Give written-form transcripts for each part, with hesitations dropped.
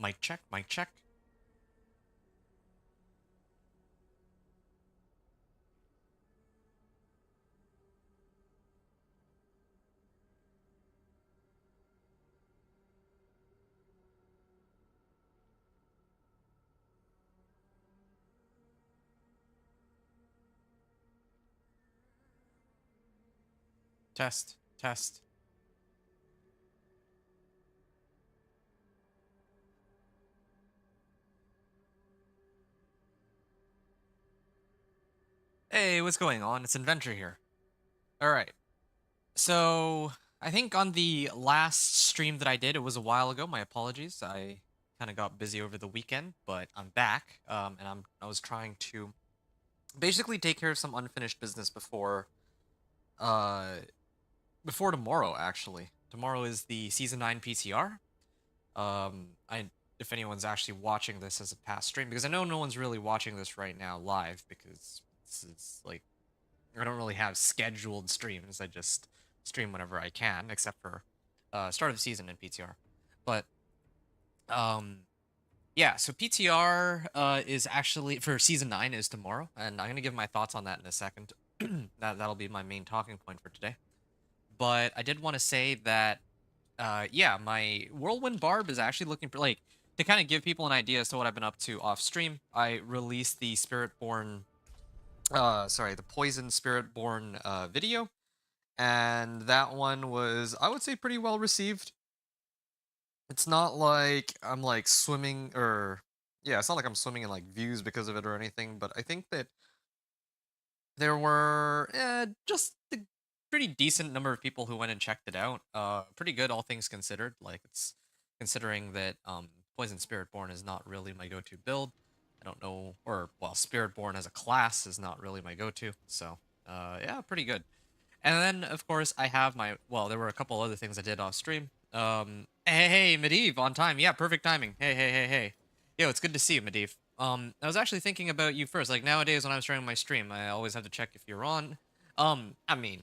Mic check, mic check. Test, test. Hey, what's going on? It's Inventor here. Alright, so I think on the last stream that I did, it was a while ago, my apologies. I kind of got busy over the weekend, but I'm back, and I was trying to basically take care of some unfinished business uh, before tomorrow, actually. Tomorrow is the Season 9 PTR. If anyone's actually watching this as a past stream, because I know no one's really watching this right now live, because this is like I don't really have scheduled streams. I just stream whenever I can, except for start of the season in PTR. But um, yeah, so PTR is actually for season 9 is tomorrow, and I'm gonna give my thoughts on that in a second. That'll be my main talking point for today. But I did want to say that yeah, my Whirlwind Barb is actually looking for like to kind of give people an idea as to what I've been up to off stream. I released the Spiritborn sorry, the Poison Spiritborn video, and that one was, I would say, pretty well received. It's not like I'm like swimming or yeah, it's not like I'm swimming in like views because of it or anything, but I think that there were just a pretty decent number of people who went and checked it out. Pretty good, all things considered. Like it's considering that Poison Spiritborn is not really my go-to build. I don't know, or well, Spiritborn as a class is not really my go-to. So yeah, pretty good. And then of course I have my well, there were a couple other things I did off stream. Hey, Medivh, on time. Yeah, perfect timing. Hey. Yo, it's good to see you, Medivh. I was actually thinking about you first. Like nowadays when I'm streaming my stream, I always have to check if you're on. I mean,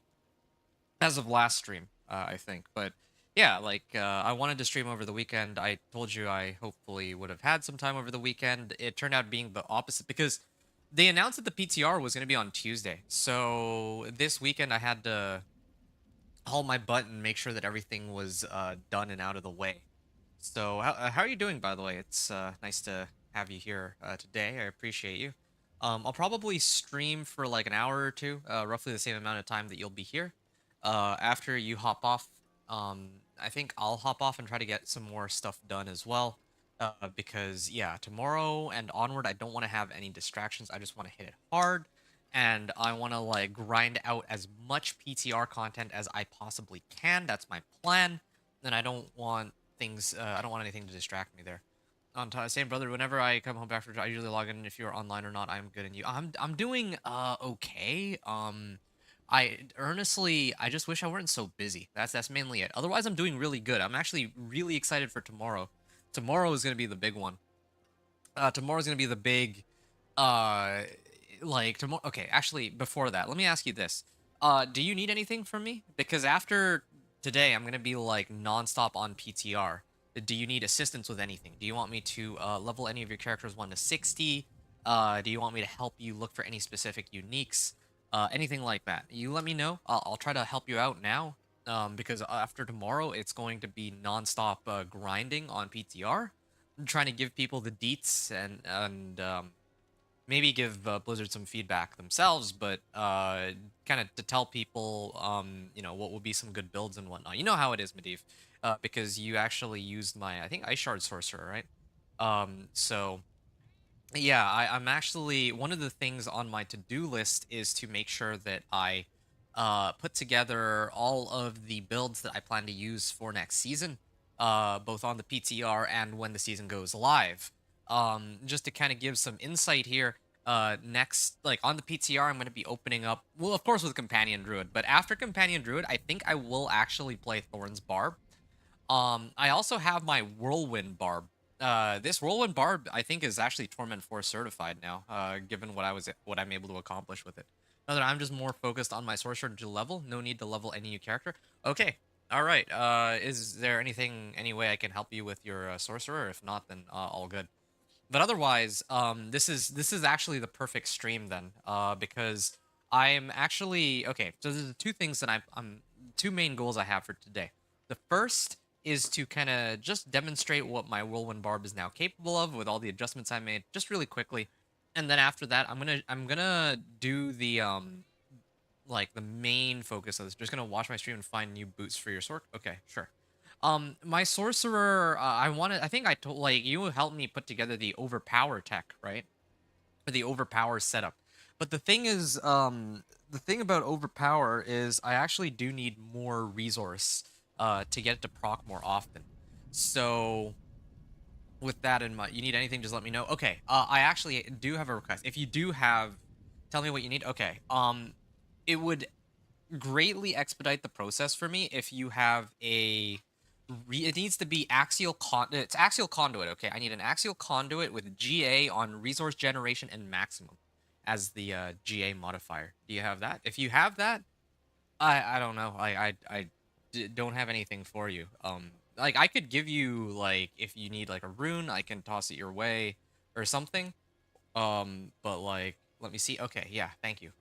as of last stream, I think. But yeah, like I wanted to stream over the weekend. I told you I hopefully would have had some time over the weekend. It turned out being the opposite because they announced that the PTR was going to be on Tuesday. So this weekend I had to haul my butt and make sure that everything was done and out of the way. So how are you doing, by the way? It's nice to have you here today. I appreciate you. I'll probably stream for like an hour or two, roughly the same amount of time that you'll be here. After you hop off, I think I'll hop off and try to get some more stuff done as well. Because yeah, tomorrow and onward, I don't want to have any distractions. I just want to hit it hard, and I want to like grind out as much PTR content as I possibly can. That's my plan. And I don't want things. I don't want anything to distract me there. On same brother. Whenever I come home after, I usually log in. If you're online or not, I'm good. And you, I'm doing okay. I earnestly, I just wish I weren't so busy. That's mainly it. Otherwise, I'm doing really good. I'm actually really excited for tomorrow. Tomorrow is gonna be the big one. Tomorrow's gonna be the big, uh, like tomorrow. Okay, actually, before that, let me ask you this. Do you need anything from me? Because after today, I'm gonna be like nonstop on PTR. Do you need assistance with anything? Do you want me to level any of your characters 1 to 60? Do you want me to help you look for any specific uniques? Anything like that. You let me know. I'll try to help you out now. Because after tomorrow, it's going to be nonstop grinding on PTR. I'm trying to give people the deets and maybe give Blizzard some feedback themselves, but kind of to tell people, you know, what would be some good builds and whatnot. You know how it is, Medivh, because you actually used my, I think, Ice Shard Sorcerer, right? So yeah, I'm actually one of the things on my to-do list is to make sure that I put together all of the builds that I plan to use for next season, both on the PTR and when the season goes live. Just to kind of give some insight here, next, like on the PTR, I'm going to be opening up, well, of course, with Companion Druid, but after Companion Druid, I think I will actually play Thorn's Barb. I also have my Whirlwind Barb. This Whirlwind Barb, I think, is actually Torment 4 certified now, given what I'm able to accomplish with it. Now that I'm just more focused on my sorcerer to level, no need to level any new character. Okay, All right. Is there any way I can help you with your sorcerer? If not, then all good. But otherwise, this is actually the perfect stream then, because I'm actually okay. So there's two things that I'm two main goals I have for today. The first is to kind of just demonstrate what my whirlwind barb is now capable of with all the adjustments I made, just really quickly, and then after that, I'm gonna do the like the main focus of this. Just gonna watch my stream and find new boots for your sword. Okay, sure. My sorcerer, I think I told, like, you helped me put together the overpower tech, right? Or the overpower setup. But the thing about overpower is I actually do need more resource, to get it to proc more often. So with that in mind, you need anything, just let me know. Okay, I actually do have a request. If you do have, tell me what you need. Okay, it would greatly expedite the process for me if you have it needs to be it's axial conduit. Okay, I need an axial conduit with GA on resource generation and maximum as the GA modifier. Do you have that? If you have that, I don't know. Don't have anything for you. Like, I could give you, like, if you need like a rune, I can toss it your way or something. But like, let me see. Okay, yeah, thank you.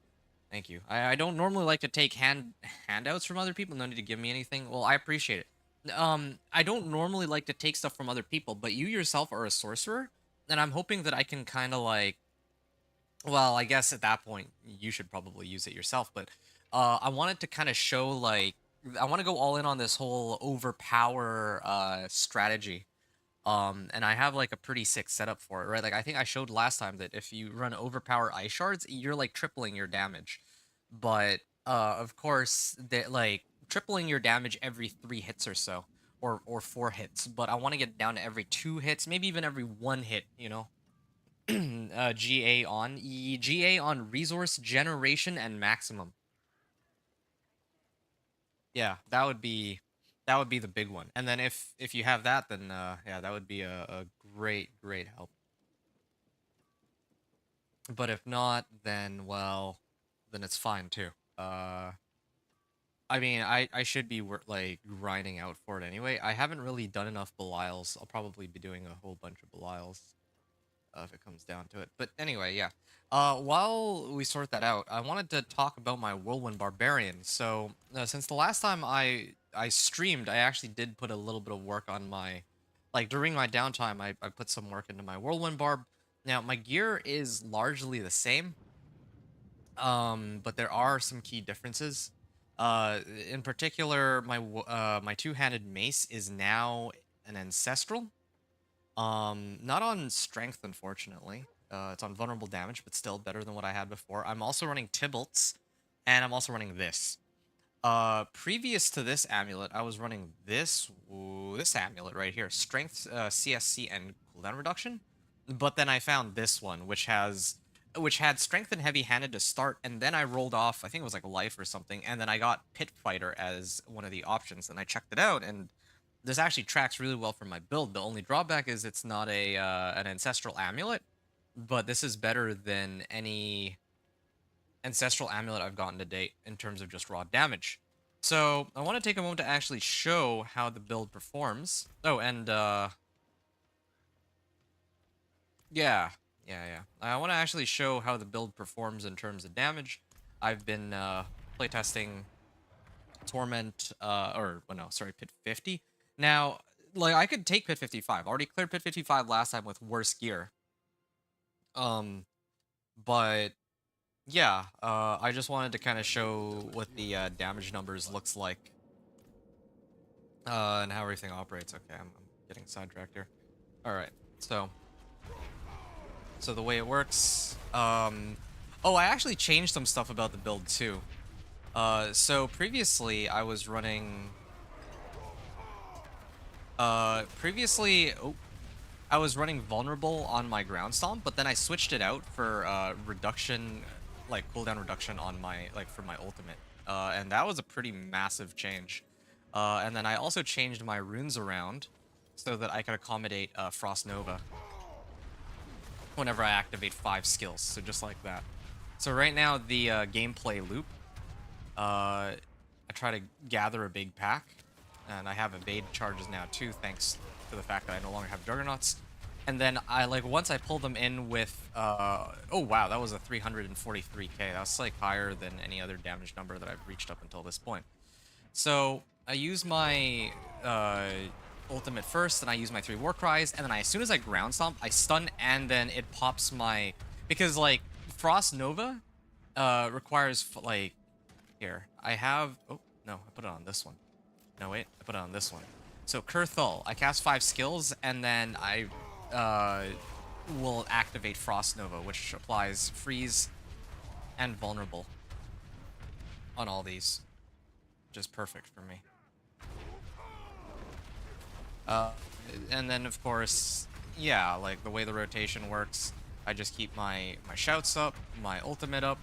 Thank you. I don't normally like to take handouts from other people. No need to give me anything. Well, I appreciate it. I don't normally like to take stuff from other people, but you yourself are a sorcerer, and I'm hoping that I can kind of like, well, I guess at that point you should probably use it yourself, but I wanted to kind of show, like, I want to go all in on this whole overpower strategy. And I have like a pretty sick setup for it, right? Like, I think I showed last time that if you run overpower ice shards, you're like tripling your damage. But of course, that, like, tripling your damage every 3 hits or so, or 4 hits. But I want to get down to every 2 hits, maybe even every 1 hit. GA on resource generation and maximum. Yeah, that would be the big one. And then if you have that, then yeah, that would be a great help. But if not, then, well, then it's fine too. Uh I mean, I should be like grinding out for it anyway. I haven't really done enough Belials. I'll probably be doing a whole bunch of Belials, if it comes down to it. But anyway, yeah. While we sort that out, I wanted to talk about my Whirlwind Barbarian. So, since the last time I streamed, I actually did put a little bit of work on my, like, during my downtime, I put some work into my Whirlwind Barb. Now, my gear is largely the same, but there are some key differences. In particular, my two-handed mace is now an ancestral. Not on strength, unfortunately. It's on vulnerable damage, but still better than what I had before. I'm also running Tybalt's, and I'm also running this. Previous to this amulet, I was running this amulet right here, strength, CSC, and cooldown reduction. But then I found this one, which had strength and heavy-handed to start, and then I rolled off, I think it was like life or something, and then I got pit fighter as one of the options, and I checked it out, and this actually tracks really well for my build. The only drawback is it's not an ancestral amulet, but this is better than any ancestral amulet I've gotten to date in terms of just raw damage. So I want to take a moment to actually show how the build performs. Oh, and yeah, yeah. I want to actually show how the build performs in terms of damage. I've been playtesting Torment, or, well, no, sorry, Pit 50. Now, like, I could take Pit 55. I already cleared Pit 55 last time with worse gear. But yeah, I just wanted to kind of show what the damage numbers looks like, and how everything operates. Okay, I'm getting sidetracked here. All right, so the way it works, oh, I actually changed some stuff about the build too. So previously I was running, oh, I was running vulnerable on my ground stomp, but then I switched it out for reduction, like cooldown reduction on my, like, for my ultimate, and that was a pretty massive change. And then I also changed my runes around so that I could accommodate Frost Nova whenever I activate 5 skills. So just like that. So right now the gameplay loop, I try to gather a big pack. and I have evade charges now too, thanks to the fact that I no longer have juggernauts. And then I like once I pull them in with oh wow, that was a 343k. That's like higher than any other damage number that I've reached up until this point. So I use my ultimate first, and I use my 3 war cries, and then as soon as I ground stomp, I stun, and then it pops my, because like Frost Nova requires like, here I have, oh no, I put it on this one. No wait, I put it on this one. So Kurthul, I cast 5 skills, and then I will activate Frost Nova, which applies freeze and vulnerable on all these, which is perfect for me. And then of course, yeah, like the way the rotation works, I just keep my shouts up, my ultimate up,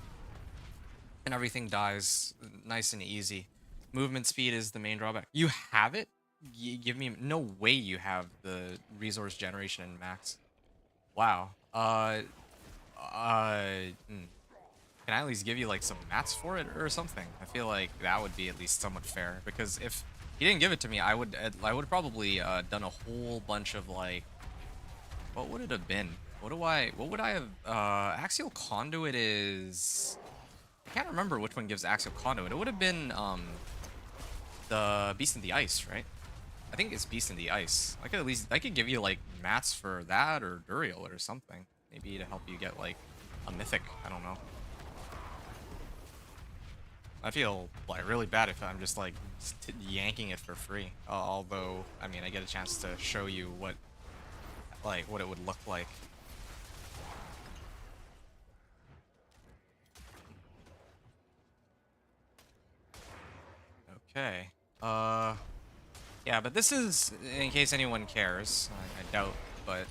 and everything dies nice and easy. Movement speed is the main drawback. You have it? Give me, no way you have the resource generation in max. Wow. Can I at least give you like some mats for it or something? I feel like that would be at least somewhat fair, because if he didn't give it to me, I would probably done a whole bunch of like, what would it have been? What would I have? Axial Conduit is, I can't remember which one gives Axial Conduit. It would have been the Beast in the Ice, right? I think it's Beast in the Ice. I could give you like mats for that, or Duriel or something, maybe to help you get like a mythic. I don't know. I feel like really bad if I'm just like yanking it for free. Although, I mean, I get a chance to show you what it would look like. Okay. Yeah, but this is, in case anyone cares, I doubt, but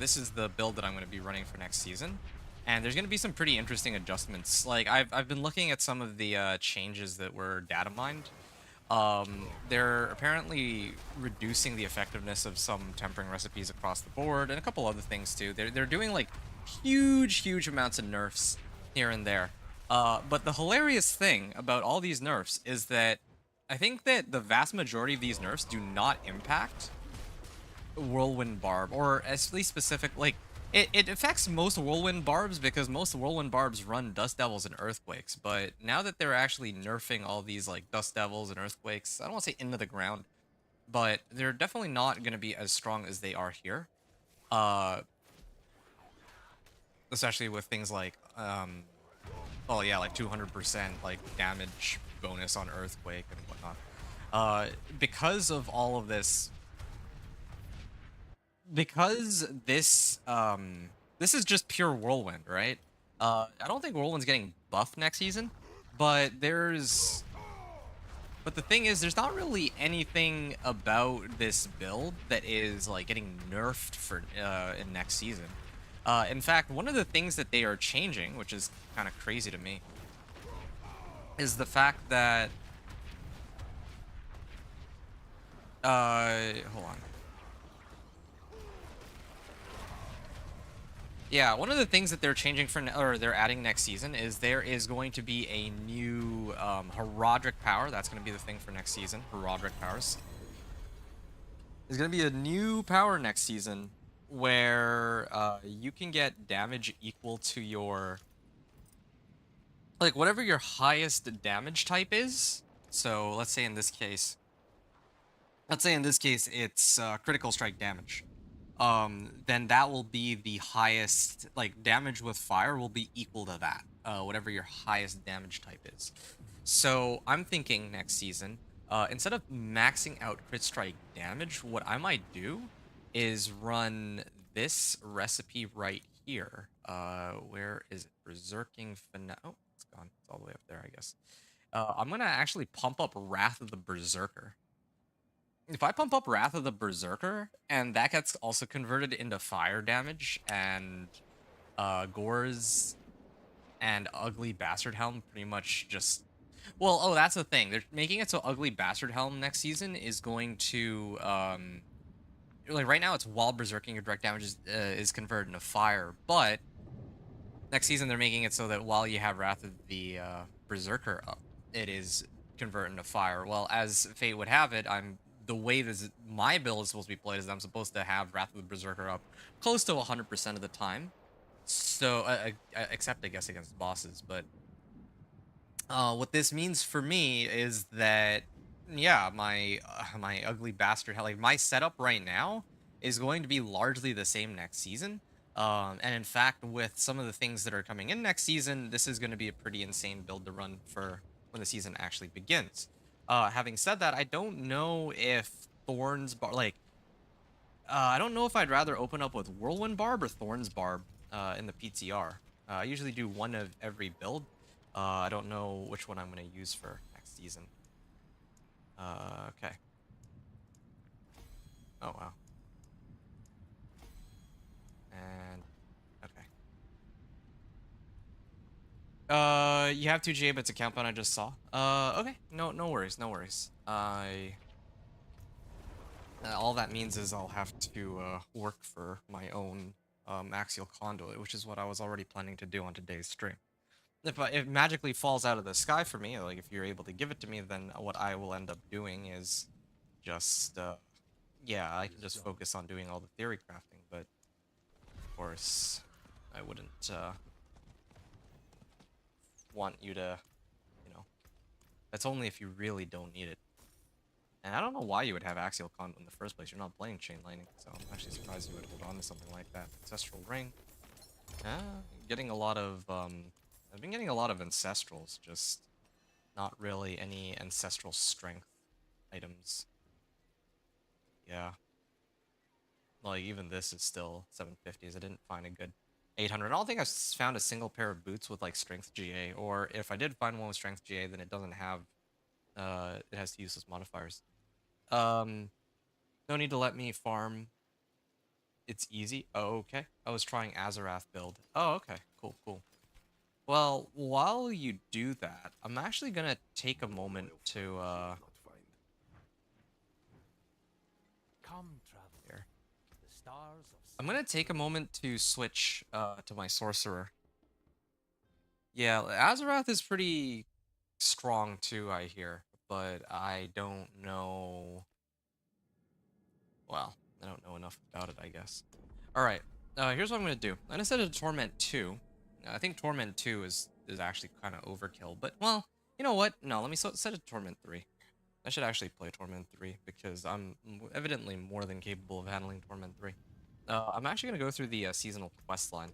this is the build that I'm going to be running for next season. And there's going to be some pretty interesting adjustments. Like, I've been looking at some of the changes that were data mined. They're apparently reducing the effectiveness of some tempering recipes across the board, and a couple other things too. They're doing like huge amounts of nerfs here and there. But the hilarious thing about all these nerfs is that I think that the vast majority of these nerfs do not impact Whirlwind Barb, or at least specific, like, it affects most Whirlwind Barbs because most Whirlwind Barbs run Dust Devils and Earthquakes, but now that they're actually nerfing all these, like, Dust Devils and Earthquakes, I don't want to say into the ground, but they're definitely not going to be as strong as they are here. Especially with things like, oh yeah, like 200%, like, damage bonus on Earthquake and whatnot. Because of all of this, because this is just pure Whirlwind, right? I don't think Whirlwind's getting buffed next season, but the thing is, there's not really anything about this build that is like getting nerfed for in next season. In fact, one of the things that they are changing, which is kind of crazy to me, is the fact that hold on. Yeah, one of the things that they're changing for, or they're adding next season, is there is going to be a new Heraldric power. That's going to be the thing for next season. Heraldric powers. There's going to be a new power next season where you can get damage equal to your, like, whatever your highest damage type is. So let's say in this case it's critical strike damage. Then that will be the highest, like, damage with fire will be equal to that, whatever your highest damage type is. So I'm thinking next season, instead of maxing out crit strike damage, what I might do is run this recipe right here. Where is it? Berserking Finale. Oh, it's gone. It's all the way up there, I guess. I'm gonna actually pump up Wrath of the Berserker. If I pump up Wrath of the Berserker, and that gets also converted into fire damage, and Gores and Ugly Bastard Helm pretty much just... Well, oh, that's the thing. They're making it so Ugly Bastard Helm next season is going to... like, right now it's while berserking, your direct damage is converted into fire, but next season they're making it so that while you have Wrath of the Berserker up, it is convert into fire. Well, as fate would have it, the way this my build is supposed to be played is I'm supposed to have Wrath of the Berserker up close to 100% of the time. So, except I guess against bosses, but what this means for me is that, yeah, my ugly bastard, like my setup right now is going to be largely the same next season. And in fact, with some of the things that are coming in next season, this is going to be a pretty insane build to run for when the season actually begins. Having said that, I don't know if Thorns Bar, I don't know if I'd rather open up with Whirlwind Barb or Thorns Barb in the PTR. I usually do one of every build. I don't know which one I'm going to use for next season. Okay. Oh, wow. And, okay. You have 2 GA, but it's a countdown I just saw. Okay. No worries, no worries. All that means is I'll have to, work for my own, axial conduit, which is what I was already planning to do on today's stream. If it magically falls out of the sky for me, like if you're able to give it to me, then what I will end up doing is just, yeah, I can just focus on doing all the theory crafting, but of course, I wouldn't, want you to, you know, that's only if you really don't need it. And I don't know why you would have axial conduit in the first place. You're not playing chain lightning, so I'm actually surprised you would hold on to something like that. Ancestral ring. Getting a lot of, I've been getting a lot of ancestrals, just not really any ancestral strength items. Yeah. Like, even this is still 750s. I didn't find a good 800. I don't think I've found a single pair of boots with, like, strength GA. Or if I did find one with strength GA, then it doesn't have, it has useless modifiers. No need to let me farm. It's easy. Oh, okay. I was trying Azarath build. Oh, okay. Cool, cool. Well, while you do that, I'm actually gonna take a moment to, here. I'm gonna take a moment to switch to my sorcerer. Yeah, Azarath is pretty strong too, I hear, but I don't know. Well, I don't know enough about it, I guess. All right, here's what I'm gonna do. I'm gonna set it to Torment 2. I think Torment 2 is actually kind of overkill, but well, you know what? No, let me set it to Torment 3. I should actually play Torment 3 because I'm evidently more than capable of handling Torment 3. I'm actually going to go through the seasonal quest line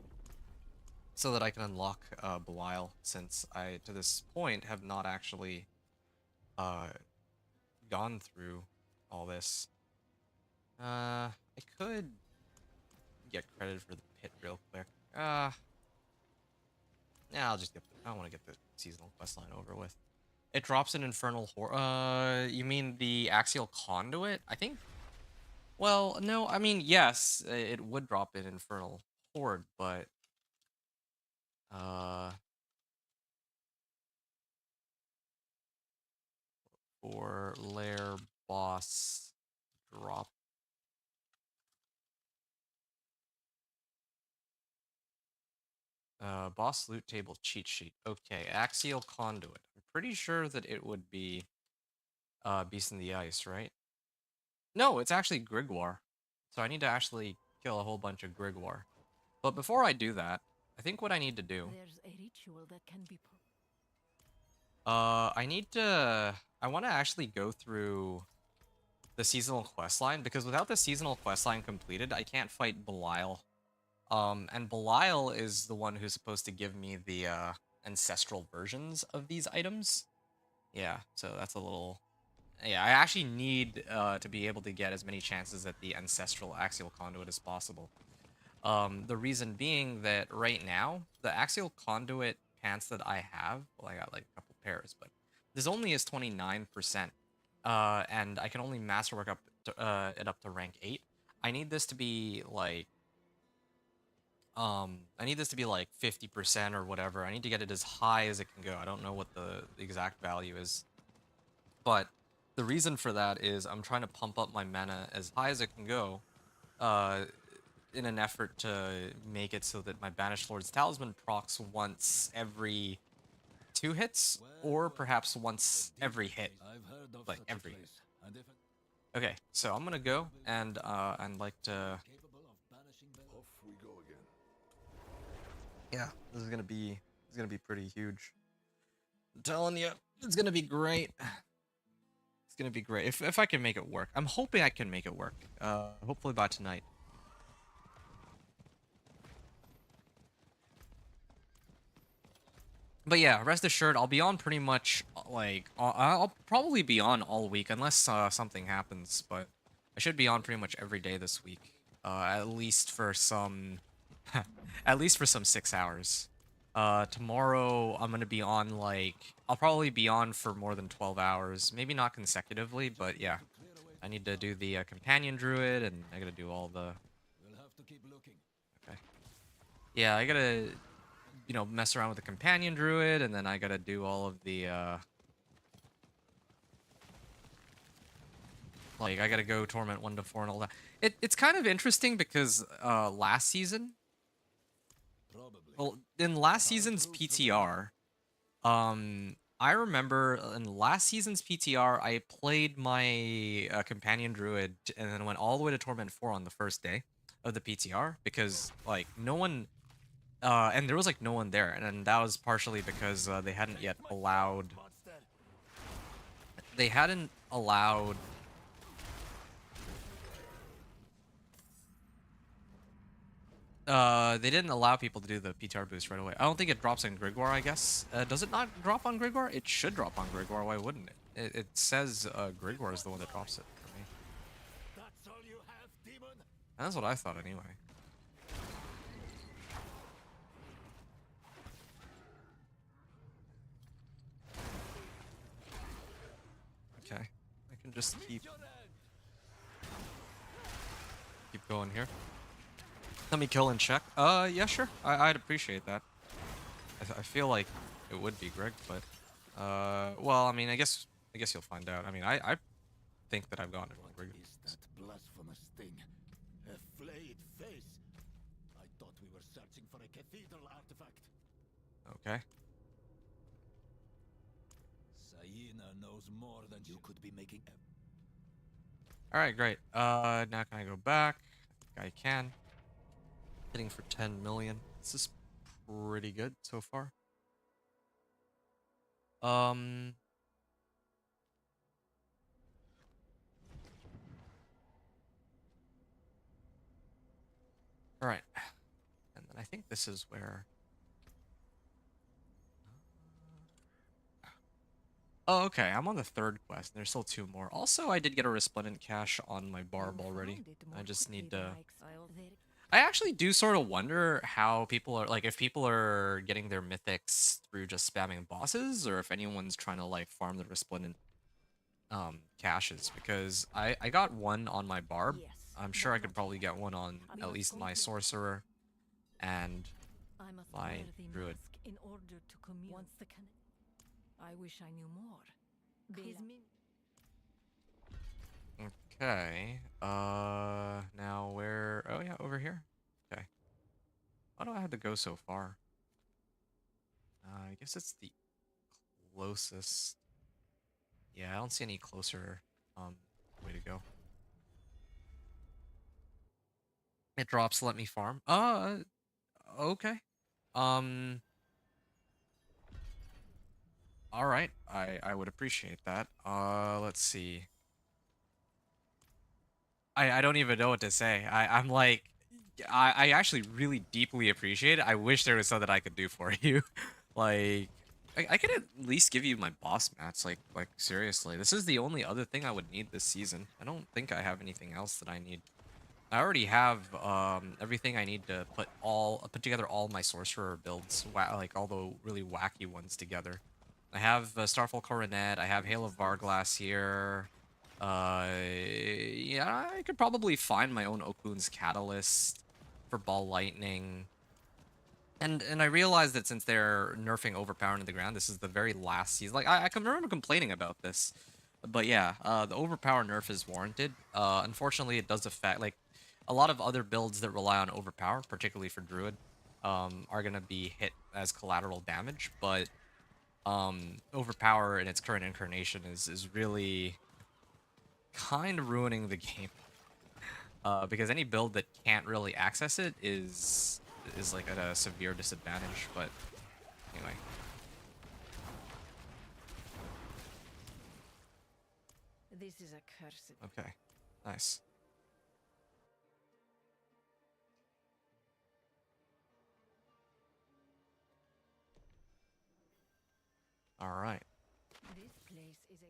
so that I can unlock Belial, since I, to this point, have not actually uh, gone through all this. I could get credit for the pit real quick. Yeah, I'll just get I want to get the seasonal quest line over with. It drops an infernal you mean the axial conduit? I think. Well, no, I mean, yes, it would drop an infernal horde, but uh, for lair boss drop. Boss loot table cheat sheet. Okay, axial conduit. I'm pretty sure that it would be Beast in the Ice, right? No, it's actually Grigwar. So I need to actually kill a whole bunch of Grigwar. But before I do that, I think what I need to do. There's a ritual that can be. I need to. I want to actually go through the seasonal quest line, because without the seasonal quest line completed, I can't fight Belial. And Belial is the one who's supposed to give me the ancestral versions of these items. Yeah, so that's a little. Yeah, I actually need to be able to get as many chances at the ancestral axial conduit as possible. The reason being that right now, the axial conduit pants that I have, well, I got like a couple pairs, but this only is 29%. And I can only masterwork up to, it up to rank 8. I need this to be like, I need this to be like 50% or whatever. I need to get it as high as it can go. I don't know what the exact value is, but the reason for that is I'm trying to pump up my mana as high as it can go, uh, in an effort to make it so that my Banished Lord's Talisman procs once every 2 hits, or perhaps once every hit, like every hit. Okay, so I'm gonna go and like to. Yeah, this is gonna be pretty huge. I'm telling you, it's gonna be great. It's gonna be great if I can make it work. I'm hoping I can make it work. Hopefully by tonight. But yeah, rest assured, I'll be on pretty much like I'll probably be on all week unless something happens. But I should be on pretty much every day this week, at least for some, at least for some 6 hours. Tomorrow I'm gonna be on like I'll probably be on for more than 12 hours, maybe not consecutively, but yeah, I need to do the companion druid, and I gotta do all the. Okay. Yeah, I gotta mess around with the companion druid, and then I gotta do all of the, like, I gotta go torment 1 to 4 and all that. It's kind of interesting because, last season, well, in last season's PTR, I remember in last season's PTR, I played my companion druid and then went all the way to torment 4 on the first day of the PTR because, like, no one. And there was like no one there, and that was partially because they hadn't yet allowed. They hadn't allowed. They didn't allow people to do the PTR boost right away. I don't think it drops in Grigor. I guess. Does it not drop on Grigor? It should drop on Grigor. Why wouldn't it? It says Grigor is the one that drops it for me. And that's what I thought anyway. Okay, I can just keep going here. Let me kill and check. Yeah, sure. I'd appreciate that. I feel like it would be Greg, but well, I mean, I guess you'll find out. I mean, I think that I've gotten it wrong, Greg. Is that blasphemous thing? A flayed face. I thought we were searching for a cathedral artifact. Okay. Sayina knows more than you could be making. All right, great. Now can I go back? I think I can. Hitting for 10 million. This is pretty good so far. All right. And then I think this is where. Oh, okay. I'm on the 3rd quest. There's still 2 more. Also, I did get a resplendent cache on my barb already. I just need to. I actually do sort of wonder how people are, like, if people are getting their mythics through just spamming bosses, or if anyone's trying to like farm the resplendent caches, because I got one on my barb. I'm sure I could probably get one on at least my sorcerer and my druid. In order to commune. I wish I knew more. Okay. Now where? Oh yeah, over here. Okay. Why do I have to go so far? I guess it's the closest. Yeah, I don't see any closer way to go. It drops, let me farm. Okay. All right. I would appreciate that. Let's see. I don't even know what to say. I'm like, I actually really deeply appreciate it. I wish there was something I could do for you. Like, I could at least give you my boss mats. Like seriously, this is the only other thing I would need this season. I don't think I have anything else that I need. I already have everything I need to put together all my sorcerer builds, like all the really wacky ones together. I have Starfall Coronet. I have Hail of Varglass here. Yeah, I could probably find my own Okun's Catalyst for Ball Lightning. And I realized that since they're nerfing Overpower into the ground, this is the very last season. Like, I can remember complaining about this. But yeah, the Overpower nerf is warranted. Unfortunately, it does affect, like, a lot of other builds that rely on Overpower, particularly for Druid, are going to be hit as collateral damage. But Overpower in its current incarnation is really kind of ruining the game. Because any build that can't really access it is like at a severe disadvantage. But anyway, This is a cursed. okay, nice. All right. This place is a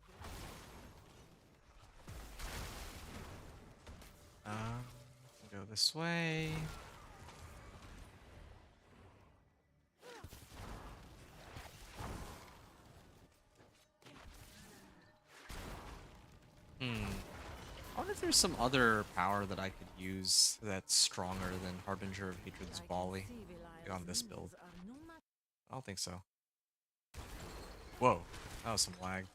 Go this way. I wonder if there's some other power that I could use that's stronger than Harbinger of Hatred's Volley on this build. I don't think so. Whoa, that was some lag.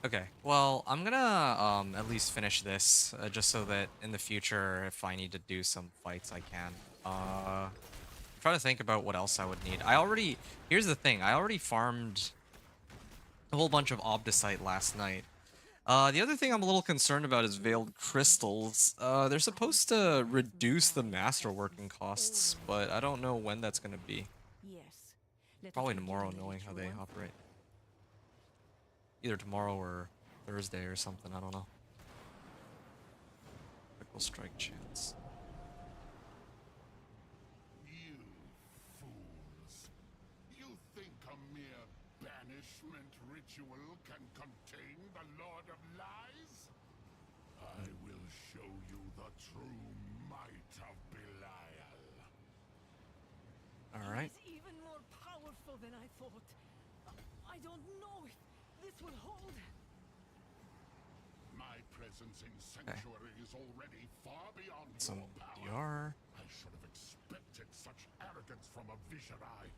Okay, well, I'm gonna at least finish this just so that in the future, if I need to do some fights, I can. I'm trying to think about what else I would need. Here's the thing, I already farmed a whole bunch of Obdicite last night. The other thing I'm a little concerned about is Veiled Crystals. They're supposed to reduce the masterworking costs, but I don't know when that's gonna be. yes. Probably tomorrow, knowing how they operate. Either tomorrow or Thursday or something, I don't know. Critical strike chance. You fools. You think a mere banishment ritual can contain the Lord of Lies? I will show you the true might of Belial. Alright. It's even more powerful than I thought. I don't know if this will hold. My presence in Sanctuary is already far beyond Some your power. DR. I should have expected such arrogance from a Viserai.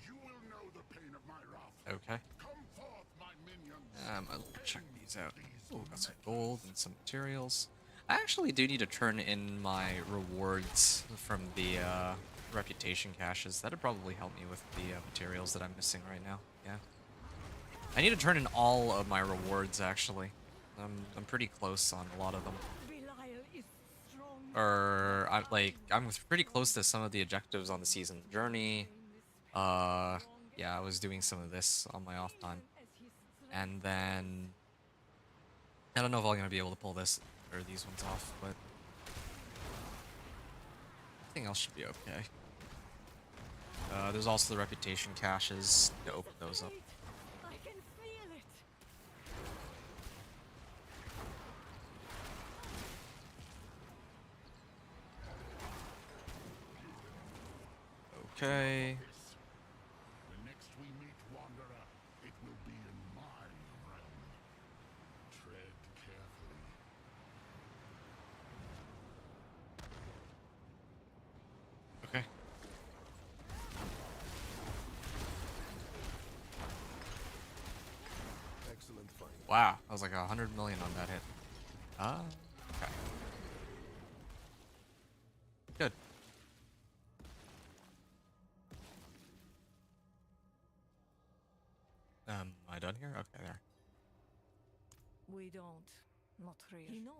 You will know the pain of my wrath. Okay. Come forth, my minions. I'll check these out. Oh, got some gold and some materials. I actually do need to turn in my rewards from the reputation caches. That'd probably help me with the materials that I'm missing right now. Yeah. I need to turn in all of my rewards, actually. I'm pretty close on a lot of them. Belial is strong. Or I'm pretty close to some of the objectives on the season journey. Yeah, I was doing some of this on my off time, and then I don't know if I'm gonna be able to pull this or these ones off, but everything else should be okay. There's also the reputation caches to open those up. I can feel it. Okay. The next we meet, Wanderer, it will be in my realm. Tread carefully. Okay. Excellent fight. Wow, I was like 100 million on that hit. Okay. Good. Am I done here? Okay, there. We don't. Not really. He knows.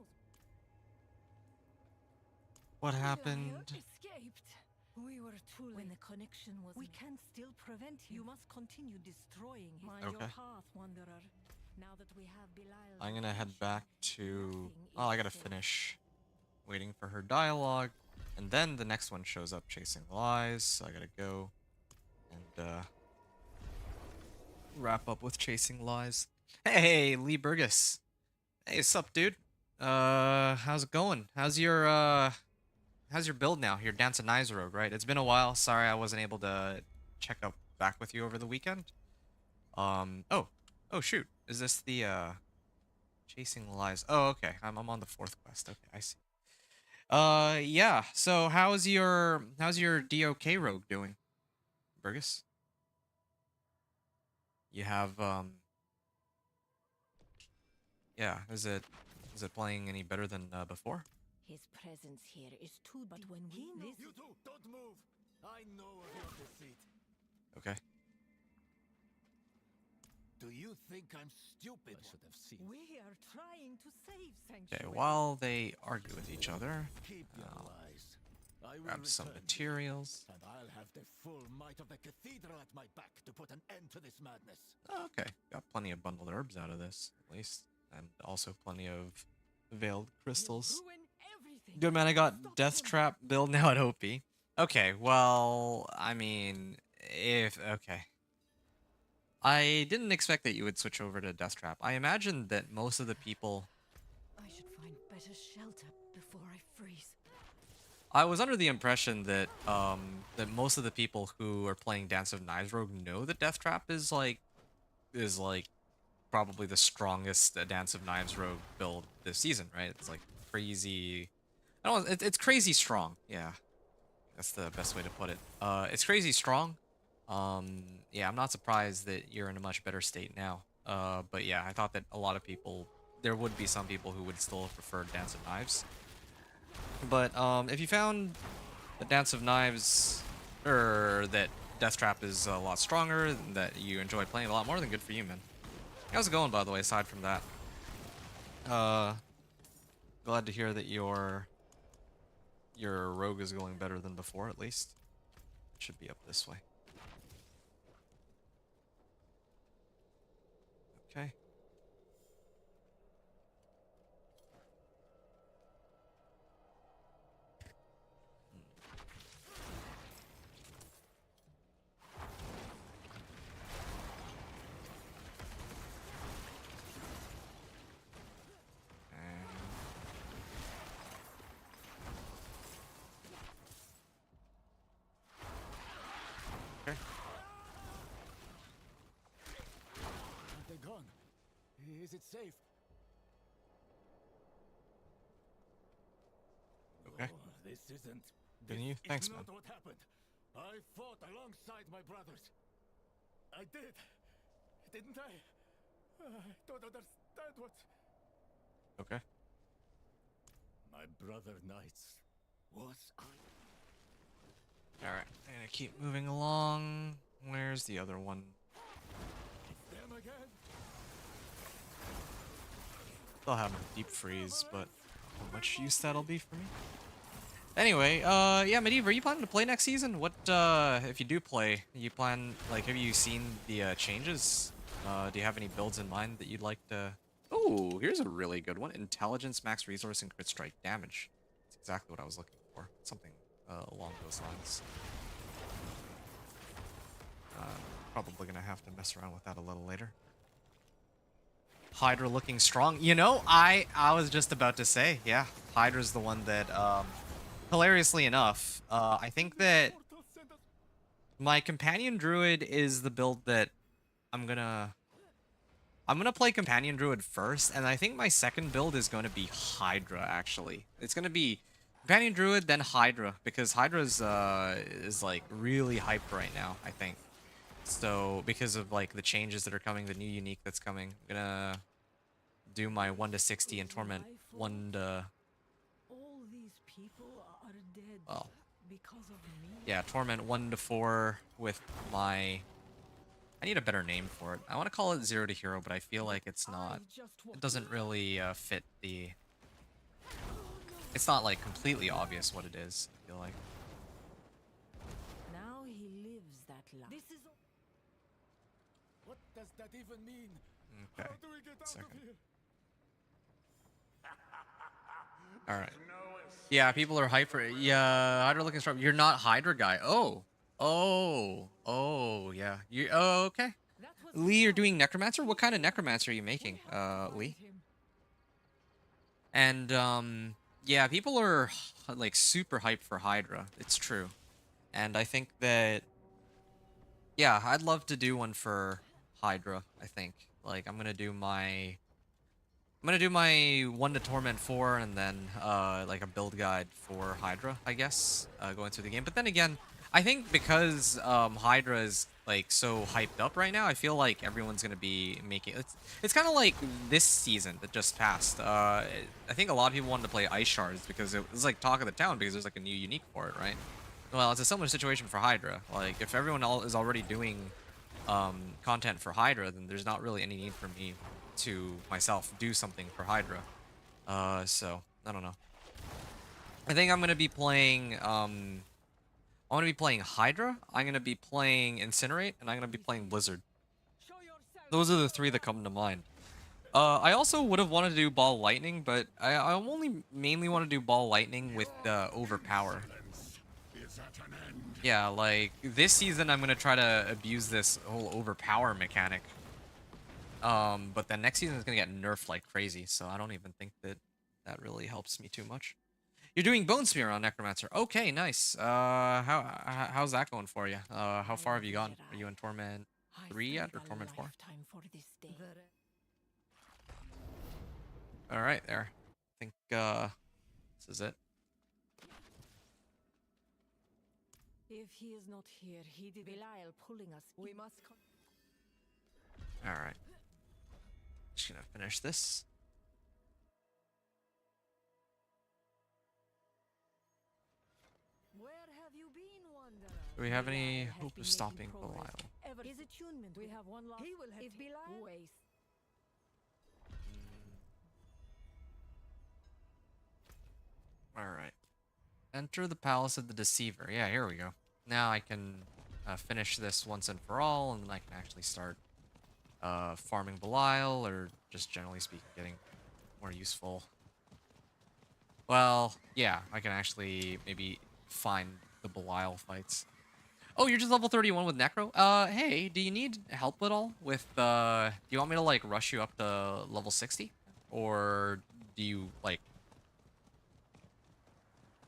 What Belial happened? escaped. We were too late. When the connection was. We can still prevent him. You must continue destroying him. Mind Okay. your path, Wanderer. Now that we have Belial's I'm gonna head attention, back to. nothing Oh, I is gotta safe. finish waiting for her dialogue, and then the next one shows up, Chasing Lies. So I gotta go and wrap up with Chasing Lies. Hey, Lee Burgess. Hey, what's up, dude? How's it going? How's your build now? You're down to Nice Road, right? It's been a while. Sorry I wasn't able to check up back with you over the weekend. Oh shoot. Is this the Chasing Lies? Oh, okay. I'm on the 4th quest. Okay, I see. Yeah. So how's your DOK rogue doing, Burgess? You have yeah, is it playing any better than before? His presence here is too. But when we know You two, don't move. I know of your deceit. Okay. Do you think I'm stupid? I should have seen. We are trying to save Okay, Sanctuary. while they argue with each other, Keep your lies. I will grab some return, materials. and I'll have the full might of the cathedral at my back to put an end to this madness. Okay, got plenty of bundled herbs out of this, at least. And also plenty of veiled crystals. Ruin everything. Good man, I got Stop Death him. Trap build now at OP. Okay, well, I mean, okay. I didn't expect that you would switch over to Death Trap. I imagined that most of the people... I should find better shelter before I freeze. I was under the impression that that most of the people who are playing Dance of Knives Rogue know that Death Trap is like probably the strongest Dance of Knives Rogue build this season, right? It's like crazy. I don't know, it's crazy strong. Yeah, that's the best way to put it. It's crazy strong. Yeah, I'm not surprised that you're in a much better state now. But yeah, I thought that a lot of people, there would be some people who would still prefer Dance of Knives. But if you found the Dance of Knives, or that Death Trap is a lot stronger, that you enjoy playing a lot more, then good for you, man. How's it going, by the way, aside from that? Glad to hear that your rogue is going better than before, at least. It should be up this way. Okay. Okay. Are they gone? Is it safe? Okay. Oh, this isn't. Didn't you? This Thanks, is man. not what happened. I fought alongside my brothers. I did, didn't I? I don't understand what. Okay. My brother knights. Was I? Alright, I'm gonna keep moving along. Where's the other one? It's them again. They'll have a deep freeze, but how much use that'll be for me? Anyway, yeah, Medivh, are you planning to play next season? What, if you do play, you plan, like, have you seen the, changes? Do you have any builds in mind that you'd like to... Oh, here's a really good one. Intelligence, max resource, and crit strike damage. That's exactly what I was looking for. Something, along those lines. Probably gonna have to mess around with that a little later. Hydra looking strong. You know, I was just about to say, yeah, Hydra's the one that, hilariously enough, I think that my companion druid is the build that I'm gonna play companion druid first, and I think my second build is gonna be Hydra, actually. It's gonna be companion druid, then Hydra, because Hydra's, is, like, really hyped right now, I think. So, because of, like, the changes that are coming, the new unique that's coming, I'm gonna do my 1 to 60 and Torment 1 to... All these people are dead Well, because of me. yeah, Torment 1 to 4 with my... I need a better name for it. I want to call it 0 to Hero, but I feel like it's not... It doesn't really fit the... It's not, like, completely obvious what it is, I feel like. Now he lives that life. This is What does that even mean? Okay, How do we get out second. of here? Alright. Yeah, people are hyped for it. Yeah, Hydra looking strong. You're not Hydra guy. Oh. Oh, yeah. You. Oh, okay. that was Lee, you're doing Necromancer? What kind of Necromancer are you making, Lee? him. And, yeah, people are, like, super hyped for Hydra. It's true. And I think that... Yeah, I'd love to do one for Hydra, I think. Like, I'm gonna do my 1 to Torment 4 and then, like a build guide for Hydra, I guess, going through the game. But then again, I think because, Hydra is, like, so hyped up right now, I feel like everyone's gonna be making... It's kind of like this season that just passed. I think a lot of people wanted to play Ice Shards because it was, like, talk of the town because there's, like, a new unique for it, right? well, it's a similar situation for Hydra. Like, if everyone is already doing content for Hydra, then there's not really any need for me to myself do something for Hydra. So I don't know. I think I'm gonna be playing I'm gonna be playing Hydra, I'm gonna be playing Incinerate, and I'm gonna be playing Blizzard. Those are the three that come to mind. I also would have wanted to do Ball Lightning, but I only mainly want to do Ball Lightning with Overpower. Excellence is at an end. Yeah, like, this season I'm gonna try to abuse this whole Overpower mechanic. But then next season is gonna get nerfed like crazy, so I don't even think that that really helps me too much. You're doing Bone Spear on Necromancer. Okay, nice. How's that going for you? How far have you gone? Are you in Torment 3 yet, or Torment 4? Alright, there. I think, this is it. If he is not here, he did Belial pulling us. We must. Alright. Just gonna finish this. Where have you been, wanderer? Do we have any Belial has hope been of making stopping progress. Belial? His attunement. We have one last. He will have. If Belial waste. Alright. Enter the Palace of the Deceiver. Yeah, here we go. Now I can finish this once and for all, and then I can actually start farming Belial, or just generally speaking, getting more useful. Well, yeah, I can actually maybe find the Belial fights. Oh, you're just level 31 with Necro? Hey, do you need help at all with, do you want me to, like, rush you up to level 60? Or do you, like,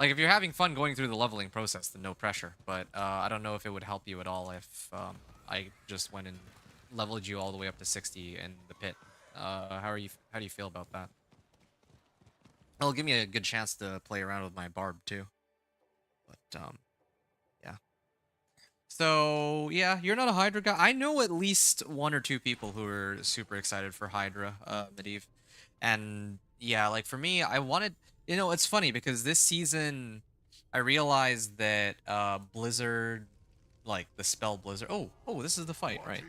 if you're having fun going through the leveling process, then no pressure. But, I don't know if it would help you at all if, I just went and leveled you all the way up to 60 in the pit. How do you feel about that? It'll give me a good chance to play around with my barb, too. But, yeah. So, yeah, you're not a Hydra guy. I know at least one or two people who are super excited for Hydra, Medivh. And, yeah, like, for me, I wanted... You know, it's funny, because this season, I realized that, Blizzard... Like, the spell Blizzard... Oh, this is the fight, right?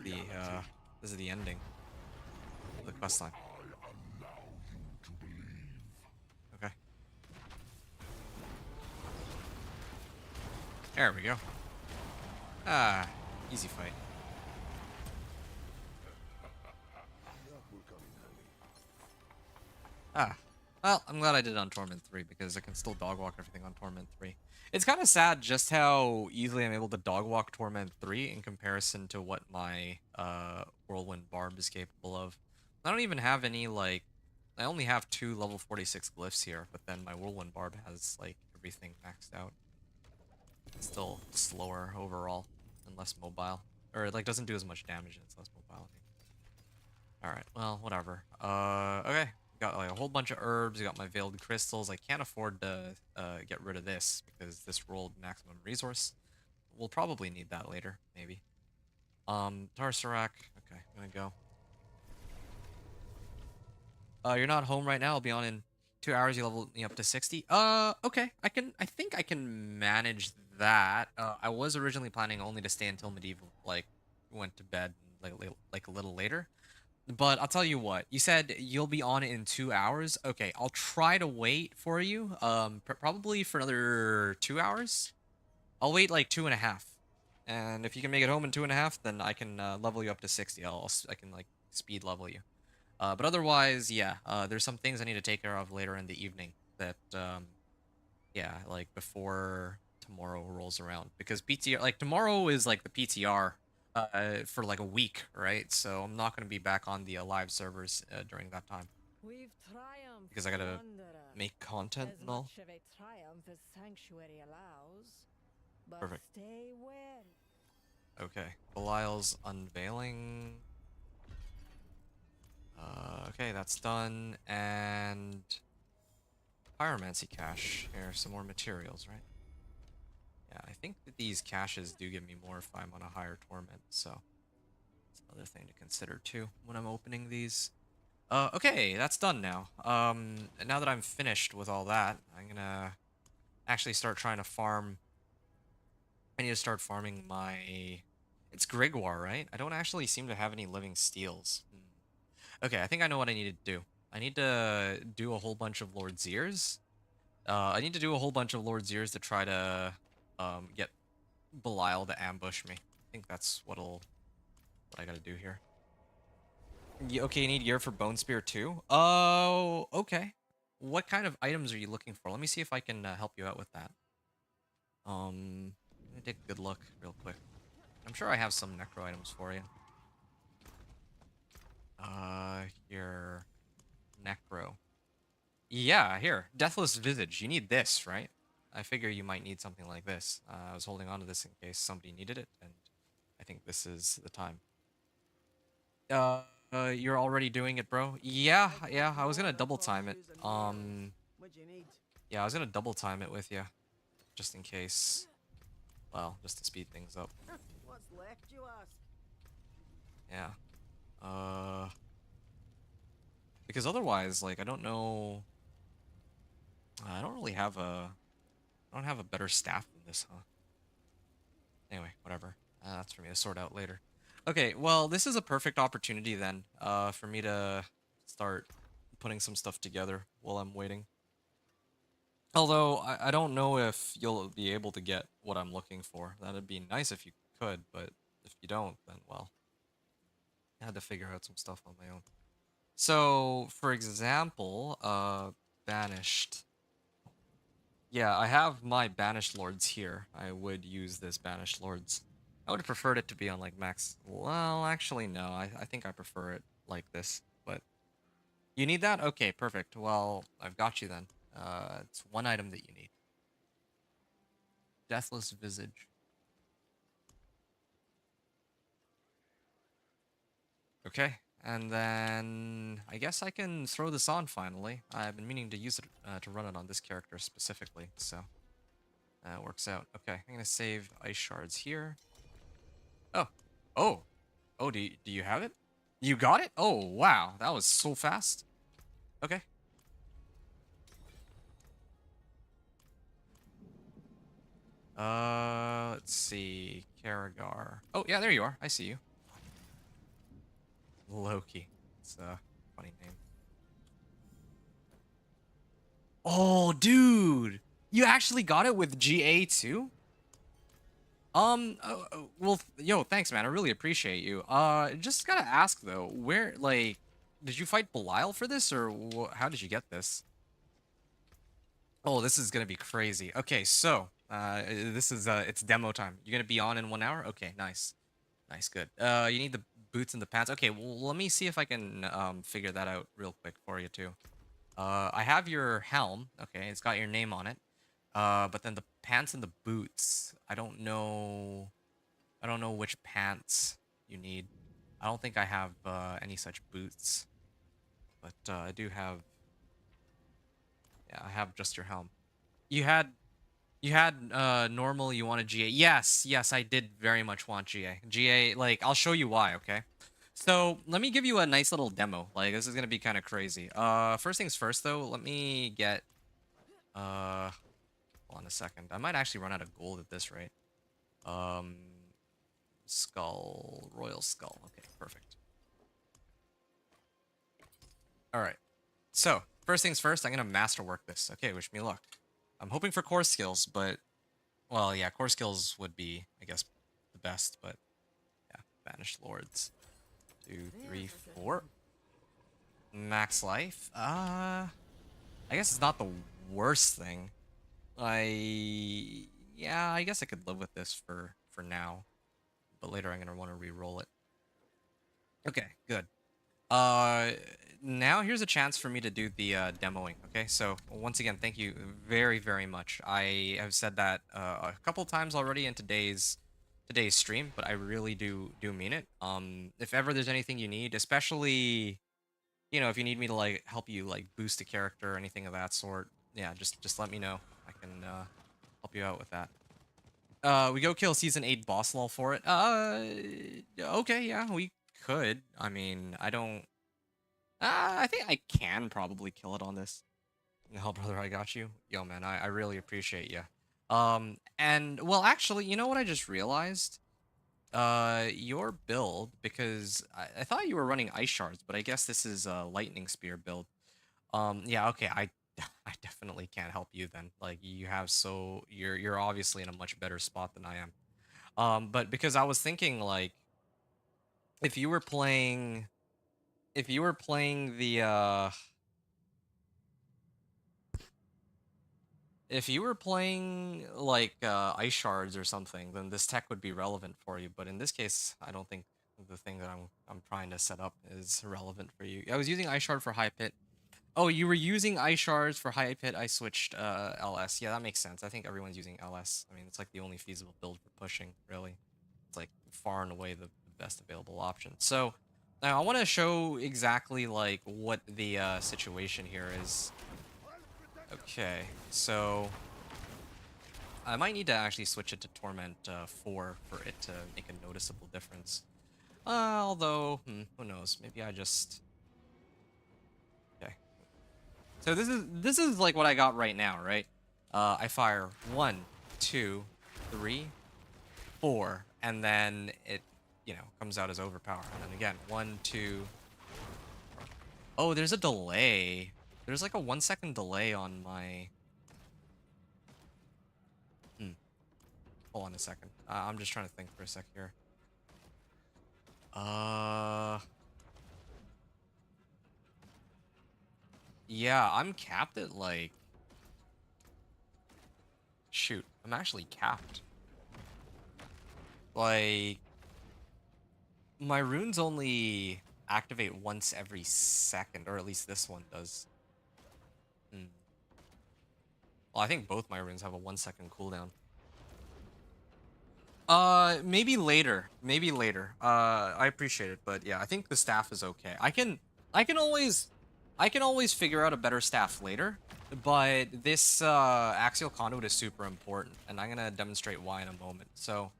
This is the ending of the questline. Okay. There we go. Ah, easy fight. Ah, well, I'm glad I did it on Torment 3, because I can still dogwalk everything on Torment 3. It's kind of sad just how easily I'm able to dogwalk Torment 3 in comparison to what my Whirlwind Barb is capable of. I don't even have any, like... I only have 2 level 46 glyphs here, but then my Whirlwind Barb has, like, everything maxed out. It's still slower overall and less mobile. Or, it, like, doesn't do as much damage and it's less mobile. Alright, well, whatever. Okay. Got, like, a whole bunch of herbs. Got my Veiled Crystals. I can't afford to, get rid of this because this rolled maximum resource. We'll probably need that later, maybe. Tarsarak. Okay, I'm gonna go. You're not home right now. I'll be on in 2 hours. You level me up to 60. Okay. I think I can manage that. I was originally planning only to stay until Medieval, like, went to bed, like a little later. But I'll tell you what. You said you'll be on in 2 hours. Okay, I'll try to wait for you. Probably for another 2 hours. I'll wait like 2.5. And if you can make it home in 2.5, then I can level you up to 60. I can like speed level you. But otherwise, yeah. There's some things I need to take care of later in the evening. That yeah, like before tomorrow rolls around, because PTR, like, tomorrow is like the PTR for like a week, right? So I'm not going to be back on the live servers during that time, We've triumphed, because I gotta wanderer. make content As and all. much of a triumph as sanctuary allows. But Perfect. stay wary. Okay, Belial's unveiling. Okay, that's done, and pyromancy cache. Here, some more materials, right? Yeah, I think that these caches do give me more if I'm on a higher torment, so it's another thing to consider too when I'm opening these. Okay, that's done now. Now that I'm finished with all that, I'm gonna actually start trying to farm I need to start farming my... It's Grigwar, right? I don't actually seem to have any living steels. Okay, I think I know what I need to do. I need to do a whole bunch of Lord Zeers. I need to do a whole bunch of Lord Zeers to try to get Belial to ambush me. I think that's what I gotta do here. Okay, you need gear for Bone Spear too? Oh, okay. What kind of items are you looking for? Let me see if I can help you out with that. Let me take a good look real quick. I'm sure I have some necro items for you. Here. Necro. Yeah, here. Deathless Visage. You need this, right? I figure you might need something like this. I was holding on to this in case somebody needed it, and I think this is the time. You're already doing it, bro? Yeah, I was gonna double time it. Yeah, I was gonna double time it with you, just in case. Well, just to speed things up. What's left, you ask? Yeah. Because otherwise, like, I don't know. I don't really have a. I don't have a better staff than this, huh? Anyway, whatever. That's for me to sort out later. Okay, well, this is a perfect opportunity then, for me to start putting some stuff together while I'm waiting. Although, I don't know if you'll be able to get what I'm looking for. That'd be nice if you could, but if you don't, then, well, I had to figure out some stuff on my own. So, for example, Banished. Yeah, I have my Banished Lords here. I would use this Banished Lords. I would have preferred it to be on, like, max... Well, actually, no. I think I prefer it like this, but... You need that? Okay, perfect. Well, I've got you then. It's one item that you need. Deathless Visage. Okay, and then... I guess I can throw this on, finally. I've been meaning to use it, to run it on this character specifically, so... That works out. Okay, I'm gonna save ice shards here. Oh. Oh. Oh, do you have it? You got it? Oh, wow. That was so fast. Okay. Let's see. Karagar. Oh, yeah, there you are. I see you. Loki. It's a funny name. Oh, dude. You actually got it with GA too? Well, yo, thanks, man. I really appreciate you. Just gotta ask though, where, like, did you fight Belial for this, or how did you get this? Oh, this is gonna be crazy. Okay, so, this is, it's demo time. You're gonna be on in 1 hour? Okay, nice. Nice, good. You need the boots and the pants. Okay, well, let me see if I can, figure that out real quick for you, too. I have your helm. Okay, it's got your name on it. But then the pants and the boots, I don't know which pants you need. I don't think I have any such boots, but I do have. Yeah, I have just your helm. You had normal. You wanted GA. Yes, I did very much want GA. GA, like, I'll show you why. Okay. So let me give you a nice little demo. Like, this is gonna be kind of crazy. First things first, though. Let me get. Hold on a second. I might actually run out of gold at this rate. Skull, royal skull. Okay, perfect. All right. So first things first, I'm gonna masterwork this. Okay, wish me luck. I'm hoping for core skills, but well, yeah, core skills would be, I guess, the best. But yeah, banished lords. 2, 3, 4. Max life. I guess it's not the worst thing. Yeah, I guess I could live with this for now, but later I'm gonna want to re-roll it. Okay, good. Now here's a chance for me to do the demoing. Okay, so once again, thank you very, very much. I have said that a couple times already in today's stream, but I really do mean it. If ever there's anything you need, especially, you know, if you need me to, like, help you, like, boost a character or anything of that sort, yeah, just let me know. I can help you out with that. We go kill season 8 boss lol for it. Okay, yeah, we could. I mean, I don't. I think I can probably kill it on this. No, brother, I got you. Yo, man, I really appreciate you. And well, actually, you know what I just realized? Your build, because I thought you were running ice shards, but I guess this is a lightning spear build. Yeah, okay, I definitely can't help you then. Like you have you're obviously in a much better spot than I am. But because I was thinking like if you were playing if you were playing the if you were playing like ice shards or something, then this tech would be relevant for you. But in this case, I don't think the thing that I'm trying to set up is relevant for you. I was using ice shard for high pit. Oh, you were using ice shards for high pit. I switched LS. Yeah, that makes sense. I think everyone's using LS. I mean, it's like the only feasible build for pushing, really. It's like far and away the best available option. So now I want to show exactly like what the situation here is. Okay, so I might need to actually switch it to Torment 4 for it to make a noticeable difference. Although, who knows? Maybe I just... Okay. So this is like what I got right now, right? I fire 1, 2, 3, 4, and then it, comes out as Overpower. And then again, 1, 2... Oh, there's a delay. There's like a 1-second delay on my... Hold on a second. I'm just trying to think for a sec here. Yeah, I'm capped at like... Shoot, I'm actually capped. Like... My runes only activate once every second, or at least this one does. Well, I think both my runes have a 1-second cooldown. Maybe later. Maybe later. I appreciate it, but yeah, I think the staff is okay. I can always figure out a better staff later, but this axial conduit is super important, and I'm gonna demonstrate why in a moment. So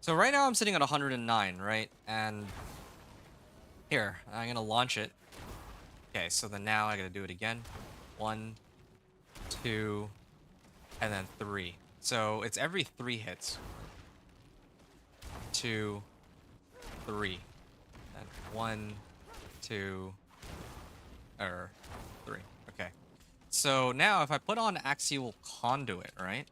right now I'm sitting at 109, right? And here, I'm gonna launch it. Okay, so then now I gotta do it again. 1, 2, and then 3. So it's every 3 hits. 2, 3. And 1, 2, or 3. Okay. So now if I put on Axial Conduit, right?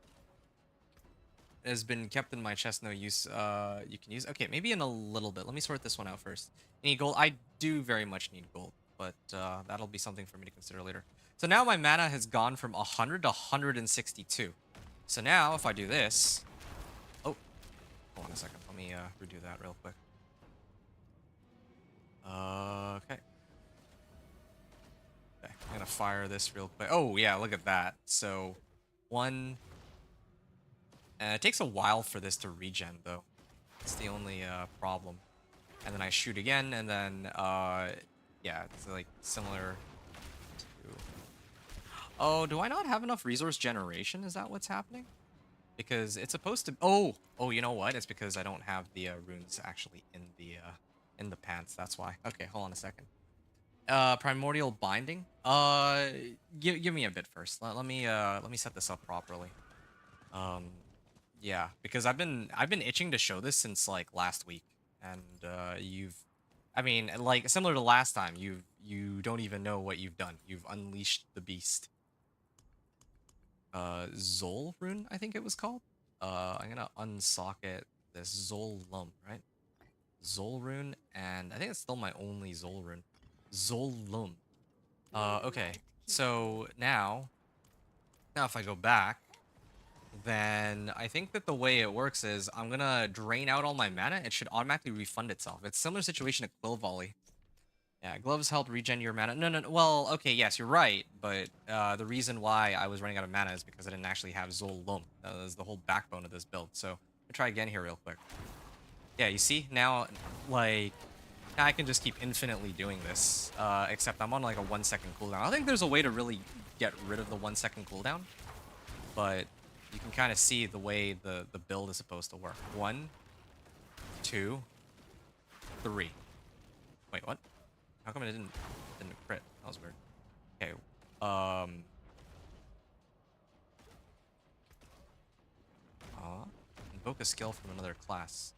It has been kept in my chest, no use. You can use... Okay, maybe in a little bit. Let me sort this one out first. Need gold? I do very much need gold, but that'll be something for me to consider later. So now my mana has gone from 100 to 162. So now if I do this... Oh, hold on a second. Let me redo that real quick. Okay. Okay, I'm gonna fire this real quick. Oh, yeah, look at that. So, 1... it takes a while for this to regen, though. It's the only problem. And then I shoot again, and then, yeah, it's like similar to... Oh, do I not have enough resource generation? Is that what's happening? Because it's supposed to... Oh, you know what? It's because I don't have the runes actually in the pants. That's why. Okay, hold on a second. Primordial binding. Give me a bit first. Let me set this up properly. Yeah, because I've been itching to show this since like last week, and I mean, like similar to last time, you don't even know what you've done. You've unleashed the beast. Zol rune, I think it was called. I'm gonna unsocket this Zol Lum, right? Zol rune, and I think it's still my only Zol rune. Zol Lum. Okay, so now if I go back, then I think that the way it works is I'm gonna drain out all my mana. It should automatically refund itself. It's a similar situation to Quill Volley. Yeah, gloves help regen your mana. No. Well, okay, yes, you're right. But the reason why I was running out of mana is because I didn't actually have Zol Lum. That was the whole backbone of this build. So I'm gonna try again here real quick. Yeah, you see now, like, now I can just keep infinitely doing this. Except I'm on like a 1-second cooldown. I think there's a way to really get rid of the 1-second cooldown, but you can kind of see the way the build is supposed to work. 1, 2, 3. Wait, what? How come it didn't crit? That was weird. Okay. Invoke a skill from another class.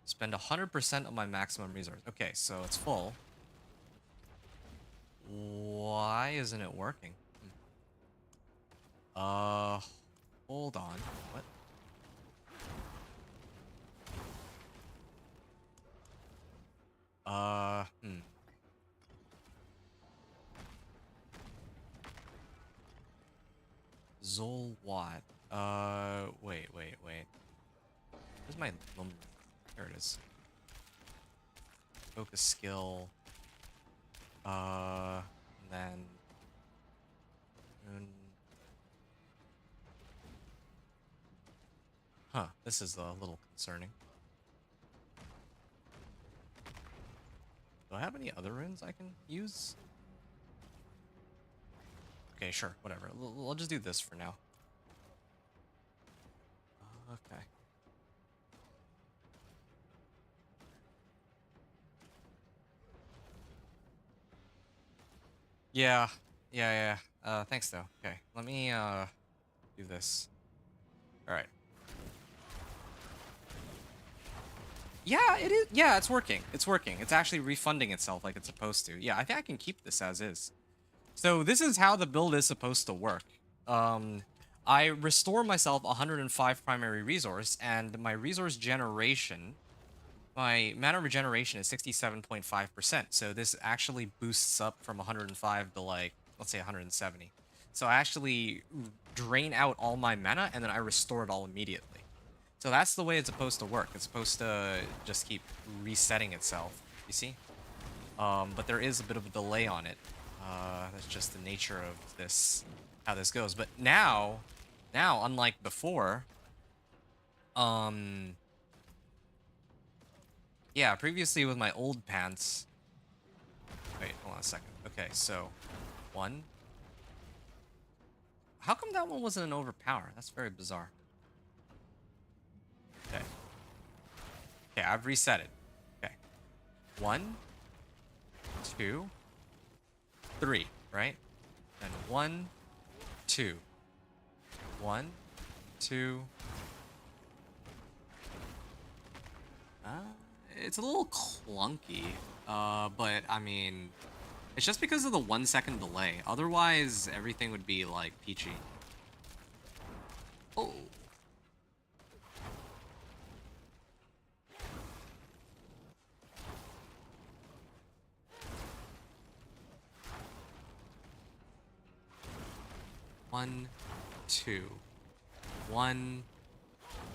Spend 100% of my maximum resource. Okay, so it's full. Why isn't it working? Hold on. What? Hmm. Zol Watt. Wait. Where's my there it is. Focus skill. And then huh, this is a little concerning. Do I have any other runes I can use? Okay, sure, whatever. I'll just do this for now. Okay. Yeah. Thanks though. Okay, let me do this. All right. Yeah, it is. Yeah, it's working. It's working. It's actually refunding itself like it's supposed to. Yeah, I think I can keep this as is. So this is how the build is supposed to work. I restore myself 105 primary resource, and my resource generation, my mana regeneration is 67.5%. So this actually boosts up from 105 to like, let's say 170. So I actually drain out all my mana, and then I restore it all immediately. So that's the way it's supposed to work. It's supposed to just keep resetting itself, you see? But there is a bit of a delay on it. That's just the nature of this, how this goes. But now, unlike before, yeah, previously with my old pants. Wait, hold on a second. Okay, so 1. How come that one wasn't an overpower? That's very bizarre. Okay. Okay, I've reset it. Okay. 1, 2, 3, right? And 1, 2. 1, 2. It's a little clunky, but I mean, it's just because of the 1 second delay. Otherwise, everything would be like peachy. Oh. One, 2. 1,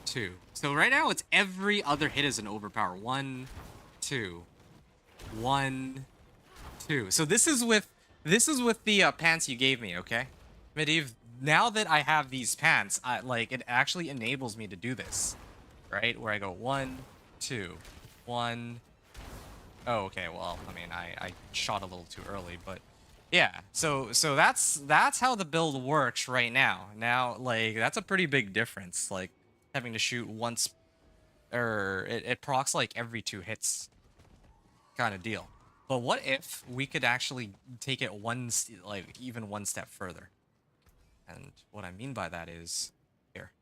2. So right now it's every other hit is an overpower. 1, 2. 1, 2. So this is with the pants you gave me, okay? Medivh, now that I have these pants, it actually enables me to do this. Right? Where I go 1, 2, 1. Oh, okay, well, I mean, I shot a little too early, but yeah, so that's how the build works right now. Now, like, that's a pretty big difference, like having to shoot once, or it procs like every 2 hits, kind of deal. But what if we could actually take it even one step further? And what I mean by that is here.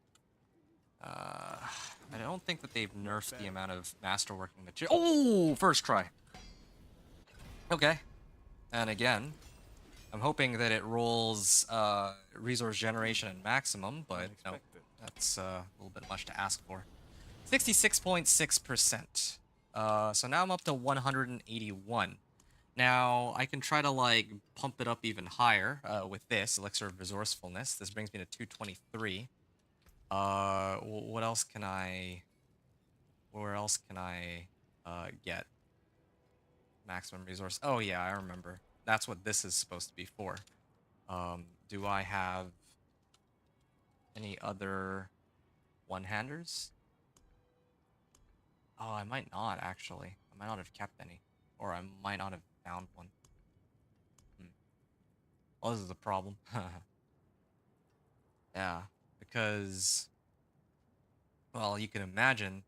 I don't think that they've nerfed the amount of masterworking material. Oh, first try. Okay, and again. I'm hoping that it rolls resource generation and maximum, but no, that's a little bit much to ask for. 66.6%. So now I'm up to 181. Now I can try to like pump it up even higher with this elixir of resourcefulness. This brings me to 223. What else can I? Where else can I get maximum resource? Oh yeah, I remember. That's what this is supposed to be for. Do I have any other one-handers? Oh, I might not, actually. I might not have kept any. Or I might not have found one. Well, this is a problem. Yeah, because, well, you can imagine,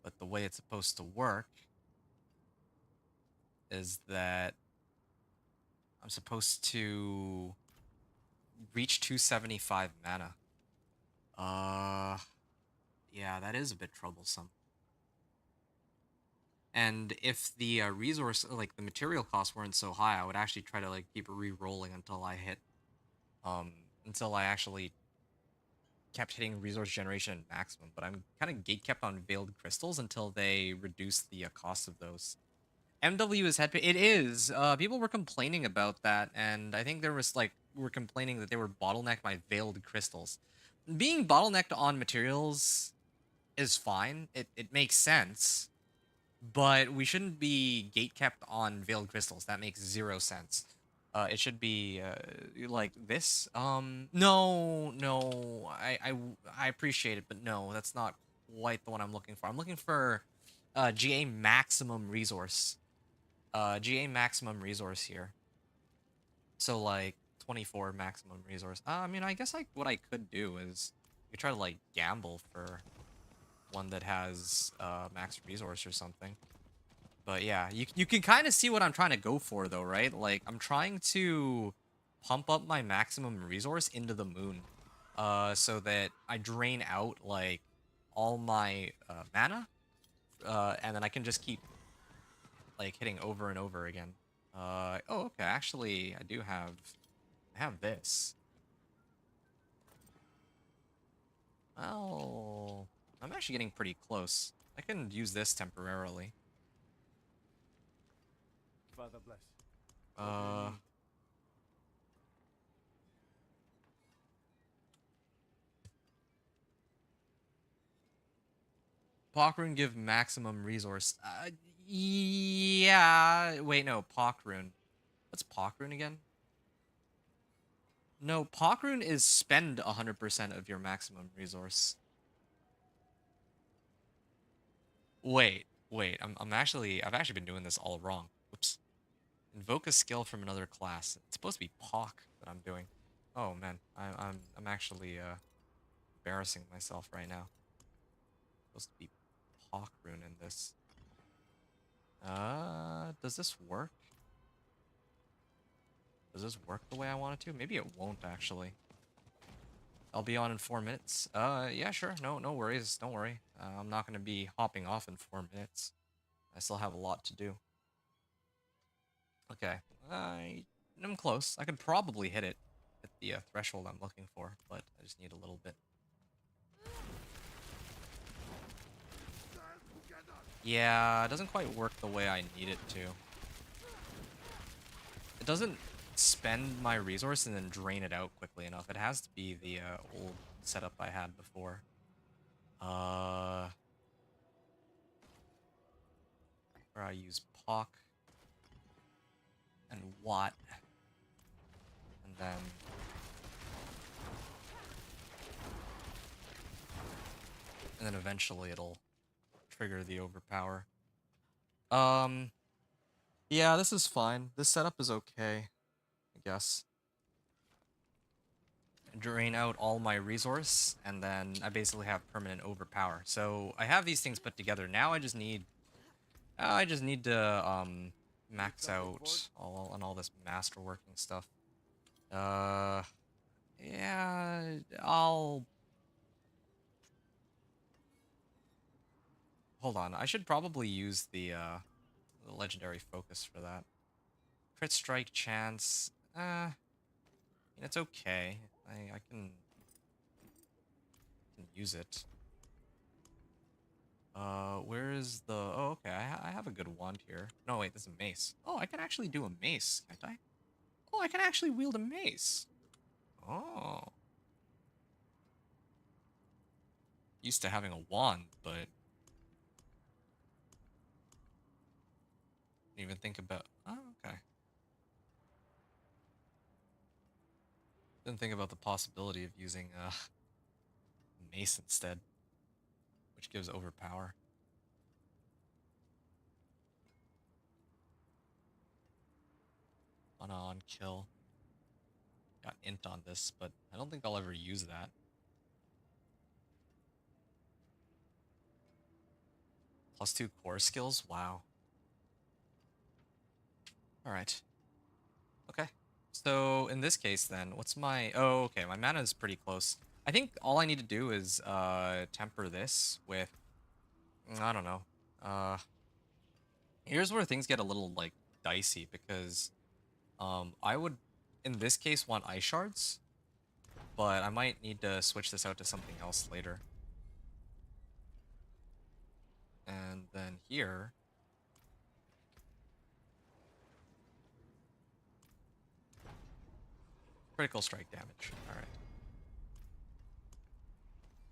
but the way it's supposed to work is that I'm supposed to reach 275 mana. Yeah, Yeah, that is a bit troublesome. And if the resource, like the material costs weren't so high, I would actually try to like keep re-rolling until I hit, um, until I actually kept hitting resource generation at maximum. But I'm kind of gate kept on veiled crystals until they reduce the cost of those. MW is head. It is. People were complaining about that, and I think there was like were complaining that they were bottlenecked by veiled crystals. Being bottlenecked on materials is fine. It makes sense, but we shouldn't be gate kept on veiled crystals. That makes zero sense. It should be like this. No. I appreciate it, but no, that's not quite the one I'm looking for. I'm looking for GA maximum resource. GA maximum resource here. So like 24 maximum resource. I mean, I guess like what I could do is you try to like gamble for one that has max resource or something. But yeah, you can kind of see what I'm trying to go for though, right? Like I'm trying to pump up my maximum resource into the moon, so that I drain out like all my mana, and then I can just keep like hitting over and over again. Oh, okay. Actually, I have this. Well, I'm actually getting pretty close. I can use this temporarily. Father bless. Uh, Pokrune give maximum resource. Yeah. Wait, no. Pokrune. What's Pokrune again? No, Pokrune is spend 100% of your maximum resource. Wait. I've actually been doing this all wrong. Oops. Invoke a skill from another class. It's supposed to be Pock that I'm doing. Oh man, I'm actually embarrassing myself right now. It's supposed to be Pokrune in this. Does this work? Does this work the way I want it to? Maybe it won't actually. I'll be on in 4 minutes. Yeah, sure. No worries. Don't worry. I'm not gonna be hopping off in 4 minutes. I still have a lot to do. Okay. I'm close. I could probably hit it at the threshold I'm looking for, but I just need a little bit. Yeah, it doesn't quite work the way I need it to. It doesn't spend my resource and then drain it out quickly enough. It has to be the old setup I had before. Where I use Pock and Watt, and then eventually it'll trigger the overpower. Yeah, this is fine. This setup is okay, I guess. Drain out all my resource, and then I basically have permanent overpower. So I have these things put together. Now I just need to max out all this masterworking stuff. Yeah, I'll hold on. I should probably use the legendary focus for that. Crit strike chance. It's okay. I can use it. Where is the... Oh, okay, I have a good wand here. No, wait, this is a mace. Oh, I can actually do a mace, can't I? Oh, I can actually wield a mace. Oh. Used to having a wand, but... Didn't even think about... Oh, okay. Didn't think about the possibility of using a mace instead, which gives overpower. On kill. Got int on this, but I don't think I'll ever use that. +2 core skills? Wow. Alright. Okay. So, in this case then, what's my... Oh, okay, my mana is pretty close. I think all I need to do is temper this with, I don't know. Here's where things get a little like dicey because I would in this case want ice shards, but I might need to switch this out to something else later. And then here, critical strike damage. All right.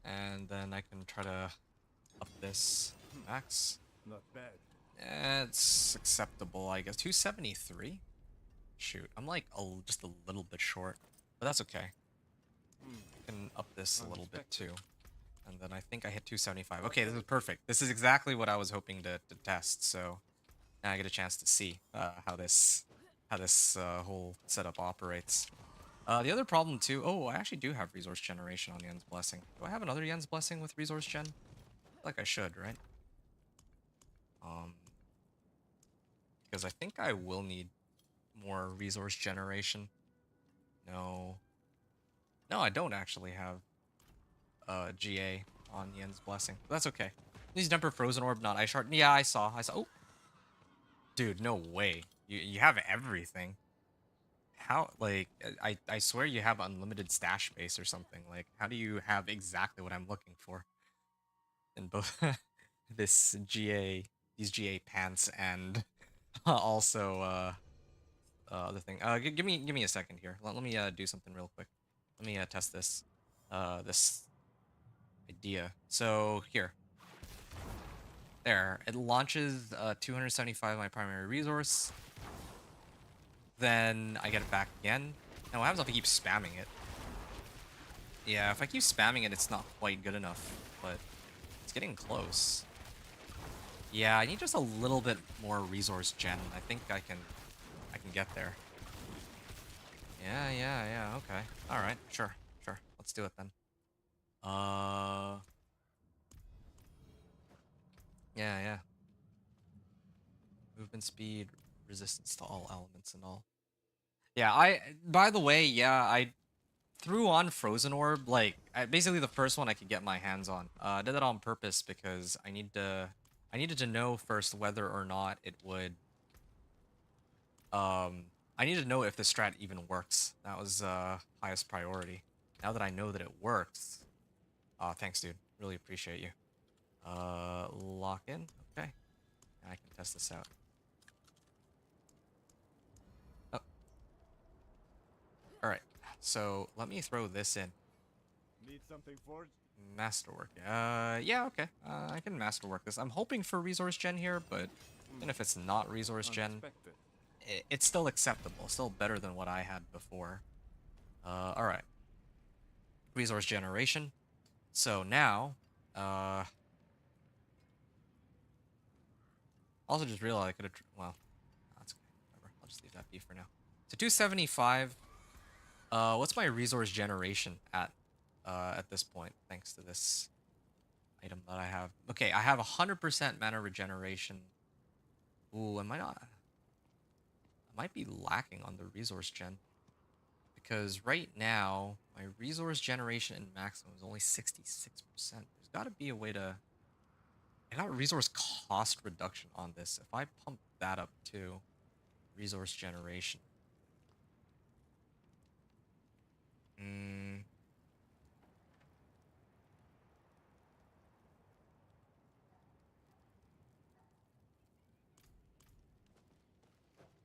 And then I can try to up this max. Not bad. It's acceptable, I guess. 273? Shoot, I'm like just a little bit short, but that's okay. I can up this a little bit too. And then I think I hit 275. Okay, this is perfect. This is exactly what I was hoping to test, so now I get a chance to see how this whole setup operates. The other problem too, oh, I actually do have resource generation on Yen's Blessing. Do I have another Yen's Blessing with resource gen? I feel like I should, right? Because I think I will need more resource generation. No. No, I don't actually have GA on Yen's Blessing. But that's okay. These Temper Frozen Orb, not Ice Shard. Yeah, I saw. Oh. Dude, no way. You have everything. How, like, I swear you have unlimited stash space or something. Like, how do you have exactly what I'm looking for? In both this GA, these GA pants and also, other thing. Give me a second here. Let me do something real quick. Let me test this this idea. So here, there, it launches 275 my primary resource. Then I get it back again. Now what happens if I keep spamming it? Yeah, if I keep spamming it, it's not quite good enough, but it's getting close. Yeah, I need just a little bit more resource gen. I think I can get there. Yeah, okay. Alright, sure. Let's do it then. Yeah. Movement speed, resistance to all elements and all. Yeah, by the way, yeah, I threw on Frozen Orb, like, basically the first one I could get my hands on. I did that on purpose because I needed to know first whether or not it would, I needed to know if the strat even works. That was, highest priority. Now that I know that it works, thanks, dude. Really appreciate you. Lock in. Okay. I can test this out. Oh. Alright. So, let me throw this in. Need something forged? Masterwork. Yeah, okay. I can masterwork this. I'm hoping for resource gen here, but even if it's not resource gen, it's still acceptable. Still better than what I had before. Alright. Resource generation. So now, also just realized I could have, well, that's okay. Whatever. I'll just leave that be for now. So 275. What's my resource generation at this point, thanks to this item that I have? Okay, I have 100% mana regeneration. Ooh, am I not? I might be lacking on the resource gen. Because right now, my resource generation in maximum is only 66%. There's got to be a way to... I got resource cost reduction on this. If I pump that up to resource generation.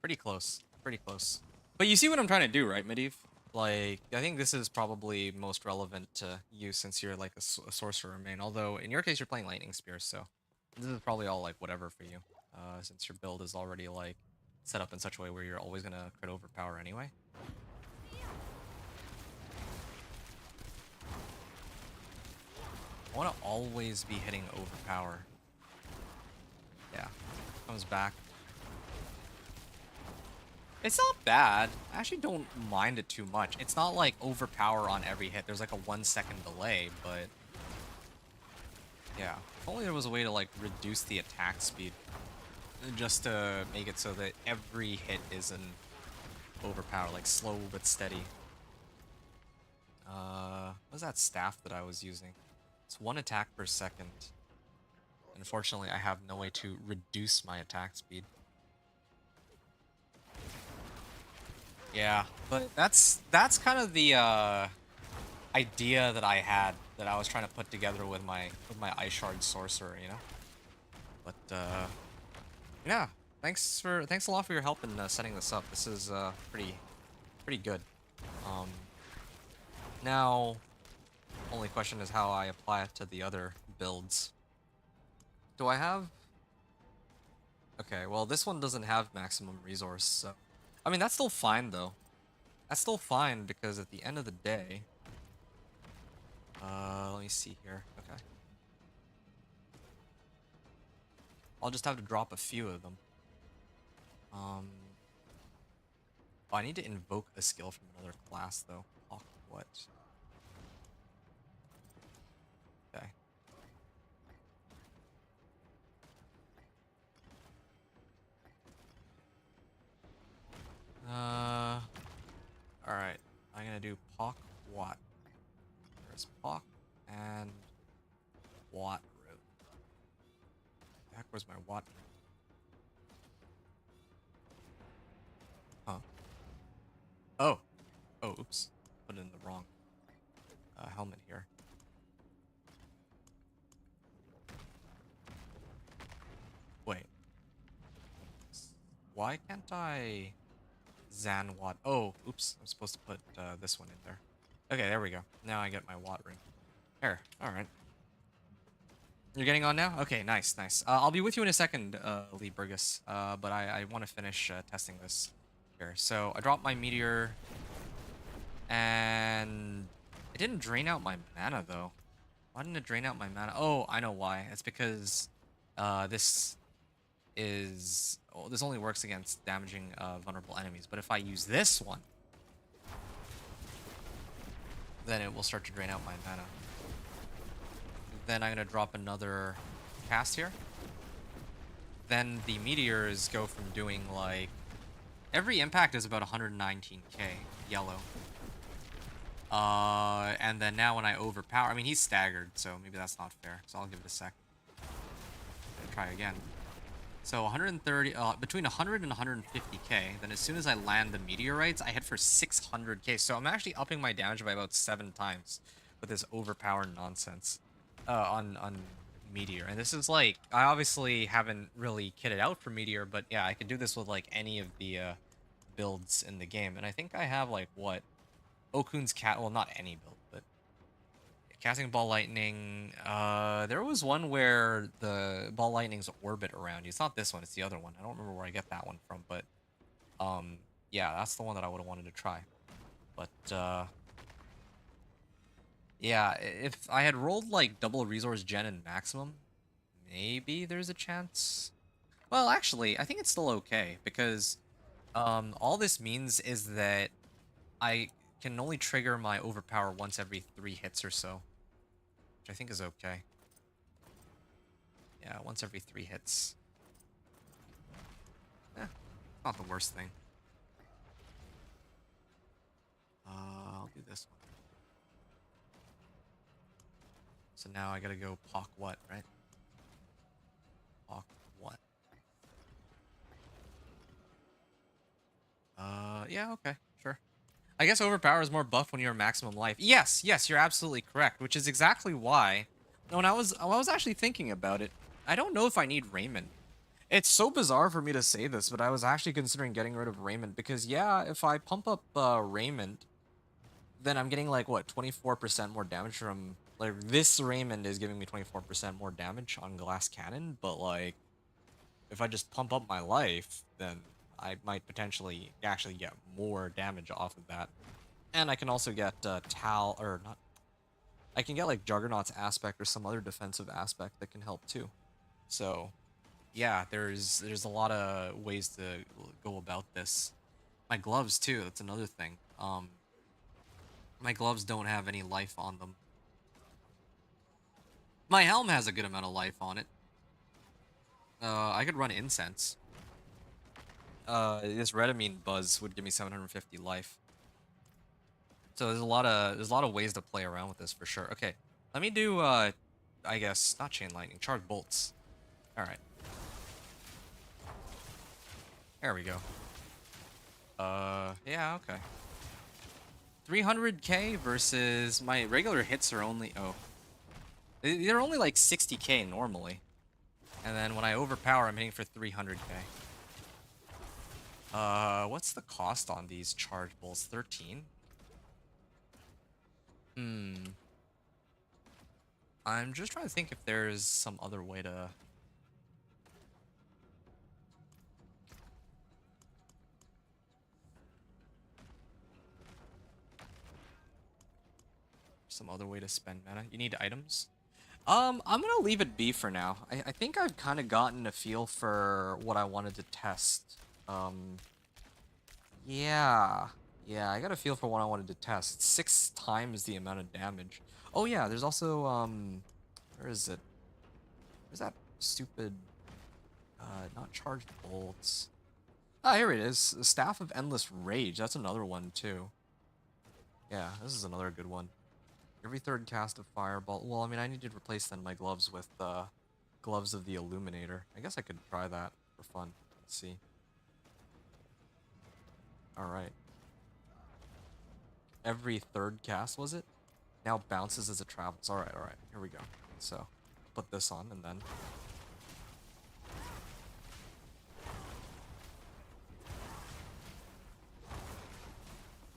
Pretty close. Pretty close. But you see what I'm trying to do, right, Medivh? Like, I think this is probably most relevant to you since you're like a sorcerer main. Although, in your case, you're playing Lightning Spear, so this is probably all like whatever for you. Since your build is already like set up in such a way where you're always gonna crit overpower anyway. I want to always be hitting overpower. Yeah. Comes back. It's not bad. I actually don't mind it too much. It's not like overpower on every hit. There's like a 1-second delay, but... yeah. If only there was a way to like reduce the attack speed. Just to make it so that every hit is an overpower. Like slow but steady. What's that staff that I was using? It's 1 attack per second. Unfortunately, I have no way to reduce my attack speed. Yeah, but that's kind of the idea that I had that I was trying to put together with my Ice Shard Sorcerer, you know. But yeah, thanks a lot for your help in setting this up. This is pretty good. Um, now, only question is how I apply it to the other builds. Do I have? Okay, well this one doesn't have maximum resource, so I mean that's still fine though. That's still fine because at the end of the day, let me see here. Okay, I'll just have to drop a few of them. Oh, I need to invoke a skill from another class though. Oh, what? Okay. Alright. I'm gonna do Pock Watt. There's Pock and Watt root. The heck was my Watt root? Huh. Oh. Oh, oops. Put it in the wrong helmet here. Wait. Why can't I Zan Watt? Oh, oops. I'm supposed to put this one in there. Okay, there we go. Now I get my Watt ring. Here. Alright. You're getting on now? Okay, nice, nice. I'll be with you in a second, Lee Burgess. But I want to finish testing this here. So I dropped my meteor, and it didn't drain out my mana though. Why didn't it drain out my mana? Oh, I know why. It's because this only works against damaging vulnerable enemies. But if I use this one, then it will start to drain out my mana. Then I'm gonna drop another cast here. Then the meteors go from doing like every impact is about 119k yellow. And then now when I overpower, I mean he's staggered, so maybe that's not fair. So I'll give it a sec. Try again. So 130, between 100 and 150k. Then as soon as I land the meteorites, I hit for 600k. So I'm actually upping my damage by about 7 times with this overpower nonsense. On Meteor. And this is like, I obviously haven't really kitted out for Meteor, but yeah, I could do this with like any of the builds in the game. And I think I have like what? Okun's cat, well not any build, but casting Ball Lightning. There was one where the Ball Lightnings orbit around you. It's not this one, it's the other one. I don't remember where I get that one from, but yeah, that's the one that I would have wanted to try. But yeah, if I had rolled like double resource gen and maximum, maybe there's a chance. Well, actually, I think it's still okay because all this means is that I can only trigger my overpower once every 3 hits or so, which I think is okay. Yeah, once every 3 hits. Not the worst thing. I'll do this one. So now I gotta go Pock what, right? Pock what? Yeah, okay, sure. I guess Overpower is more buff when you're maximum life. Yes, yes, you're absolutely correct, which is exactly why when I was actually thinking about it, I don't know if I need Raymond. It's so bizarre for me to say this, but I was actually considering getting rid of Raymond because yeah, if I pump up Raymond, then I'm getting like what 24% more damage from like this Raymond is giving me 24% more damage on glass cannon, but like if I just pump up my life, then I might potentially actually get more damage off of that. And I can also get Tal or not. I can get like Juggernaut's aspect or some other defensive aspect that can help too. So yeah, there's a lot of ways to go about this. My gloves too, that's another thing. My gloves don't have any life on them. My helm has a good amount of life on it. I could run incense. This Redamine buzz would give me 750 life. So there's a lot of ways to play around with this for sure. Okay, let me do I guess not chain lightning, charge bolts. All right, there we go. Yeah, okay. 300k versus my regular hits are only they're only like 60k normally, and then when I overpower, I'm hitting for 300k. What's the cost on these charge bolts? 13. I'm just trying to think if there's some other way to. Some other way to spend mana. You need items? I'm gonna leave it be for now. I think I've kind of gotten a feel for what I wanted to test. Yeah. Yeah, I got a feel for what I wanted to test. 6 times the amount of damage. Oh yeah, there's also, where is it? Where's that stupid, not charged bolts? Ah, here it is. Staff of Endless Rage. That's another one, too. Yeah, this is another good one. Every third cast of Fireball. Well, I mean, I need to replace then my gloves with gloves of the Illuminator. I guess I could try that for fun. Let's see. All right. Every third cast, was it? Now bounces as it travels. All right, all right. Here we go. So, put this on and then.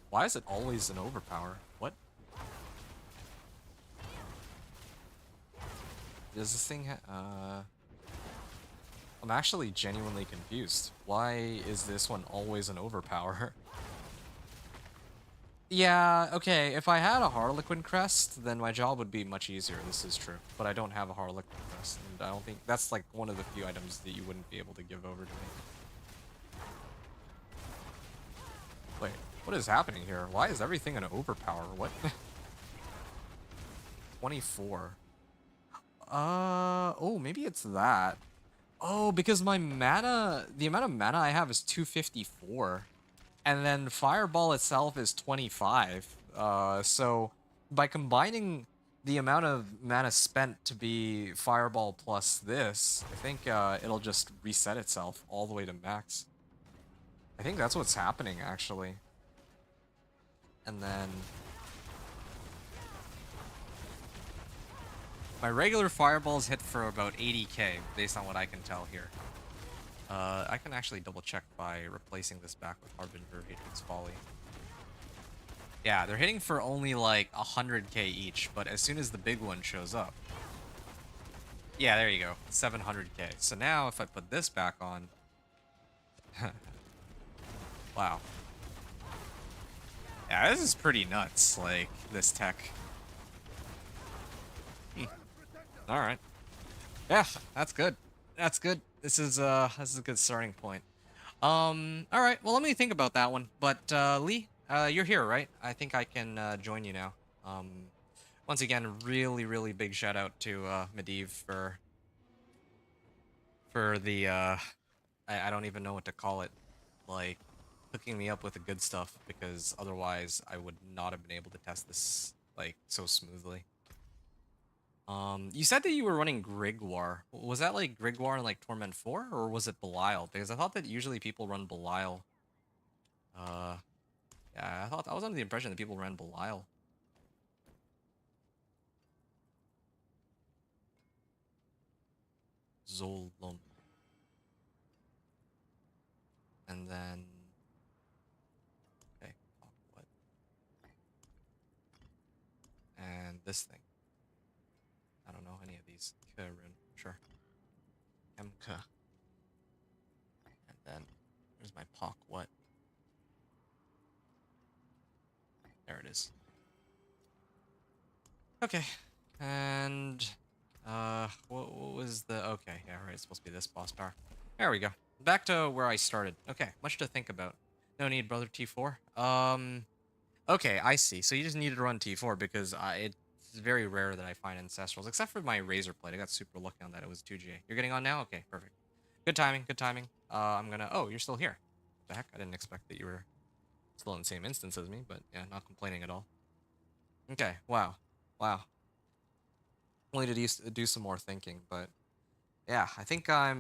Why is it always an overpower? What? Does this thing I'm actually genuinely confused. Why is this one always an overpower? Yeah, okay, if I had a Harlequin crest, then my job would be much easier, this is true. But I don't have a Harlequin crest, and I don't think that's like one of the few items that you wouldn't be able to give over to me. Wait, what is happening here? Why is everything an overpower? What? 24. Oh, maybe it's that. Oh, because my mana, the amount of mana I have is 254. And then Fireball itself is 25. So by combining the amount of mana spent to be Fireball plus this, I think it'll just reset itself all the way to max. I think that's what's happening, actually. And then my regular Fireballs hit for about 80k, based on what I can tell here. I can actually double check by replacing this back with Harbinger Hatred's Folly. Yeah, they're hitting for only like 100k each, but as soon as the big one shows up. Yeah, there you go, 700k. So now if I put this back on. Wow. Yeah, this is pretty nuts, like, this tech. Alright. Yeah, that's good. That's good. This is a good starting point. Alright, well let me think about that one. But Lee, you're here, right? I think I can join you now. Once again, really big shout out to Medivh for the I don't even know what to call it. Like hooking me up with the good stuff, because otherwise I would not have been able to test this like so smoothly. You said that you were running Grigwar. Was that like Grigwar in like Torment 4, or was it Belial? Because I thought that usually people run Belial. Yeah, I was under the impression that people ran Belial. Zolom. And then... Okay, what? And this thing. I don't know any of these. Rune, sure. Emka. And then, there's my Pock what? There it is. Okay. And what was the okay, yeah, right, it's supposed to be this boss power. There we go. Back to where I started. Okay, much to think about. No need, brother T4. Okay, I see. So you just needed to run T4 because it's very rare that I find Ancestrals, except for my Razor Plate. I got super lucky on that. It was 2GA. You're getting on now? Okay, perfect. Good timing, good timing. I'm gonna... Oh, you're still here. What the heck? I didn't expect that you were Still in the same instance as me, but yeah, not complaining at all. Okay, wow. Wow. Only to do some more thinking, but yeah, I think I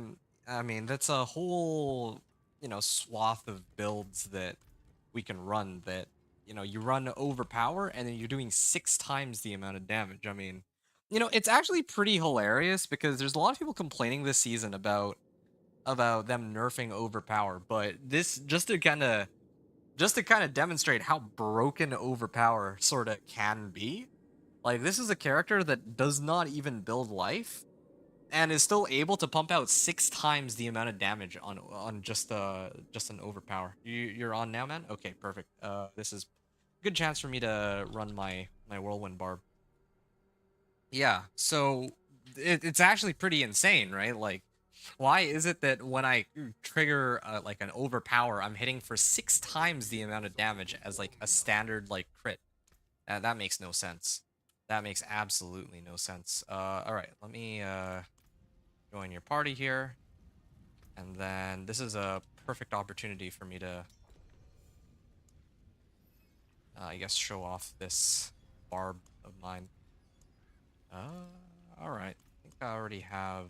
mean, that's a whole, swath of builds that we can run that, you run Overpower and then you're doing 6 times the amount of damage. I mean, it's actually pretty hilarious because there's a lot of people complaining this season about them nerfing Overpower, but this just to kind of demonstrate how broken Overpower sort of can be. Like, this is a character that does not even build life and is still able to pump out 6 times the amount of damage on just an Overpower. You're on now, man? Okay, perfect. This is a good chance for me to run my Whirlwind Barb. Yeah, so it's actually pretty insane, right? Like, why is it that when I trigger like an Overpower, I'm hitting for 6 times the amount of damage as like a standard like crit? That makes no sense. That makes absolutely no sense. All right, let me join your party here, and then this is a perfect opportunity for me to, I guess, show off this barb of mine. All right. I think I already have.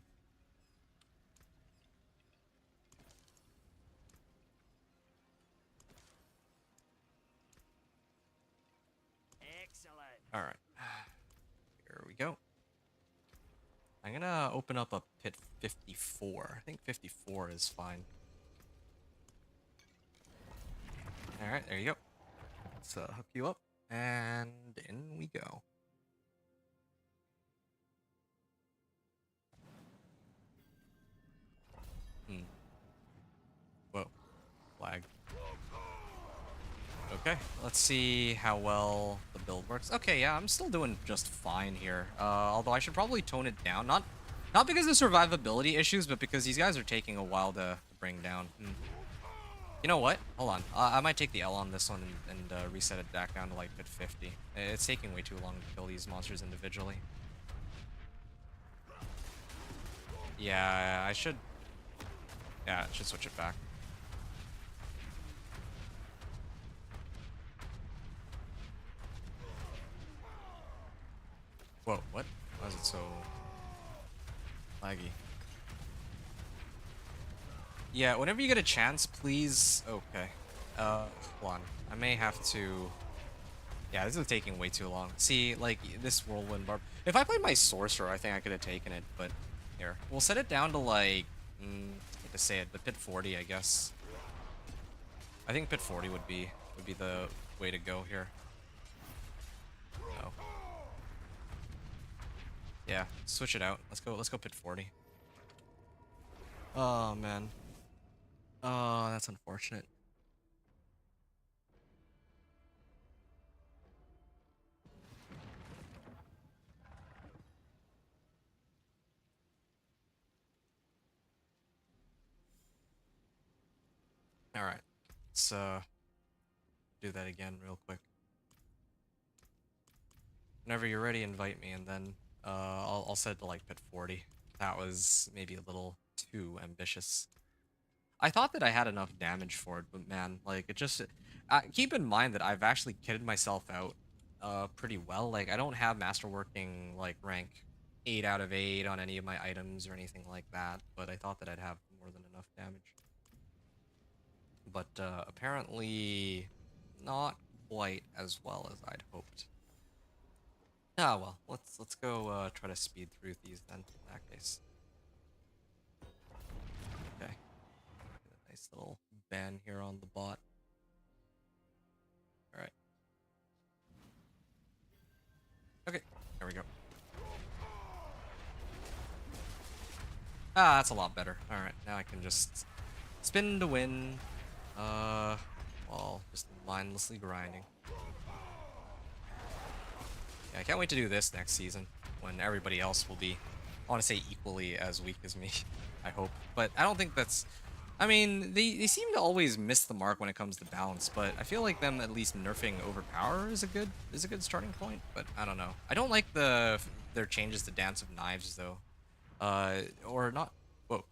Excellent. All right. Here we go. I'm gonna open up a pit 54. I think 54 is fine. All right, there you go. Let's hook you up, and in we go. Hmm. Whoa. Lag. Okay, let's see how well the build works. Okay, yeah, I'm still doing just fine here. Although I should probably tone it down. Not because of survivability issues, but because these guys are taking a while to bring down. You know what? Hold on. I might take the L on this one and reset it back down to like pit 50. It's taking way too long to kill these monsters individually. Yeah, I should... Yeah, I should switch it back. Whoa, what? Why is it so laggy? Yeah, whenever you get a chance, please... Okay. Hold on. I may have to... Yeah, this is taking way too long. See, like, this Whirlwind Barb... If I played my Sorcerer, I think I could have taken it, but... Here. We'll set it down to, like... I hate to say it, but pit 40, I guess. I think pit 40 would be the way to go here. Oh. Yeah, switch it out. Let's go pit 40. Oh, man. Oh, that's unfortunate. Alright. Let's do that again real quick. Whenever you're ready, invite me, and then I'll set it to like pit 40. That was maybe a little too ambitious. I thought that I had enough damage for it, but man, like, it just... keep in mind that I've actually kitted myself out pretty well. Like, I don't have masterworking, like, rank 8 out of 8 on any of my items or anything like that, but I thought that I'd have more than enough damage. But apparently not quite as well as I'd hoped. Ah, well, let's go try to speed through these then, in that case. Okay. Nice little ban here on the bot. Alright. Okay, there we go. Ah, that's a lot better. Alright, now I can just spin to win. Well, just mindlessly grinding. Yeah, I can't wait to do this next season, when everybody else will be, I want to say, equally as weak as me. I hope. But I don't think that's... I mean, they seem to always miss the mark when it comes to balance, but I feel like them at least nerfing Overpower is a good starting point, but I don't know. I don't like their changes to Dance of Knives, though. Or not... Whoa.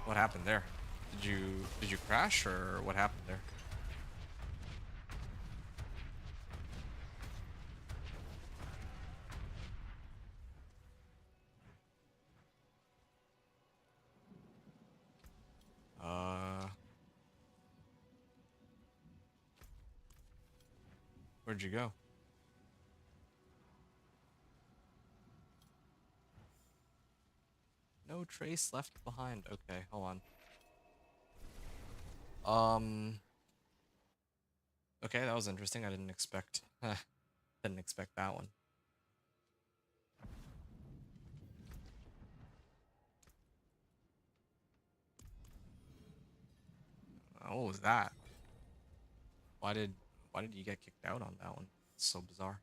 What happened there? Did you crash or what happened there? Where'd you go? No trace left behind. Okay, hold on. Okay, that was interesting. I didn't expect didn't expect that one. What was that? Why did why did you get kicked out on that one? It's so bizarre.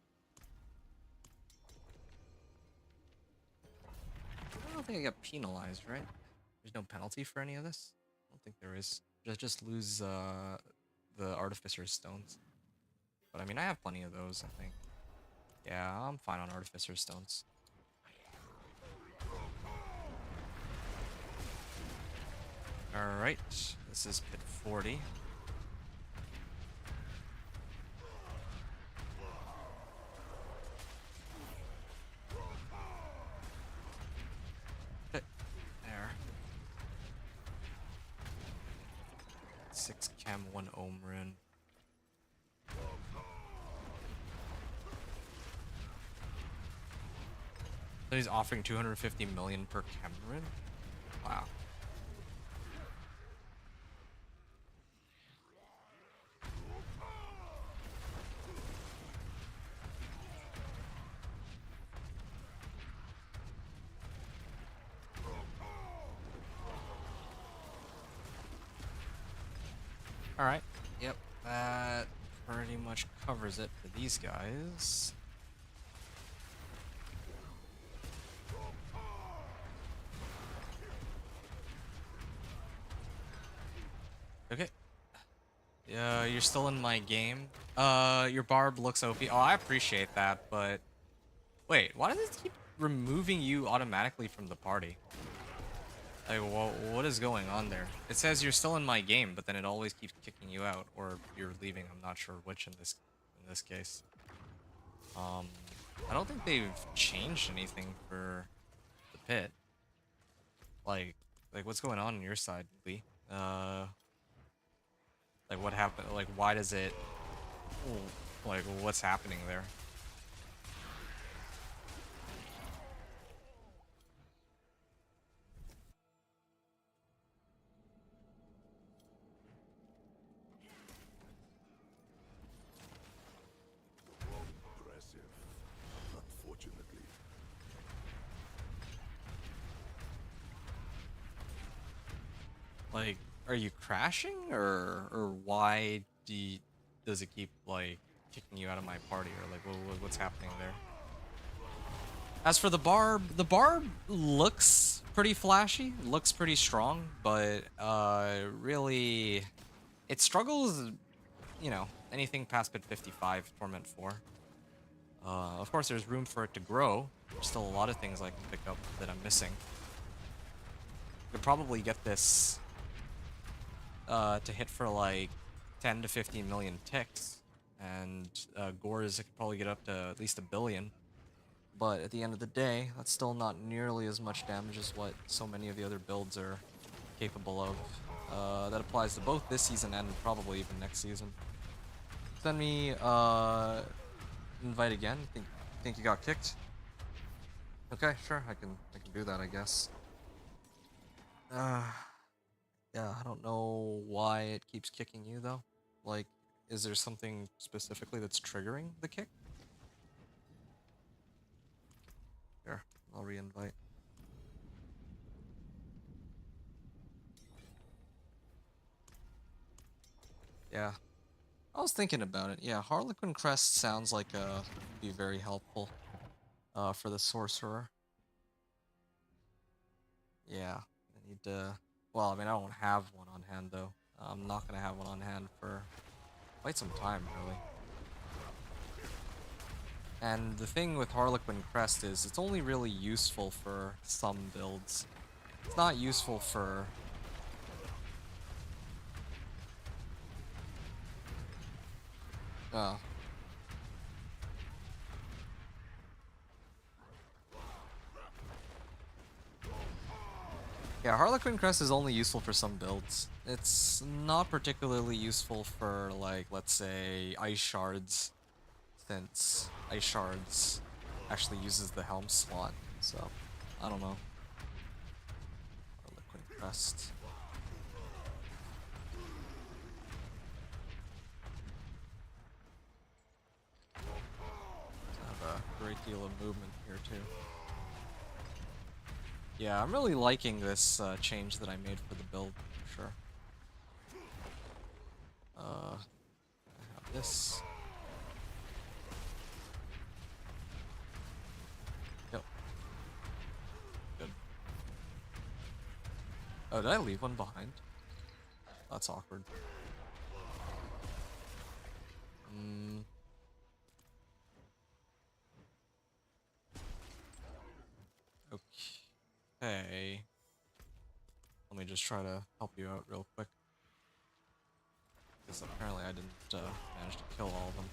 I don't think I got penalized, right? There's no penalty for any of this? I don't think there is. Just lose the Artificer's Stones. But I mean, I have plenty of those, I think. Yeah, I'm fine on Artificer's Stones. Alright, this is pit 40. Okay, there. 6 chem, 1 ohm rune. So he's offering 250 million per chem rune? Wow. Alright, yep, that pretty much covers it for these guys. Okay. Yeah, you're still in my game. Your barb looks OP. Oh, I appreciate that, but... Wait, why does it keep removing you automatically from the party? Like, what is going on there? It says you're still in my game, but then it always keeps kicking you out, or you're leaving. I'm not sure which in this case. I don't think they've changed anything for the pit. Like what's going on your side, Lee? Like what happened? Like why does it? Like what's happening there? Impressive, unfortunately. Like, are you crashing, or why does it keep like kicking you out of my party, or like what's happening there? As for the barb looks pretty flashy, looks pretty strong, but really, it struggles. You know, anything past pit 55, Torment 4. Of course, there's room for it to grow. There's still a lot of things I can pick up that I'm missing. Could probably get this to hit for like 10 to 15 million ticks, and Gores could probably get up to at least 1 billion. But at the end of the day, that's still not nearly as much damage as what so many of the other builds are capable of. That applies to both this season and probably even next season. Send me invite again. Think you got kicked? Okay, sure, I can do that, I guess. Yeah, I don't know why it keeps kicking you though. Like, is there something specifically that's triggering the kick? Here, I'll re-invite. Yeah, I was thinking about it. Yeah, Harlequin Crest sounds like be very helpful for the sorcerer. Yeah, I need to. Well, I mean, I don't have one on hand though. I'm not gonna have one on hand for quite some time, really. And the thing with Harlequin Crest is it's only really useful for some builds. It's not useful for Oh. Yeah, Harlequin Crest is only useful for some builds. It's not particularly useful for, like, let's say, Ice Shards, since Ice Shards actually uses the Helm slot, so, I don't know. Harlequin Crest. Have a great deal of movement here, too. Yeah, I'm really liking this change that I made for the build, for sure. I have this. Yep. Good. Oh, did I leave one behind? That's awkward. Okay. Let me just try to help you out real quick. Because apparently I didn't manage to kill all of them.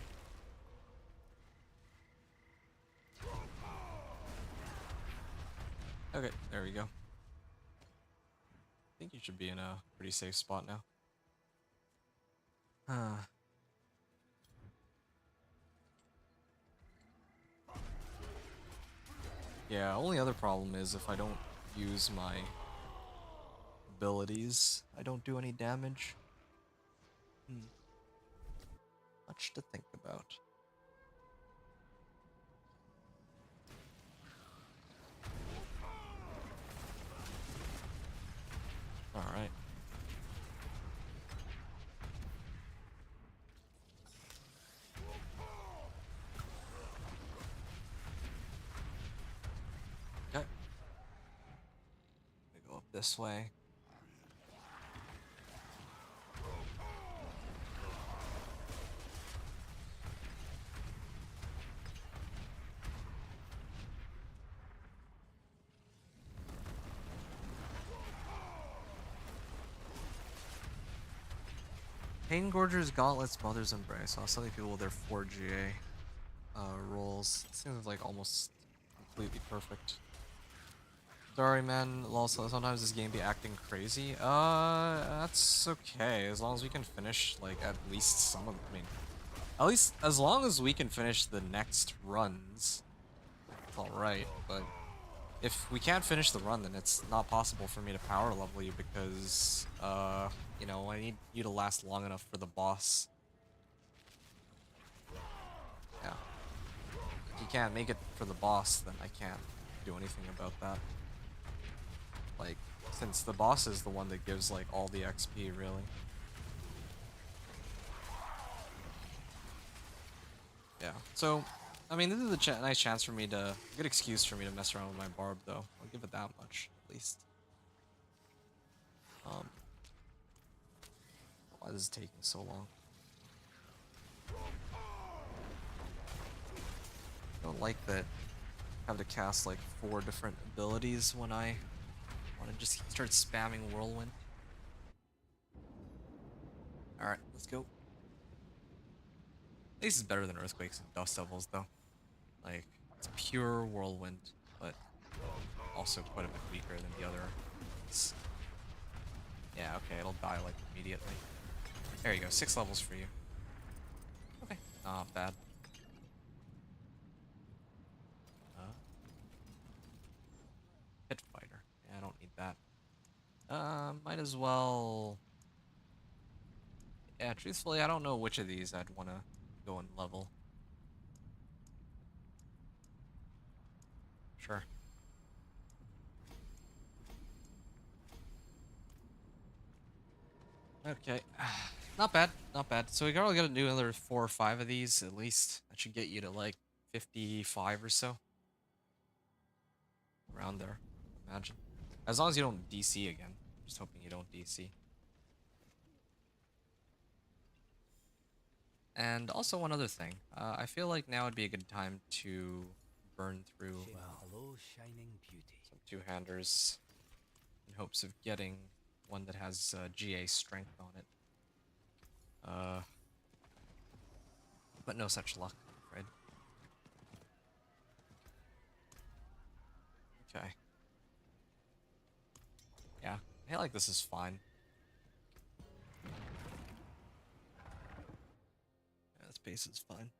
Okay, there we go. I think you should be in a pretty safe spot now. Yeah, only other problem is if I don't use my abilities, I don't do any damage. Much to think about. Alright. Okay. We go up this way. Pain Gorgers, Gauntlets, Mother's Embrace. I saw so many people with their 4GA rolls. It seems like almost completely perfect. Sorry, man. Also, sometimes this game be acting crazy. That's okay. As long as we can finish, like, at least some of I mean, at least as long as we can finish the next runs, it's alright. But if we can't finish the run, then it's not possible for me to power level you because, you know, I need you to last long enough for the boss. Yeah. If you can't make it for the boss, then I can't do anything about that. Like, since the boss is the one that gives, like, all the XP, really. Yeah, so, I mean, this is a nice chance for me to, a good excuse for me to mess around with my barb, though. I'll give it that much, at least. Why is this taking so long? I don't like that I have to cast, like, 4 different abilities when I want to just start spamming Whirlwind. Alright, let's go. At least it's better than Earthquakes and Dust Devils, though. Like, it's pure Whirlwind, but also quite a bit weaker than the other ones. Yeah, okay, it'll die, like, immediately. There you go, 6 levels for you. Okay, not bad. Pit Fighter. Yeah, I don't need that. Might as well... Yeah, truthfully, I don't know which of these I'd want to go and level. Sure. Okay. Not bad, not bad. So we gotta gotta do another 4 or 5 of these, at least. That should get you to, like, 55 or so. Around there, imagine. As long as you don't DC again. Just hoping you don't DC. And also one other thing. I feel like now would be a good time to burn through some two-handers in hopes of getting one that has GA strength on it. But no such luck, I'm afraid. Okay. Yeah, I feel like this is fine. Yeah, this base is fine.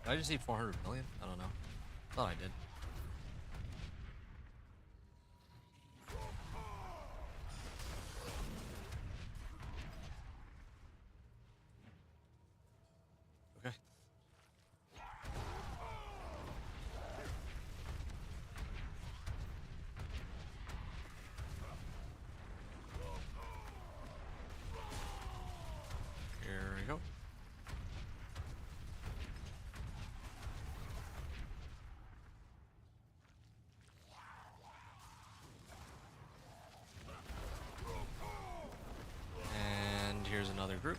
Did I just need 400 million? I don't know. Thought I did. Okay. Here we go. And here's another group.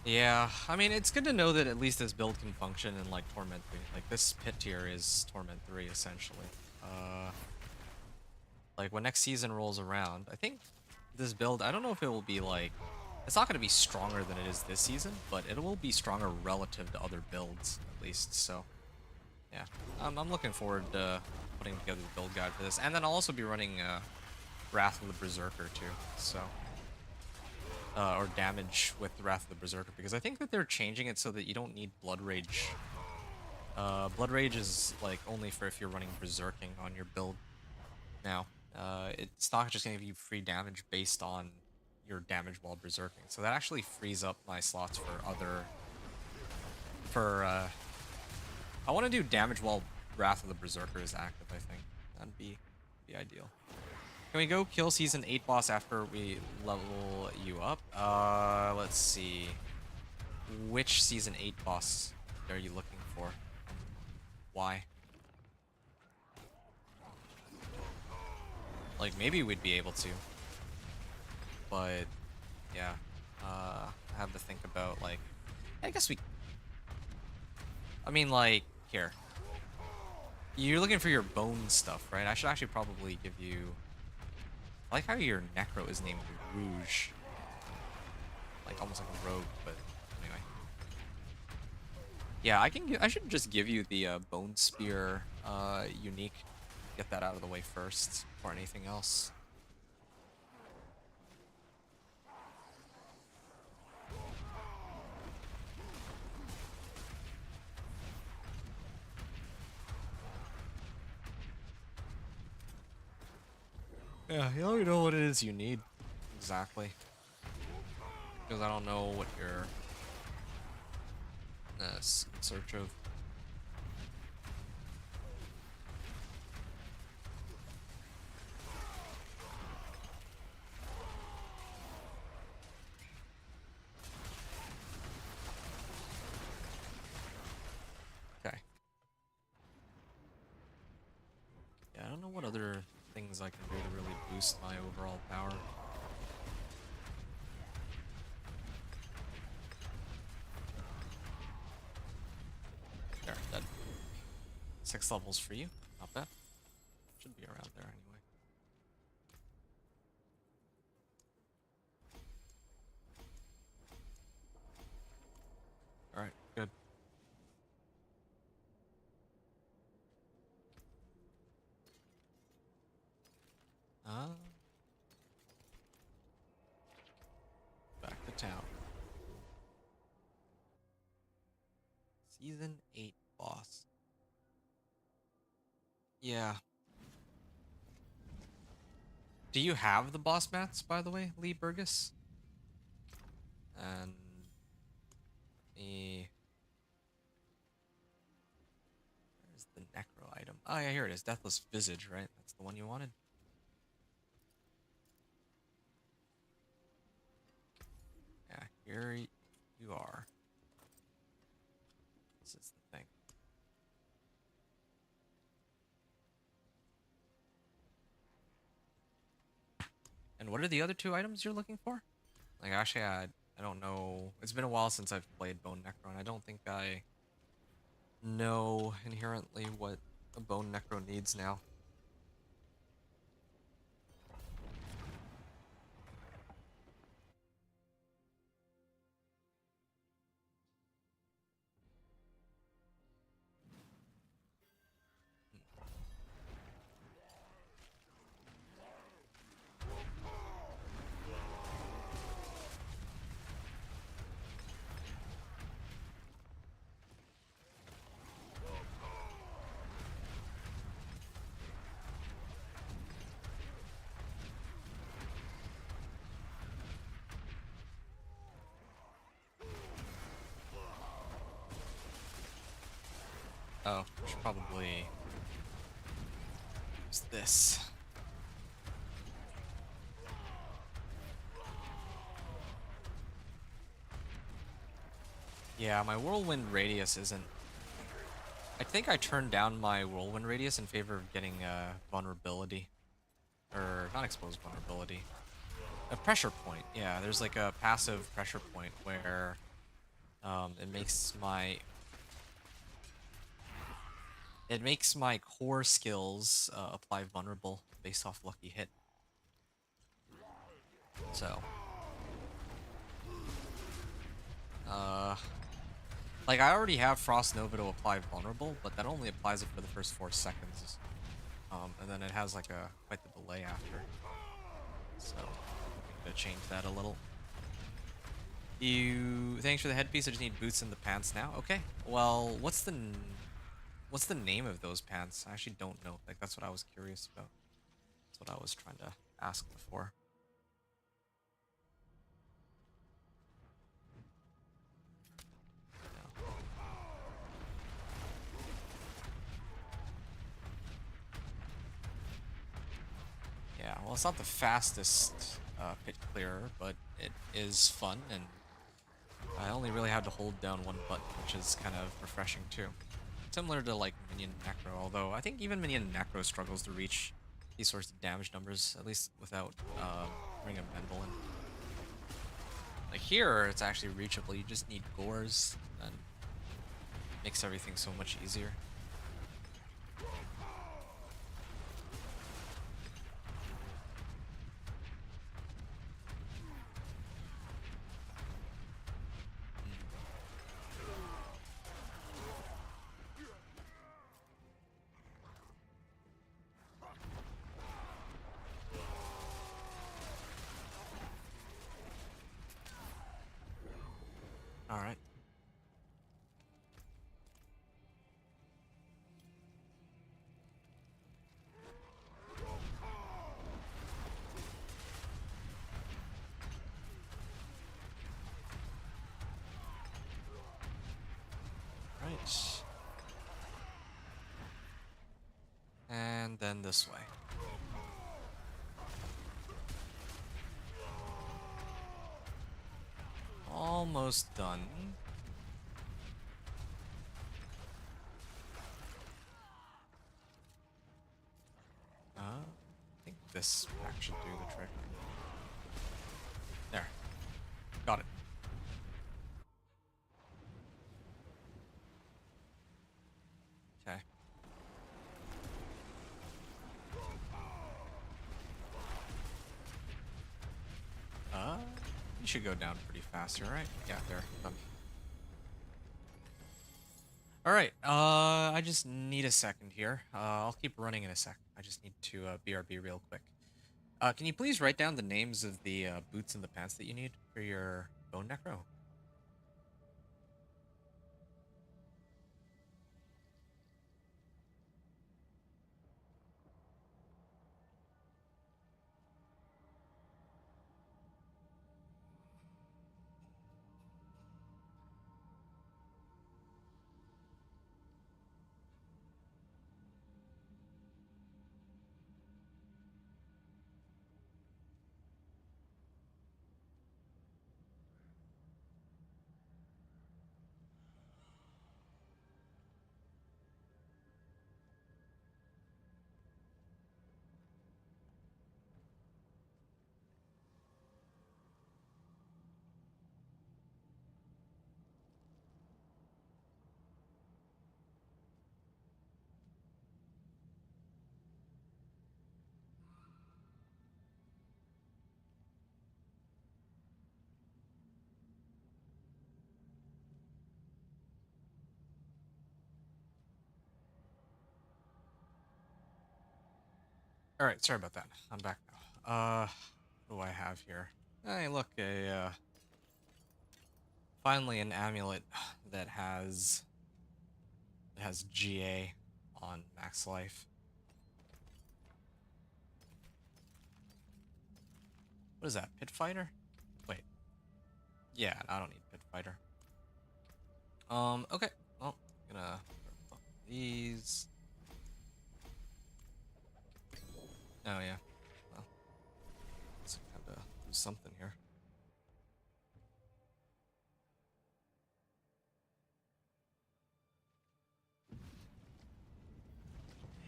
Yeah, I mean, it's good to know that at least this build can function in, like, Torment 3. Like, this pit tier is Torment 3, essentially. Like, when next season rolls around, I think this build, I don't know if it will be, like... It's not going to be stronger than it is this season, but it will be stronger relative to other builds, at least, so... Yeah, I'm looking forward to putting together the build guide for this. And then I'll also be running Wrath of the Berserker, too, so... or damage with the Wrath of the Berserker, because I think that they're changing it so that you don't need Blood Rage. Blood Rage is like only for if you're running Berserking on your build now. It's not just going to give you free damage based on your damage while Berserking. So that actually frees up my slots for other... I want to do damage while Wrath of the Berserker is active, I think. That'd be ideal. Can we go kill Season 8 boss after we level you up? Let's see. Which Season 8 boss are you looking for? Why? Like, maybe we'd be able to. But, yeah. I have to think about, like... I guess we... I mean, like, here. You're looking for your bone stuff, right? I should actually probably give you... I like how your Necro is named Rouge. Like, almost like a rogue, but anyway. Yeah, I should just give you the Bone Spear unique. Get that out of the way first, before anything else. Yeah, you let me know what it is you need. Exactly. Because I don't know what you're in search of. Okay. Yeah, I don't know what other things I can do to really boost my overall power. There, dead. 6 levels for you. Not bad. Should be around there anyway. Alright, good. Back to town. Season 8 boss. Yeah. Do you have the boss mats, by the way, Lee Burgess? And the... Where's the Necro item? Oh yeah, here it is. Deathless Visage, right? That's the one you wanted. Yeah, here you are. This is the thing. And what are the other 2 items you're looking for? Like, actually, I I don't know. It's been a while since I've played Bone Necro, and I don't think I know inherently what a Bone Necro needs now. Oh, I should probably use this. Yeah, my whirlwind radius isn't... I think I turned down my whirlwind radius in favor of getting vulnerability. Or, not exposed vulnerability. A pressure point, yeah, there's like a passive pressure point where it makes my core skills apply vulnerable based off lucky hit. So, like I already have Frost Nova to apply vulnerable, but that only applies it for the first 4 seconds. And then it has like quite the delay after. So, I'm gonna change that a little. Thanks for the headpiece. I just need boots in the pants now. Okay. Well, what's the name of those pants? I actually don't know. Like that's what I was curious about. That's what I was trying to ask before. No. Yeah. Well, it's not the fastest pit clearer, but it is fun, and I only really had to hold down one button, which is kind of refreshing too. Similar to like Minion Necro, although I think even Minion Necro struggles to reach these sorts of damage numbers, at least without Ring of Menville. Like here, it's actually reachable. You just need gores, and it makes everything so much easier. All right. Right. And then this way. Almost done. I think this pack should do the trick. There. Got it. Okay. You should go down pretty fast here, right? Yeah, there. Done. Alright, I just need a second here. I'll keep running in a sec. I just need to BRB real quick. Can you please write down the names of the boots and the pants that you need for your Bone Necro? All right, sorry about that. I'm back now. What do I have here? Hey, look, finally an amulet that has GA on max life. What is that? Pit fighter? Wait. Yeah, I don't need pit fighter. Okay. Well, gonna put these. Oh yeah. Well, let's kind of do something here.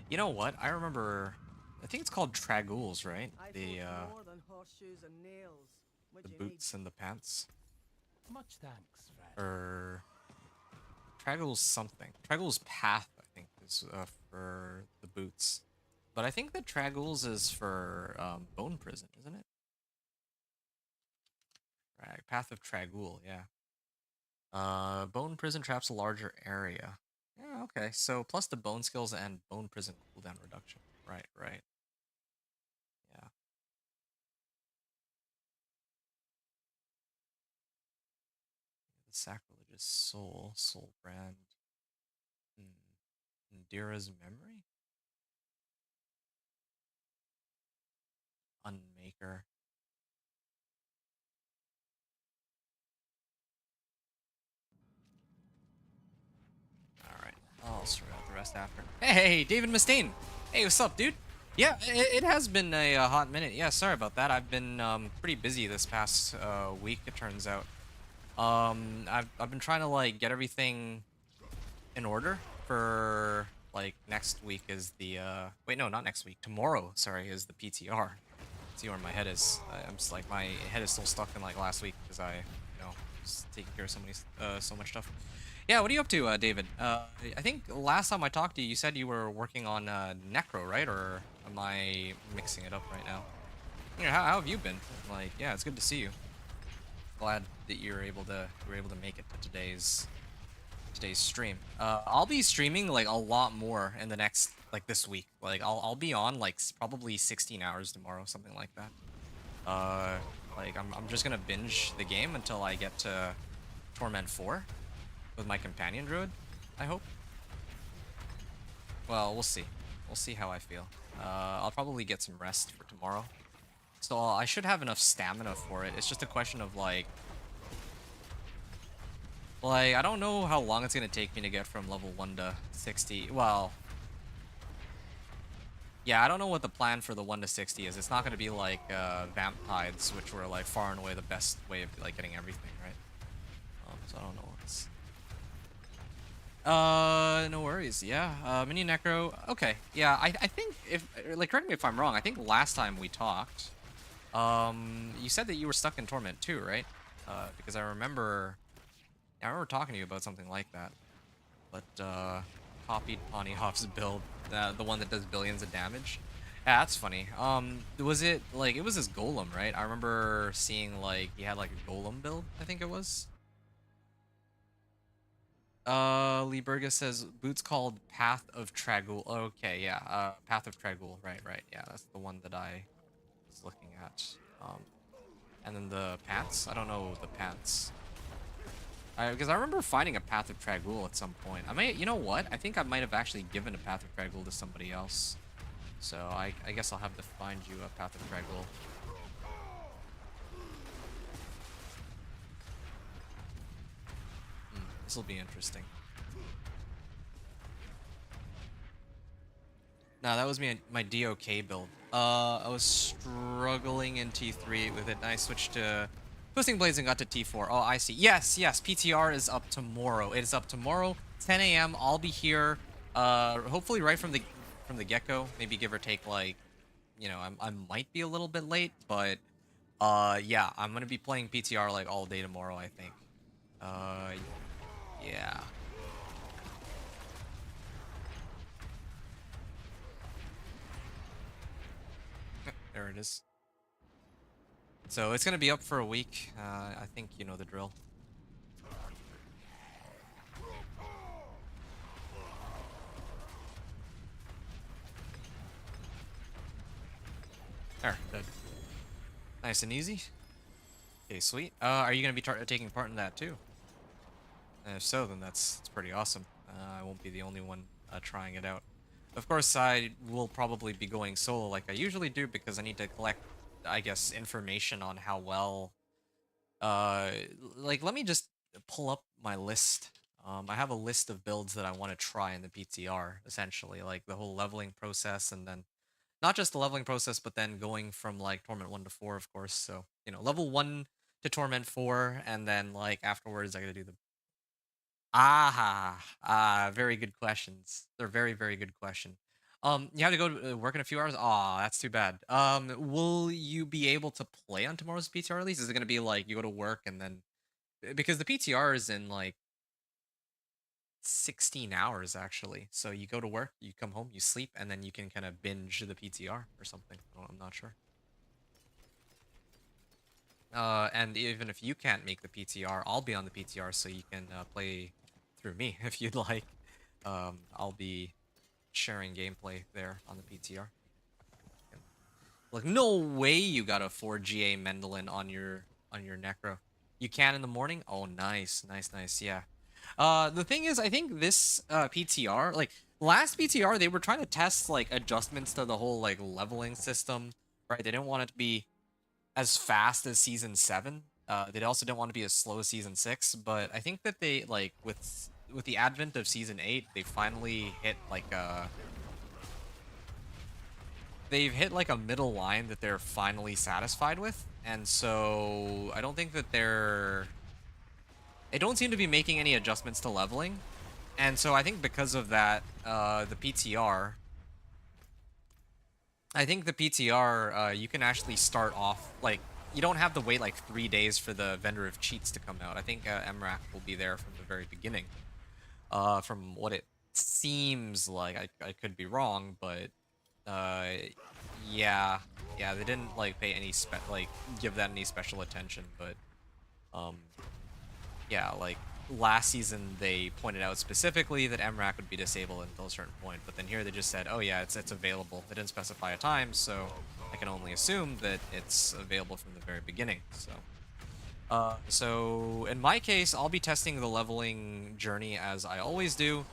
You know what? I remember. I think it's called Tragouls, right? I The fought more than horseshoes and nails. What the do you need? boots and the pants, Much thanks, friend. or Tragouls something. Tragouls Path, I think, is for the boots. But I think that Tragouls is for Bone Prison, isn't it? Path of Tragoul, yeah. Bone Prison traps a larger area. Yeah, okay. So plus the bone skills and Bone Prison cooldown reduction. Right, right. Yeah. The Sacrilegious Soul Brand. Indira's Memory? Unmaker. Alright. I'll sort out the rest after. Hey, David Mustaine! Hey, what's up, dude? Yeah, it has been a hot minute. Yeah, sorry about that. I've been pretty busy this past week, it turns out. I've been trying to like get everything in order for like next week is the wait, no, not next week. Tomorrow, sorry, is the PTR. See where my head is. I'm just like my head is still stuck in like last week because I, just taking care of so much stuff. Yeah, what are you up to, David? I think last time I talked to you, you said you were working on Necro, right? Or am I mixing it up right now? Yeah, how have you been? Like, yeah, it's good to see you. Glad that you were able to make it to today's stream. I'll be streaming like a lot more in the next this week. Like I'll be on like probably 16 hours tomorrow, something like that. Like I'm just gonna binge the game until I get to Torment 4 with my companion druid, I hope. Well, we'll see. We'll see how I feel. I'll probably get some rest for tomorrow. So I should have enough stamina for it. It's just a question of like, I don't know how long it's gonna take me to get from level 1 to 60. Well, yeah, I don't know what the plan for the 1 to 60 is. It's not gonna be like Vamp Tides, which were like far and away the best way of like getting everything, right? So I don't know what's... no worries. Yeah, Mini Necro. Okay, yeah, I think if correct me if I'm wrong. I think last time we talked, you said that you were stuck in Torment too, right? Because I remember talking to you about something like that. But copied Ponyhoff's build, the one that does billions of damage. Yeah, that's funny. Was it like it was his golem, right? I remember seeing like he had like a golem build. I think it was. Lee Burgess says boots called Path of Tragoul. Okay, yeah. Path of Tragoul. Right, right. Yeah, that's the one that I was looking at. And then the pants. I don't know the pants. Because I remember finding a Path of Tragoul at some point. You know what? I think I might have actually given a Path of Tragoul to somebody else. So I guess I'll have to find you a Path of Tragoul. This will be interesting. No, that was my DOK build. I was struggling in T3 with it, and I switched to Twisting Blades and got to T4. Oh, I see. Yes, PTR is up tomorrow. It is up tomorrow, 10 a.m. I'll be here, hopefully right from the get-go. Maybe give or take, like, I might be a little bit late, but, yeah, I'm gonna be playing PTR, like, all day tomorrow, I think. Yeah. There it is. So it's gonna be up for a week. I think you know the drill. There, dead. Nice and easy. Okay, sweet. Are you gonna be taking part in that too? And if so, then that's pretty awesome. I won't be the only one trying it out. Of course, I will probably be going solo like I usually do because I need to collect, I guess, information on how well. Like, let me just pull up my list. I have a list of builds that I want to try in the PTR, essentially, like the whole leveling process, and then not just the leveling process, but then going from like Torment 1 to 4, of course. So, you know, level 1 to Torment 4, and then like afterwards I gotta do the very good questions. They're very, very good question. You have to go to work in a few hours. Aw, that's too bad. Will you be able to play on tomorrow's PTR release? Is it gonna be like you go to work and then because the PTR is in like 16 hours actually. So you go to work, you come home, you sleep, and then you can kind of binge the PTR or something. I'm not sure. And even if you can't make the PTR, I'll be on the PTR so you can play through me if you'd like. I'll be sharing gameplay there on the PTR. Like, no way you got a 4GA Mendelin on your Necro. You can in the morning? Oh, nice, nice, nice, yeah. The thing is, I think this PTR, like, last PTR, they were trying to test, like, adjustments to the whole, like, leveling system, right? They didn't want it to be as fast as Season 7. They also didn't want to be as slow as Season 6, but I think that they, like, with the advent of Season 8, they finally hit, like, they've hit like a middle line that they're finally satisfied with, and so I don't think that they don't seem to be making any adjustments to leveling, and so I think because of that, the PTR, I think the PTR, you can actually start off like you don't have to wait like 3 days for the vendor of cheats to come out. I think MRAC will be there from the very beginning. From what it seems like, I could be wrong, but uh, yeah, yeah, they didn't like pay any give that any special attention, but um, yeah, like last season they pointed out specifically that MRAC would be disabled until a certain point, but then here they just said, oh yeah, it's available. They didn't specify a time, so I can only assume that it's available from the very beginning. So in my case, I'll be testing the leveling journey as I always do,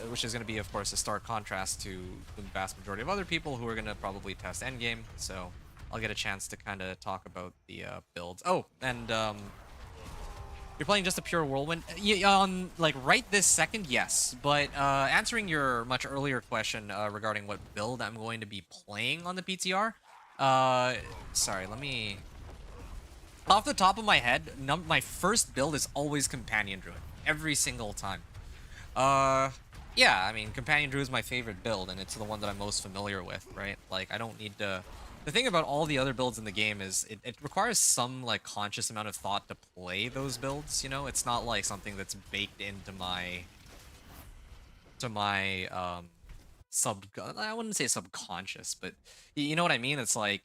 which is going to be, of course, a stark contrast to the vast majority of other people who are going to probably test endgame. So I'll get a chance to kind of talk about the builds. Oh, and you're playing just a pure whirlwind. Like right this second, yes. But answering your much earlier question regarding what build I'm going to be playing on the PTR. Sorry, let me. Off the top of my head, my first build is always Companion Druid. Every single time. Yeah, I mean, Companion Druid is my favorite build, and it's the one that I'm most familiar with, right? Like, I don't need to... The thing about all the other builds in the game is it requires some, like, conscious amount of thought to play those builds, you know? It's not, like, something that's baked into my... I wouldn't say subconscious, but you know what I mean? It's like...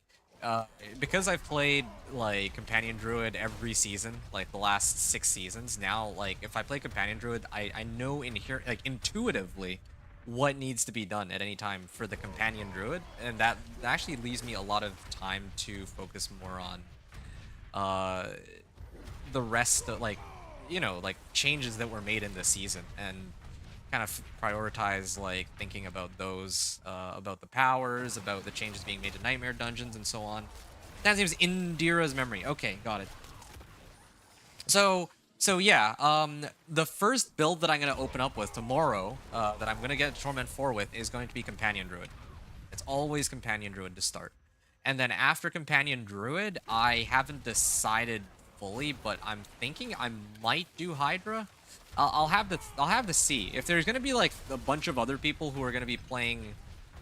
because I've played like Companion Druid every season, like the last 6 seasons, now like if I play Companion Druid, I know intuitively what needs to be done at any time for the Companion Druid, and that actually leaves me a lot of time to focus more on the rest of like like changes that were made in the season and kind of prioritize like thinking about those, about the powers, about the changes being made to Nightmare Dungeons and so on. That seems Indira's memory. Okay, got it. So yeah, the first build that I'm gonna open up with tomorrow, that I'm gonna get Torment 4 with, is going to be Companion Druid. It's always Companion Druid to start. And then after Companion Druid, I haven't decided fully, but I'm thinking I might do Hydra. I'll have to see if there's gonna be like a bunch of other people who are gonna be playing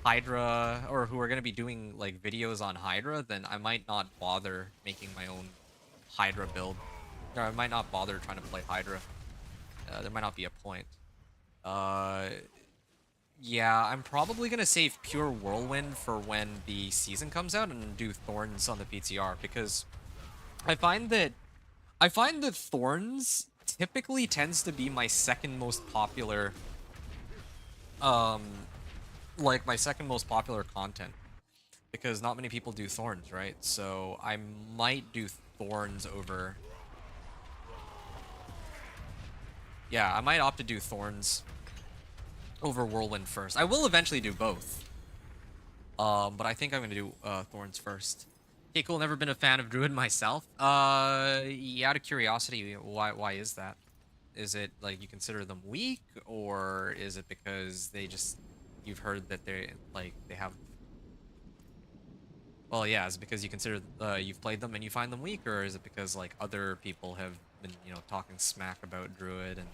Hydra or who are gonna be doing like videos on Hydra, then I might not bother making my own Hydra build. Or I might not bother trying to play Hydra. There might not be a point. Yeah, I'm probably gonna save Pure Whirlwind for when the season comes out and do Thorns on the PTR, because I find that Thorns typically tends to be my second most popular, like my second most popular content. because not many people do Thorns, right? So I might do Thorns over... Yeah, I might opt to do Thorns over Whirlwind first. I will eventually do both. But I think I'm gonna do Thorns first. Okay, cool. Never been a fan of Druid myself. Yeah, out of curiosity, why is that? Is it like you consider them weak, or is it because they just you've heard that they have... Well, yeah, is it because you consider you've played them and you find them weak, or is it because like other people have been, you know, talking smack about Druid? And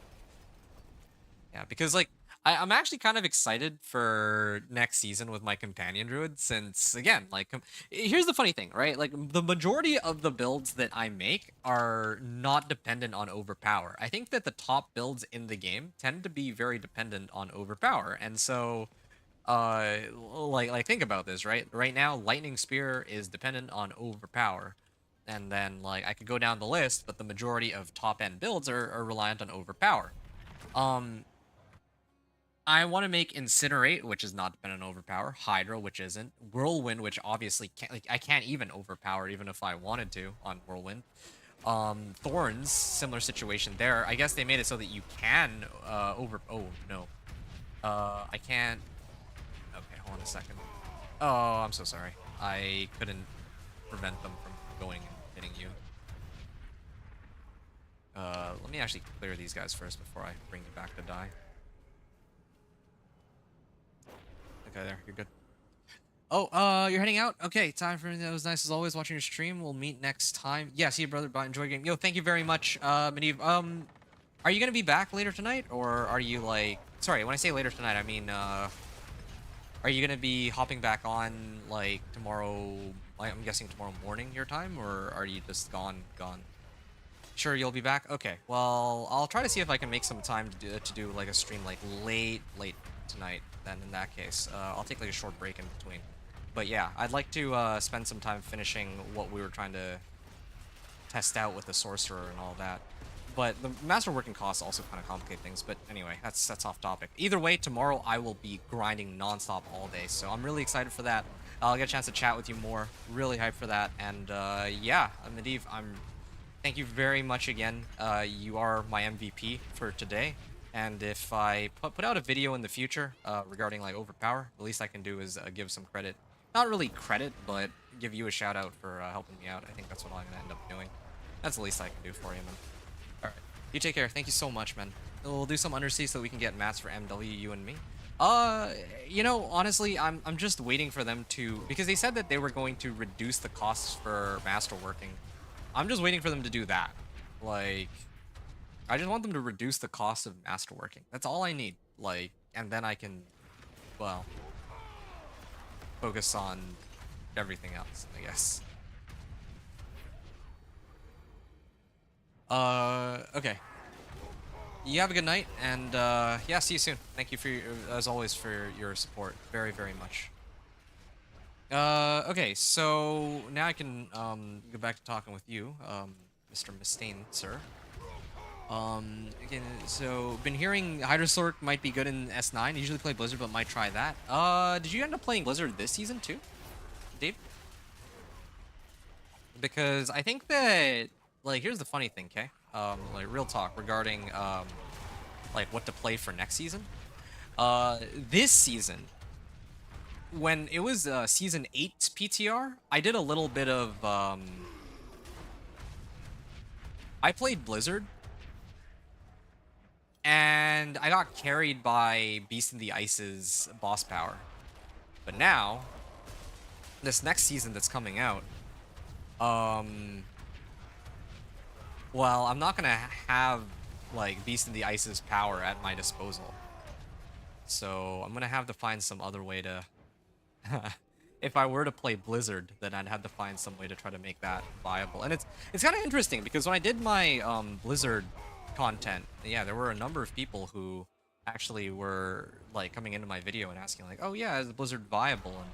yeah, because like I'm actually kind of excited for next season with my companion druid, since again, like here's the funny thing, right? Like the majority of the builds that I make are not dependent on overpower. I think that the top builds in the game tend to be very dependent on overpower, and so like think about this, right? Right now, lightning spear is dependent on overpower. And then like I could go down the list, but the majority of top end builds are reliant on overpower. Um, I want to make Incinerate, which is not dependent on Overpower, Hydra, which isn't, Whirlwind, which obviously can't, like, I can't even overpower even if I wanted to on Whirlwind. Thorns, similar situation there. I guess they made it so that you can oh no. I can't. Okay, hold on a second. Oh, I'm so sorry. I couldn't prevent them from going and hitting you. Let me actually clear these guys first before I bring you back to die. Okay, there, you're good. Oh, you're heading out? Okay, time for it. That was nice as always watching your stream. We'll meet next time. Yeah, see you, brother. Bye. Enjoy game. Yo, thank you very much, Medivh. Are you gonna be back later tonight, or are you like... Sorry, when I say later tonight, I mean, are you gonna be hopping back on, like, tomorrow... I'm guessing tomorrow morning your time, or are you just gone? Sure, you'll be back? Okay, well, I'll try to see if I can make some time to do like, a stream, like, late tonight. Then in that case, I'll take, like, a short break in between. But yeah, I'd like to spend some time finishing what we were trying to test out with the Sorcerer and all that. But the master working costs also kind of complicate things. But anyway, that's off topic. Either way, tomorrow I will be grinding nonstop all day, so I'm really excited for that. I'll get a chance to chat with you more. Really hyped for that. And yeah, Medivh, thank you very much again. You are my MVP for today. And if I put out a video in the future regarding like Overpower, the least I can do is give some credit. Not really credit, but give you a shout out for helping me out. I think that's what I'm gonna end up doing. That's the least I can do for you, man. All right, you take care. Thank you so much, man. We'll do some undersea so we can get mats for MW, you and me. You know, honestly, I'm just waiting for them to, because they said that they were going to reduce the costs for masterworking. I'm just waiting for them to do that. Like, I just want them to reduce the cost of masterworking. That's all I need. Like, and then I can, well, focus on everything else, I guess. Okay. You have a good night, and yeah, see you soon. Thank you for as always for your support, very much. Okay, so now I can go back to talking with you, Mr. Mustaine, sir. Again, so been hearing Hydrosork might be good in S9. I usually play Blizzard, but might try that. Did you end up playing Blizzard this season too, Dave? Because I think that, like, here's the funny thing, okay? Like, real talk regarding, like, what to play for next season. This season, when it was, Season 8 PTR, I did a little bit of, I played Blizzard, and I got carried by Beast in the Ice's boss power. But now, this next season that's coming out, well, I'm not gonna have, like, Beast in the Ice's power at my disposal. So I'm gonna have to find some other way to... If I were to play Blizzard, then I'd have to find some way to try to make that viable. And it's kind of interesting, because when I did my Blizzard content, yeah, there were a number of people who actually were, like, coming into my video and asking, like, oh yeah, is Blizzard viable? And,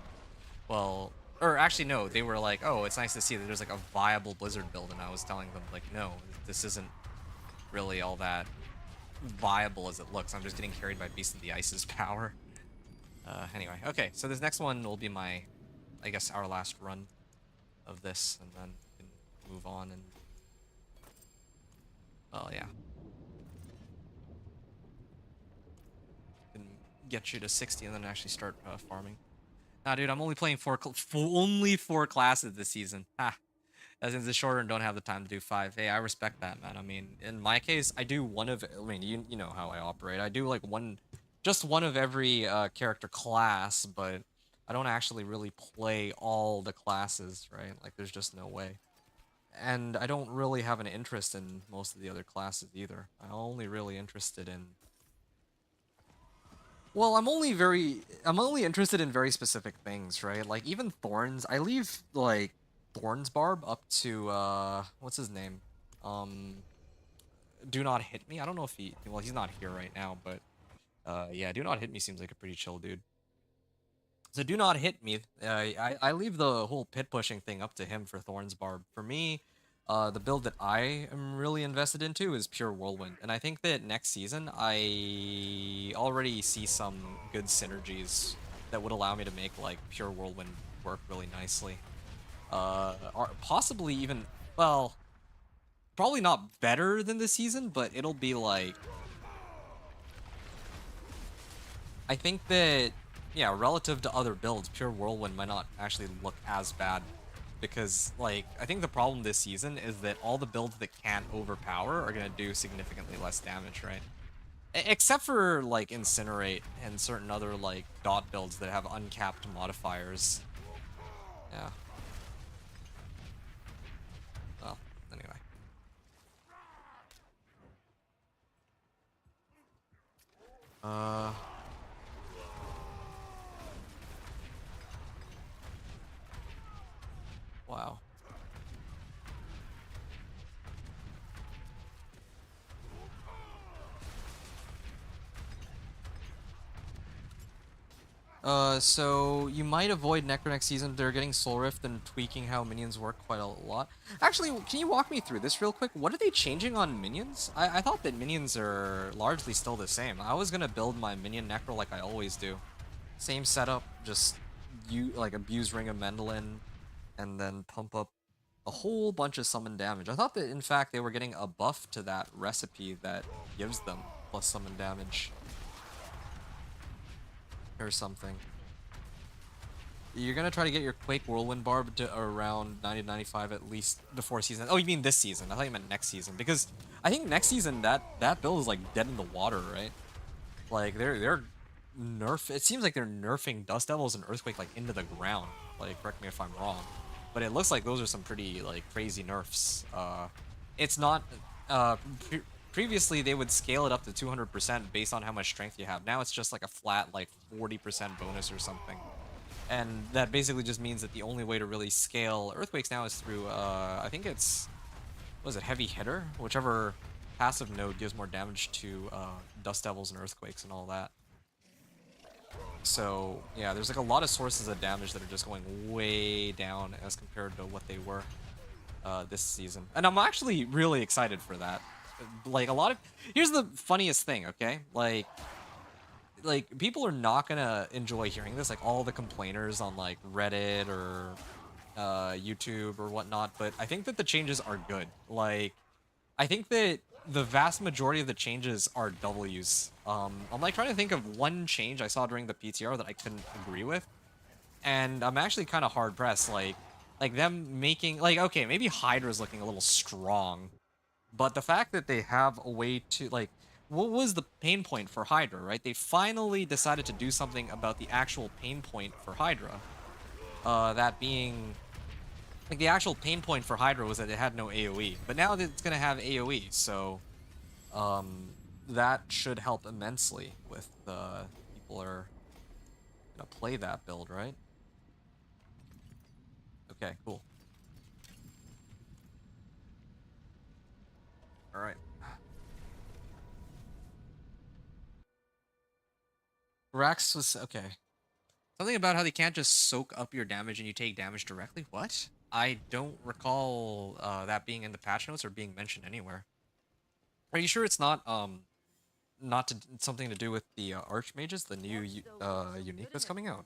well... Or actually, no, they were like, oh, it's nice to see that there's, like, a viable Blizzard build, and I was telling them, like, no, this isn't really all that viable as it looks. I'm just getting carried by Beast of the Ice's power. Anyway, okay, so this next one will be my I guess, our last run of this, and then we can move on and... Well, yeah. Can get you to 60 and then actually start farming. Nah, dude, I'm only playing only 4 classes this season. Ha! As in the shorter and don't have the time to do 5. Hey, I respect that, man. I mean, in my case, I do one of... I mean, you know how I operate. I do, like, just one of every character class, but I don't actually really play all the classes, right? Like, there's just no way. And I don't really have an interest in most of the other classes either. I'm only really interested in... Well, I'm only interested in very specific things, right? Like, even Thorns, I leave, like, Thorns Barb up to, what's his name? Do Not Hit Me? I don't know if well, he's not here right now, but, yeah, Do Not Hit Me seems like a pretty chill dude. So Do Not Hit Me, I leave the whole pit pushing thing up to him for Thorns Barb. For me, the build that I am really invested into is Pure Whirlwind, and I think that next season I already see some good synergies that would allow me to make like Pure Whirlwind work really nicely. Or possibly even, well, probably not better than this season, but it'll be like, I think that, yeah, relative to other builds, Pure Whirlwind might not actually look as bad. Because, like, I think the problem this season is that all the builds that can't overpower are going to do significantly less damage, right? Except for, like, Incinerate and certain other, like, dot builds that have uncapped modifiers. Yeah. Well, anyway. Wow. So you might avoid Necro next season. They're getting Soul Rift and tweaking how minions work quite a lot. Actually, can you walk me through this real quick? What are they changing on minions? I thought that minions are largely still the same. I was gonna build my minion Necro like I always do. Same setup, just like abuse Ring of Mendelin, and then pump up a whole bunch of summon damage. I thought that in fact they were getting a buff to that recipe that gives them plus summon damage. Or something. You're gonna try to get your Quake Whirlwind Barb to around 90 to 95 at least before season. Oh, you mean this season? I thought you meant next season. Because I think next season that build is like dead in the water, right? Like they're nerf. It seems like they're nerfing Dust Devils and Earthquake like into the ground. Like, correct me if I'm wrong, but it looks like those are some pretty like crazy nerfs. It's not. Previously they would scale it up to 200% based on how much strength you have. Now it's just like a flat like 40% bonus or something. And that basically just means that the only way to really scale Earthquakes now is through, I think it's, what is it, Heavy Hitter? Whichever passive node gives more damage to Dust Devils and Earthquakes and all that. So, yeah, there's like a lot of sources of damage that are just going way down as compared to what they were this season. And I'm actually really excited for that. Like, a lot of... Here's the funniest thing, okay? Like, people are not gonna enjoy hearing this, like all the complainers on like Reddit or YouTube or whatnot, but I think that the changes are good. Like, I think that the vast majority of the changes are W's. I'm like trying to think of one change I saw during the PTR that I couldn't agree with, and I'm actually kind of hard pressed. Like them making, like, okay, maybe Hydra's looking a little strong, but the fact that they have a way to, like, what was the pain point for Hydra, right? They finally decided to do something about the actual pain point for Hydra. That being, like, the actual pain point for Hydra was that it had no AoE. But now that it's going to have AoE, so that should help immensely with people are going to play that build, right? Okay, cool. All right. Rax was okay. Something about how they can't just soak up your damage and you take damage directly? What? I don't recall that being in the patch notes or being mentioned anywhere. Are you sure it's not something to do with the Archmages, the new unique that's coming out?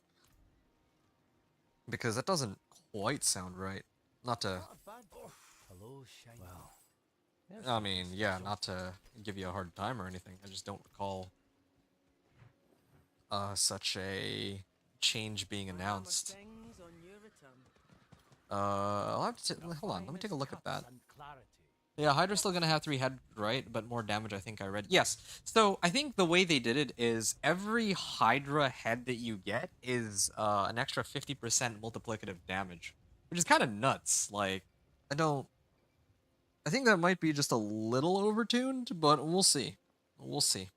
because that doesn't quite sound right. Not to, Not bad. Hello, shiny. Well, I mean, yeah, not to give you a hard time or anything. I just don't recall such a change being announced. Things on your return. I'll have to hold on. Let me take a look at that. Yeah, Hydra's still gonna have 3 head, right? But more damage, I think I read. Yes. So I think the way they did it is every Hydra head that you get is an extra 50% multiplicative damage, which is kind of nuts. Like, I don't. I think that might be just a little overtuned, but we'll see. We'll see.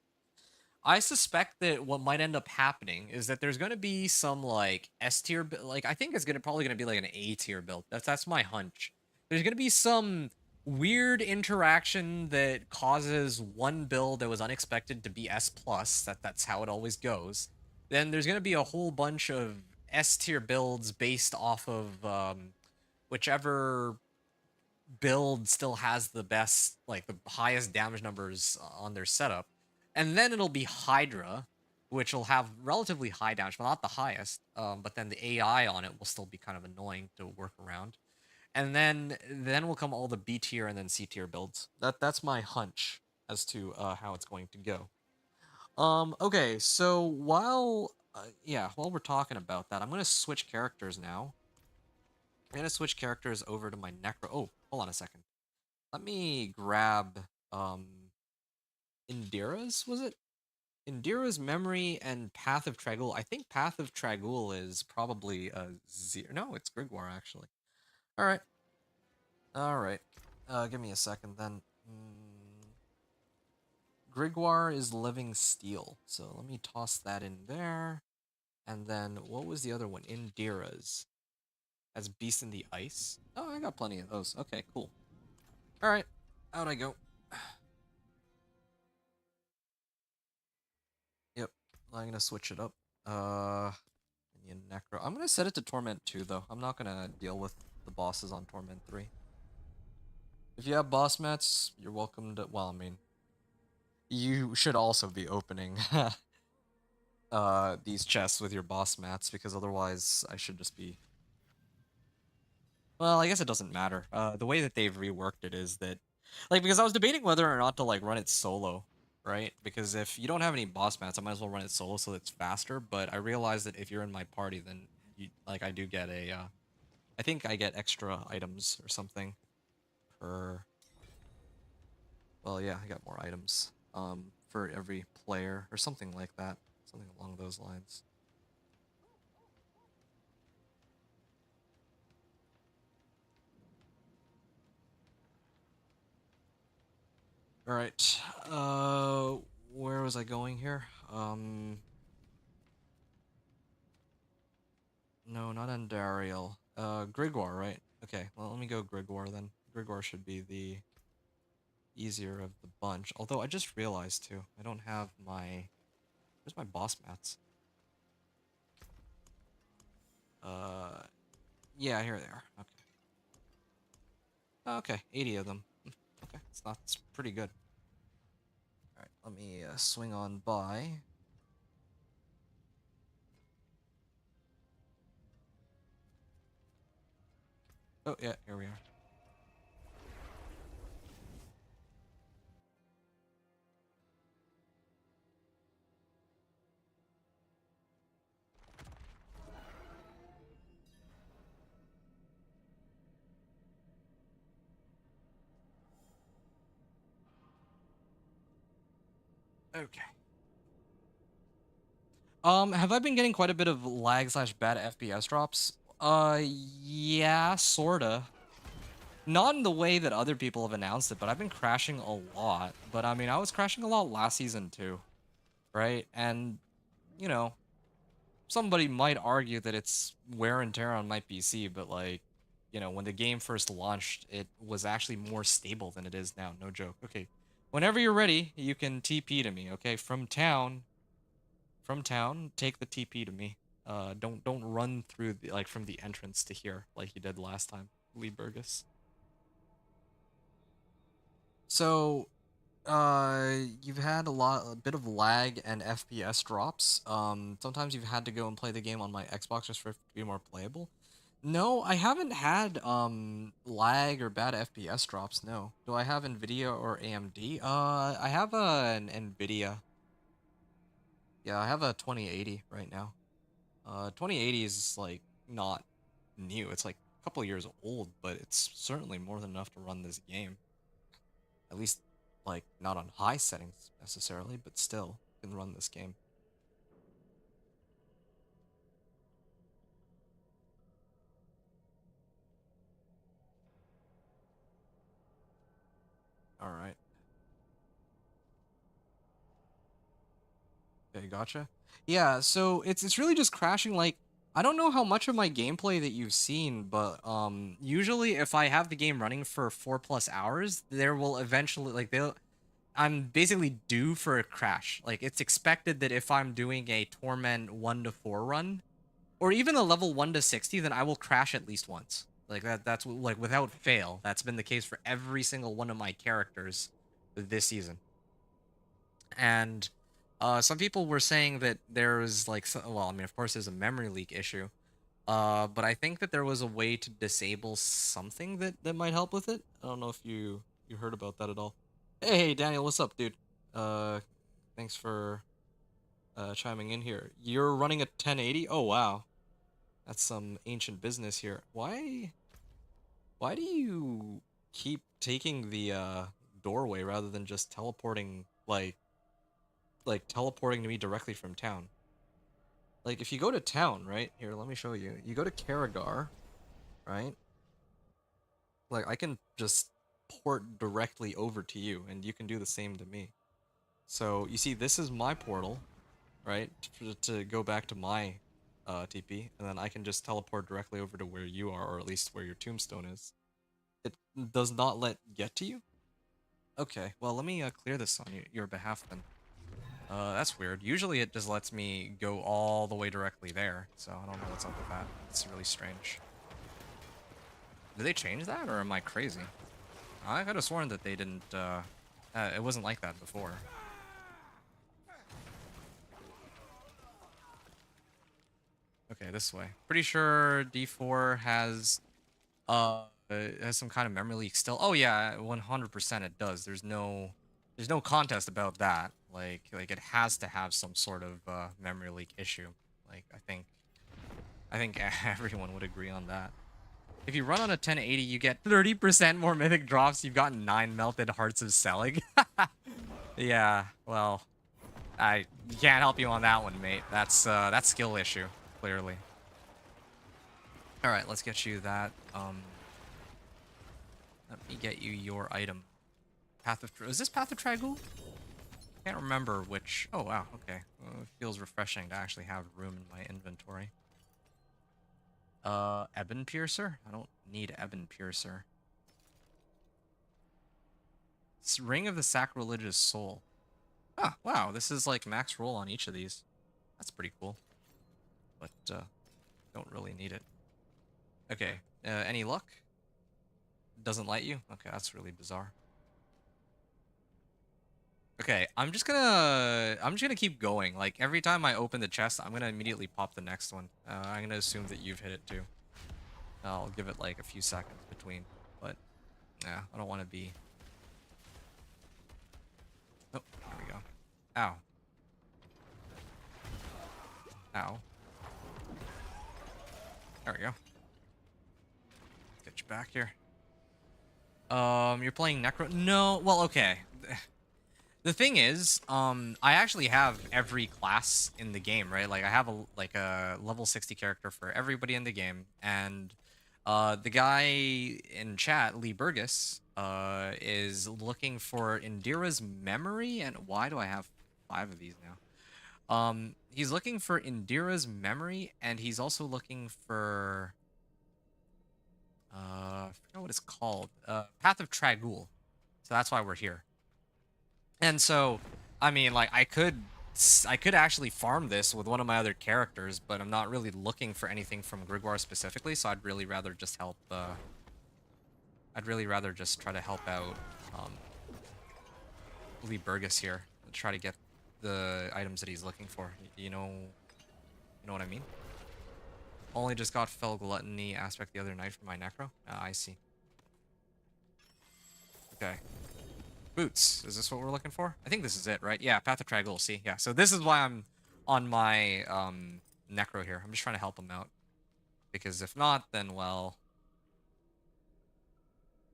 I suspect that what might end up happening is that there's going to be some like S tier, like I think it's probably going to be like an A tier build. That's my hunch. There's going to be some weird interaction that causes one build that was unexpected to be S plus. That's how it always goes. Then there's going to be a whole bunch of S tier builds based off of whichever build still has the best, like the highest damage numbers on their setup. And then it'll be Hydra, which will have relatively high damage, but not the highest. But then the AI on it will still be kind of annoying to work around. And then will come all the B tier and then C tier builds. That's my hunch as to how it's going to go. Okay, so while we're talking about that, I'm gonna switch characters now. I'm gonna switch characters over to my Necro. Oh, hold on a second. Let me grab Indira's, was it? Indira's Memory and Path of Tragul. I think Path of Tragul is probably a 0. No, it's Grigwar actually. Alright. Alright. Give me a second then. Grigwar is Living Steel. So let me toss that in there. And then what was the other one? Indira's. That's Beast in the Ice. Oh, I got plenty of those. Okay, cool. Alright. Out I go. Yep, I'm gonna switch it up. Necro. I'm gonna set it to Torment 2 though. I'm not gonna deal with the bosses on Torment 3. If you have boss mats, you're welcome to. Well, I mean, you should also be opening these chests with your boss mats because otherwise, I should just be. Well, I guess it doesn't matter. The way that they've reworked it is that, like, because I was debating whether or not to like run it solo, right? Because if you don't have any boss mats, I might as well run it solo so it's faster. But I realized that if you're in my party, then you like I do get a, I think I get extra items or something per. Well, yeah, I got more items for every player or something like that, something along those lines. All right. Where was I going here? No, not Andariel. Grigwar, right? Okay, well, let me go Grigwar then. Grigwar should be the easier of the bunch. Although I just realized too, I don't have my. Where's my boss mats? Yeah, here they are. Okay. Okay, 80 of them. Okay, it's pretty good. All right, let me swing on by. Oh yeah, here we are. Okay. Have I been getting quite a bit of lag slash bad FPS drops? Yeah, sorta. Not in the way that other people have announced it, but I've been crashing a lot. But I mean, I was crashing a lot last season too, right? And, you know, somebody might argue that it's wear and tear on my PC, but like, you know, when the game first launched, it was actually more stable than it is now. No joke. Okay, whenever you're ready, you can TP to me. Okay, from town, take the TP to me. Don't run through the, like from the entrance to here like you did last time, Lee Burgess. So You've had a bit of lag and FPS drops. Sometimes you've had to go and play the game on my Xbox just for it to be more playable. No, I haven't had lag or bad FPS drops. No. Do I have Nvidia or AMD? I have an Nvidia. Yeah, I have a 2080 right now. 2080 is like not new. It's like a couple years old, but it's certainly more than enough to run this game. At least, like, not on high settings necessarily, but still can run this game. All right. Okay, gotcha. Yeah, so it's really just crashing. Like, I don't know how much of my gameplay that you've seen, but usually if I have the game running for 4+ hours, there will eventually I'm basically due for a crash. Like, it's expected that if I'm doing a Torment 1 to 4 run, or even a level 1 to 60, then I will crash at least once. Like that's like without fail. That's been the case for every single one of my characters this season. And some people were saying that there was like well, I mean, of course there's a memory leak issue. But I think that there was a way to disable something that might help with it. I don't know if you heard about that at all. Hey, Daniel, what's up, dude? Uh Thanks for chiming in here. You're running a 1080? Oh, wow. That's some ancient business here. Why do you keep taking the doorway rather than just teleporting like teleporting to me directly from town? Like if you go to town, right? Here, let me show you. You go to Karagar, right? Like I can just port directly over to you and you can do the same to me. So, you see this is my portal, right? To go back to my TP, and then I can just teleport directly over to where you are, or at least where your tombstone is. It does not let get to you? Okay, well, let me clear this on your behalf then. That's weird. Usually it just lets me go all the way directly there, so I don't know what's up with that. It's really strange. Did they change that, or am I crazy? I could have sworn that they didn't, it wasn't like that before. Okay, this way. Pretty sure D4 has some kind of memory leak still. Oh yeah, 100% it does. There's no contest about that. Like it has to have some sort of memory leak issue. Like I think everyone would agree on that. If you run on a 1080, you get 30% more mythic drops. You've got 9 melted hearts of Selig. Yeah, well, I can't help you on that one, mate. That's skill issue, clearly. All right, let's get you that. Let me get you your item. Is this Path of Tragul? Can't remember which. Oh wow, okay. Well, it feels refreshing to actually have room in my inventory. Ebon Piercer? I don't need Ebon Piercer. It's Ring of the Sacrilegious Soul. Ah, wow, this is like max roll on each of these. That's pretty cool. But, don't really need it. Okay, any luck? Doesn't light you? Okay, that's really bizarre. Okay, I'm just gonna keep going. Like every time I open the chest, I'm gonna immediately pop the next one. I'm gonna assume that you've hit it too. I'll give it like a few seconds between, but yeah, I don't want to be. Oh, there we go. Ow. Ow. There we go. Get you back here. You're playing Necro? No, well, okay. The thing is, I actually have every class in the game, right? Like I have a level 60 character for everybody in the game, and the guy in chat, Lee Burgess, is looking for Indira's memory, and why do I have 5 of these now? He's looking for Indira's memory, and he's also looking for I forgot what it's called. Path of Tragul. So that's why we're here. And so, I mean, like, I could actually farm this with one of my other characters, but I'm not really looking for anything from Grigor specifically, so I'd really rather just help, I'd really rather just try to help out, Lee Burgess here and try to get the items that he's looking for. You know what I mean? Only just got Fell Gluttony aspect the other night for my Necro. Ah, I see. Okay. Boots. Is this what we're looking for? I think this is it, right? Yeah, Path of Traggle. See, yeah. So this is why I'm on my Necro here. I'm just trying to help him out. Because if not, then, well...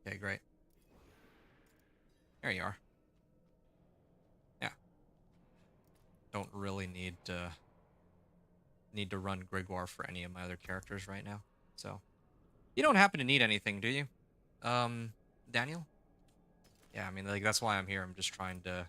Okay, great. There you are. Yeah. Don't really need to run Grigor for any of my other characters right now. So, you don't happen to need anything, do you? Daniel? Yeah, I mean, like, that's why I'm here. I'm just trying to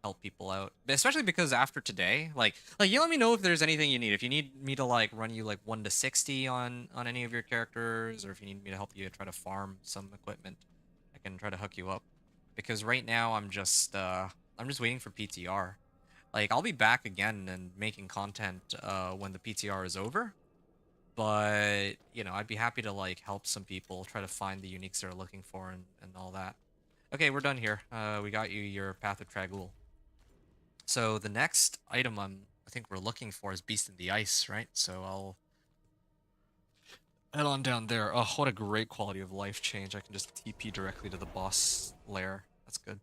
help people out, especially because after today, like you let me know if there's anything you need. If you need me to like run you like 1 to 60 on any of your characters, or if you need me to help you try to farm some equipment, I can try to hook you up. Because right now I'm just waiting for PTR. Like, I'll be back again and making content when the PTR is over. But, you know, I'd be happy to like help some people try to find the uniques they're looking for and all that. Okay, we're done here. We got you your Path of Tragul. So the next item I think we're looking for is Beast in the Ice, right? So I'll head on down there. Oh, what a great quality of life change. I can just TP directly to the boss lair. That's good.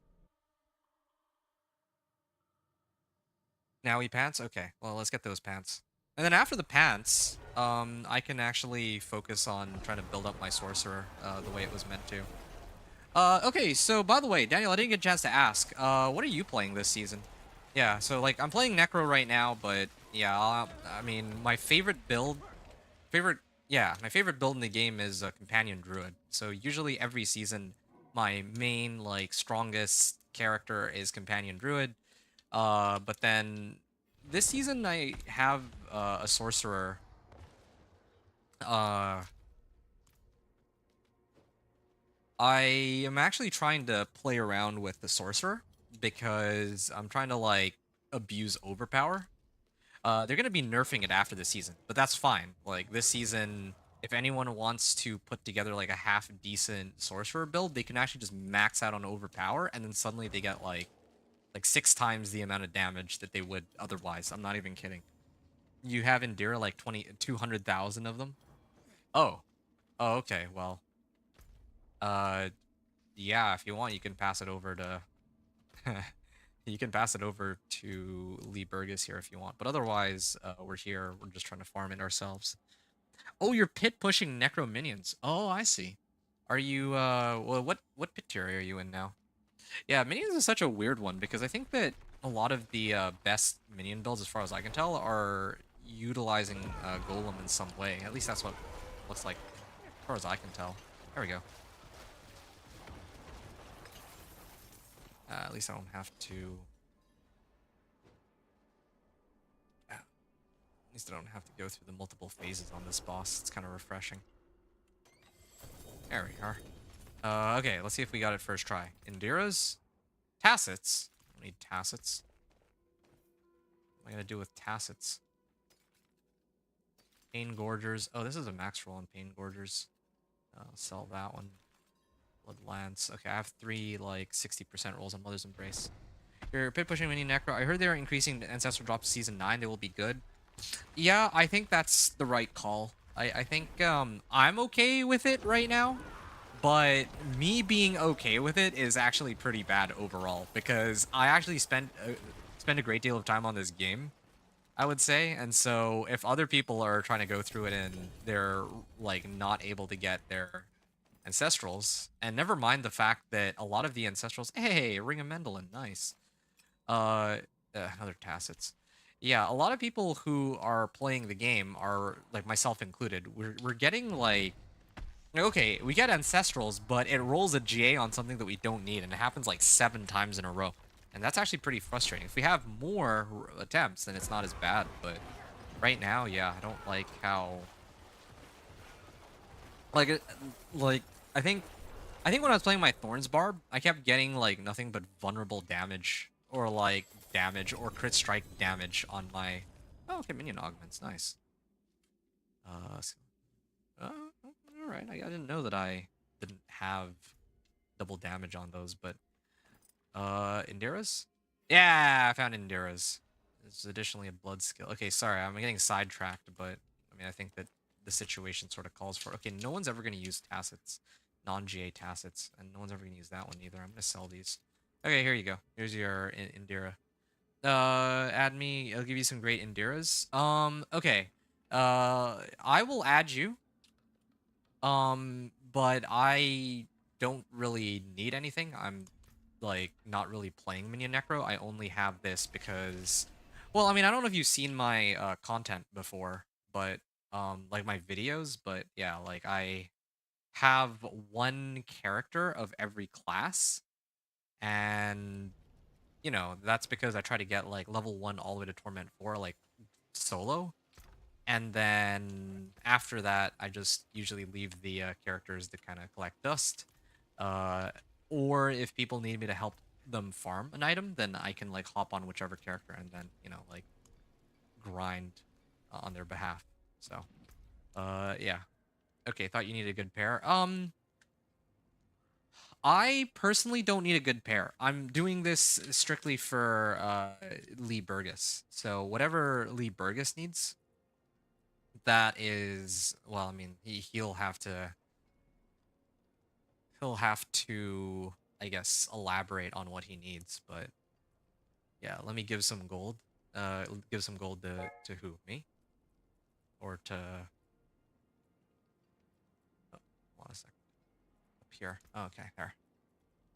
Now pants? Okay, well, let's get those pants. And then after the pants, I can actually focus on trying to build up my sorcerer the way it was meant to. Okay, so by the way, Daniel, I didn't get a chance to ask. What are you playing this season? Yeah, so like I'm playing Necro right now, but yeah, I mean my favorite build, my favorite build in the game is a companion druid. So usually every season, my main like strongest character is companion druid. But then this season I have a sorcerer. I am actually trying to play around with the sorcerer because I'm trying to like abuse overpower. They're gonna be nerfing it after the season, but that's fine. Like this season, if anyone wants to put together like a half decent sorcerer build, they can actually just max out on overpower, and then suddenly they get like 6 times the amount of damage that they would otherwise. I'm not even kidding. You have Indira like 200,000 of them. Oh, okay. Well, uh, yeah. If you want, you can pass it over to. You can pass it over to Lee Burgess here if you want, but otherwise, we're here. We're just trying to farm it ourselves. Oh, you're pit pushing necro minions. Oh, I see. Are you well, what pit tier are you in now? Yeah, minions is such a weird one because I think that a lot of the best minion builds, as far as I can tell, are utilizing Golem in some way. At least that's what it looks like, as far as I can tell. There we go. At least I don't have to... At least I don't have to go through the multiple phases on this boss. It's kind of refreshing. There we are. Okay, let's see if we got it first try. Indira's? Tacits? I don't need tacits. What am I going to do with tacits? Pain Gorgers. Oh, this is a max roll on Pain Gorgers. I'll sell that one. Blood Lance. Okay, I have 3, like, 60% rolls on Mother's Embrace. Your pit pushing mini Necro. I heard they're increasing the Ancestral drop to Season 9. They will be good. Yeah, I think that's the right call. I think I'm okay with it right now. But me being okay with it is actually pretty bad overall. Because I actually spend a great deal of time on this game, I would say. And so if other people are trying to go through it and they're, like, not able to get their Ancestrals, and never mind the fact that a lot of the Ancestrals... Hey, Ring of Mendelin, nice. Another Tacits. Yeah, a lot of people who are playing the game are, like myself included, we're getting, like... Okay, we get Ancestrals, but it rolls a GA on something that we don't need, and it happens, like, 7 times in a row. And that's actually pretty frustrating. If we have more attempts, then it's not as bad, but right now, yeah, I don't like how... Like, I think when I was playing my Thorns Barb, I kept getting, like, nothing but vulnerable damage, or, like, damage, or crit strike damage on my... Oh, okay, minion augments, nice. Alright, I didn't know that I didn't have double damage on those, but Indira's? Yeah, I found Indira's. There's additionally a blood skill. Okay, sorry, I'm getting sidetracked, but I mean I think that the situation sort of calls for it. Okay, no one's ever gonna use tacits, non-GA tacits, and no one's ever gonna use that one either. I'm gonna sell these. Okay, here you go. Here's your Indira. Add me. I'll give you some great Indiras. Okay. I will add you. But I don't really need anything. I'm like not really playing Minion Necro. I only have this because, well, I mean, I don't know if you've seen my content before, but like my videos, but yeah, like I have one character of every class, and you know, that's because I try to get like level 1 all the way to Torment 4 like solo. And then after that, I just usually leave the characters to kind of collect dust. Uh, or if people need me to help them farm an item, then I can like hop on whichever character and then, you know, like grind on their behalf. So, yeah. Okay, thought you needed a good pair. I personally don't need a good pair. I'm doing this strictly for Lee Burgess. So whatever Lee Burgess needs, that is, well, I mean, he'll have to, I guess, elaborate on what he needs. But yeah, let me give some gold. Give some gold to who? Me? Or to? Oh, hold on a second. Up here. Oh, okay, there.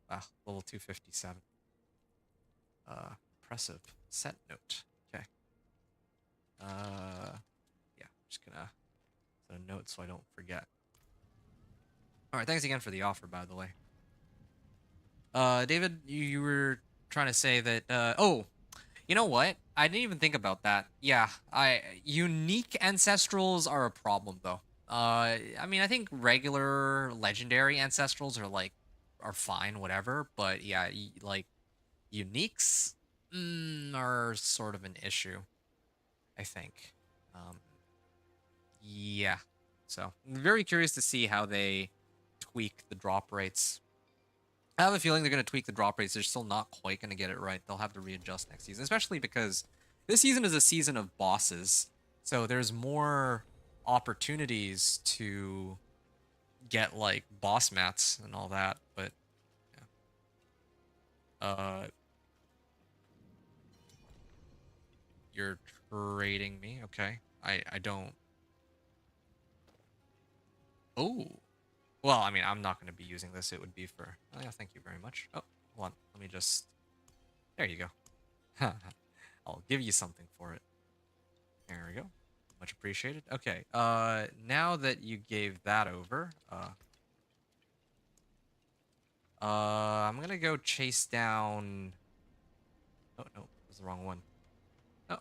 Ah, level 257. Impressive. Set note. Okay. Yeah, just gonna set a note so I don't forget. All right, thanks again for the offer, by the way. David, you were trying to say that. Oh, you know what? I didn't even think about that. Yeah, unique ancestrals are a problem though. I mean, I think regular legendary ancestrals are fine, whatever. But yeah, like uniques are sort of an issue, I think. Um, yeah. So I'm very curious to see how they tweak the drop rates. I have a feeling they're going to tweak the drop rates. They're still not quite going to get it right. They'll have to readjust next season, especially because this season is a season of bosses. So there's more opportunities to get like boss mats and all that. But yeah. You're trading me. Okay. I don't. Oh. Well, I mean, I'm not going to be using this. It would be for. Oh, yeah, thank you very much. Oh, hold on. Let me just. There you go. I'll give you something for it. There we go. Much appreciated. Okay. Now that you gave that over, I'm gonna go chase down. Oh no, it was the wrong one. Oh,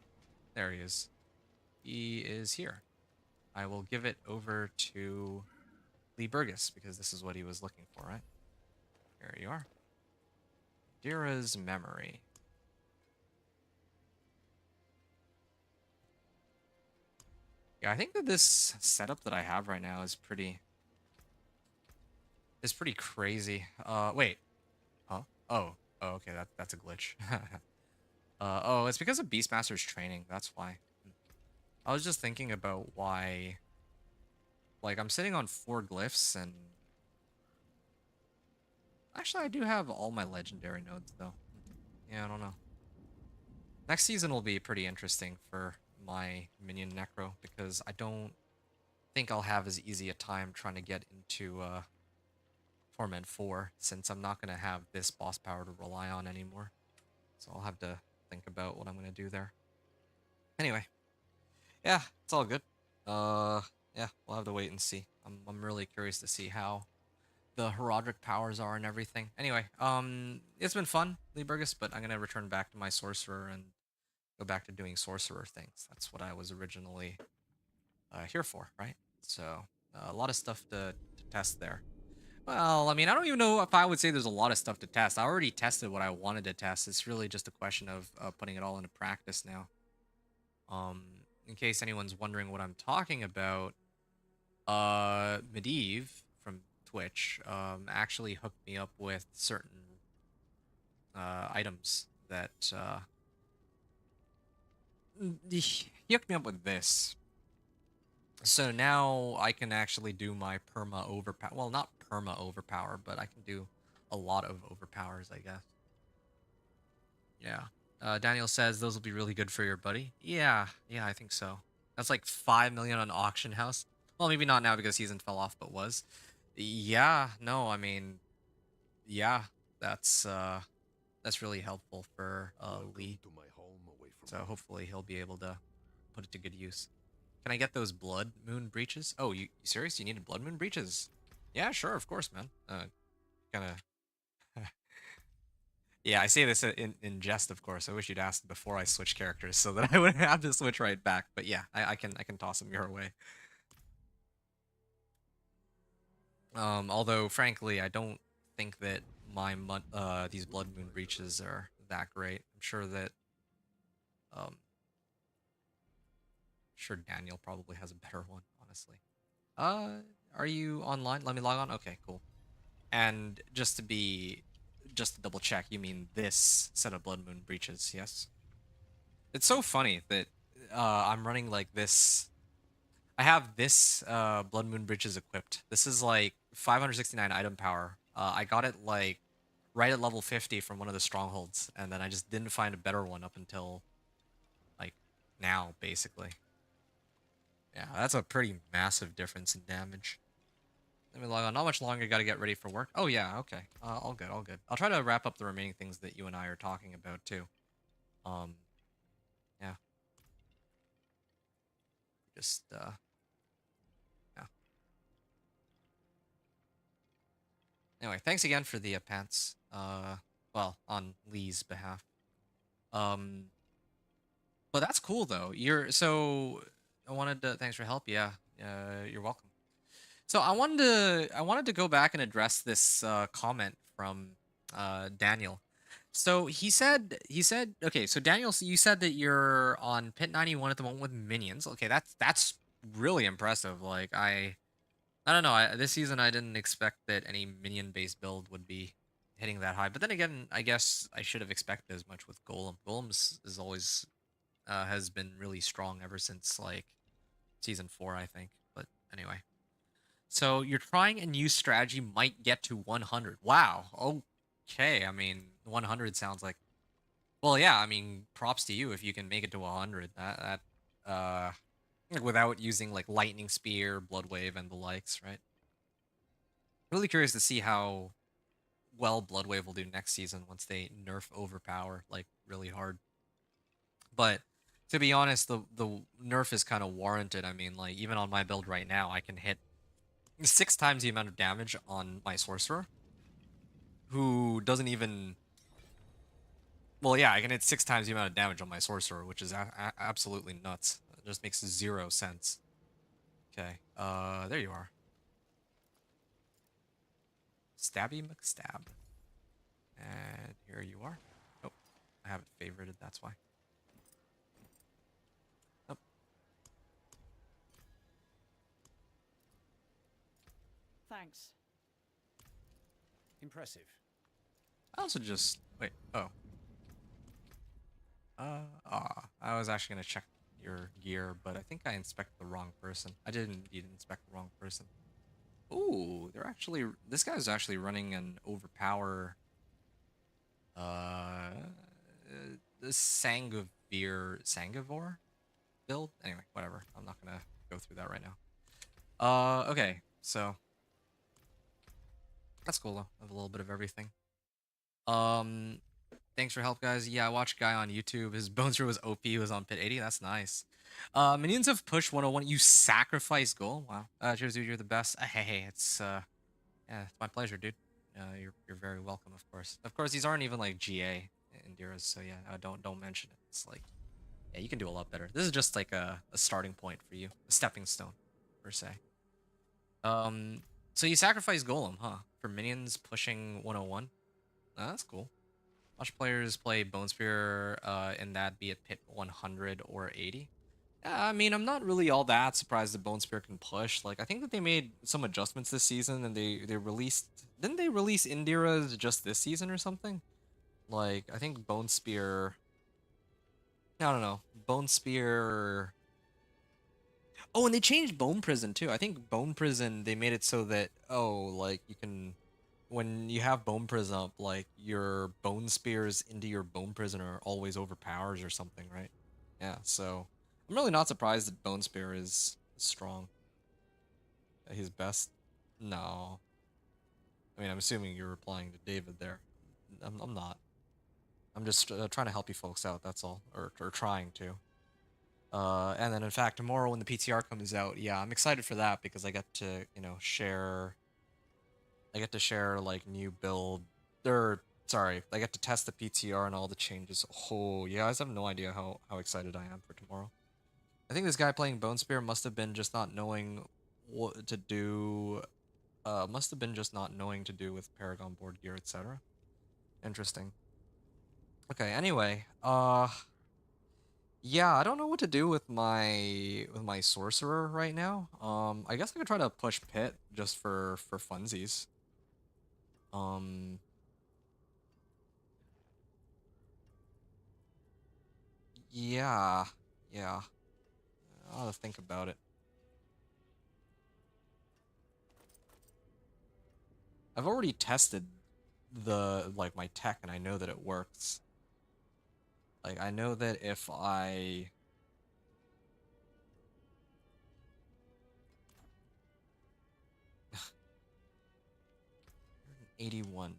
there he is. He is here. I will give it over to Lee Burgess because this is what he was looking for, right? Here you are. Dira's memory. Yeah, I think that this setup that I have right now is pretty crazy. Wait. Huh? Oh. Oh, okay, that's a glitch. Oh, it's because of Beastmaster's training. That's why. I was just thinking about why. Like, I'm sitting on 4 glyphs, and actually, I do have all my legendary nodes, though. Yeah, I don't know. Next season will be pretty interesting for my Minion Necro, because I don't think I'll have as easy a time trying to get into Torment 4, since I'm not going to have this boss power to rely on anymore. So I'll have to think about what I'm going to do there. Anyway, yeah, it's all good. Yeah, we'll have to wait and see. I'm really curious to see how the Herodric powers are and everything. Anyway, it's been fun, Lee Burgess, but I'm gonna return back to my sorcerer and go back to doing sorcerer things. That's what I was originally here for, right? So a lot of stuff to test there. Well, I mean, I don't even know if I would say there's a lot of stuff to test. I already tested what I wanted to test. It's really just a question of putting it all into practice now. In case anyone's wondering what I'm talking about, Medivh from Twitch actually hooked me up with certain items that he hooked me up with this. So now I can actually do my perma overpower. Well, not perma overpower, but I can do a lot of overpowers, I guess. Yeah. Daniel says those will be really good for your buddy. Yeah, I think so. That's like 5 million on auction house. Well, maybe not now because season fell off, but was. Yeah, no, I mean, yeah, that's really helpful for Lee. To my home away from So hopefully he'll be able to put it to good use. Can I get those blood moon breaches? Oh, you serious? You needed blood moon breaches? Yeah, sure, of course, man. Kind of. Yeah, I say this in jest, of course. I wish you'd asked before I switch characters so that I wouldn't have to switch right back. But yeah, I can toss them your way. Although frankly, I don't think that my these blood moon breaches are that great. I'm sure that sure Daniel probably has a better one, honestly. Are you online? Let me log on. Okay, cool. And just to double check, you mean this set of blood moon breaches, yes? It's so funny that I'm running like this. I have this blood moon breaches equipped. This is like 569 item power. I got it like right at level 50 from one of the strongholds, and then I just didn't find a better one up until like now, basically. Yeah, that's a pretty massive difference in damage. Let me log on. Not much longer. Got to get ready for work. Oh yeah, okay. All good, all good. I'll try to wrap up the remaining things that you and I are talking about too. Yeah. Just yeah. Anyway, thanks again for the pants. Well, on Lee's behalf. But that's cool though. I wanted to thanks for help. Yeah. You're welcome. So I wanted to go back and address this comment from Daniel. So he said okay, so Daniel, you said that you're on pit 91 at the moment with minions. Okay, that's really impressive. Like I don't know, this season I didn't expect that any minion based build would be hitting that high. But then again, I guess I should have expected as much with Golem. Golem's is always has been really strong ever since like season 4, I think. But anyway. So you're trying a new strategy, might get to 100. Wow. Okay. I mean, 100 sounds like. Well, yeah. I mean, props to you if you can make it to 100. Without using like lightning spear, blood wave, and the likes, right? Really curious to see how well blood wave will do next season once they nerf overpower like really hard. But to be honest, the nerf is kind of warranted. I mean, like even on my build right now, I can hit 6 times the amount of damage on my sorcerer, who doesn't even. Well, yeah, I can hit 6 times the amount of damage on my sorcerer, which is absolutely nuts. It just makes 0 sense. Okay, there you are. Stabby McStab. And here you are. Oh, I have it favorited, that's why. Oh. Thanks. Impressive. I also just wait. Oh. I was actually gonna check your gear, but I think I inspected the wrong person. I didn't indeed inspect the wrong person. Ooh, this guy's actually running an overpower. The Sangavore build. Anyway, whatever. I'm not gonna go through that right now. Okay, so that's cool though. I have a little bit of everything. Thanks for help, guys. Yeah, I watched a guy on YouTube. His bones throw was OP. He was on pit 80. That's nice. Minions of Push 101. You sacrifice goal. Wow. Cheers, dude. You're the best. Hey, it's yeah, it's my pleasure, dude. You're very welcome, of course. Of course, these aren't even like GA Enduras, so yeah, don't mention it. It's like, yeah, you can do a lot better. This is just like a starting point for you, a stepping stone, per se. So you sacrifice Golem, huh? For minions pushing 101. That's cool. Watch players play Bone Spear in that, be it pit 100 or 80. I mean, I'm not really all that surprised that Bone Spear can push. Like, I think that they made some adjustments this season, and they released. Didn't they release Indira just this season or something? Like, I think Bone Spear. I don't know. Bone Spear. Oh, and they changed Bone Prison too. I think Bone Prison, they made it so that, like, you can, when you have Bone Prison up, like, your Bone Spears into your Bone Prison are always overpowers or something, right? Yeah, so I'm really not surprised that Bone Spear is strong. His best? No. I mean, I'm assuming you're replying to David there. I'm not. I'm just trying to help you folks out, that's all. Or trying to. And then in fact, tomorrow when the PTR comes out, yeah, I'm excited for that because I get to, share. I get to share like new build. Or sorry, I get to test the PTR and all the changes. Oh, you guys have no idea how excited I am for tomorrow. I think this guy playing Bone Spear must have been just not knowing what to do. Must have been just not knowing to do with Paragon board gear, etc. Interesting. Okay. Anyway, yeah, I don't know what to do with my sorcerer right now. I guess I could try to push Pit just for funsies. Um, yeah, yeah. I'll have to think about it. I've already tested my tech, and I know that it works. Like, I know that if I 81.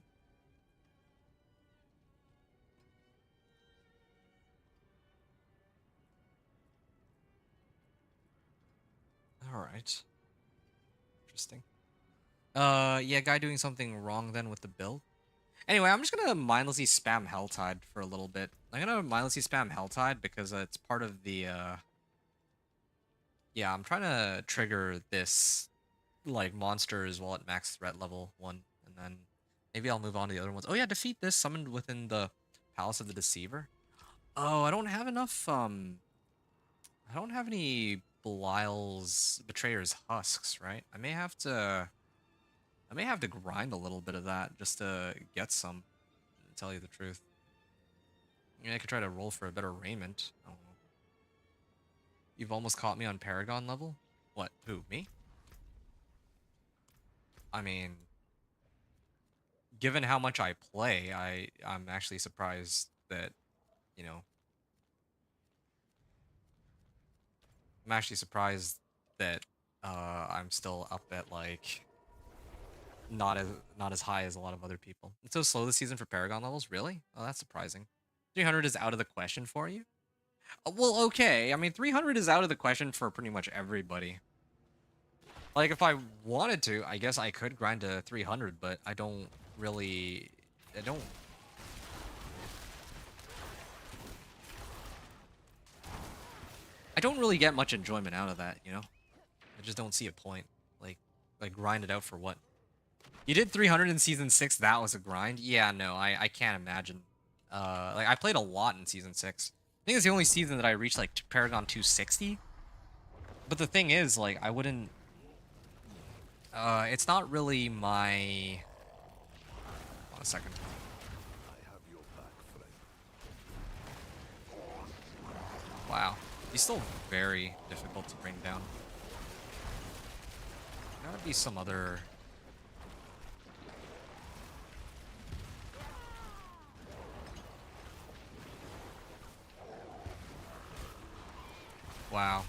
All right. Interesting. Yeah, guy doing something wrong then with the build. Anyway, I'm just gonna mindlessly spam Helltide for a little bit. I'm gonna mindlessly spam Helltide because it's part of the, yeah, I'm trying to trigger this, like, monsters while at max threat level 1, and then maybe I'll move on to the other ones. Oh yeah, defeat this summoned within the Palace of the Deceiver. Oh, I don't have enough, I don't have any Belial's Betrayer's Husks, right? I may have to grind a little bit of that just to get some, to tell you the truth. I mean, I could try to roll for a better raiment. I don't know. You've almost caught me on Paragon level? What? Who? Me? I mean, given how much I play, I'm actually surprised that, you know, I'm actually surprised that I'm still up at like not as high as a lot of other people. It's so slow this season for Paragon levels, really? Oh, that's surprising. 300 is out of the question for you? Well, okay. I mean, 300 is out of the question for pretty much everybody. Like, if I wanted to, I guess I could grind to 300, but I don't really... I don't... I don't really get much enjoyment out of that, you know? I just don't see a point. Like grind it out for what? You did 300 in Season 6, that was a grind? Yeah, no, I can't imagine. Like, I played a lot in Season 6. I think it's the only season that I reached, like, Paragon 260. But the thing is, like, I wouldn't... it's not really my... Hold on a second. Wow. He's still very difficult to bring down. Gotta be some other... Wow.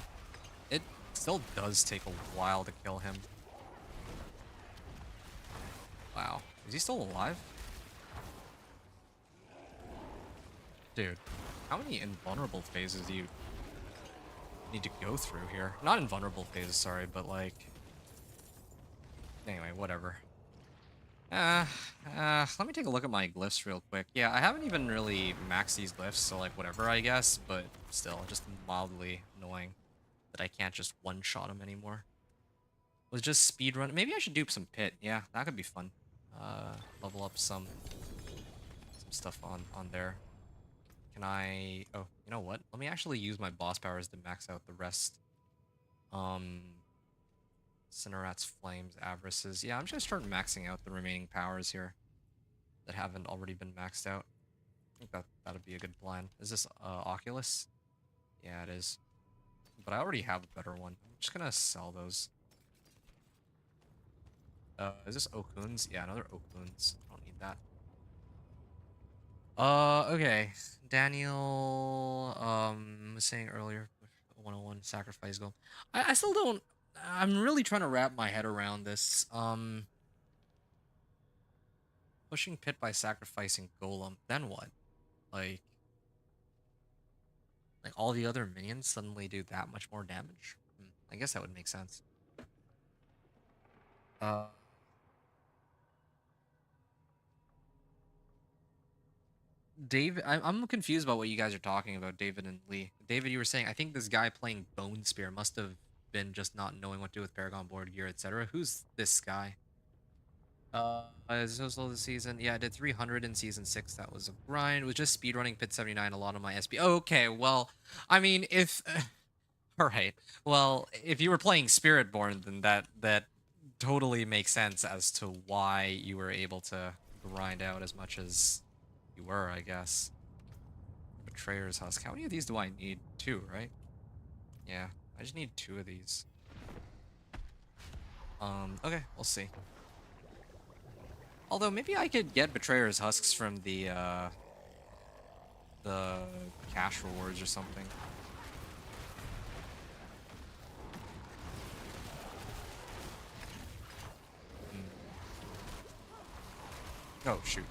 It still does take a while to kill him. Wow. Is he still alive? Dude, how many invulnerable phases do you need to go through here? Not invulnerable phases, sorry, but like... Anyway, whatever. Let me take a look at my glyphs real quick. Yeah, I haven't even really maxed these glyphs, so like whatever, I guess, but still, just mildly annoying that I can't just one-shot them anymore. Was just speedrun. Maybe I should do some pit. Yeah, that could be fun. Level up some stuff on there. Can I... Oh, you know what? Let me actually use my boss powers to max out the rest. Cinerat's Flames, Avarices. Yeah, I'm just gonna start maxing out the remaining powers here that haven't already been maxed out. I think that'd be a good plan. Is this Oculus? Yeah, it is. But I already have a better one. I'm just gonna sell those. Is this Okuns? Yeah, another Okuns. I don't need that. Okay. Daniel, was saying earlier, 101 sacrifice goal. I still don't, I'm really trying to wrap my head around this. Pushing Pit by sacrificing Golem, then what? Like all the other minions suddenly do that much more damage? I guess that would make sense. David, I'm confused about what you guys are talking about, David and Lee. David, you were saying, I think this guy playing Bone Spear must have been just not knowing what to do with Paragon board gear, etc. Who's this guy? So slow this season. Yeah, I did 300 in season 6. That was a grind. It was just speedrunning Pit 79, a lot of my SP. Oh, okay, well, I mean, if... Alright, well, if you were playing Spiritborn, then that totally makes sense as to why you were able to grind out as much as you were, I guess. Betrayer's Husk. How many of these do I need? 2, right? Yeah, I just need 2 of these. Okay, we'll see. Although, maybe I could get Betrayer's Husks from the cash rewards or something. Oh, shoot.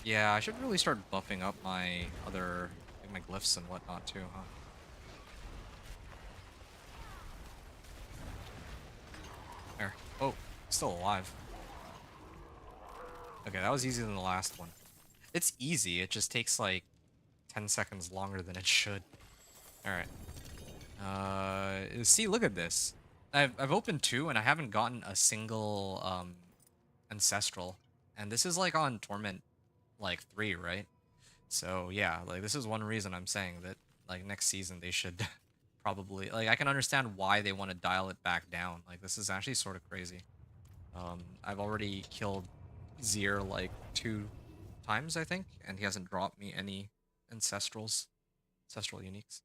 Yeah, I should really start buffing up my other, like my glyphs and whatnot too, huh? There. Oh, still alive. Okay, that was easier than the last one. It's easy, it just takes like 10 seconds longer than it should. Alright. See, look at this. I've opened 2 and I haven't gotten a single ancestral. And this is like on Torment like 3, right? So yeah, like this is one reason I'm saying that like next season they should probably, like, I can understand why they want to dial it back down. Like this is actually sort of crazy. I've already killed Zir like 2 times, I think, and he hasn't dropped me any ancestral uniques.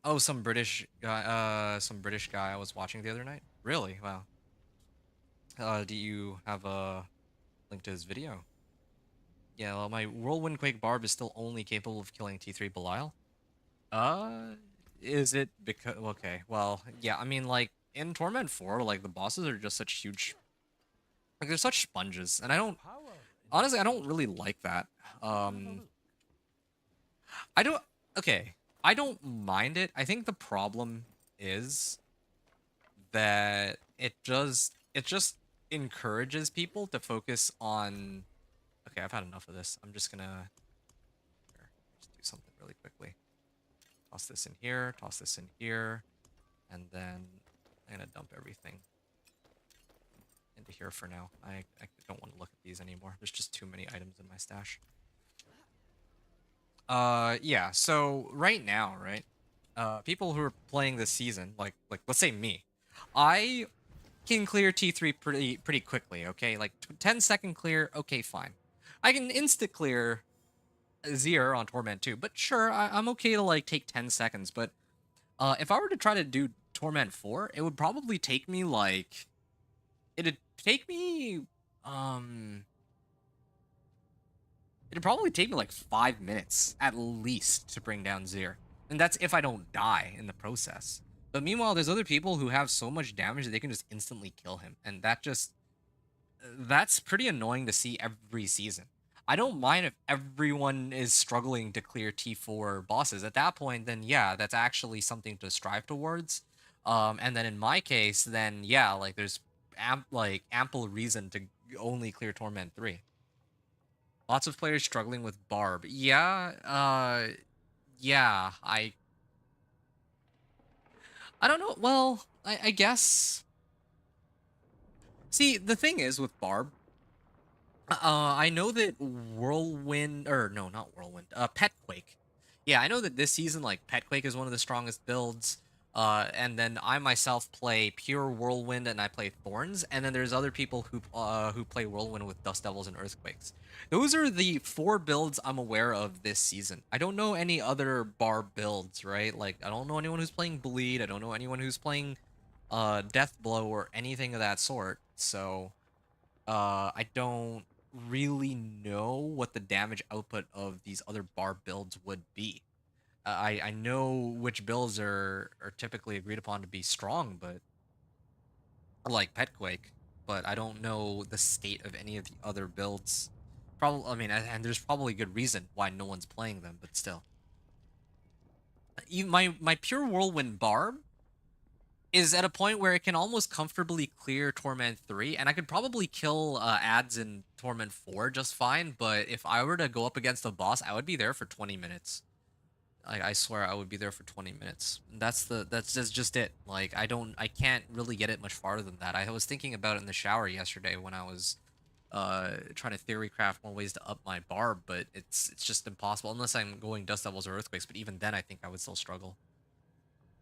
Oh, some British guy I was watching the other night. Really? Wow. Do you have a link to his video? Yeah, well, my Whirlwind Quake Barb is still only capable of killing T3 Belial. Is it because... Okay, well, yeah, I mean, like, in Torment 4, like, the bosses are just such huge... Like, they're such sponges, and I don't... Honestly, I don't really like that. I don't... Okay, I don't mind it. I think the problem is that it just encourages people to focus on... Okay, I've had enough of this. I'm just gonna... Here, just do something really quickly. Toss this in here, toss this in here, and then I'm gonna dump everything into here for now. I don't want to look at these anymore. There's just too many items in my stash. Yeah, so right now, right? People who are playing this season, like let's say me, I can clear T3 pretty quickly, okay? Like 10-second clear, okay, fine. I can insta clear Zir on Torment 2, but sure, I'm okay to like take 10 seconds, but if I were to try to do Torment 4, it would probably take me like... It'd take me, it'd probably take me like 5 minutes at least to bring down Zir. And that's if I don't die in the process. But meanwhile, there's other people who have so much damage that they can just instantly kill him. And that's pretty annoying to see every season. I don't mind if everyone is struggling to clear T4 bosses. At that point, then yeah, that's actually something to strive towards. And then in my case, then yeah, like there's ample reason to only clear Torment 3. Lots of players struggling with Barb. Yeah, yeah, I don't know. Well, I guess... See, the thing is with Barb, I know that Whirlwind, or no, not Whirlwind, Petquake. Yeah, I know that this season, like, Petquake is one of the strongest builds. And then I myself play pure Whirlwind and I play Thorns, and then there's other people who play Whirlwind with Dust Devils and Earthquakes. Those are the 4 builds I'm aware of this season. I don't know any other bar builds, right? Like, I don't know anyone who's playing Bleed, I don't know anyone who's playing Death Blow or anything of that sort, so I don't really know what the damage output of these other bar builds would be. I know which builds are typically agreed upon to be strong, but like Petquake, but I don't know the state of any of the other builds. Probably, I mean, and there's probably good reason why no one's playing them, but still. Even my pure whirlwind barb is at a point where it can almost comfortably clear Torment 3, and I could probably kill ads in Torment 4 just fine, but if I were to go up against a boss, I would be there for 20 minutes. I swear I would be there for 20 minutes. That's just it. Like, I can't really get it much farther than that. I was thinking about it in the shower yesterday when I was trying to theory craft more ways to up my barb, but it's just impossible unless I'm going Dust Devils or Earthquakes, but even then I think I would still struggle.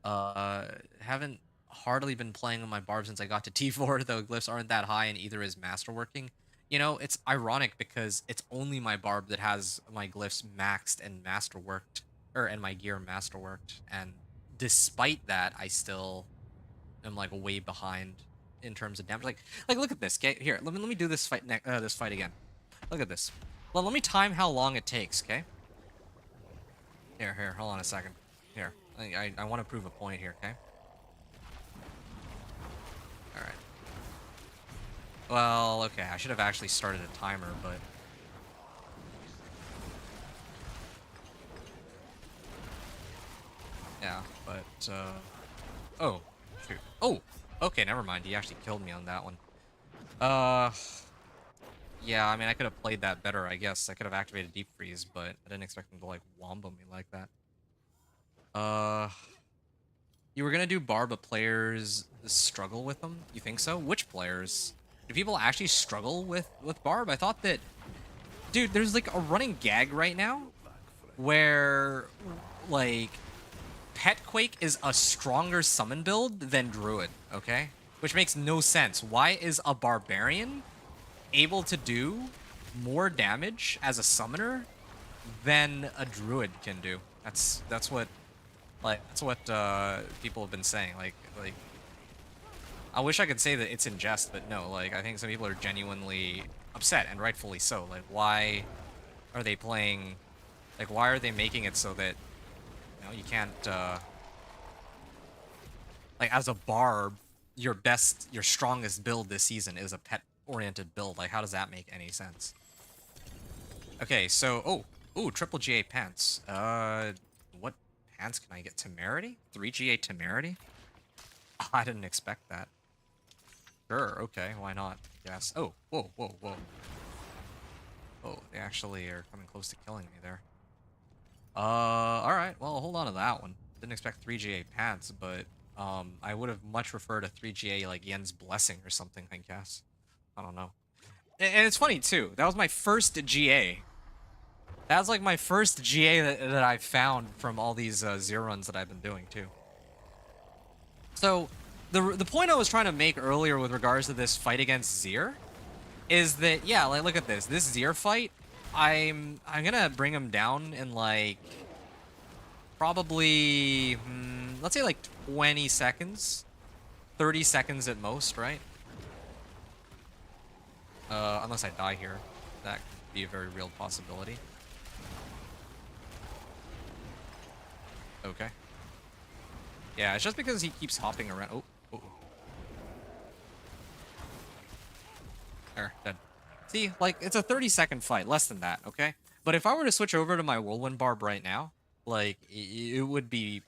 Haven't hardly been playing on my barb since I got to T4. The glyphs aren't that high and either is masterworking. You know, it's ironic because it's only my barb that has my glyphs maxed and masterworked, and my gear masterworked, and despite that, I still am like way behind in terms of damage. Like look at this. Okay, here, let me do this fight this fight again. Look at this. Well, let me time how long it takes. Okay. Here, hold on a second. Here, I want to prove a point here. Okay. All right. Well, okay, I should have actually started a timer, but yeah, but oh, shoot. Oh, okay, never mind. He actually killed me on that one. Uh, yeah, I mean, I could have played that better, I guess. I could have activated Deep Freeze, but I didn't expect him to, like, wombo me like that. You were gonna do bar, but players struggle with them? You think so? Which players? Do people actually struggle with Barb? I thought that... Dude, there's, like, a running gag right now where, like, Petquake is a stronger summon build than Druid, okay? Which makes no sense. Why is a Barbarian able to do more damage as a summoner than a Druid can do? That's what people have been saying. Like I wish I could say that it's in jest, but no. Like, I think some people are genuinely upset, and rightfully so. Like, why are they playing? Like, why are they making it so that you can't like, as a barb, your strongest build this season is a pet-oriented build? Like, how does that make any sense? Okay, so triple GA pants. What pants can I get? Temerity? 3 GA Temerity? I didn't expect that. Sure, okay, why not? Yes. Oh, whoa. Oh, they actually are coming close to killing me there. Alright, well, hold on to that one. Didn't expect 3 GA pants, but I would have much preferred a 3 GA like Yen's Blessing or something, I guess. I don't know. And it's funny too. That was my first GA. That was like my first GA that I found from all these zero runs that I've been doing too. So the point I was trying to make earlier with regards to this fight against Zir is that, yeah, like, look at this Zir fight. I'm gonna bring him down in like probably let's say like 20 seconds, 30 seconds at most, right? Unless I die here, that could be a very real possibility. Okay. Yeah, it's just because he keeps hopping around. Oh. There, dead. See, like, it's a 30-second fight, less than that, okay? But if I were to switch over to my Whirlwind Barb right now, like, it would be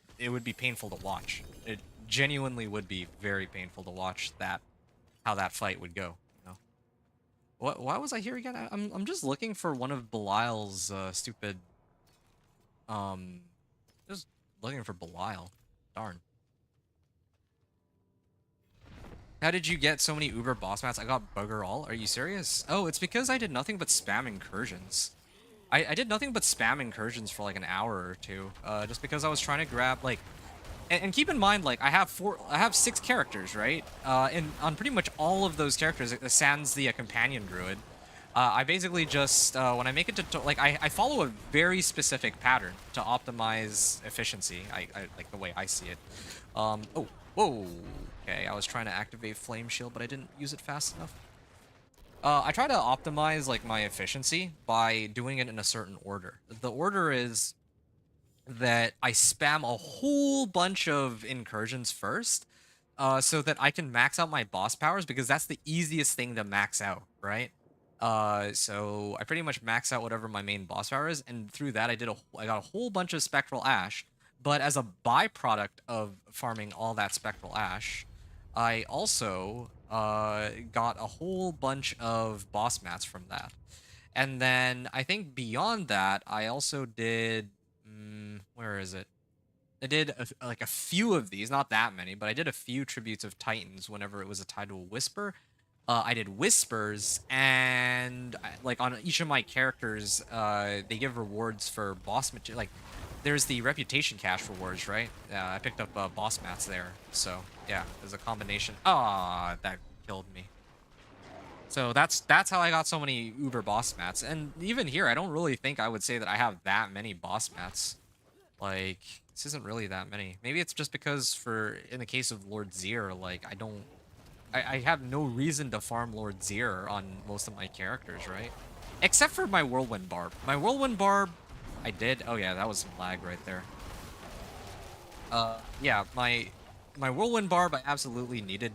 painful to watch. It genuinely would be very painful to watch how that fight would go, you know? Why was I here again? I'm just looking for one of Belial's stupid just looking for Belial. Darn. How did you get so many Uber boss mats? I got bugger all. Are you serious? Oh, it's because I did nothing but spam incursions. I did nothing but spam incursions for like an hour or two. Just because I was trying to grab like, and keep in mind, like I have 6 characters, right? And on pretty much all of those characters, sans the companion druid, I basically just when I make it to like I follow a very specific pattern to optimize efficiency. I like the way I see it. Oh, whoa. Okay, I was trying to activate Flame Shield, but I didn't use it fast enough. I try to optimize like my efficiency by doing it in a certain order. The order is that I spam a whole bunch of incursions first, so that I can max out my boss powers because that's the easiest thing to max out, right? So I pretty much max out whatever my main boss power is, and through that I got a whole bunch of Spectral Ash. But as a byproduct of farming all that Spectral Ash, I also got a whole bunch of boss mats from that. And then I think beyond that, I also did. Where is it? I did like a few of these, not that many, but I did a few tributes of Titans whenever it was a tidal whisper. I did whispers, and like on each of my characters, they give rewards for boss material. Like, there's the reputation cash rewards, right? I picked up boss mats there, so yeah, there's a combination. Ah, that killed me. So that's how I got so many Uber boss mats, and even here, I don't really think I would say that I have that many boss mats. Like, this isn't really that many. Maybe it's just because in the case of Lord Zir, like, I have no reason to farm Lord Zir on most of my characters, right? Except for my Whirlwind Barb. My Whirlwind Barb, I did. Oh yeah, that was some lag right there. Yeah, my Whirlwind Barb I absolutely needed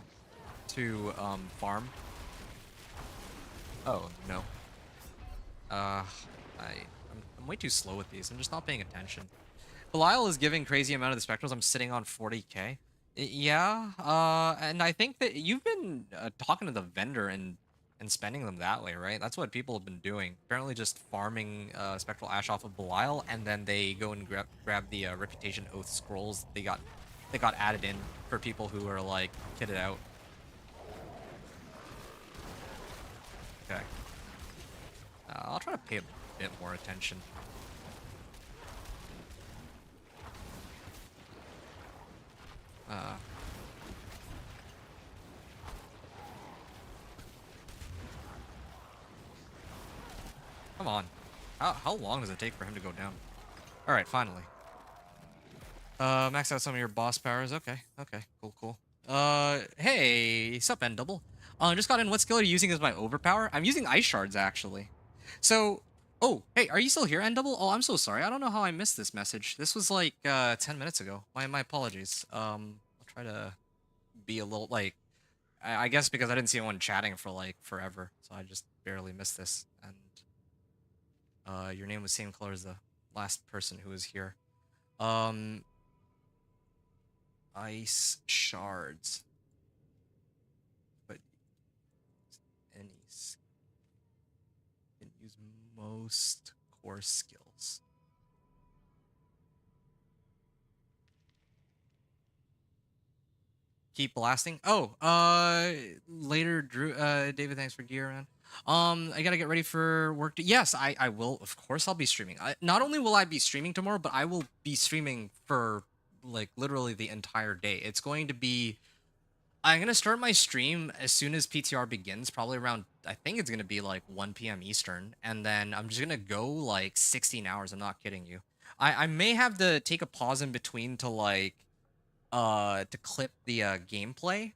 to farm. Oh no. I'm way too slow with these. I'm just not paying attention. Belial is giving crazy amount of the spectrals. I'm sitting on 40k. Yeah, and I think that you've been talking to the vendor and spending them that way, right? That's what people have been doing. Apparently, just farming spectral ash off of Belial, and then they go and grab the reputation oath scrolls. They got added in for people who are like kitted out. Okay, I'll try to pay a bit more attention. Come on. How long does it take for him to go down? Alright, finally. Max out some of your boss powers. Okay, cool. Hey, sup, N double. Just got in. What skill are you using as my overpower? I'm using ice shards, actually. So, oh, hey, are you still here, N double? Oh, I'm so sorry. I don't know how I missed this message. This was like 10 minutes ago. My apologies. I'll try to be a little like, I guess because I didn't see anyone chatting for like forever, so I just barely missed this. And your name was same color as the last person who was here. Ice shards. But any can use most core skills. Keep blasting. Oh, later, Drew. David, thanks for gear, man. I gotta get ready for work. Yes, I will. Of course, I'll be streaming. Not only will I be streaming tomorrow, but I will be streaming for like literally the entire day. It's going to be. I'm gonna start my stream as soon as PTR begins, probably around. I think it's gonna be like 1 p.m. Eastern, and then I'm just gonna go like 16 hours. I'm not kidding you. I may have to take a pause in between to like to clip the gameplay.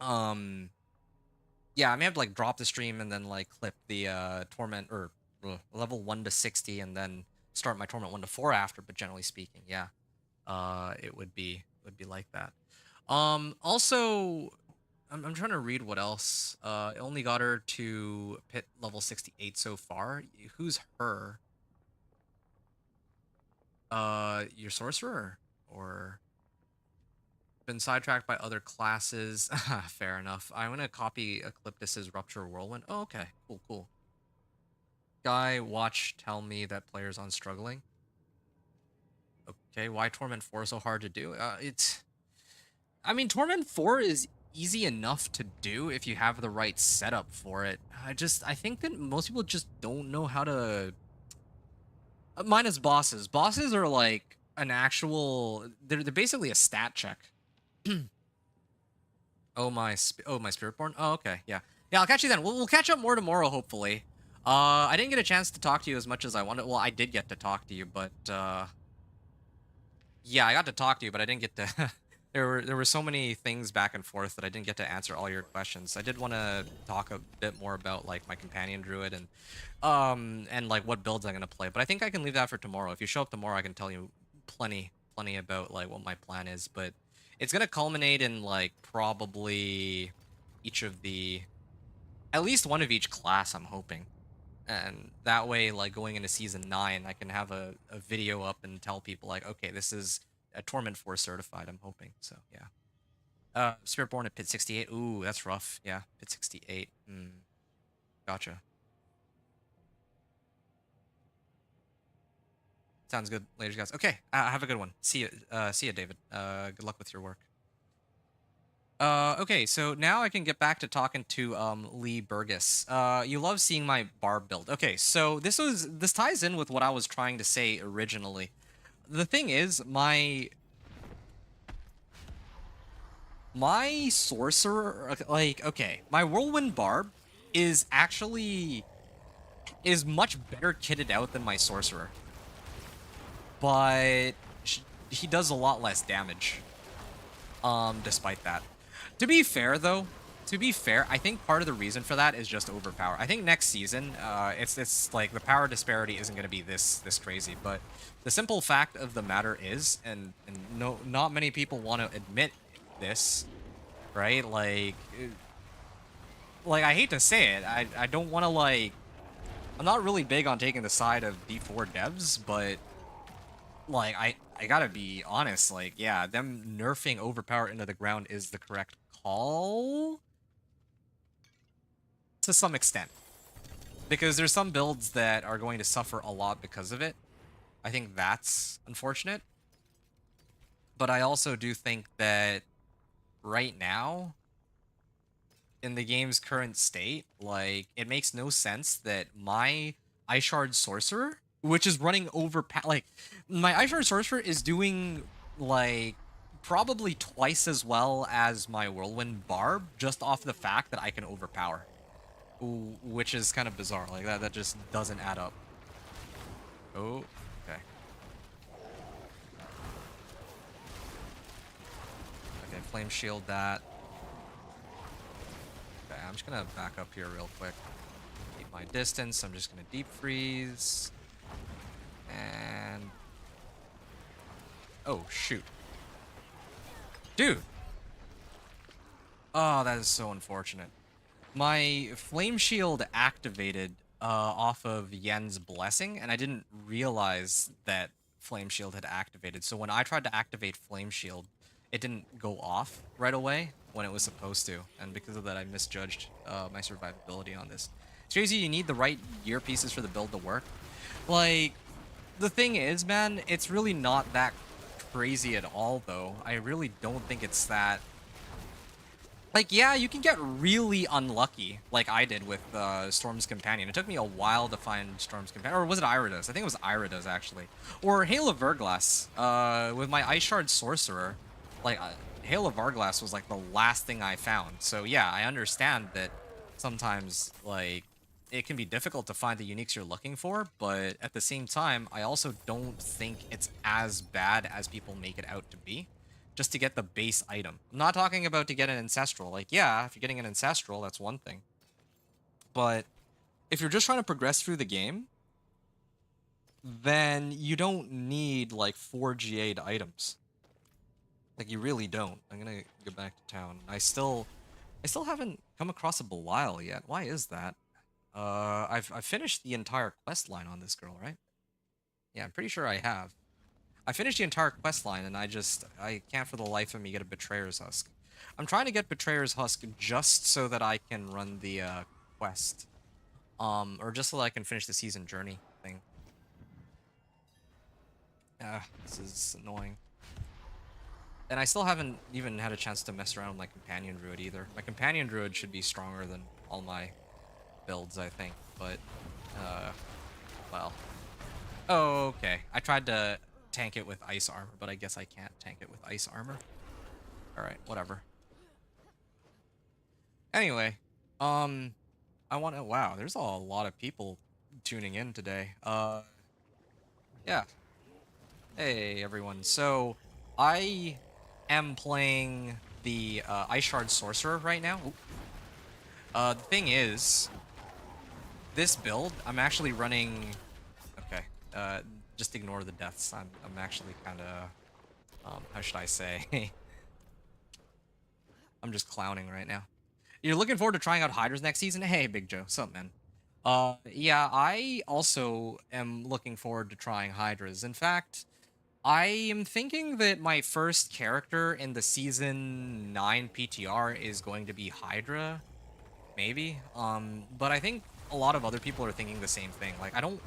Yeah, I may have to like drop the stream and then like clip the torment or level 1 to 60 and then start my torment 1 to 4 after, but generally speaking, yeah. It would be like that. Also I'm trying to read what else. It only got her to pit level 68 so far. Who's her? Your sorcerer or been sidetracked by other classes. Fair enough. I'm gonna copy Ecliptus's Rupture Whirlwind. Oh, okay. Cool. Guy, watch tell me that players on struggling. Okay, why Torment 4 so hard to do? I mean, Torment 4 is easy enough to do if you have the right setup for it. I think that most people just don't know how to. Minus bosses. Bosses are like an actual. They're basically a stat check. Oh my Spiritborn. Oh okay, yeah, yeah. I'll catch you then. We'll catch up more tomorrow, hopefully. I didn't get a chance to talk to you as much as I wanted. Well, I did get to talk to you, but yeah, I got to talk to you, but I didn't get to. There were so many things back and forth that I didn't get to answer all your questions. I did want to talk a bit more about like my companion druid and like what builds I'm gonna play. But I think I can leave that for tomorrow. If you show up tomorrow, I can tell you plenty about like what my plan is. But it's gonna culminate in like probably each of the at least one of each class. I'm hoping. And that way, like going into season 9, I can have a video up and tell people like, okay, this is a Torment 4 certified. I'm hoping. So yeah. Spiritborn at Pit 68. Ooh, that's rough. Yeah, Pit 68. Gotcha. Sounds good, ladies guys. Okay, have a good one. See you, David. Good luck with your work. Okay, so now I can get back to talking to Lee Burgess. You love seeing my barb build. Okay, so this ties in with what I was trying to say originally. The thing is, my sorcerer, like, okay, my whirlwind barb is much better kitted out than my sorcerer, but he does a lot less damage. Despite that. To be fair, though, I think part of the reason for that is just overpower. I think next season, it's like the power disparity isn't going to be this crazy, but the simple fact of the matter is, and no, not many people want to admit this, right? Like I hate to say it, I don't want to like, I'm not really big on taking the side of D4 devs, but like I gotta be honest, like, yeah, them nerfing Overpower into the ground is the correct call to some extent. Because there's some builds that are going to suffer a lot because of it. I think that's unfortunate. But I also do think that right now, in the game's current state, like, it makes no sense that my Ice Shard Sorcerer, which is running like, my Ice Shard Sorcerer is doing, like, probably twice as well as my Whirlwind Barb, just off the fact that I can overpower. Which is kind of bizarre. Like, that just doesn't add up. Oh, okay. Okay, Flame Shield that. Okay, I'm just gonna back up here real quick. Keep my distance. I'm just gonna deep freeze. And... oh, shoot. Dude! Oh, that is so unfortunate. My Flame Shield activated off of Yen's Blessing, and I didn't realize that Flame Shield had activated. So when I tried to activate Flame Shield, it didn't go off right away when it was supposed to. And because of that, I misjudged my survivability on this. It's crazy, you need the right gear pieces for the build to work. Like, the thing is, man, it's really not that crazy at all, though. I really don't think it's that... like, yeah, you can get really unlucky, like I did with Storm's Companion. It took me a while to find Storm's Companion. Or was it Irida's? I think it was Irida's, actually. Or Hail of Verglass. With my Ice Shard Sorcerer, like, Hail of Verglass was, like, the last thing I found. So, yeah, I understand that sometimes, like, it can be difficult to find the uniques you're looking for, but at the same time, I also don't think it's as bad as people make it out to be. Just to get the base item. I'm not talking about to get an Ancestral. Like, yeah, if you're getting an Ancestral, that's one thing. But if you're just trying to progress through the game, then you don't need, like, 4 GA'd items. Like, you really don't. I'm gonna go back to town. I still haven't come across a Belial yet. Why is that? I've finished the entire quest line on this girl, right? Yeah, I'm pretty sure I have. I finished the entire quest line, and I can't for the life of me get a Betrayer's Husk. I'm trying to get Betrayer's Husk just so that I can run the quest. Or just so that I can finish the season journey thing. This is annoying. And I still haven't even had a chance to mess around with my companion druid either. My companion druid should be stronger than all my builds, I think, but well. Oh, okay. I tried to tank it with ice armor, but I guess I can't tank it with ice armor. Alright, whatever. Anyway, I want to, wow, there's a lot of people tuning in today. Yeah. Hey, everyone. So, I am playing the Ice Shard Sorcerer right now. Oop. The thing is, this build, I'm actually running... Okay, just ignore the deaths. I'm actually kind of, how should I say? I'm just clowning right now. You're looking forward to trying out Hydras next season? Hey, Big Joe. What's up, man? Yeah, I also am looking forward to trying Hydras. In fact, I am thinking that my first character in the Season 9 PTR is going to be Hydra, maybe. But I think a lot of other people are thinking the same thing. Like, I don't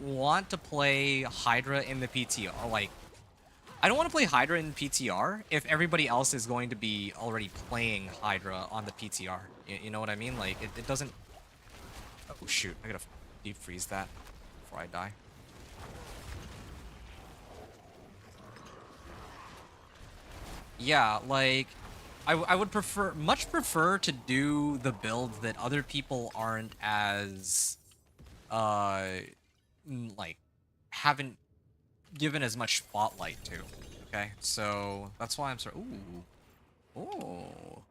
want to play Hydra in the PTR. Like, I don't want to play Hydra in PTR if everybody else is going to be already playing Hydra on the PTR. You know what I mean? Like, it doesn't... Oh, shoot. I gotta deep freeze that before I die. Yeah, like, I would much prefer to do the build that other people aren't as, like, haven't given as much spotlight to, okay? So, that's why I'm sorry. Ooh,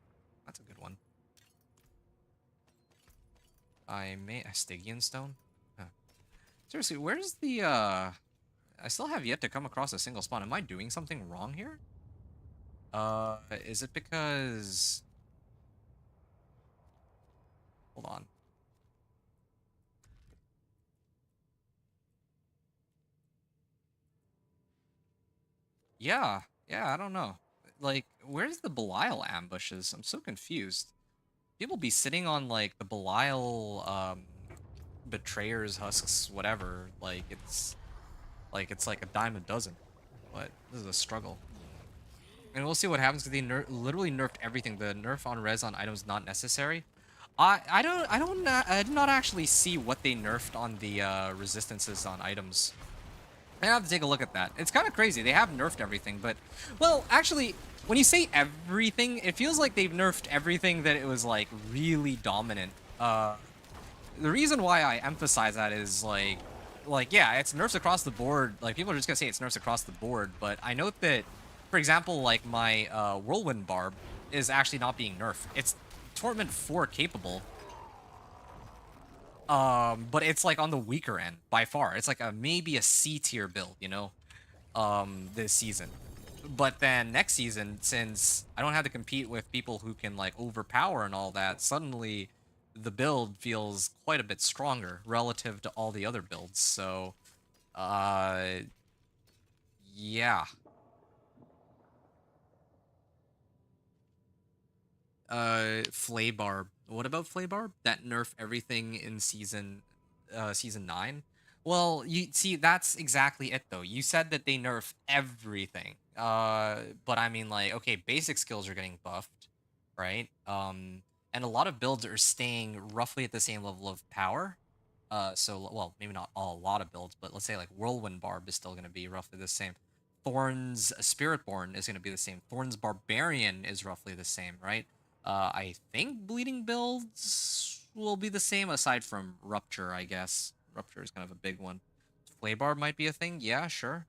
that's a good one. I made a Stygian Stone? Huh. Seriously, where's the, I still have yet to come across a single spawn. Am I doing something wrong here? Is it because... Hold on. Yeah, I don't know. Like, where's the Belial ambushes? I'm so confused. People be sitting on, like, the Belial, betrayers, husks, whatever. Like, it's like a dime a dozen. But this is a struggle. And we'll see what happens because they literally nerfed everything. The nerf on res on items not necessary. I did not actually see what they nerfed on the resistances on items. I have to take a look at that. It's kind of crazy. They have nerfed everything, but... Well, actually, when you say everything, it feels like they've nerfed everything that it was, like, really dominant. The reason why I emphasize that is, like, yeah, it's nerfs across the board. Like, people are just gonna say it's nerfs across the board, but I note that, for example, like, my Whirlwind Barb is actually not being nerfed. It's Torment 4 capable, but it's like on the weaker end by far. It's like maybe a C tier build, you know, this season. But then next season, since I don't have to compete with people who can like overpower and all that, suddenly the build feels quite a bit stronger relative to all the other builds. So, yeah. Flaybarb. What about Flaybarb? That nerf everything in season 9? Well, you see, that's exactly it though. You said that they nerf everything. But I mean, like, okay, basic skills are getting buffed, right? And a lot of builds are staying roughly at the same level of power. So, well, maybe not a lot of builds, but let's say like Whirlwind Barb is still going to be roughly the same. Thorn's Spiritborn is going to be the same. Thorn's Barbarian is roughly the same, right? I think bleeding builds will be the same aside from Rupture, I guess. Rupture is kind of a big one. Flaybarb might be a thing. Yeah, sure.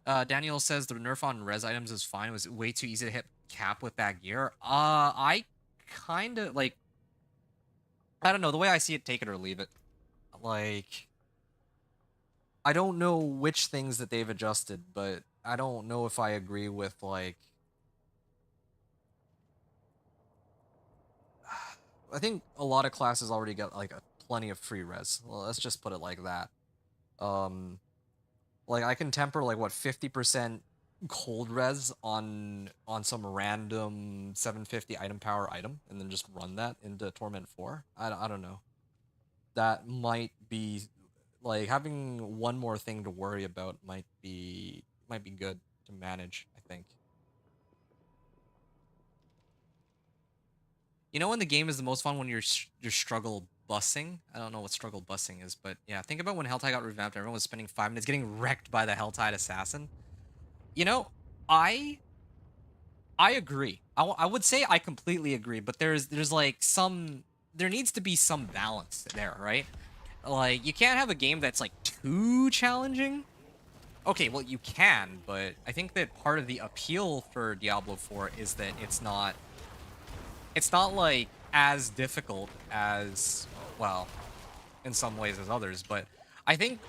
Daniel says the nerf on res items is fine. It was way too easy to hit cap with that gear. I kind of, like, I don't know. The way I see it, take it or leave it. Like, I don't know which things that they've adjusted, but I don't know if I agree with, like, I think a lot of classes already got like plenty of free res. Well, let's just put it like that. Like I can temper like what 50% cold res on some random 750 item power item, and then just run that into Torment 4. I don't know. That might be like having one more thing to worry about might be good to manage, I think. You know when the game is the most fun when you're struggle bussing? I don't know what struggle bussing is, but yeah, think about when Helltide got revamped. Everyone was spending 5 minutes getting wrecked by the Helltide assassin. You know, I I agree. I would say I completely agree, but there's like there needs to be some balance there, right? Like you can't have a game that's like too challenging. Okay, well you can, but I think that part of the appeal for Diablo 4 is that it's not like as difficult as, well, in some ways as others, but I think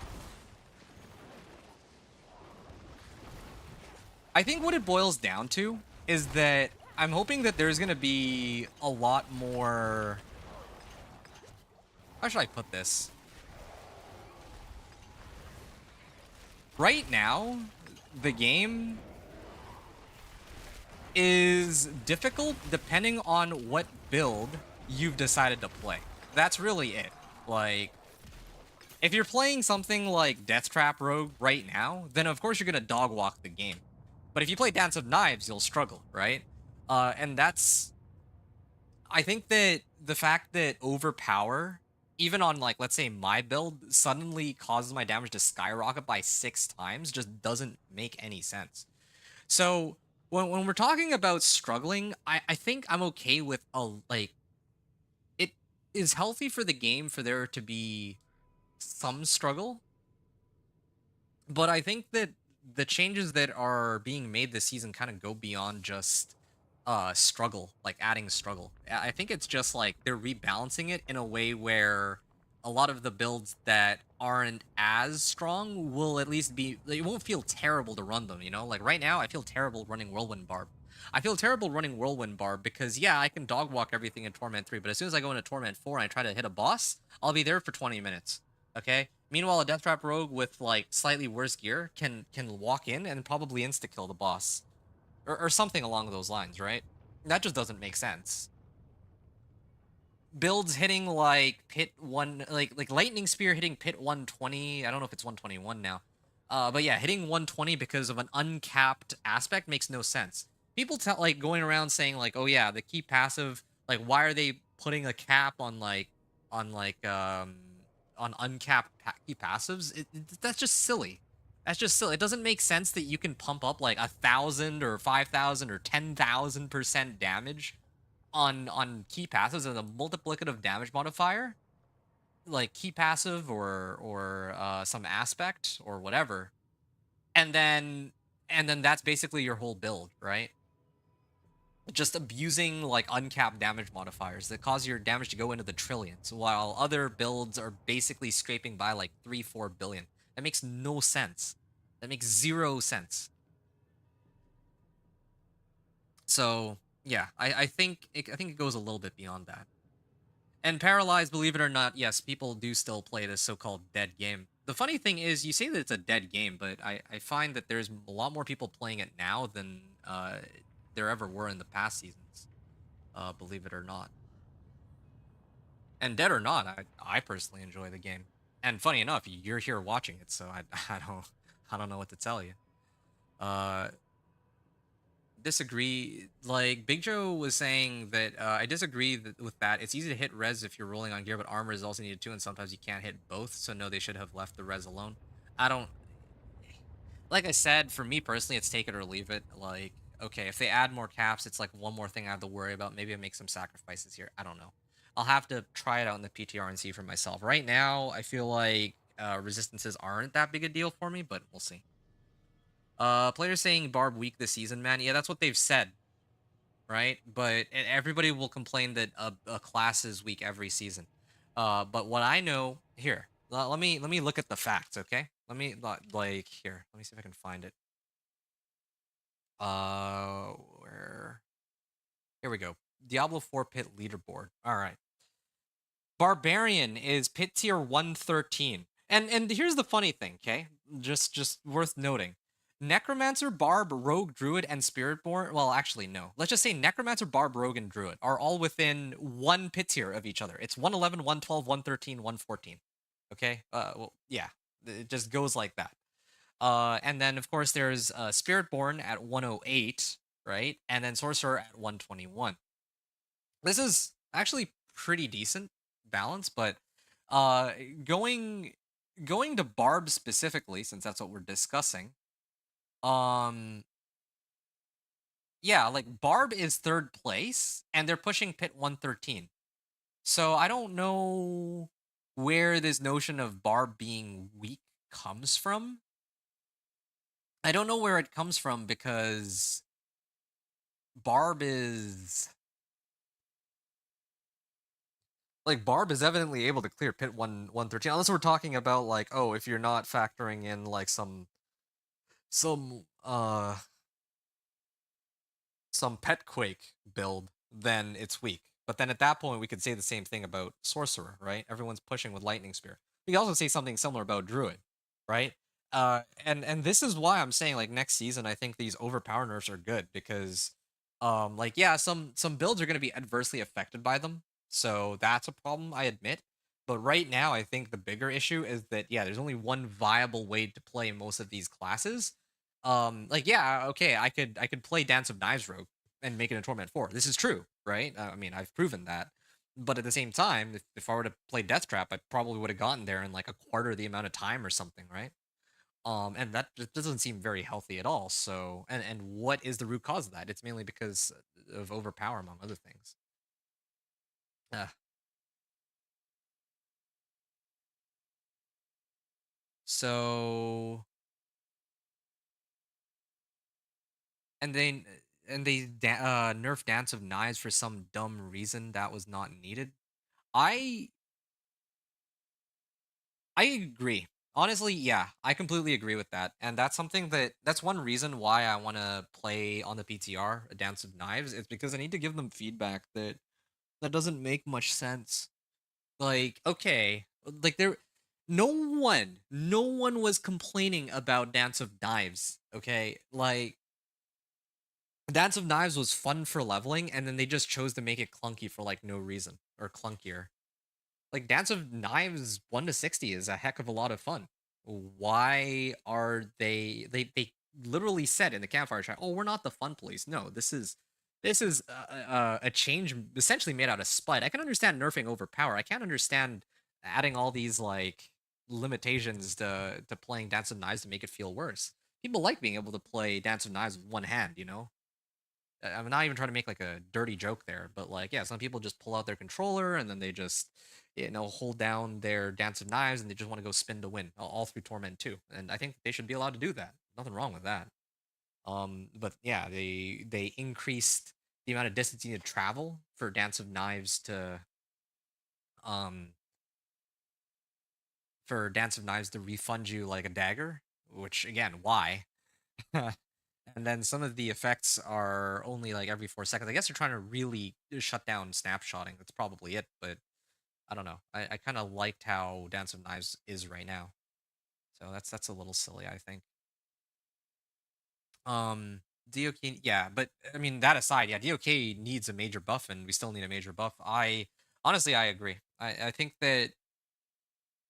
what it boils down to is that I'm hoping that there's going to be a lot more, how should I put this? Right now, the game is difficult depending on what build you've decided to play. That's really it. Like, if you're playing something like Deathtrap Rogue right now, then of course you're gonna dog walk the game. But if you play Dance of Knives, you'll struggle, right? And that's, I think that the fact that Overpower, even on like, let's say my build, suddenly causes my damage to skyrocket by 6 times just doesn't make any sense. So when we're talking about struggling, I think I'm okay with like, it is healthy for the game for there to be some struggle, but I think that the changes that are being made this season kind of go beyond just struggle, like adding struggle. I think it's just like they're rebalancing it in a way where a lot of the builds that aren't as strong will at least be, it won't feel terrible to run them, you know? Like right now I feel terrible running Whirlwind Barb. I feel terrible running Whirlwind Barb because yeah, I can dog walk everything in Torment 3, but as soon as I go into Torment 4 and I try to hit a boss, I'll be there for 20 minutes. Okay? Meanwhile, a Deathtrap Rogue with like slightly worse gear can walk in and probably insta kill the boss, or something along those lines, right? That just doesn't make sense. Builds hitting like pit one, like Lightning Spear hitting pit 120. I don't know if it's 121 now, but yeah, hitting 120 because of an uncapped aspect makes no sense. People tell like going around saying like, oh yeah, the key passive. Like, why are they putting a cap on on uncapped key passives? That's just silly. That's just silly. It doesn't make sense that you can pump up like 1,000 or 5,000 or 10,000% damage on key passives and a multiplicative damage modifier, like key passive or some aspect or whatever, and then that's basically your whole build, right? Just abusing like uncapped damage modifiers that cause your damage to go into the trillions, while other builds are basically scraping by like 3-4 billion. That makes no sense. That makes zero sense. So yeah, I think it goes a little bit beyond that. And Paralyzed, believe it or not, yes, people do still play this so-called dead game. The funny thing is, you say that it's a dead game, but I find that there's a lot more people playing it now than there ever were in the past seasons, believe it or not. And dead or not, I personally enjoy the game. And funny enough, you're here watching it, so I don't know what to tell you. Disagree. Like Big Joe was saying that I disagree with that. It's easy to hit res if you're rolling on gear, but armor is also needed too, and sometimes you can't hit both. So no, they should have left the res alone. I don't. Like I said, for me personally, it's take it or leave it. Like, okay, if they add more caps, it's like one more thing I have to worry about. Maybe I make some sacrifices here. I don't know. I'll have to try it out in the PTR and see for myself. Right now, I feel like resistances aren't that big a deal for me, but we'll see. Players saying Barb weak this season, man. Yeah, that's what they've said, right? But everybody will complain that a class is weak every season. But what I know here, let me look at the facts, okay? Let me like here. Let me see if I can find it. Where? Here we go. Diablo 4 pit leaderboard. All right. Barbarian is pit tier 113. And here's the funny thing, okay? Just worth noting. Necromancer, Barb, Rogue, Druid, and Spiritborn. Well, actually, no. Let's just say Necromancer, Barb, Rogue, and Druid are all within one pit tier of each other. It's 111, 112, 113, 114. Okay? Well, yeah. It just goes like that. And then, of course, there's Spiritborn at 108, right? And then Sorcerer at 121. This is actually pretty decent balance, but uh going going to Barb specifically, since that's what we're discussing, um yeah, like Barb is third place and they're pushing Pit 113. So I don't know where this notion of Barb being weak comes from. I don't know where it comes from because Barb is Barb is evidently able to clear Pit 113, unless we're talking about like, oh, if you're not factoring in like some some pet quake build, then it's weak. But then at that point, we could say the same thing about Sorcerer, right? Everyone's pushing with Lightning Spear. We can also say something similar about Druid, right? And this is why I'm saying like next season, I think these overpower nerfs are good because, like yeah, some builds are going to be adversely affected by them, so that's a problem, I admit. But right now, I think the bigger issue is that yeah, there's only one viable way to play most of these classes. Like yeah, okay, I could play Dance of Knives Rogue and make it a Torment 4. This is true, right? I mean, I've proven that. But at the same time, if I were to play Death Trap, I probably would have gotten there in like a quarter the amount of time or something, right? And that just doesn't seem very healthy at all. So, and what is the root cause of that? It's mainly because of overpower, among other things. Uh, so, and they nerf Dance of Knives for some dumb reason that was not needed. I I agree. Honestly, yeah, I completely agree with that. And that's one reason why I want to play on the PTR a Dance of Knives. It's because I need to give them feedback that doesn't make much sense. Like, okay, like no one was complaining about Dance of Knives, okay? Like Dance of Knives was fun for leveling and then they just chose to make it clunky for like no reason or clunkier. Like Dance of Knives 1 to 60 is a heck of a lot of fun. Why are they literally said in the campfire chat, "Oh, we're not the fun police." No, this is a change essentially made out of spite. I can understand nerfing overpower. I can't understand adding all these like limitations to playing Dance of Knives to make it feel worse. People like being able to play Dance of Knives with one hand, you know? I'm not even trying to make like a dirty joke there, but like, yeah, some people just pull out their controller and then they just, hold down their Dance of Knives and they just want to go spin to win all through Torment 2. And I think they should be allowed to do that. Nothing wrong with that. But yeah, they increased the amount of distance you need to travel for Dance of Knives um to refund you like a dagger, which again, why? And then some of the effects are only like every 4 seconds. I guess they're trying to really shut down snapshotting. That's probably it, but I don't know. I kind of liked how Dance of Knives is right now. So that's a little silly, I think. DOK, yeah, but I mean that aside, yeah, DOK needs a major buff, and we still need a major buff. I honestly I agree. I think that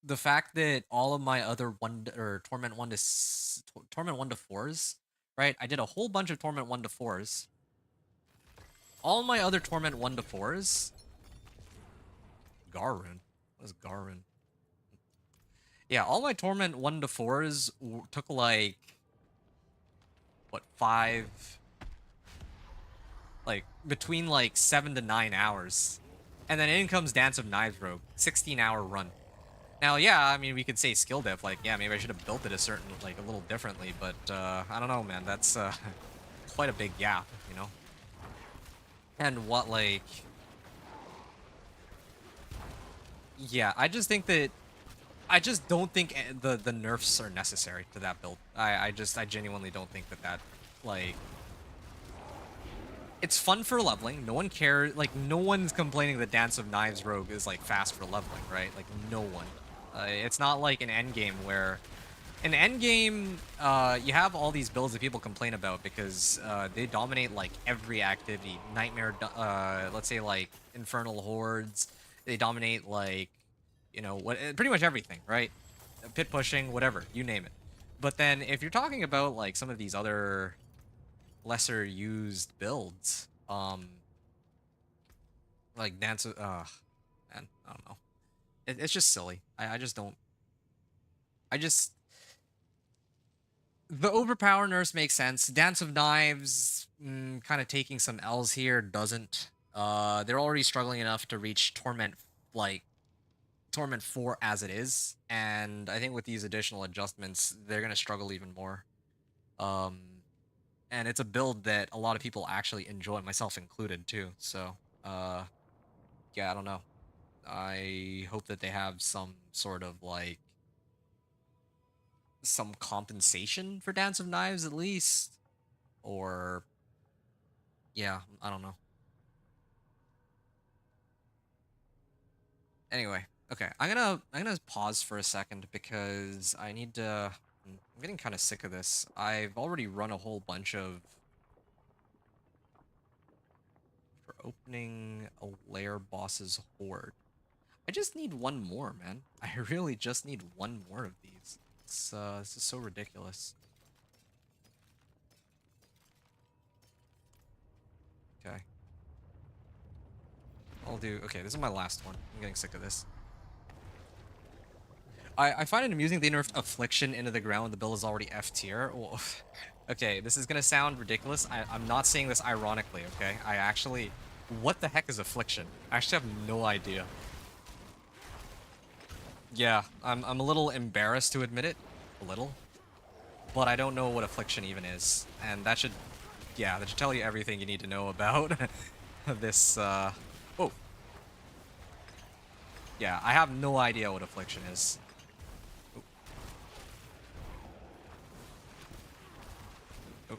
the fact that all of my other Torment 1 to 4s, right? I did a whole bunch of Torment 1 to 4s. All my other Torment 1 to 4s. Garrun. What is Garrun? Yeah, all my Torment 1 to 4s took like what, 5, like between like 7 to 9 hours. And then in comes Dance of Knives Rogue, 16-hour run. Now, yeah, I mean, we could say skill diff, like, yeah, maybe I should have built it a little differently, but, I don't know, man, that's, quite a big gap, you know? And what, like... Yeah, I just think that... I just don't think the nerfs are necessary to that build. I genuinely don't think that, like... It's fun for leveling, no one cares, like, no one's complaining that Dance of Knives Rogue is, like, fast for leveling, right? Like, no one. It's not like an endgame where... In endgame, you have all these builds that people complain about because they dominate like every activity. Nightmare, let's say like Infernal Hordes, they dominate like, pretty much everything, right? Pit pushing, whatever, you name it. But then if you're talking about like some of these other lesser used builds, Like dance. Man, I don't know. It's just silly. I just don't. I just the overpower nurse makes sense. Dance of Knives, kind of taking some L's here doesn't. They're already struggling enough to reach like Torment 4 as it is, and I think with these additional adjustments, they're gonna struggle even more. Um, and it's a build that a lot of people actually enjoy, myself included too. So, yeah, I don't know. I hope that they have some sort of like some compensation for Dance of Knives at least, or yeah, I don't know. Anyway, okay, I'm gonna pause for a second because I need to. I'm getting kind of sick of this. I've already run a whole bunch of for opening a lair boss's horde. I just need one more, man. I really just need one more of these. This is so ridiculous. Okay. I'll do. Okay, this is my last one. I'm getting sick of this. I find it amusing they nerfed Affliction into the ground when the build is already F tier. Well, okay, this is gonna sound ridiculous. I'm not saying this ironically, okay? I actually... What the heck is Affliction? I actually have no idea. Yeah, I'm a little embarrassed to admit it. A little. But I don't know what Affliction even is. And that should... Yeah, that should tell you everything you need to know about this, Whoa. Yeah, I have no idea what Affliction is. Oh.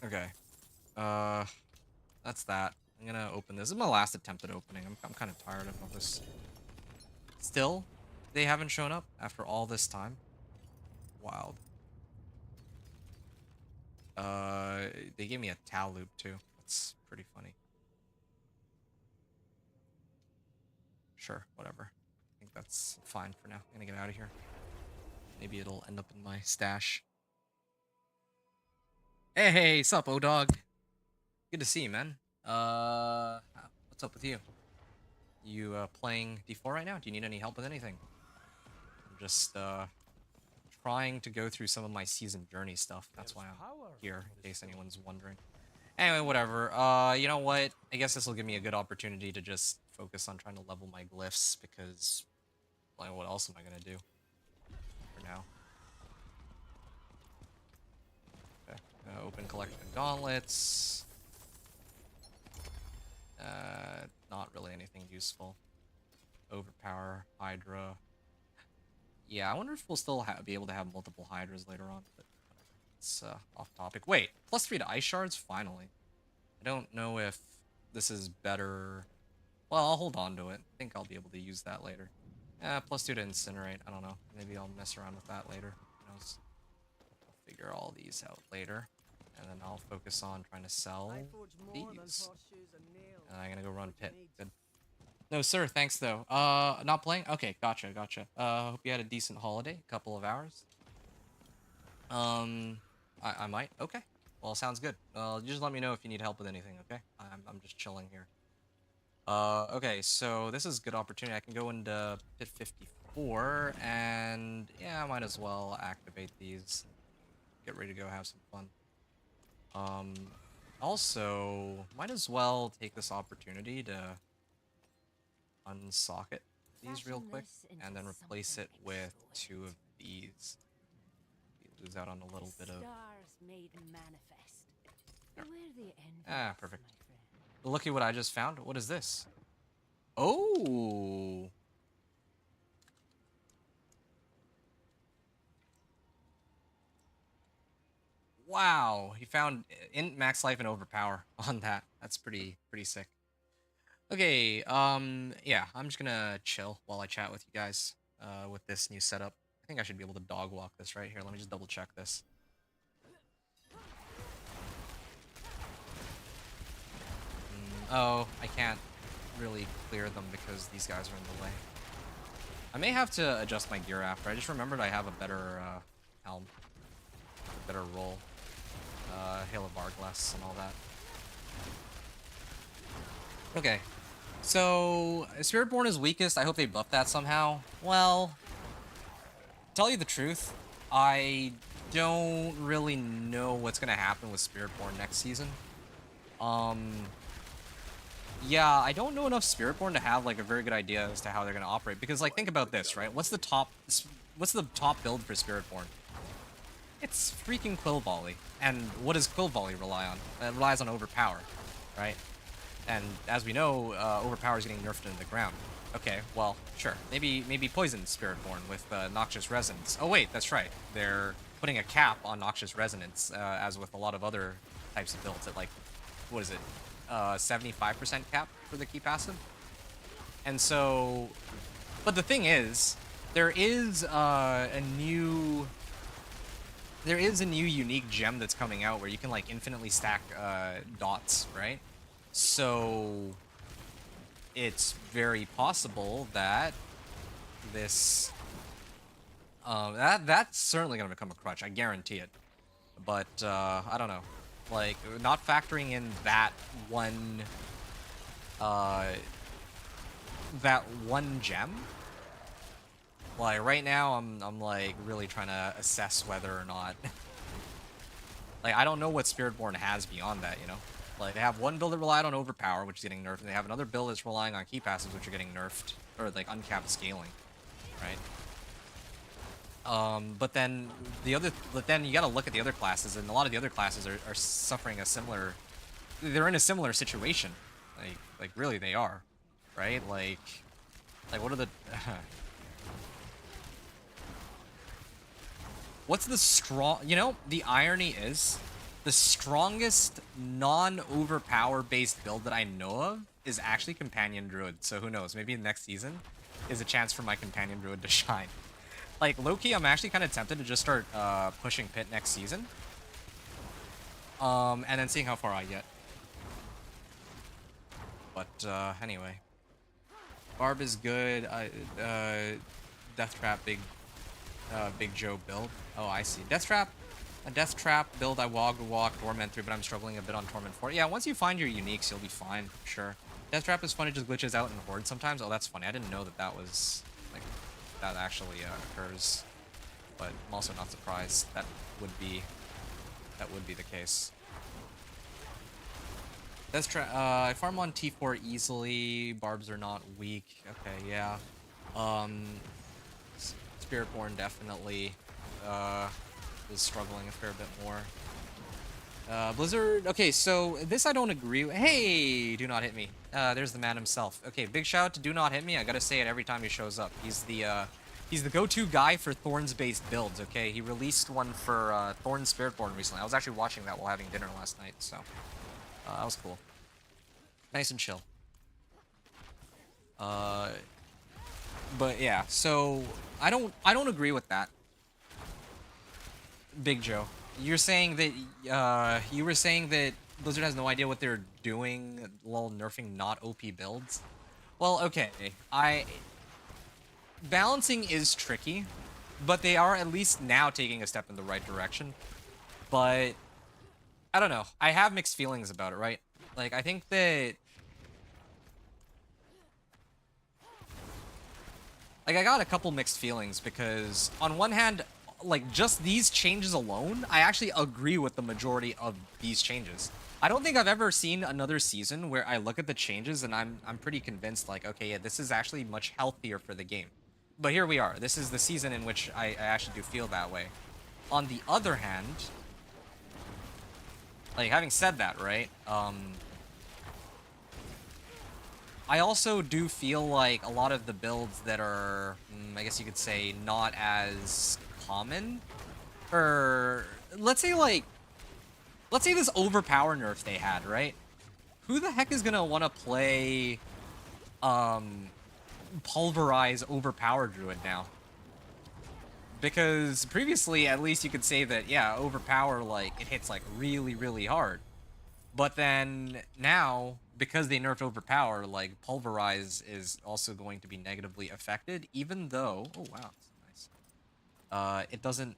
Okay. That's that. I'm gonna open this. This is my last attempt at opening. I'm kind of tired of all this. Still, they haven't shown up after all this time. Wild. They gave me a towel loop too. That's pretty funny. Sure, whatever. I think that's fine for now. I'm gonna get out of here. Maybe it'll end up in my stash. Hey, sup, O-Dog? Good to see you, man. What's up with you? You, playing D4 right now? Do you need any help with anything? I'm just, trying to go through some of my season journey stuff. That's why I'm here, in case anyone's wondering. Anyway, whatever. You know what? I guess this will give me a good opportunity to just focus on trying to level my glyphs, because, like, what else am I gonna do for now? Okay, open collection of gauntlets. Not really anything useful. Overpower, Hydra. Yeah, I wonder if we'll still be able to have multiple Hydras later on, but it's off topic. Wait, +3 to Ice Shards? Finally. I don't know if this is better. Well, I'll hold on to it. I think I'll be able to use that later. +2 to Incinerate. I don't know. Maybe I'll mess around with that later. Who knows? I'll figure all these out later. And then I'll focus on trying to sell these. And I'm gonna go run pit. Good. No, sir. Thanks, though. Not playing? Okay, gotcha. Hope you had a decent holiday. A couple of hours. I might. Okay. Well, sounds good. Just let me know if you need help with anything, okay? I'm just chilling here. Okay, so this is a good opportunity. I can go into pit 54, and yeah, I might as well activate these. Get ready to go have some fun. Also, might as well take this opportunity to unsocket these real quick, and then replace it with 2 of these. We lose out on a little bit of... Ah, perfect. Look at what I just found. What is this? Oh! Wow, he found in max life and overpower on that. That's pretty sick. Okay, yeah, I'm just gonna chill while I chat with you guys with this new setup. I think I should be able to dog walk this right here. Let me just double check this. Oh, I can't really clear them because these guys are in the way. I may have to adjust my gear after. I just remembered I have a better helm. better roll. Hail of Argless and all that. Okay. So, Spiritborn is weakest. I hope they buff that somehow. Well, tell you the truth, I don't really know what's gonna happen with Spiritborn next season. Yeah, I don't know enough Spiritborn to have like a very good idea as to how they're gonna operate. Because like, think about this, right? What's the top build for Spiritborn? It's freaking Quill Volley. And what does Quill Volley rely on? It relies on Overpower, right? And as we know, Overpower is getting nerfed into the ground. Okay, well, sure. Maybe Poison Spiritborn with Noxious Resonance. Oh wait, that's right. They're putting a cap on Noxious Resonance, as with a lot of other types of builds at like, what is it? 75% cap for the key passive. And so, but the thing is, there is a new unique gem that's coming out where you can like infinitely stack dots, right? So it's very possible that this that's certainly gonna become a crutch. I guarantee it. But I don't know, like not factoring in that one gem. Like right now, I'm like really trying to assess whether or not. Like I don't know what Spiritborn has beyond that, you know. Like, they have one build that relied on Overpower, which is getting nerfed, and they have another build that's relying on key passives, which are getting nerfed, or, like, uncapped scaling, right? But then you gotta look at the other classes, and a lot of the other classes are suffering a similar... They're in a similar situation. Like really, they are, right? Like, what are the... What's the strong... You know, the irony is... The strongest non-overpower based build that I know of is actually Companion Druid, so who knows, maybe next season is a chance for my Companion Druid to shine. Like, low-key, I'm actually kind of tempted to just start pushing Pit next season. And then seeing how far I get. But, anyway. Barb is good, Death Trap, Big Joe build. Oh, I see. A Death Trap build I walk Torment through, but I'm struggling a bit on Torment 4. Yeah, once you find your uniques, you'll be fine, for sure. Death Trap is fun, it just glitches out in Horde sometimes. Oh, that's funny. I didn't know that was, like, that actually occurs. But I'm also not surprised. That would be the case. Death Trap, I farm on T4 easily. Barbs are not weak. Okay, yeah. Spiritborn definitely, is struggling a fair bit more. Blizzard, okay, so this I don't agree with. Hey, do not hit me. There's the man himself. Okay, big shout out to Do Not Hit Me. I gotta say it every time he shows up. He's the go-to guy for Thorns-based builds, okay? He released one for Thorn Spiritborn recently. I was actually watching that while having dinner last night, so that was cool. Nice and chill. But yeah, so I don't agree with that. Big Joe, you're saying that you were saying that Blizzard has no idea what they're doing while nerfing not OP builds. Well, okay, balancing is tricky, but they are at least now taking a step in the right direction. But I don't know. I have mixed feelings about it, right? Like, I think that... Like, I got a couple mixed feelings because, on one hand, like, just these changes alone, I actually agree with the majority of these changes. I don't think I've ever seen another season where I look at the changes and I'm pretty convinced, like, okay, yeah, this is actually much healthier for the game. But here we are. This is the season in which I actually do feel that way. On the other hand, like, having said that, right, I also do feel like a lot of the builds that are, I guess you could say, not as common, or let's say this Overpower nerf they had, right? Who the heck is gonna want to play Pulverize Overpower Druid now? Because previously, at least you could say that, yeah, Overpower, like, it hits, like, really, really hard. But then, now, because they nerfed Overpower, like, Pulverize is also going to be negatively affected, even though... Oh, wow, that's nice. It doesn't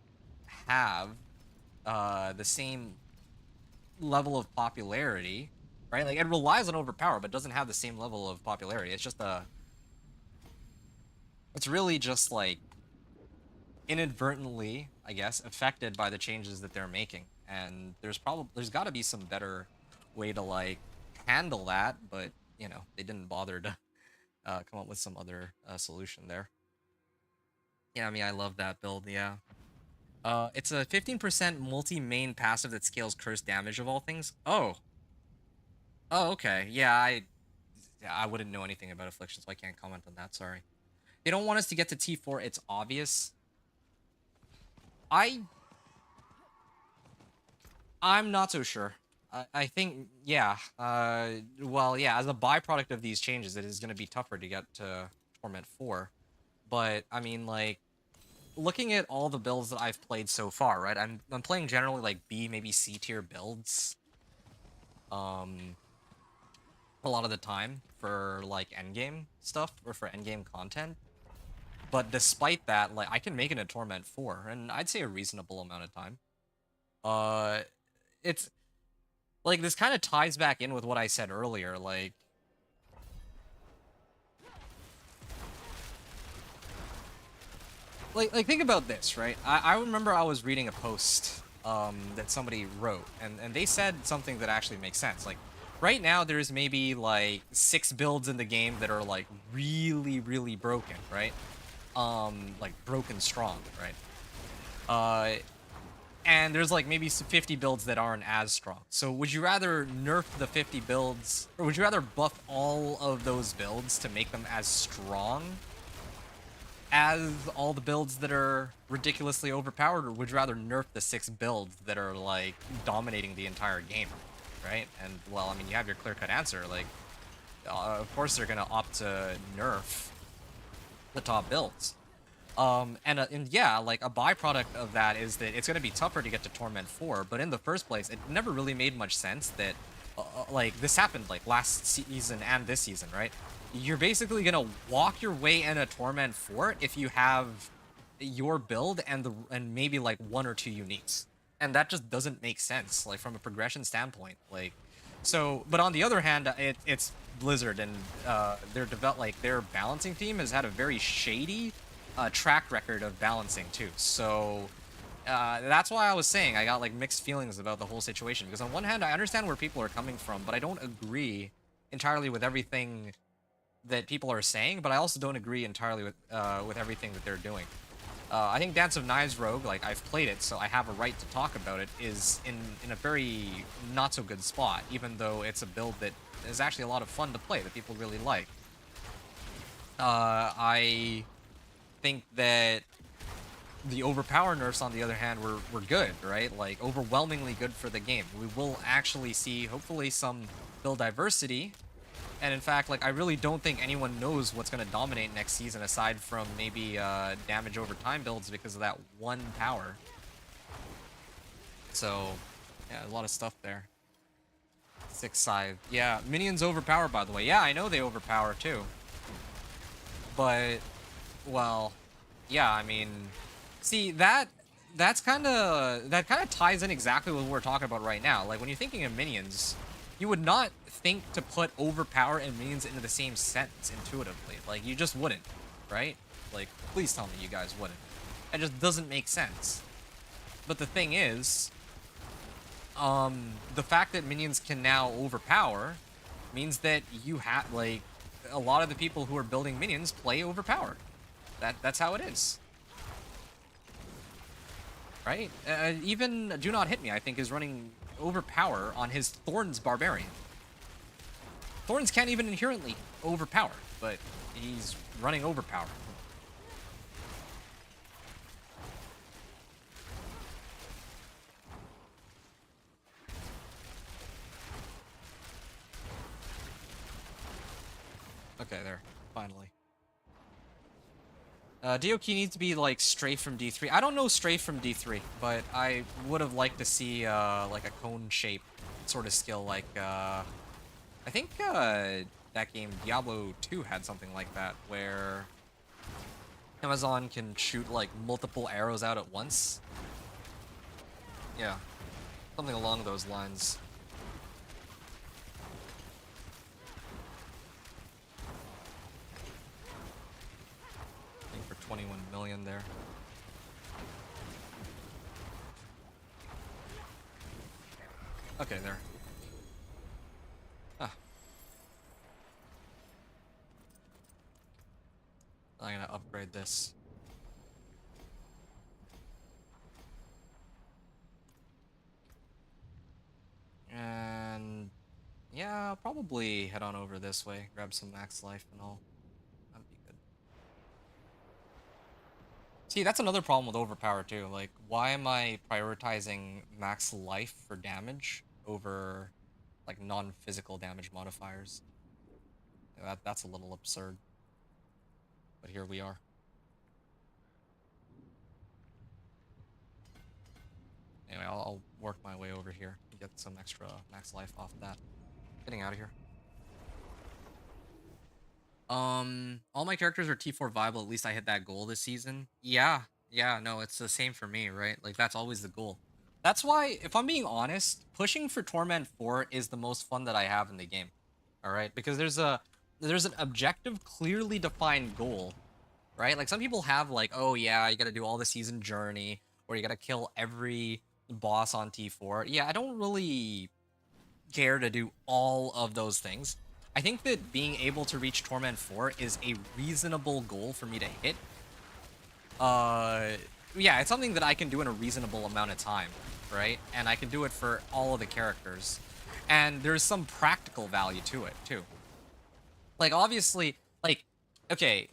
have the same level of popularity, right? Like it relies on Overpower, but doesn't have the same level of popularity. It's just it's really just like inadvertently, I guess, affected by the changes that they're making. And there's got to be some better way to like handle that, but you know, they didn't bother to come up with some other solution there. Yeah, I mean, I love that build. Yeah. It's a 15% multi-main passive that scales curse damage of all things. Oh. Oh, okay. Yeah, I wouldn't know anything about Affliction, so I can't comment on that. Sorry. They don't want us to get to T4. It's obvious. I'm not so sure. I think, yeah. Well, yeah, as a byproduct of these changes, it is going to be tougher to get to Torment 4. But, I mean, like, looking at all the builds that I've played so far, right? I'm playing generally, like, B, maybe C tier builds. A lot of the time for, like, endgame stuff, or for endgame content. But despite that, like, I can make it a Torment 4, and I'd say a reasonable amount of time. It's like this kind of ties back in with what I said earlier, like think about this, right? I remember I was reading a post that somebody wrote, and they said something that actually makes sense. Like right now there's maybe like 6 builds in the game that are like really, really broken, right? Like broken strong, right? And there's like maybe 50 builds that aren't as strong. So would you rather nerf the 50 builds, or would you rather buff all of those builds to make them as strong as all the builds that are ridiculously overpowered, or would you rather nerf the 6 builds that are like dominating the entire game, right? And well, I mean, you have your clear-cut answer. Like, of course they're gonna opt to nerf the top builds. And yeah, like a byproduct of that is that it's going to be tougher to get to Torment 4, but in the first place, it never really made much sense that, like, this happened, like, last season and this season, right? You're basically going to walk your way in a Torment 4 if you have your build and maybe, like, 1 or 2 uniques. And that just doesn't make sense, like, from a progression standpoint. Like, so, but on the other hand, it's Blizzard, and their balancing team has had a very shady track record of balancing too. So that's why I was saying I got like mixed feelings about the whole situation, because on one hand I understand where people are coming from, but I don't agree entirely with everything that people are saying, but I also don't agree entirely with everything that they're doing. I think Dance of Knives Rogue, like I've played it, so I have a right to talk about it, is in a very not so good spot, even though it's a build that is actually a lot of fun to play that people really like. I think that the Overpower nerfs, on the other hand, were good, right? Like, overwhelmingly good for the game. We will actually see, hopefully, some build diversity. And in fact, like, I really don't think anyone knows what's going to dominate next season aside from maybe damage over time builds because of that one power. So, yeah, a lot of stuff there. 6 Scythe. Yeah, minions overpower, by the way. Yeah, I know they overpower, too. But, well, yeah, I mean, see, that kind of ties in exactly with what we're talking about right now. Like, when you're thinking of minions, you would not think to put overpower and minions into the same sentence intuitively. Like, you just wouldn't, right? Like, please tell me you guys wouldn't. It just doesn't make sense. But the thing is, the fact that minions can now overpower means that you have, like, a lot of the people who are building minions play overpower. That's how it is. Right? Even Do Not Hit Me, I think, is running overpower on his Thorns Barbarian. Thorns can't even inherently overpower, but he's running overpower. Okay, there. Finally. DOK needs to be, like, Strafe from D3. I don't know Strafe from D3, but I would have liked to see, like, a cone shape sort of skill, like, I think, that game, Diablo 2, had something like that, where Amazon can shoot, like, multiple arrows out at once. Yeah, something along those lines. I think for 21 million there. Okay, there. Ah. I'm gonna upgrade this. And yeah, I'll probably head on over this way, grab some max life and all. That'd be good. See, that's another problem with Overpower too. Like, why am I prioritizing max life for damage over like non-physical damage modifiers? Yeah, that's a little absurd. But here we are. Anyway, I'll work my way over here and get some extra max life off that. Getting out of here. All my characters are T4 viable. At least I hit that goal this season. Yeah, no, it's the same for me, right? Like, that's always the goal. That's why, if I'm being honest, pushing for Torment 4 is the most fun that I have in the game. All right, because there's an objective, clearly defined goal, right? Like, some people have like, oh yeah, you got to do all the season journey, or you got to kill every boss on T4. Yeah, I don't really care to do all of those things. I think that being able to reach Torment 4 is a reasonable goal for me to hit. Yeah, it's something that I can do in a reasonable amount of time, right? And I can do it for all of the characters. And there's some practical value to it, too. Like, obviously, like, okay,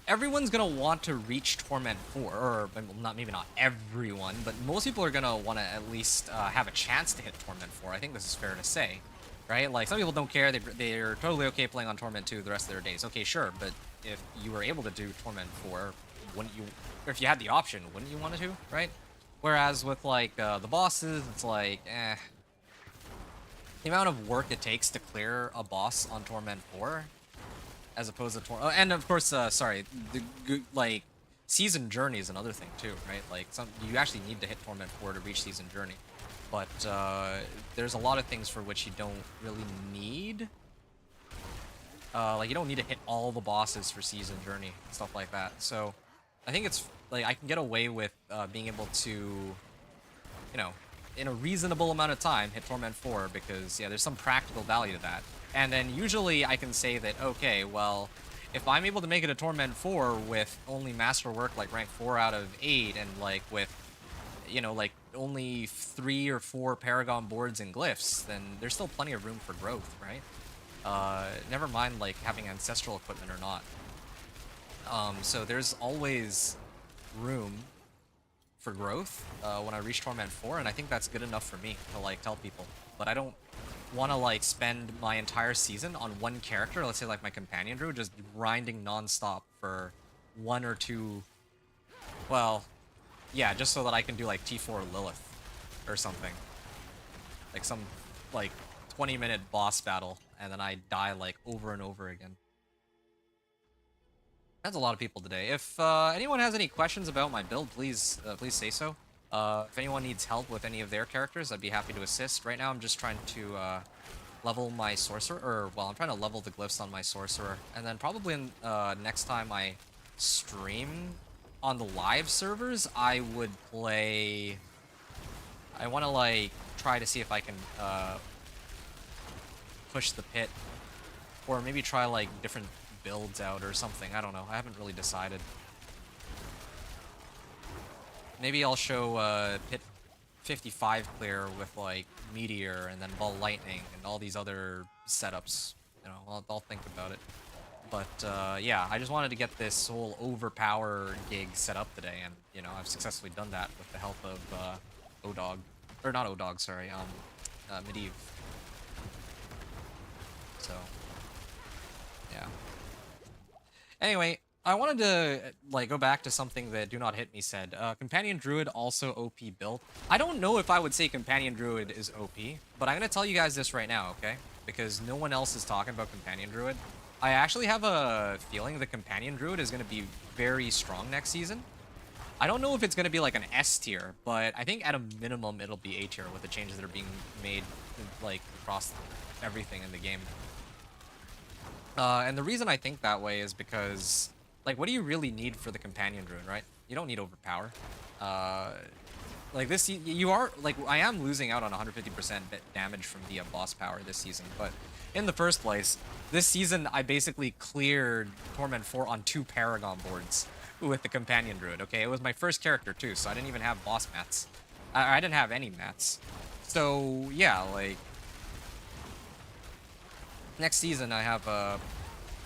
everyone's gonna want to reach Torment 4, or not, maybe not everyone, but most people are gonna want to at least have a chance to hit Torment 4. I think this is fair to say, right? Like, some people don't care, they're totally okay playing on Torment 2 the rest of their days. Okay, sure, but if you were able to do Torment 4, wouldn't you, or if you had the option, wouldn't you want to, right? Whereas with, like, the bosses, it's like, the amount of work it takes to clear a boss on Torment 4, as opposed to and of course, sorry, like, season journey is another thing too, right? Like, you actually need to hit Torment 4 to reach season journey, but there's a lot of things for which you don't really need. Like, you don't need to hit all the bosses for season journey, stuff like that. So I think it's like I can get away with being able to, you know, in a reasonable amount of time hit Torment 4, because yeah, there's some practical value to that. And then usually I can say that, okay, well, if I'm able to make it a Torment 4 with only Masterwork like rank 4 out of 8, and like with, you know, like only 3 or 4 Paragon boards and glyphs, then there's still plenty of room for growth, right? Never mind like having ancestral equipment or not. So there's always room for growth when I reach Torment 4, and I think that's good enough for me to like tell people. But I don't want to like spend my entire season on one character, let's say like my companion druid, just grinding non-stop for 1 or 2, well, yeah, just so that I can do like T4 Lilith or something, like some like 20-minute boss battle, and then I die like over and over again. That's a lot of people today. If anyone has any questions about my build, please say so. If anyone needs help with any of their characters, I'd be happy to assist. Right now, I'm just trying to level my sorcerer, or well, I'm trying to level the glyphs on my sorcerer, and then probably next time I stream on the live servers, I would play. I want to like try to see if I can push the pit, or maybe try like different builds out or something. I don't know. I haven't really decided. Maybe I'll show pit 55 clear with like meteor and then ball lightning and all these other setups. You know, I'll think about it. But yeah, I just wanted to get this whole overpower gig set up today, and you know, I've successfully done that with the help of ODog, or not ODog, sorry, Medivh. So yeah. Anyway, I wanted to like go back to something that Do Not Hit Me said. Companion Druid also OP build. I don't know if I would say Companion Druid is OP, but I'm gonna tell you guys this right now, okay? Because no one else is talking about Companion Druid. I actually have a feeling the Companion Druid is gonna be very strong next season. I don't know if it's going to be like an S tier, but I think at a minimum it'll be A tier with the changes that are being made like across everything in the game. And the reason I think that way is because, like, what do you really need for the companion druid, right? You don't need overpower. Like this, you are like I am losing out on 150% damage from the boss power this season, but in the first place, this season I basically cleared Torment 4 on 2 Paragon boards with the companion druid. Okay, it was my first character too, so I didn't even have boss mats. I didn't have any mats. So yeah, like next season I have a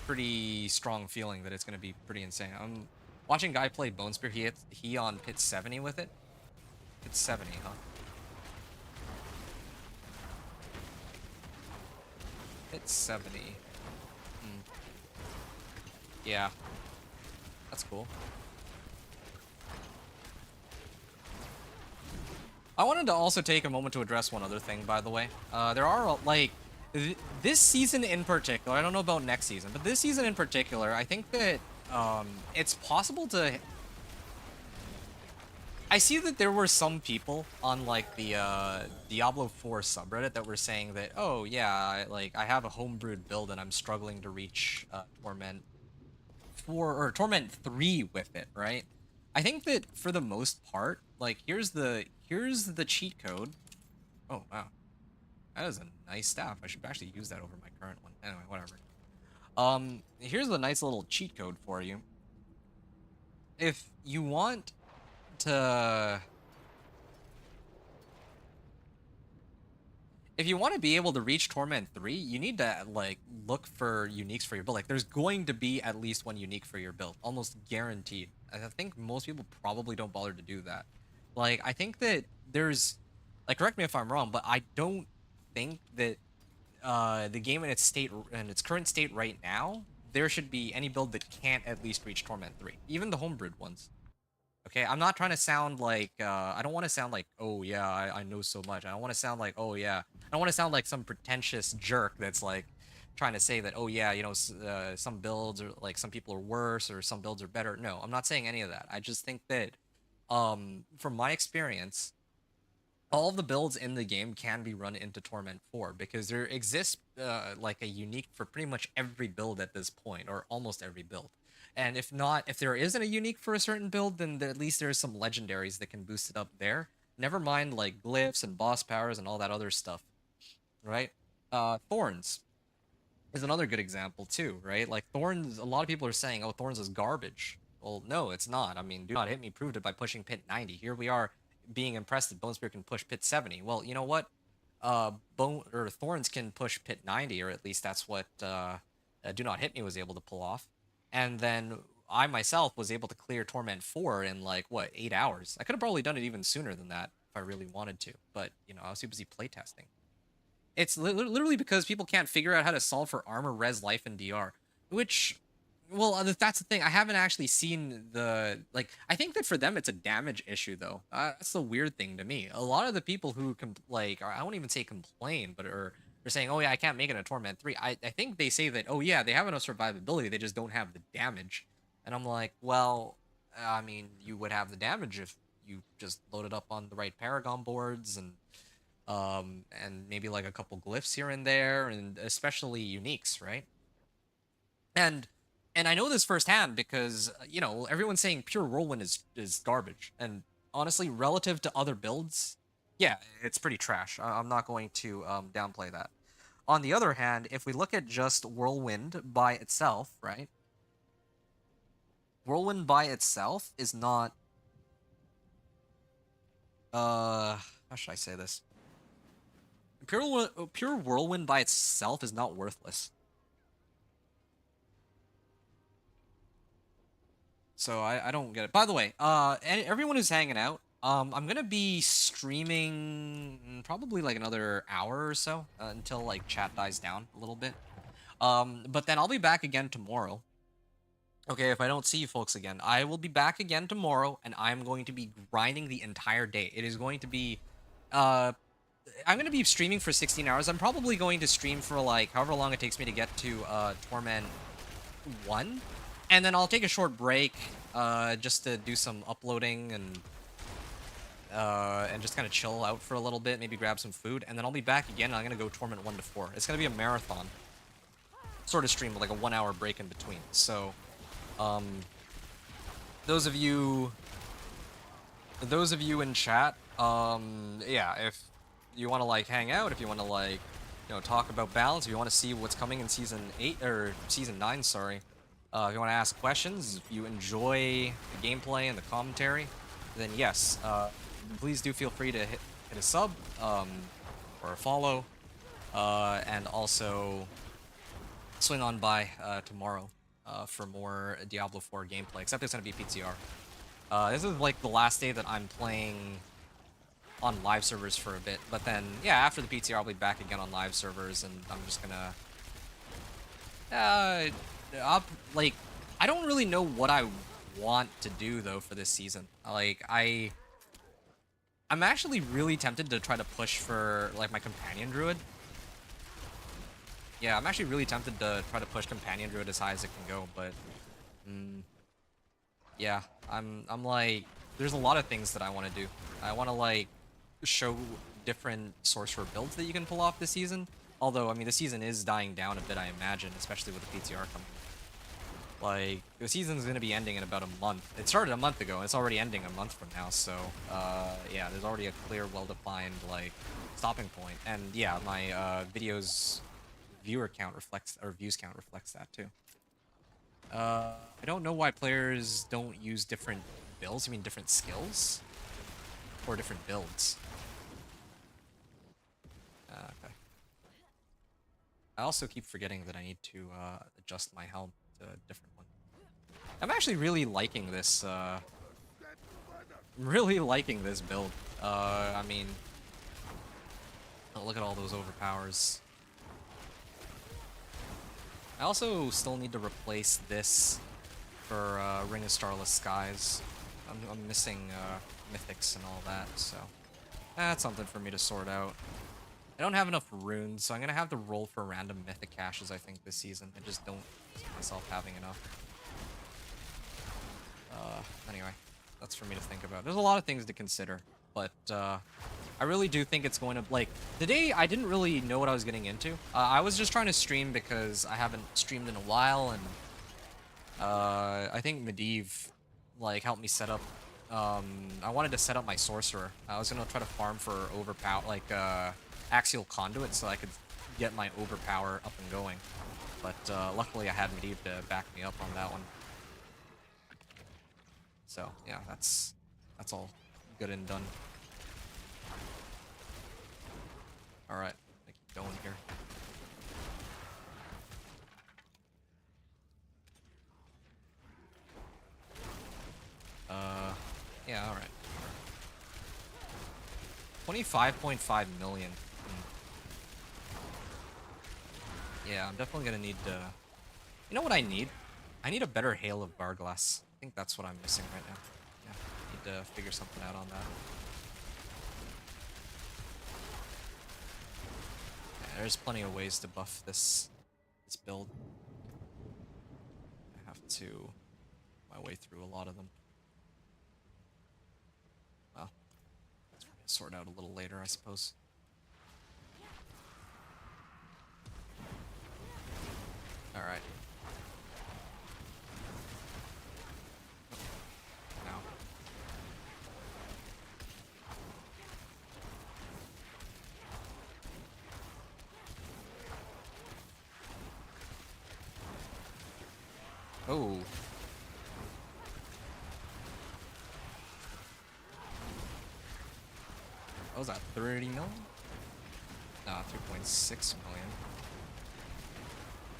pretty strong feeling that it's gonna be pretty insane. I'm watching guy play Bone Spear. He on pit 70 with it. It's 70, huh? It's 70. Yeah. That's cool. I wanted to also take a moment to address one other thing, by the way. There are, like, this season in particular, I don't know about next season, but this season in particular, I think that it's possible to... I see that there were some people on like the Diablo 4 subreddit that were saying that, oh yeah, I have a homebrewed build and I'm struggling to reach Torment 4 or Torment 3 with it, right? I think that for the most part, like here's the cheat code. Oh wow, that is a nice staff. I should actually use that over my current one. Anyway, whatever. Here's the nice little cheat code for you. If you want to be able to reach Torment 3, you need to like look for uniques for your build. Like there's going to be at least one unique for your build, almost guaranteed. I think most people probably don't bother to do that. Like I think that there's, like, correct me if I'm wrong, but I don't think that the game in its current state right now, there should be any build that can't at least reach Torment 3, even the homebrewed ones. Okay, I'm not trying to sound like, I don't want to sound like, oh yeah, I know so much. I don't want to sound like, oh yeah. I don't want to sound like some pretentious jerk that's like trying to say that, oh yeah, you know, some builds are like, some people are worse or some builds are better. No, I'm not saying any of that. I just think that, from my experience, all of the builds in the game can be run into Torment 4 because there exists like a unique for pretty much every build at this point, or almost every build. And if there isn't a unique for a certain build, then at least there's some legendaries that can boost it up there. Never mind like glyphs and boss powers and all that other stuff, right? Thorns is another good example too, right? Like Thorns, a lot of people are saying, oh, Thorns is garbage. Well, no, it's not. I mean, Do Not Hit Me proved it by pushing pit 90. Here we are being impressed that Bone Spear can push pit 70. Well, you know what? Thorns can push pit 90, or at least that's what Do Not Hit Me was able to pull off. And then I myself was able to clear Torment 4 in like, what, 8 hours. I could have probably done it even sooner than that if I really wanted to, but, you know, I was too busy playtesting. It's literally because people can't figure out how to solve for armor, res, life, and DR, which, well, that's the thing. I haven't actually seen the, like, I think that for them it's a damage issue, though. That's the weird thing to me. A lot of the people who, I won't even say complain, but they're saying, oh yeah, I can't make it a Torment 3. I think they say that, oh yeah, they have enough survivability, they just don't have the damage. And I'm like, well, I mean, you would have the damage if you just loaded up on the right Paragon boards and maybe like a couple glyphs here and there, and especially uniques, right? And I know this firsthand because, you know, everyone's saying pure whirlwind is garbage. And honestly, relative to other builds, yeah, it's pretty trash. I'm not going to downplay that. On the other hand, if we look at just whirlwind by itself, right? Whirlwind by itself is not... how should I say this? Pure whirlwind by itself is not worthless. So I don't get it. By the way, everyone who's hanging out, I'm gonna be streaming probably like another hour or so until like chat dies down a little bit. But then I'll be back again tomorrow. Okay, if I don't see you folks again, I will be back again tomorrow, and I'm going to be grinding the entire day. It is going to be, I'm going to be streaming for 16 hours. I'm probably going to stream for like however long it takes me to get to Torment 1. And then I'll take a short break just to do some uploading and just kind of chill out for a little bit, maybe grab some food, and then I'll be back again. And I'm gonna go Torment 1 to 4. It's gonna be a marathon sort of stream with like a 1 hour break in between. So, those of you in chat, yeah, if you want to like hang out, if you want to like, you know, talk about balance, if you want to see what's coming in season 8 or season 9, sorry, if you want to ask questions, if you enjoy the gameplay and the commentary, then yes, please do feel free to hit a sub, or a follow, and also swing on by tomorrow for more Diablo 4 gameplay, except it's going to be PTR. This is like the last day that I'm playing on live servers for a bit, but then, yeah, after the PTR, I'll be back again on live servers, and I'm just gonna, like, I don't really know what I want to do, though, for this season. Like, I'm actually really tempted to try to push for, like, my Companion Druid. Yeah, I'm actually really tempted to try to push Companion Druid as high as it can go, but, yeah, I'm like, there's a lot of things that I want to do. I want to, like, show different sorcerer builds that you can pull off this season. Although, I mean, the season is dying down a bit, I imagine, especially with the PTR coming. Like, the season's going to be ending in about a month. It started a month ago, and it's already ending a month from now, so, yeah, there's already a clear, well-defined, like, stopping point. And, yeah, my, videos viewer count reflects, or views count reflects that, too. I don't know why players don't use different builds. You mean different skills? Or different builds? Okay. I also keep forgetting that I need to adjust my helm to a different one. I'm actually really liking this. Really liking this build. I mean, oh, look at all those overpowers. I also still need to replace this for Ring of Starless Skies. I'm missing mythics and all that, so that's something for me to sort out. I don't have enough runes, so I'm gonna have to roll for random mythic caches, I think, this season. I just don't see myself having enough. Anyway, that's for me to think about. There's a lot of things to consider, but I really do think it's going to, like, today I didn't really know what I was getting into. I was just trying to stream because I haven't streamed in a while, and I think Medivh, like, helped me set up, I wanted to set up my sorcerer. I was gonna try to farm for overpower, like, axial conduit, so I could get my overpower up and going. But luckily I had Medivh to back me up on that one. So yeah, that's all good and done. All right, I keep going here. Yeah, all right. 25.5 million. Yeah, I'm definitely gonna need to... You know what I need? I need a better Hail of Barglass. I think that's what I'm missing right now. Yeah, need to figure something out on that. Yeah, there's plenty of ways to buff this build. I have to my way through a lot of them. Well, let's sort out a little later, I suppose. All right. Now. Oh. What was that, 30 million? Nah, 3.6 million.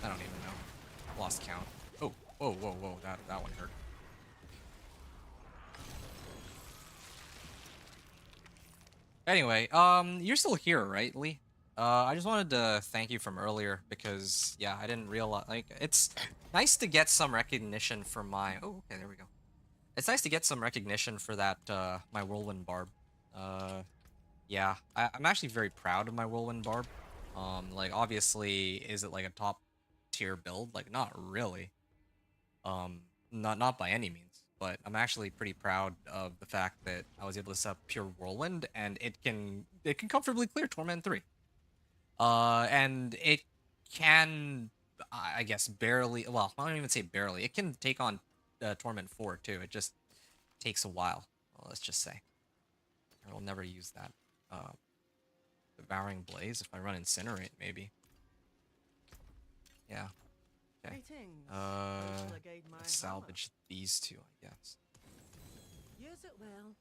I don't even know. Lost count. Oh, whoa, whoa, whoa, that one hurt. Anyway, you're still here, right, Lee? I just wanted to thank you from earlier because, yeah, I didn't realize, like, it's nice to get some recognition for my, oh, okay, there we go. It's nice to get some recognition for that, my Whirlwind Barb. Yeah, I'm actually very proud of my Whirlwind Barb. Like, obviously, is it like a top tier build? Like, not really. Not by any means. but I'm actually pretty proud of the fact that I was able to set up Pure Whirlwind, and it can comfortably clear Torment 3. And it can, I guess, barely. Well, I don't even say barely. It can take on Torment 4 too. It just takes a while. Well, let's just say I will never use that. Devouring Blaze. If I run Incinerate, maybe. Yeah. Okay. Greetings. Rachel again, my Let's salvage these two, I guess, hammer. Use it well.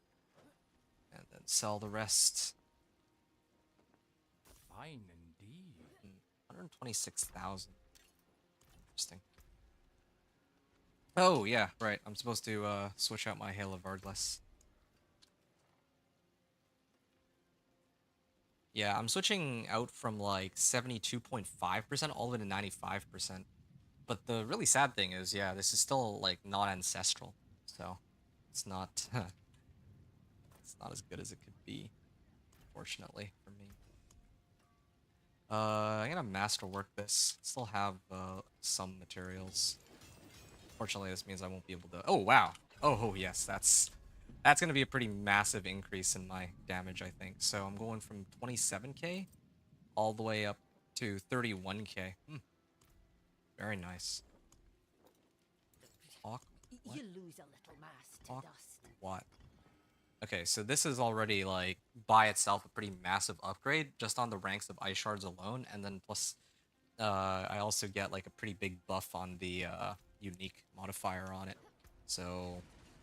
and then sell the rest. Fine indeed. 126,000. Interesting. Oh yeah, right. I'm supposed to switch out my Hail of Ardless. Yeah, I'm switching out from like 72.5% all the way to 95%. But the really sad thing is, yeah, this is still like not ancestral, so it's not it's not as good as it could be, fortunately for me. I'm gonna masterwork this. Still have some materials. Fortunately, this means I won't be able to. Oh wow! Oh yes, that's gonna be a pretty massive increase in my damage, I think. So I'm going from 27k all the way up to 31k. Very nice. Talk. What? You lose a little mass to Talk. dust. What? Okay, so this is already like by itself a pretty massive upgrade just on the ranks of ice shards alone, and then plus I also get like a pretty big buff on the unique modifier on it. So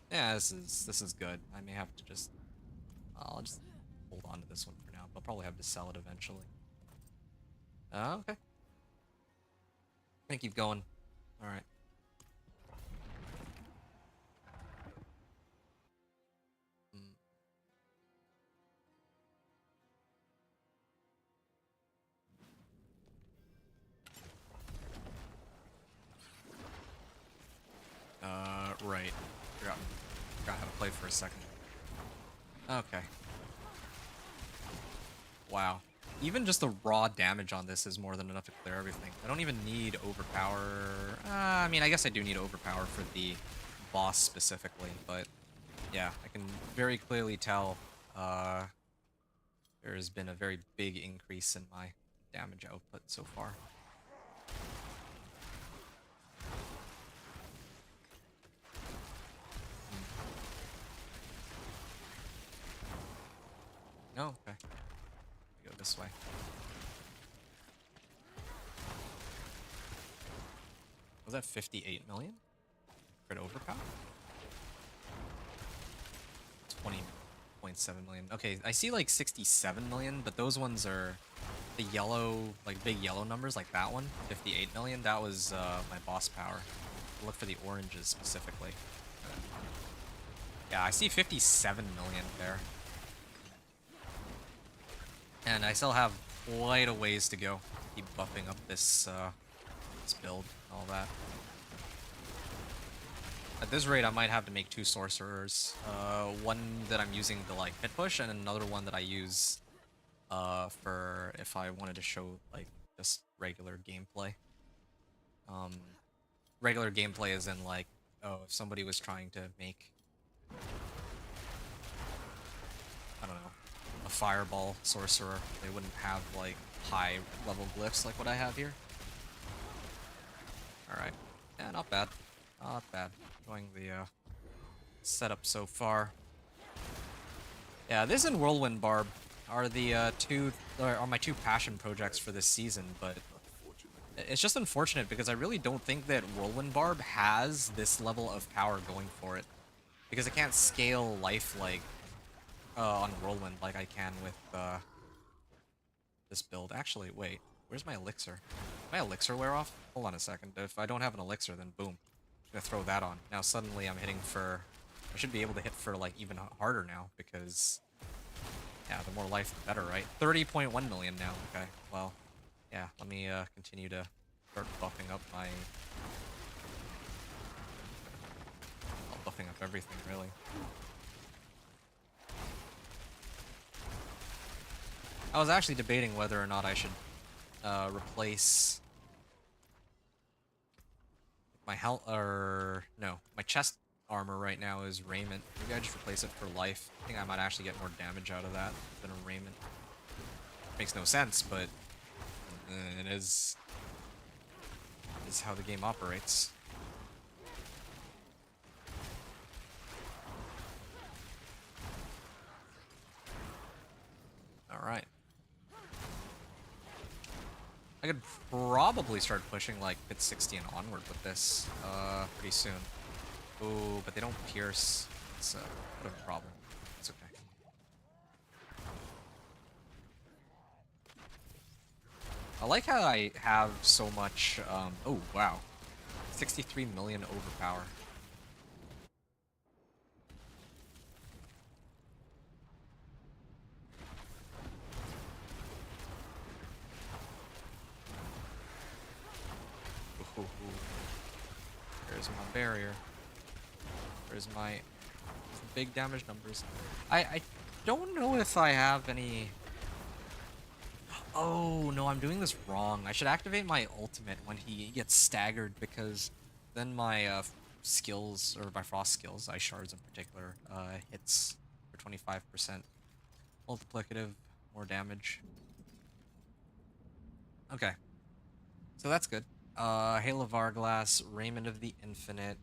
yeah, this is good. I may have to just I'll just hold on to this one for now. I'll probably have to sell it eventually. Okay. I'm gonna keep going. All right. Right. Forgot how to play for a second. Okay. Wow. Even just the raw damage on this is more than enough to clear everything. I don't even need Overpower. I mean, I guess I do need Overpower for the boss specifically, but yeah, I can very clearly tell there has been a very big increase in my damage output so far. Oh, okay. Go this way. Was that 58 million? Crit overpower? 20.7 million. Okay, I see like 67 million, but those ones are the yellow, like big yellow numbers, like that one, 58 million. That was my boss power. Look for the oranges specifically. Yeah, I see 57 million there. And I still have quite a ways to go. Keep buffing up this this build and all that. At this rate, I might have to make 2 sorcerers. One that I'm using to like hit push, and another one that I use for if I wanted to show like just regular gameplay. Regular gameplay is in like, oh, if somebody was trying to make, I don't know, a fireball sorcerer, they wouldn't have like high level glyphs like what I have here. Alright. Yeah, not bad. Not bad. Enjoying the setup so far. Yeah, this and Whirlwind Barb are the are my 2 passion projects for this season, but it's just unfortunate because I really don't think that Whirlwind Barb has this level of power going for it. Because I can't scale life like on Whirlwind like I can with this build. Actually, wait, where's my elixir? My elixir wear off? Hold on a second. If I don't have an elixir, then boom. I'm gonna throw that on. Now suddenly I'm hitting for... I should be able to hit for like even harder now because... Yeah, the more life, the better, right? 30.1 million now. Okay, well, yeah, let me continue to start buffing up my... Well, buffing up everything, really. I was actually debating whether or not I should replace my health, or no, my chest armor right now is Raiment. Maybe I just replace it for life. I think I might actually get more damage out of that than a Raiment. Makes no sense, but it is how the game operates. Alright. I could probably start pushing like pit 60 and onward with this pretty soon. Ooh, but they don't pierce. It's a bit of a problem. It's okay. I like how I have so much, oh wow. 63 million overpower. Ooh, there's my barrier. There's my big damage numbers. I don't know if I have any... Oh, no, I'm doing this wrong. I should activate my ultimate when he gets staggered, because then my skills, or my frost skills, ice shards in particular, hits for 25% multiplicative, more damage. Okay. So that's good. Hail of Varglass, Raiment of the Infinite,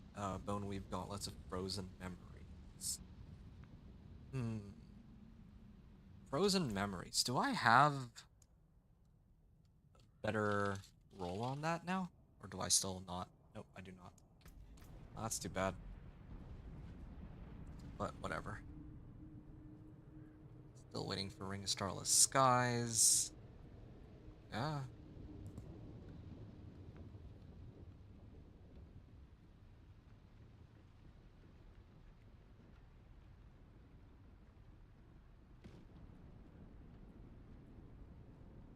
Boneweave Gauntlets of Frozen Memories. Frozen Memories. Do I have better roll on that now? Or do I still not? Nope, I do not. Oh, that's too bad. But whatever. Still waiting for Ring of Starless Skies. Yeah.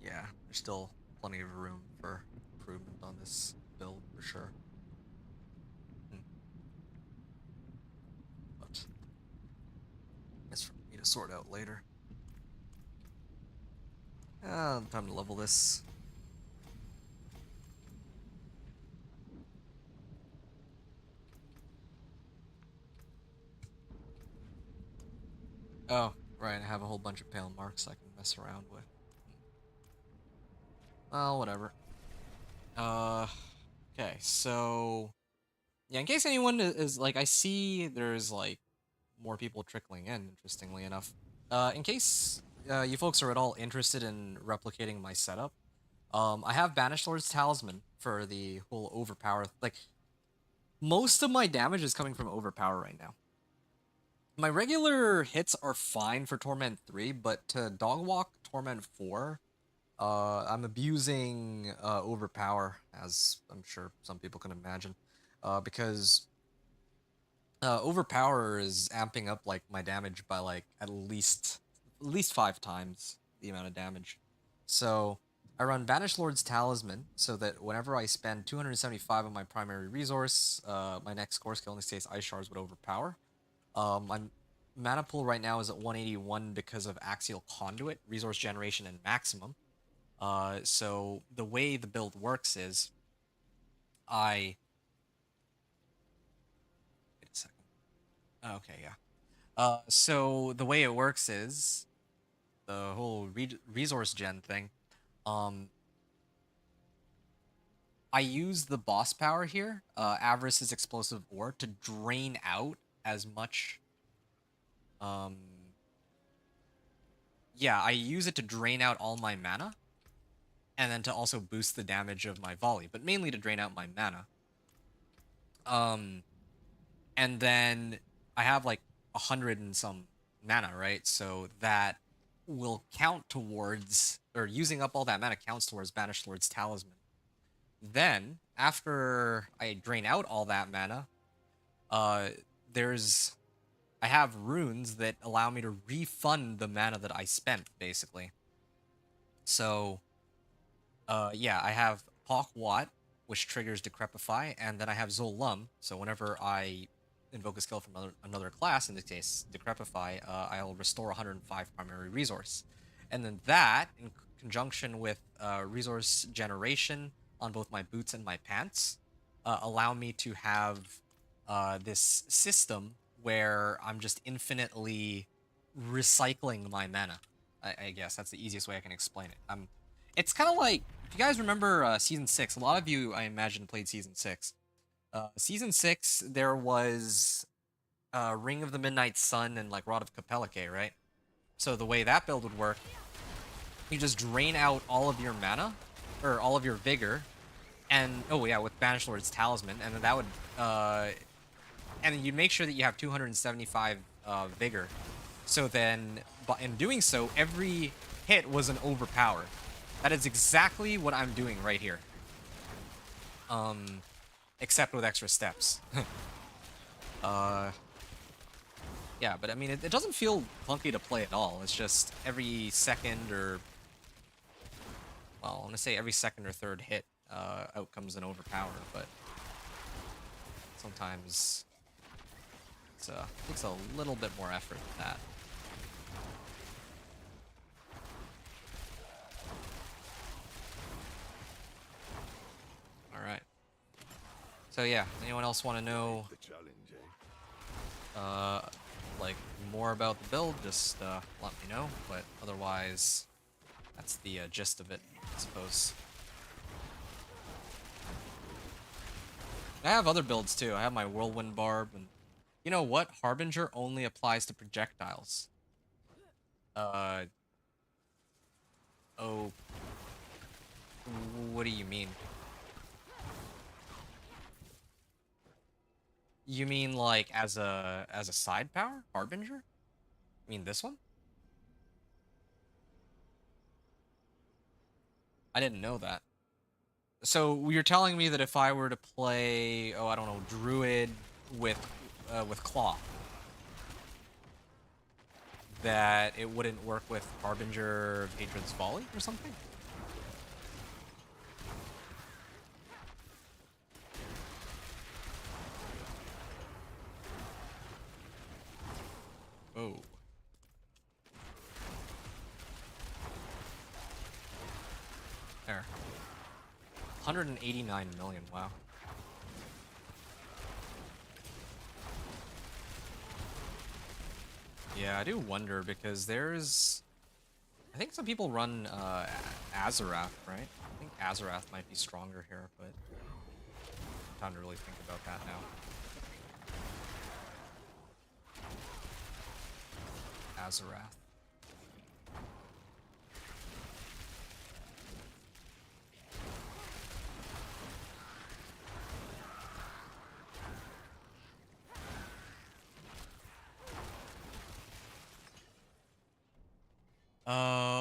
Yeah, there's still plenty of room for improvement on this build for sure. But it's for me to sort out later. Time to level this. Oh, right, I have a whole bunch of pale marks I can mess around with. Well, whatever. Okay, so... Yeah, in case anyone is like, I see there's like more people trickling in, interestingly enough. In case you folks are at all interested in replicating my setup, I have Banished Lord's Talisman for the whole Overpower. Like, most of my damage is coming from Overpower right now. My regular hits are fine for Torment 3, but to Dogwalk Torment 4, I'm abusing Overpower, as I'm sure some people can imagine, because Overpower is amping up like my damage by like at least 5 times the amount of damage. So I run Banished Lord's Talisman so that whenever I spend 275 on my primary resource, my next core skill, in this case Ice Shards, would overpower. My mana pool right now is at 181 because of Axial Conduit, Resource Generation, and Maximum. So the way the build works is I... Wait a second. Okay, yeah. So the way it works is the whole resource gen thing. I use the boss power here, Avarice's Explosive Ore, to drain out as much. Yeah, I use it to drain out all my mana, and then to also boost the damage of my volley, but mainly to drain out my mana. And then I have like 100 and some mana, right? So that will count towards, or using up all that mana counts towards Banished Lord's Talisman. Then, after I drain out all that mana, I have runes that allow me to refund the mana that I spent, basically. So, yeah, I have Hawk Watt, which triggers Decrepify, and then I have Zolum, so whenever I invoke a skill from another class, in this case Decrepify, I'll restore 105 primary resource. And then that, in conjunction with resource generation on both my boots and my pants, allow me to have this system where I'm just infinitely recycling my mana. I guess that's the easiest way I can explain it. It's kind of like, if you guys remember season 6, a lot of you I imagine played season 6. Season 6, there was Ring of the Midnight Sun and like Rod of Capellique, right? So the way that build would work, you just drain out all of your mana, or all of your vigor, and oh yeah, with Banished Lord's Talisman, and then that would and then you'd make sure that you have 275 vigor. So then, but in doing so, every hit was an overpower. That is exactly what I'm doing right here. Except with extra steps. Yeah, but I mean, it doesn't feel clunky to play at all. It's just every second or, well, I want to say every second or third hit, out comes an overpower, but sometimes it takes a little bit more effort than that. Alright. So yeah, anyone else want to know The challenge, eh? like more about the build, just let me know, but otherwise that's the gist of it, I suppose. I have other builds too. I have my Whirlwind Barb, and you know what? Harbinger only applies to projectiles. Oh, what do you mean? You mean like as a side power, Harbinger? You mean this one? I didn't know that. So you're telling me that if I were to play, oh, I don't know, Druid with Claw, that it wouldn't work with Harbinger Patron's Volley or something? Oh. There. 189 million, wow. Yeah, I do wonder because I think some people run Azarath, right? I think Azarath might be stronger here, but time to really think about that now. Azarath.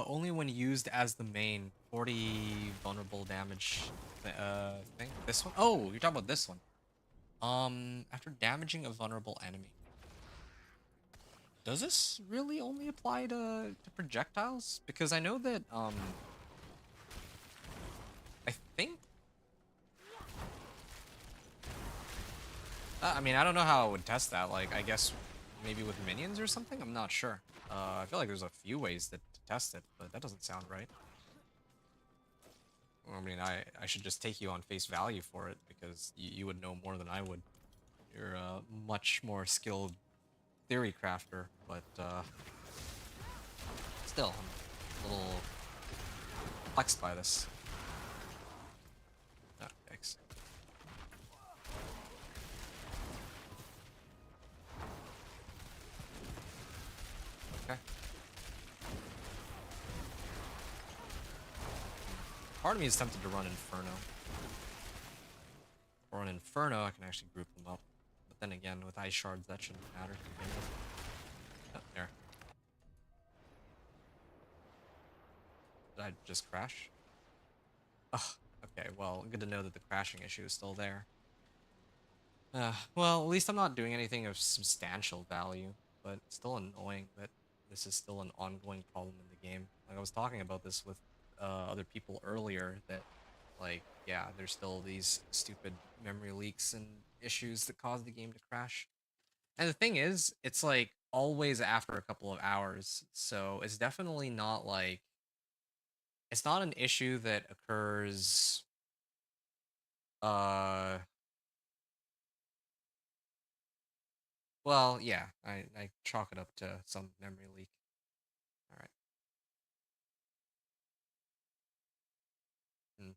Only when used as the main. 40 vulnerable damage thing. This one? Oh, you're talking about this one. After damaging a vulnerable enemy. Does this really only apply to projectiles? Because I know that, I think... I mean, I don't know how I would test that. Like, I guess maybe with minions or something? I'm not sure. I feel like there's a few ways to test it, but that doesn't sound right. I mean, I should just take you on face value for it, because you would know more than I would. You're a much more skilled theory crafter, but still, I'm a little perplexed by this. Oh, thanks. Okay. Part of me is tempted to run Inferno. Or on Inferno, I can actually group them up. But then again, with Ice Shards, that shouldn't matter. Oh, there. Did I just crash? Ugh, okay, well, good to know that the crashing issue is still there. Well, at least I'm not doing anything of substantial value, but it's still annoying that this is still an ongoing problem in the game. Like, I was talking about this with other people earlier, that, like, yeah, there's still these stupid memory leaks and issues that cause the game to crash. And the thing is, it's like always after a couple of hours, so it's definitely not like, it's not an issue that occurs uh Well, yeah, I chalk it up to some memory leak. All right. Hmm.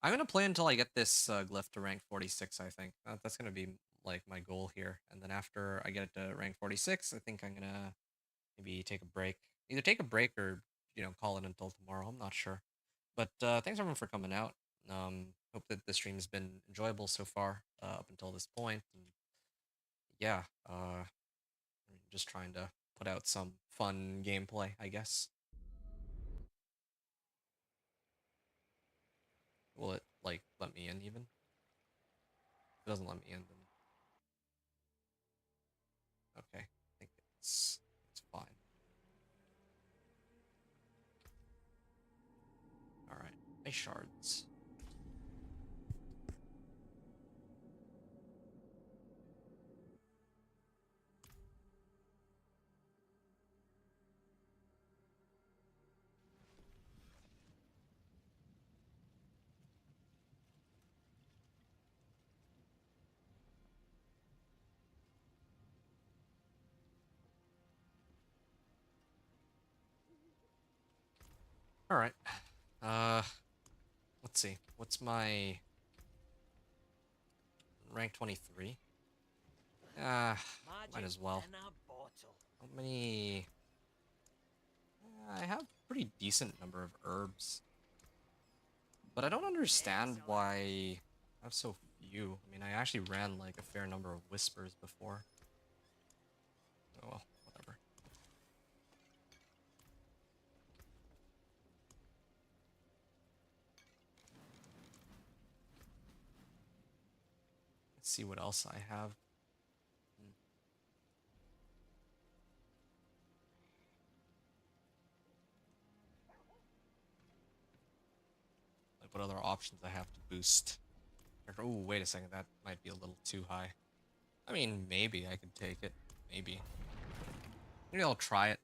I'm gonna play until I get this glyph to rank 46. I think that's gonna be like my goal here, and then after I get it to rank 46, I think I'm gonna maybe take a break. Either take a break or call it until tomorrow. I'm not sure. But thanks everyone for coming out. Hope that the stream has been enjoyable so far up until this point. And yeah, just trying to put out some fun gameplay, I guess. Will it like let me in even? If it doesn't let me in, then okay. I think it's fine. All right, ice shards. All right. Uh, let's see. What's my rank 23? Might as well. How many? I have a pretty decent number of herbs. But I don't understand why I have so few. I mean, I actually ran like a fair number of whispers before. Oh well, whatever. Let's see what else I have. Like what other options I have to boost. Oh, wait a second, that might be a little too high. I mean, maybe I could take it. Maybe. Maybe I'll try it.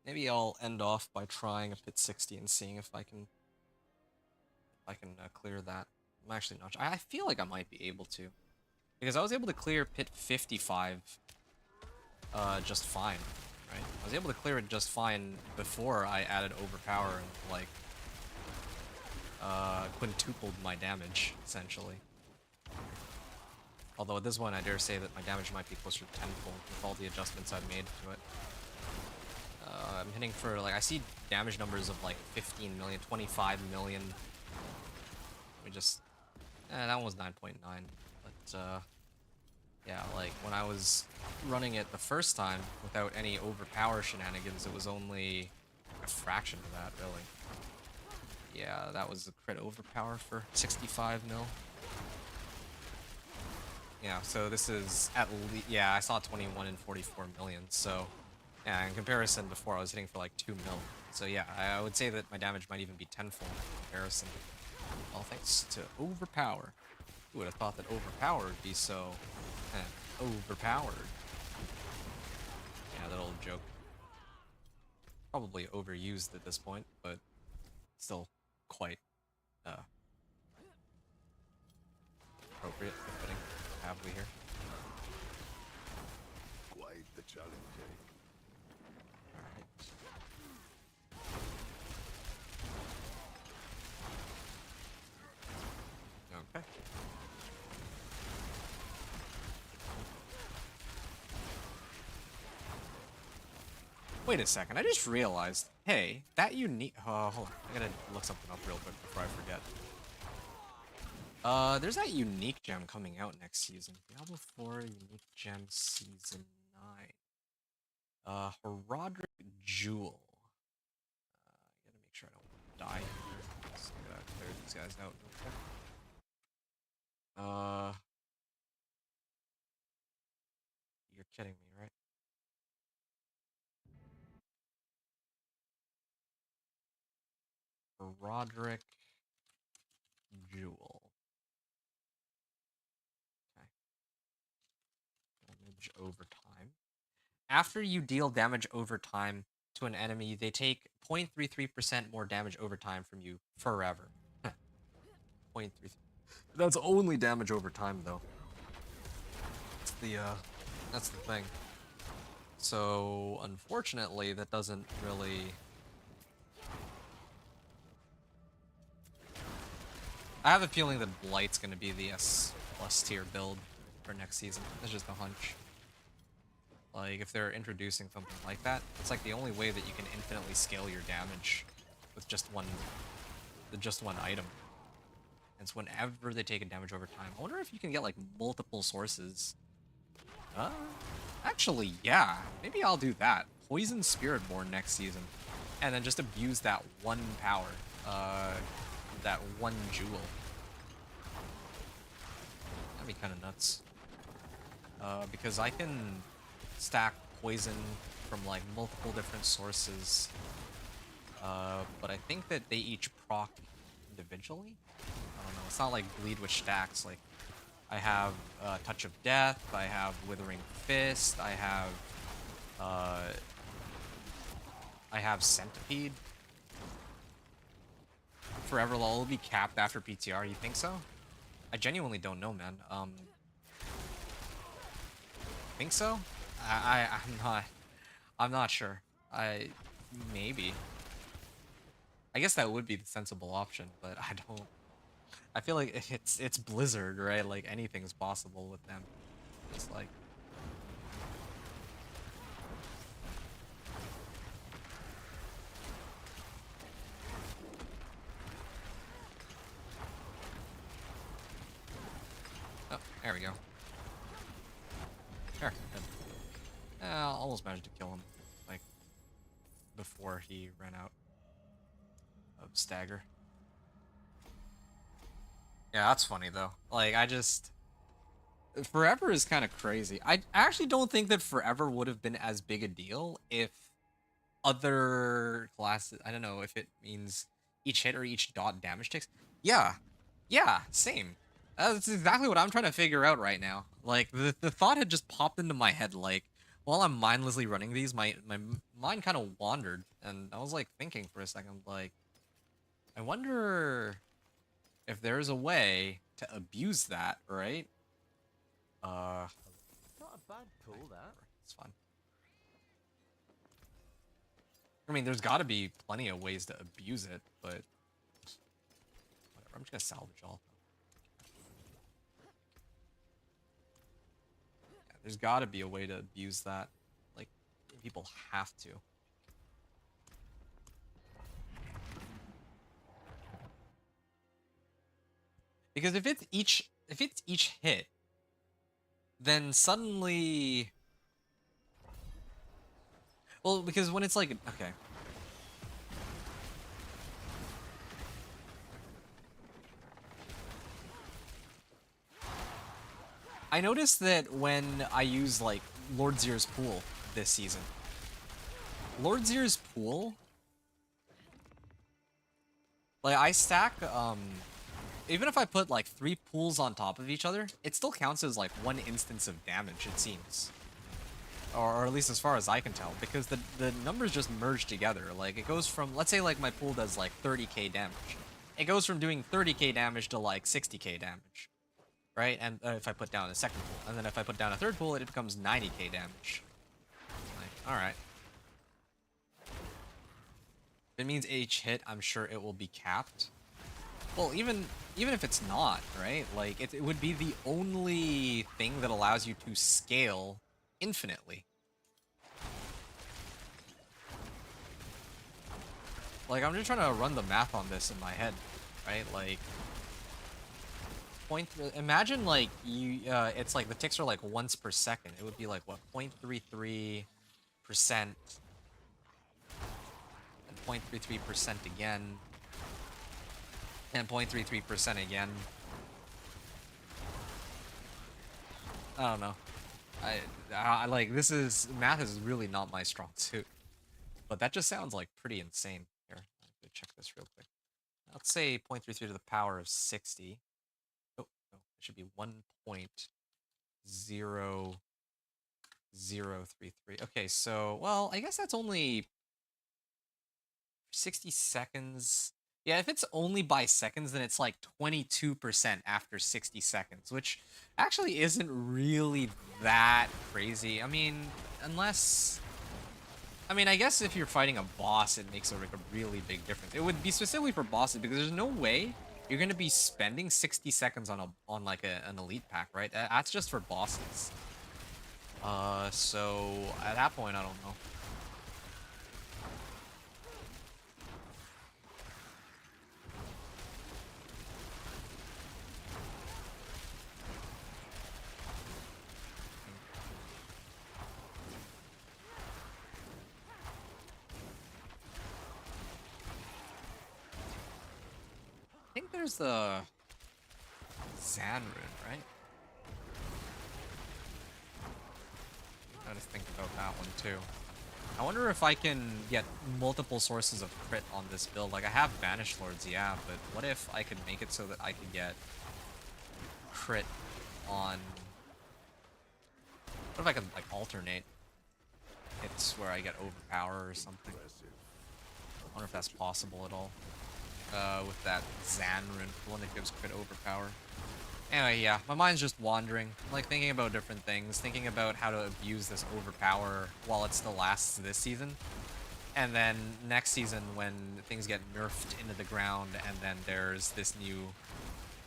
Maybe I'll end off by trying a pit 60 and seeing if I can clear that. I'm actually not sure. I feel like I might be able to. Because I was able to clear pit 55 just fine, right? I was able to clear it just fine before I added Overpower and, like, quintupled my damage, essentially. Although at this point, I dare say that my damage might be closer to tenfold with all the adjustments I've made to it. I'm hitting for, like, I see damage numbers of, like, 15 million, 25 million. We just... that one was 9.9. But, yeah, like, when I was running it the first time without any overpower shenanigans, it was only a fraction of that, really. Yeah, that was a crit overpower for 65 mil. Yeah, so this is at least... Yeah, I saw 21 and 44 million, so... Yeah, in comparison, before I was hitting for like 2 mil. So yeah, I would say that my damage might even be tenfold in comparison. All thanks to Overpower. Who would have thought that Overpower would be so... overpowered? Yeah, that old joke. Probably overused at this point, but still quite appropriate, befitting. What have we here? Quite the challenge, eh? Alright. Okay. Wait a second, I just realized, hey, that unique... hold on, I gotta look something up real quick before I forget. There's that unique gem coming out next season. Diablo 4 Unique Gem Season 9. Herodric Jewel. Gotta make sure I don't die here. Just gotta clear these guys out real quick. You're kidding me, right? Herodric Jewel. Okay. Damage over time. After you deal damage over time to an enemy, they take 0.33% more damage over time from you forever. 0.33. That's only damage over time, though. That's the thing. So, unfortunately, that doesn't really... I have a feeling that Blight's gonna be the S+ tier build for next season. That's just a hunch. Like, if they're introducing something like that, it's like the only way that you can infinitely scale your damage with just one item. And it's whenever they take a damage over time. I wonder if you can get, like, multiple sources. Actually, yeah. Maybe I'll do that. Poison Spiritborn next season. And then just abuse that one power. That one jewel. That'd be kind of nuts. Because I can stack poison from like multiple different sources. But I think that they each proc individually. I don't know. It's not like bleed which stacks. Like I have Touch of Death. I have Withering Fist. I have Centipede. Forever Law will be capped after PTR. You think so? I genuinely don't know, man. Think so? I'm not sure. Maybe. I guess that would be the sensible option, but I don't. I feel like it's Blizzard, right? Like anything's possible with them. Just like. Oh, there we go. Sure. Almost managed to kill him, like, before he ran out of stagger. Yeah, that's funny, though. Like, Forever is kind of crazy. I actually don't think that Forever would have been as big a deal if other classes... I don't know if it means each hit or each dot damage takes. Yeah. Yeah, same. That's exactly what I'm trying to figure out right now. Like, the thought had just popped into my head, like, while I'm mindlessly running these, my mind kind of wandered, and I was, like, thinking for a second, like, I wonder if there's a way to abuse that, right? Not a bad pull, that. It's fun. I mean, there's got to be plenty of ways to abuse it, but whatever. I'm just gonna salvage all. Yeah, there's got to be a way to abuse that. Like, people have to. Because if it's each hit, then suddenly, well, because when it's like, okay. I noticed that when I use, like, Lord Zir's Pool this season, Lord Zir's Pool, like, I stack, even if I put, like, 3 pools on top of each other, it still counts as, like, one instance of damage, it seems. Or at least as far as I can tell, because the numbers just merge together. Like, it goes from, let's say, like, my pool does, like, 30k damage. It goes from doing 30k damage to, like, 60k damage. Right? And if I put down a second pool. And then if I put down a third pool, it becomes 90k damage. Like, alright. It means each hit, I'm sure it will be capped. Well, even if it's not, right? Like, it would be the only thing that allows you to scale infinitely. Like, I'm just trying to run the math on this in my head, right? Like, imagine, like, it's like the ticks are like once per second. It would be like, what, 0.33%, and 0.33% again, and 0.33% again. I don't know. I like, math is really not my strong suit. But that just sounds like pretty insane. Here, I'm gonna check this real quick. Let's say 0.33 to the power of 60. Oh, no, it should be 1.0033. Okay, so, well, I guess that's only 60 seconds. Yeah, if it's only by seconds, then it's like 22% after 60 seconds, which actually isn't really that crazy. I mean, unless I mean, I guess if you're fighting a boss, it makes like a really big difference. It would be specifically for bosses because there's no way you're gonna be spending 60 seconds on like an elite pack, right? That's just for bosses. So at that point, I don't know. I think there's the Zan rune, right? I gotta think about that one too. I wonder if I can get multiple sources of crit on this build. Like I have Banished Lords, yeah, but what if I could make it so that I could get crit on... What if I could like alternate hits where I get Overpower or something? I wonder if that's possible at all. With that Zan rune, the one that gives crit Overpower. Anyway, yeah, my mind's just wandering, like thinking about different things, thinking about how to abuse this Overpower while it still lasts this season. And then next season when things get nerfed into the ground and then there's this new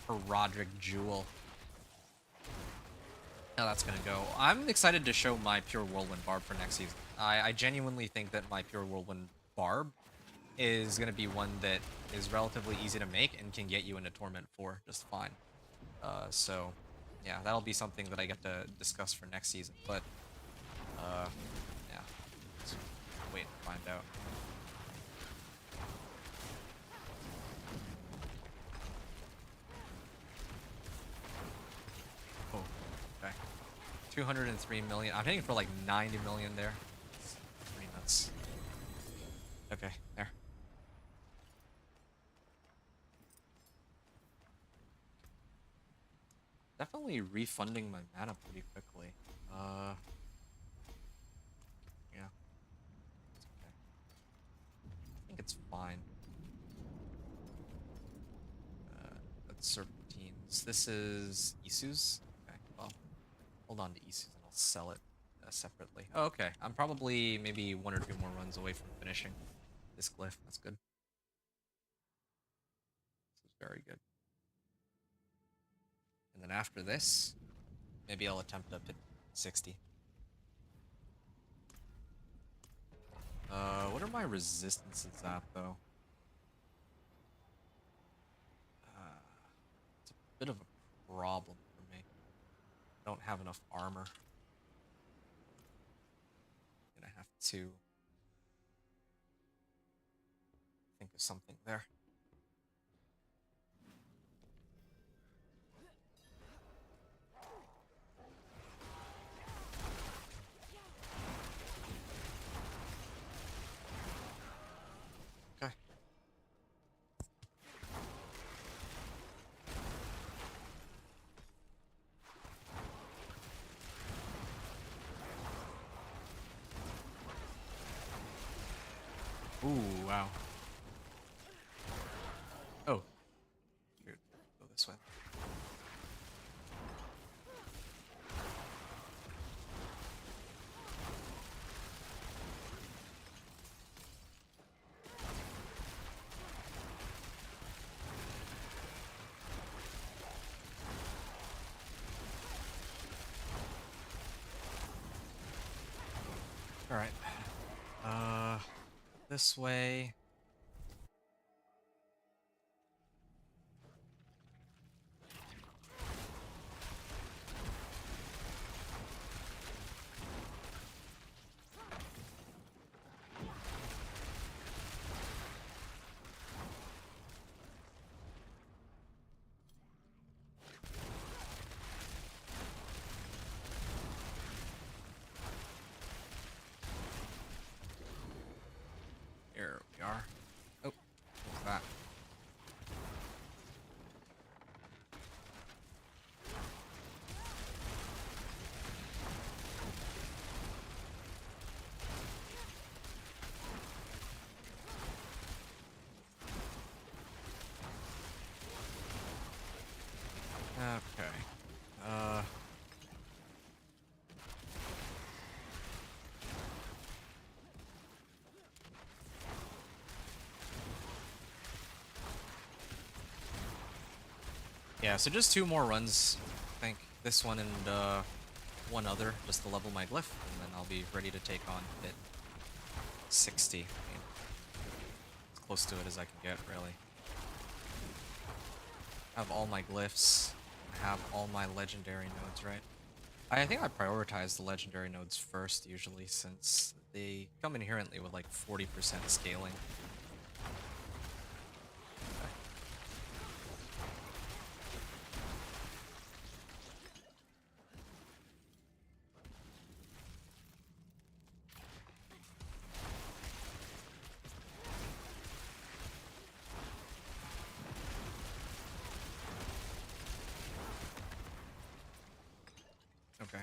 Roderick Jewel. How that's gonna go. I'm excited to show my Pure Whirlwind Barb for next season. I genuinely think that my Pure Whirlwind Barb is gonna be one that is relatively easy to make and can get you into Torment 4 just fine. So yeah, that'll be something that I get to discuss for next season. But yeah, let's wait and find out. Oh, okay. 203 million. I'm hitting for like 90 million there. It's pretty nuts. Okay, there. Definitely refunding my mana pretty quickly. Yeah. It's okay. I think it's fine. That's Serpentines. This is Isu's? Okay, well, hold on to Isu's and I'll sell it separately. Oh, okay. I'm probably maybe 1 or 2 more runs away from finishing this glyph. That's good. This is very good. And then after this, maybe I'll attempt up at 60. What are my resistances at, though? It's a bit of a problem for me. I don't have enough armor. I'm gonna have to think of something there. Okay. Ooh, wow. Oh. Here, go this way. All right. This way. Here we are. Yeah, so just 2 more runs, I think. This one and one other, just to level my glyph, and then I'll be ready to take on hit 60. I mean, as close to it as I can get, really. I have all my glyphs. I have all my legendary nodes, right? I think I prioritize the legendary nodes first, usually, since they come inherently with like 40% scaling. Okay.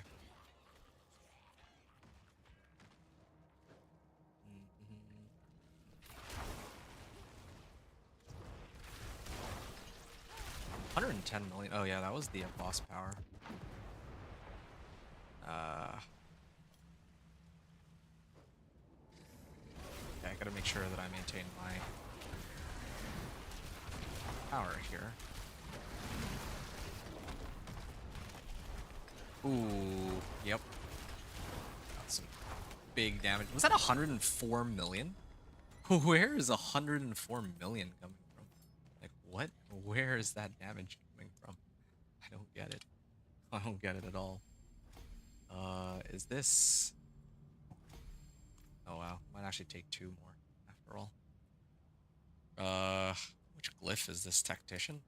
110 million. Oh yeah, that was the boss power. Okay, I gotta make sure that I maintain my power here. Ooh, yep. Got some big damage. Was that 104 million? Where is 104 million coming from? Like, what? Where is that damage coming from? I don't get it. I don't get it at all. Is this... Oh wow, might actually take 2 more after all. Which glyph is this? Tactician?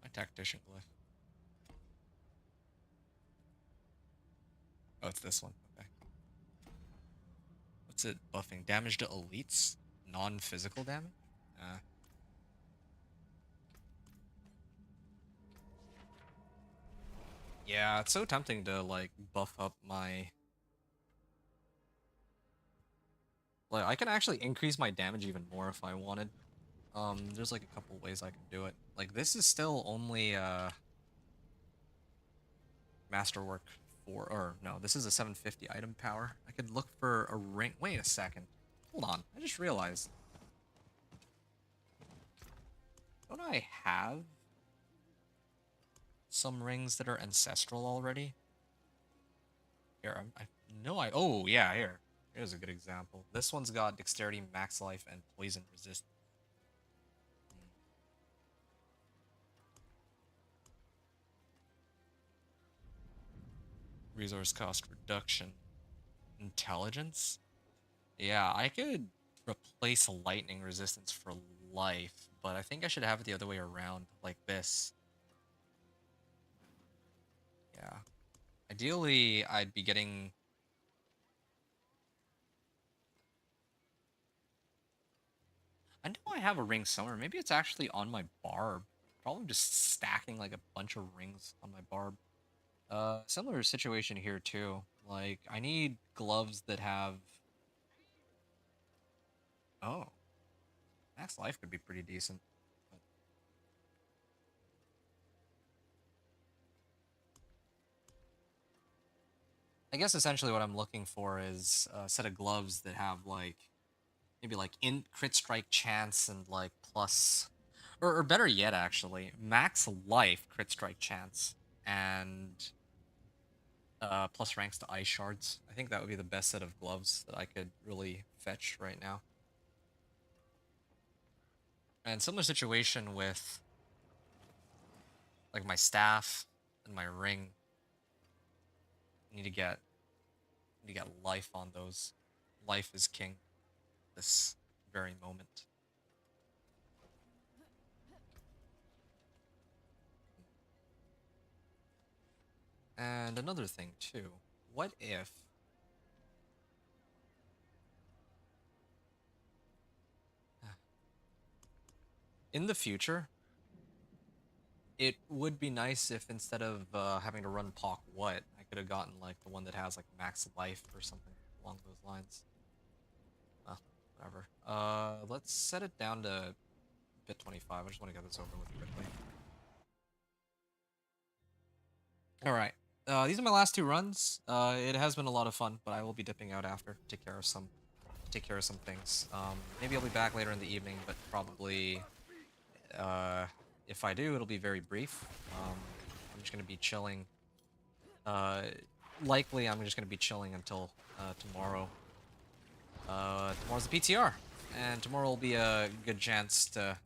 My tactician glyph. Oh, it's this one. Okay. What's it buffing? Damage to elites? Non-physical damage? Yeah, it's so tempting to, like, buff up my... Like, I can actually increase my damage even more if I wanted. There's, like, a couple ways I can do it. Like, this is still only, Masterwork 4, or no, this is a 750 item power. I could look for a ring. Wait a second. Hold on, I just realized. Don't I have some rings that are ancestral already? Here, I know I... Oh, yeah, here. Here's a good example. This one's got dexterity, max life, and poison resist. Resource cost reduction. Intelligence? Yeah, I could replace lightning resistance for life, but I think I should have it the other way around, like this. Yeah. Ideally, I'd be getting... I know I have a ring somewhere. Maybe it's actually on my barb. Probably just stacking like a bunch of rings on my barb. Similar situation here too. Like, I need gloves that have... Oh. Max life could be pretty decent. But... I guess essentially what I'm looking for is a set of gloves that have like... Maybe like in crit strike chance and like plus... Or better yet, actually, max life crit strike chance and plus ranks to ice shards. I think that would be the best set of gloves that I could really fetch right now. And similar situation with like my staff and my ring. I need to get life on those. Life is king this very moment. And another thing too. What if in the future it would be nice if instead of having to run Pock what, I could have gotten like the one that has like max life or something along those lines. Well, whatever. Let's set it down to bit 25. I just want to get this over with quickly. Alright. These are my last 2 runs. It has been a lot of fun, but I will be dipping out after. Take care of some things. Maybe I'll be back later in the evening, but probably if I do, it'll be very brief. I'm just gonna be chilling. Likely, I'm just gonna be chilling until tomorrow. Tomorrow's the PTR, and tomorrow will be a good chance to.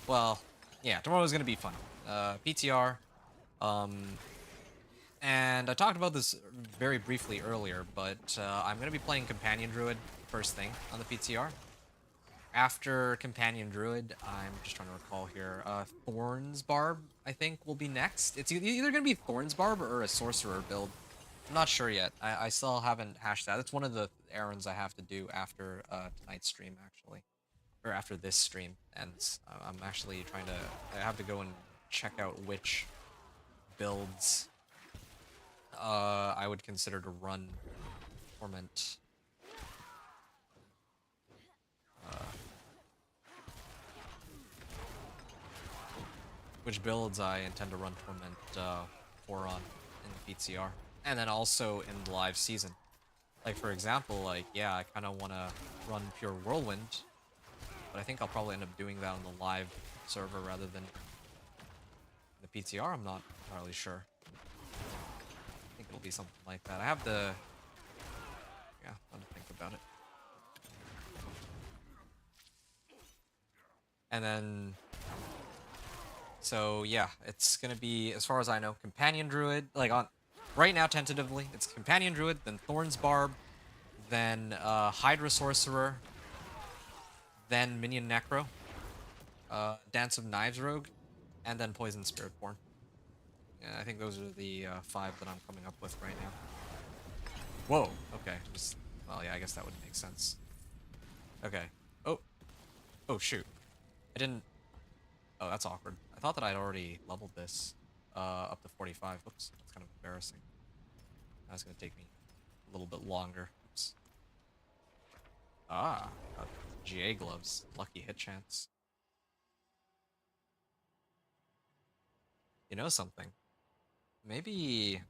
Well, yeah, tomorrow's gonna be fun. PTR. And I talked about this very briefly earlier, but I'm gonna be playing Companion Druid first thing on the PTR. After Companion Druid, I'm just trying to recall here, Thorns Barb, I think, will be next. It's either going to be Thorns Barb or a Sorcerer build. I'm not sure yet. I still haven't hashed that. It's one of the errands I have to do after tonight's stream, actually. Or after this stream ends. I'm actually trying to... I have to go and check out which builds I would consider to run Torment. Which builds I intend to run Torment for on in the PTR. And then also in the live season. Like, for example, like, yeah, I kind of want to run Pure Whirlwind, but I think I'll probably end up doing that on the live server rather than the PTR. I'm not entirely sure. I think it'll be something like that. I have the... Yeah, I'll think about it. And then... So yeah, it's gonna be, as far as I know, Companion Druid. Like on right now, tentatively, it's Companion Druid, then Thorns Barb, then Hydra Sorcerer, then Minion Necro, Dance of Knives Rogue, and then Poison Spiritborn. Yeah, I think those are the 5 that I'm coming up with right now. Whoa. Okay. Just well, yeah. I guess that would make sense. Okay. Oh. Oh shoot. I didn't. Oh, that's awkward. I thought that I'd already leveled this up to 45. Oops, that's kind of embarrassing. That's gonna take me a little bit longer. Oops. Ah, GA gloves. Lucky hit chance. You know something? Maybe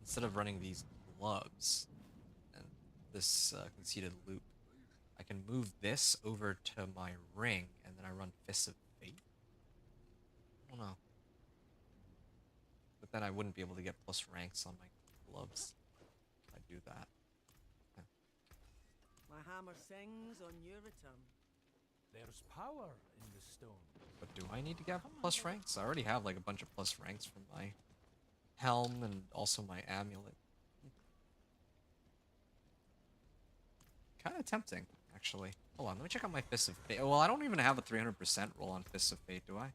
instead of running these gloves and this conceited loop, I can move this over to my ring and then I run Fists of Fate. I don't know. But then I wouldn't be able to get plus ranks on my gloves if I do that. My hammer sings on your return. There's power in the stone. But do I need to get plus ranks? I already have like a bunch of plus ranks from my helm and also my amulet. Kind of tempting, actually. Hold on, let me check out my Fists of Fate. Well, I don't even have a 300% roll on Fists of Fate, do I?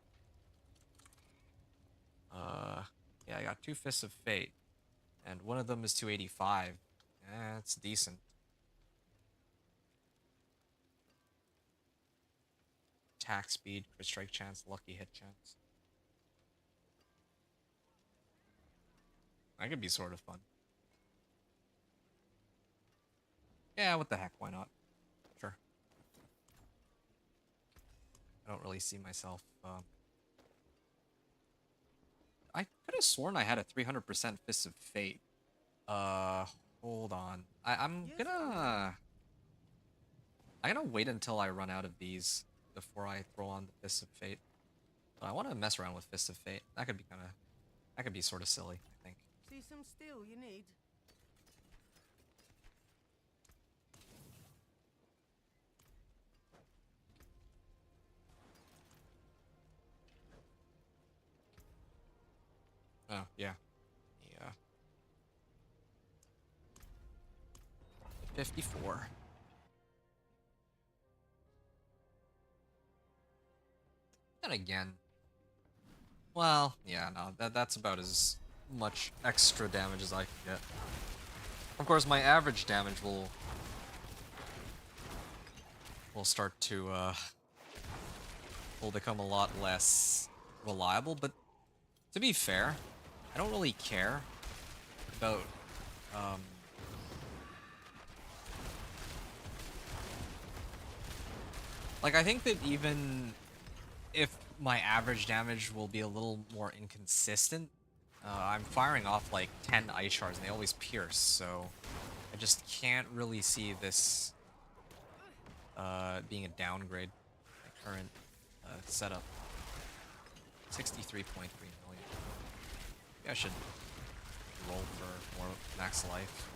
Yeah, I got 2 Fists of Fate. And one of them is 285. That's decent. Attack speed, crit strike chance, lucky hit chance. That could be sort of fun. Yeah, what the heck, why not? Sure. I don't really see myself, I could have sworn I had a 300% Fist of Fate. Hold on. I'm gonna wait until I run out of these before I throw on the Fist of Fate. But I want to mess around with Fist of Fate. That could be sort of silly, I think. See some steel you need? Oh, yeah. Yeah. 54. And again. Well, yeah, no, that's about as much extra damage as I can get. Of course, my average damage will start to will become a lot less reliable, but to be fair, I don't really care about like, I think that even if my average damage will be a little more inconsistent, I'm firing off like 10 ice shards and they always pierce, so I just can't really see this being a downgrade. My current set up 63.3 million. Maybe I should roll for more max life.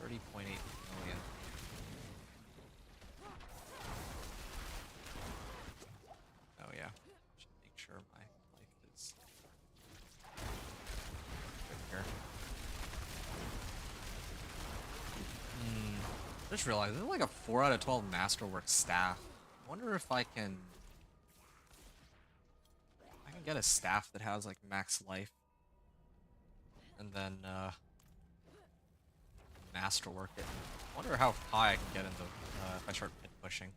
$30.8 million. Oh yeah, should make sure my life is good here. Just realized there's like a 4 out of 12 Masterwork staff. I wonder if I can get a staff that has like max life, and then Masterwork it. I wonder how high I can get into if I start pit pushing.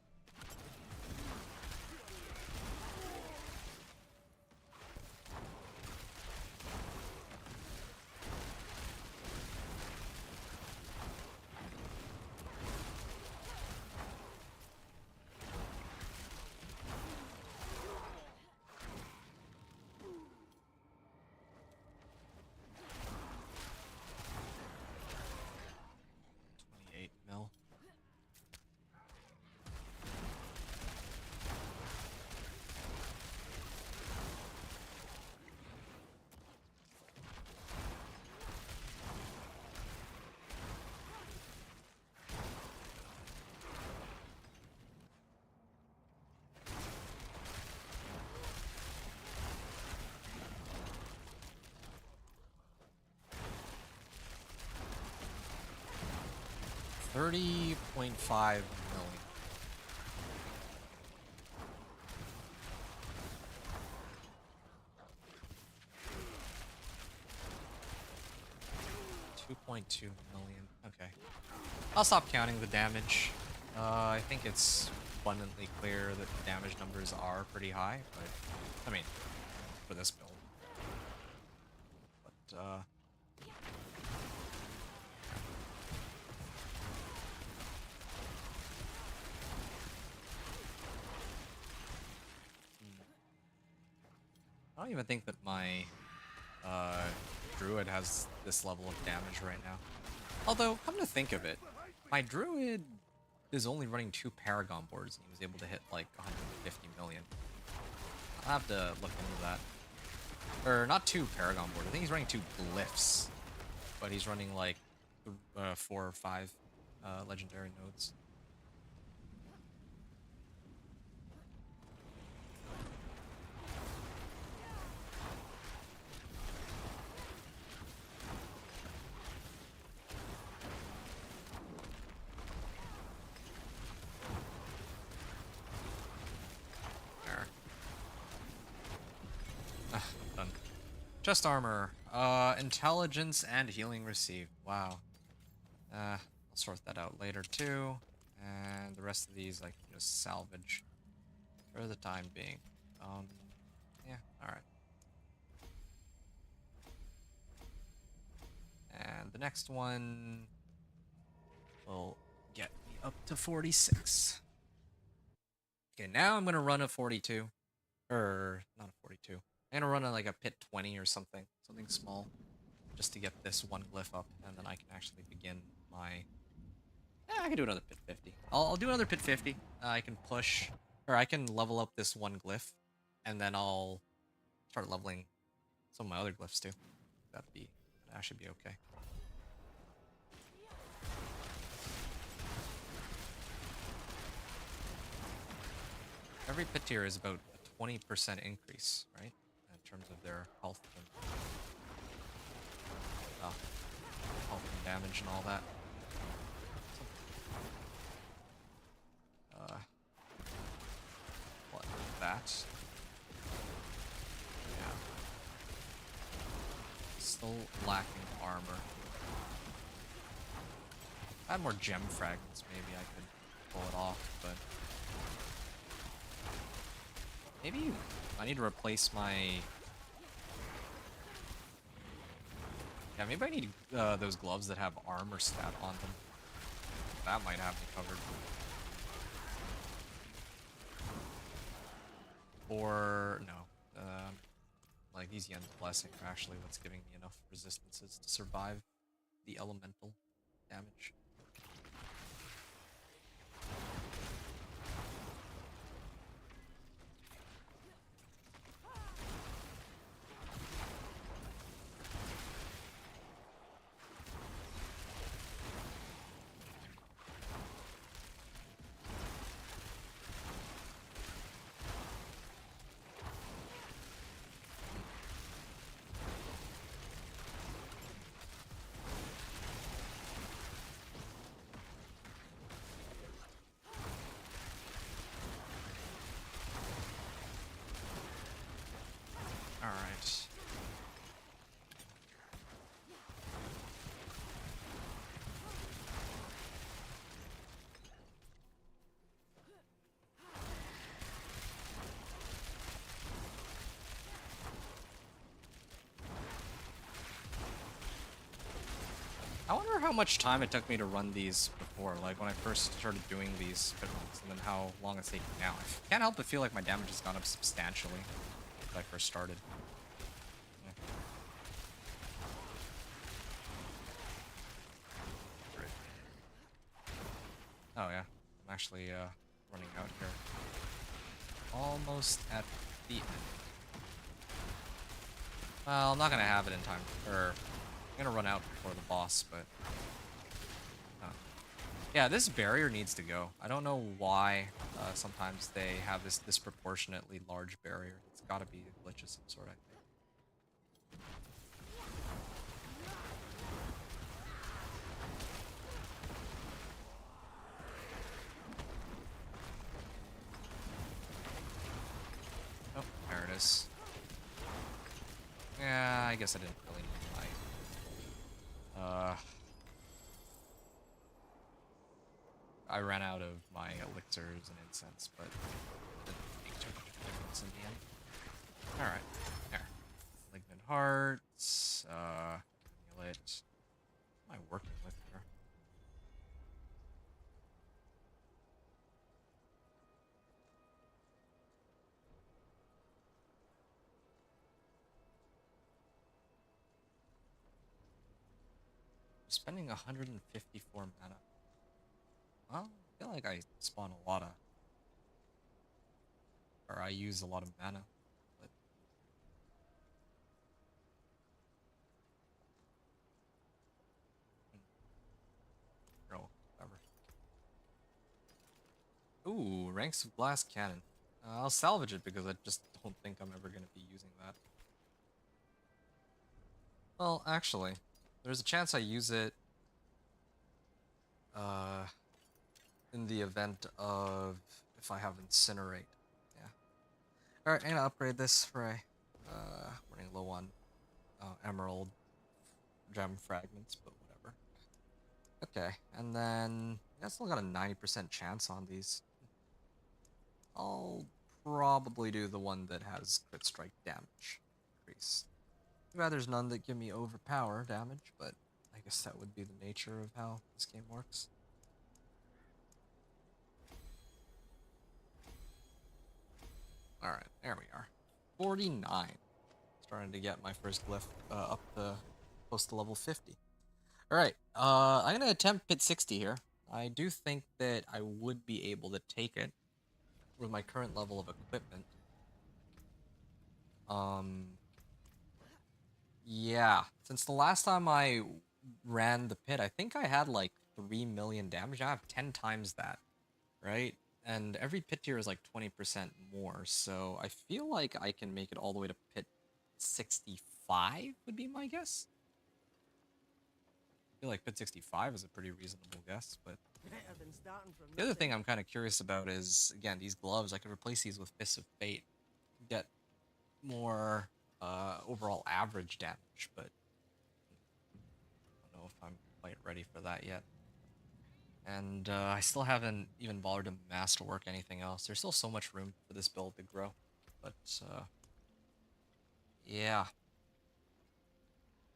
Mil. $30.5 million. $2.2 million. Okay. I'll stop counting the damage. I think it's abundantly clear that the damage numbers are pretty high, but I mean, for this build. But I don't even think that my Druid has this level of damage right now. Although, come to think of it, my Druid is only running 2 Paragon boards, and he was able to hit like 150 million. I'll have to look into that. Or, not 2 Paragon boards, I think he's running 2 Glyphs. But he's running like 4 or 5 Legendary nodes. Done. Chest armor, intelligence and healing received. Wow. I'll sort that out later too. And the rest of these I can just salvage for the time being. Yeah, alright. And the next one will get me up to 46. Okay, now I'm gonna run a 42. Or, not a 42. I'm gonna run a, like a pit 20 or something. Something small. Just to get this one glyph up, and then I can actually begin my... I can do another pit 50. I'll do another pit 50. I can push... Or I can level up this one glyph, and then I'll start leveling some of my other glyphs too. That should be okay. Every pit tier is about a 20% increase, right? In terms of their health and health and damage and all that. What? That? Yeah. Still lacking armor. If I had more gem fragments, maybe I could pull it off, but... Maybe I need to replace my... Yeah, maybe I need those gloves that have armor stat on them. That might have me covered. Or... no. Like, these Yen's Blessing are actually what's giving me enough resistances to survive the elemental damage. I wonder how much time it took me to run these before, like when I first started doing these pit runs, and then how long it's taking now. I can't help but feel like my damage has gone up substantially when I first started. Yeah. Great. Oh yeah, I'm actually running out here. Almost at the end. Well, I'm not gonna have it in time, or I'm gonna run out before the boss, but yeah, this barrier needs to go. I don't know why sometimes they have this disproportionately large barrier. It's gotta be a glitch of some sort, I think. Oh, there it is. Yeah, I guess I didn't really need my... I ran out of my elixirs and incense, but it didn't make too much of a difference in the end. Alright, there. Malignant Hearts, Amulet. What am I working with here? I'm spending 154 mana. Well, I feel like I spawn a lot of... Or I use a lot of mana, but... Oh, whatever. Ooh, Ranks of Glass Cannon. I'll salvage it because I just don't think I'm ever going to be using that. Well, actually, there's a chance I use it in the event of if I have Incinerate. Yeah. Alright, I'm gonna upgrade this for a running low on Emerald Gem Fragments, but whatever. Okay, and then I still got a 90% chance on these. I'll probably do the one that has crit strike damage increase. Too bad there's none that give me overpower damage, but I guess that would be the nature of how this game works. Alright, there we are. 49. Starting to get my first glyph up to close to level 50. Alright, I'm gonna attempt pit 60 here. I do think that I would be able to take it with my current level of equipment. Yeah, since the last time I ran the pit, I think I had like 3 million damage. I have 10 times that, right? And every pit tier is like 20% more, so I feel like I can make it all the way to pit 65 would be my guess. I feel like pit 65 is a pretty reasonable guess, but Better than starting from the other nothing. thing I'm kind of curious about is, again, these gloves. I could replace these with Fists of Fate, get more overall average damage, but I don't know if I'm quite ready for that yet. And I still haven't even bothered to masterwork anything else. There's still so much room for this build to grow, but yeah.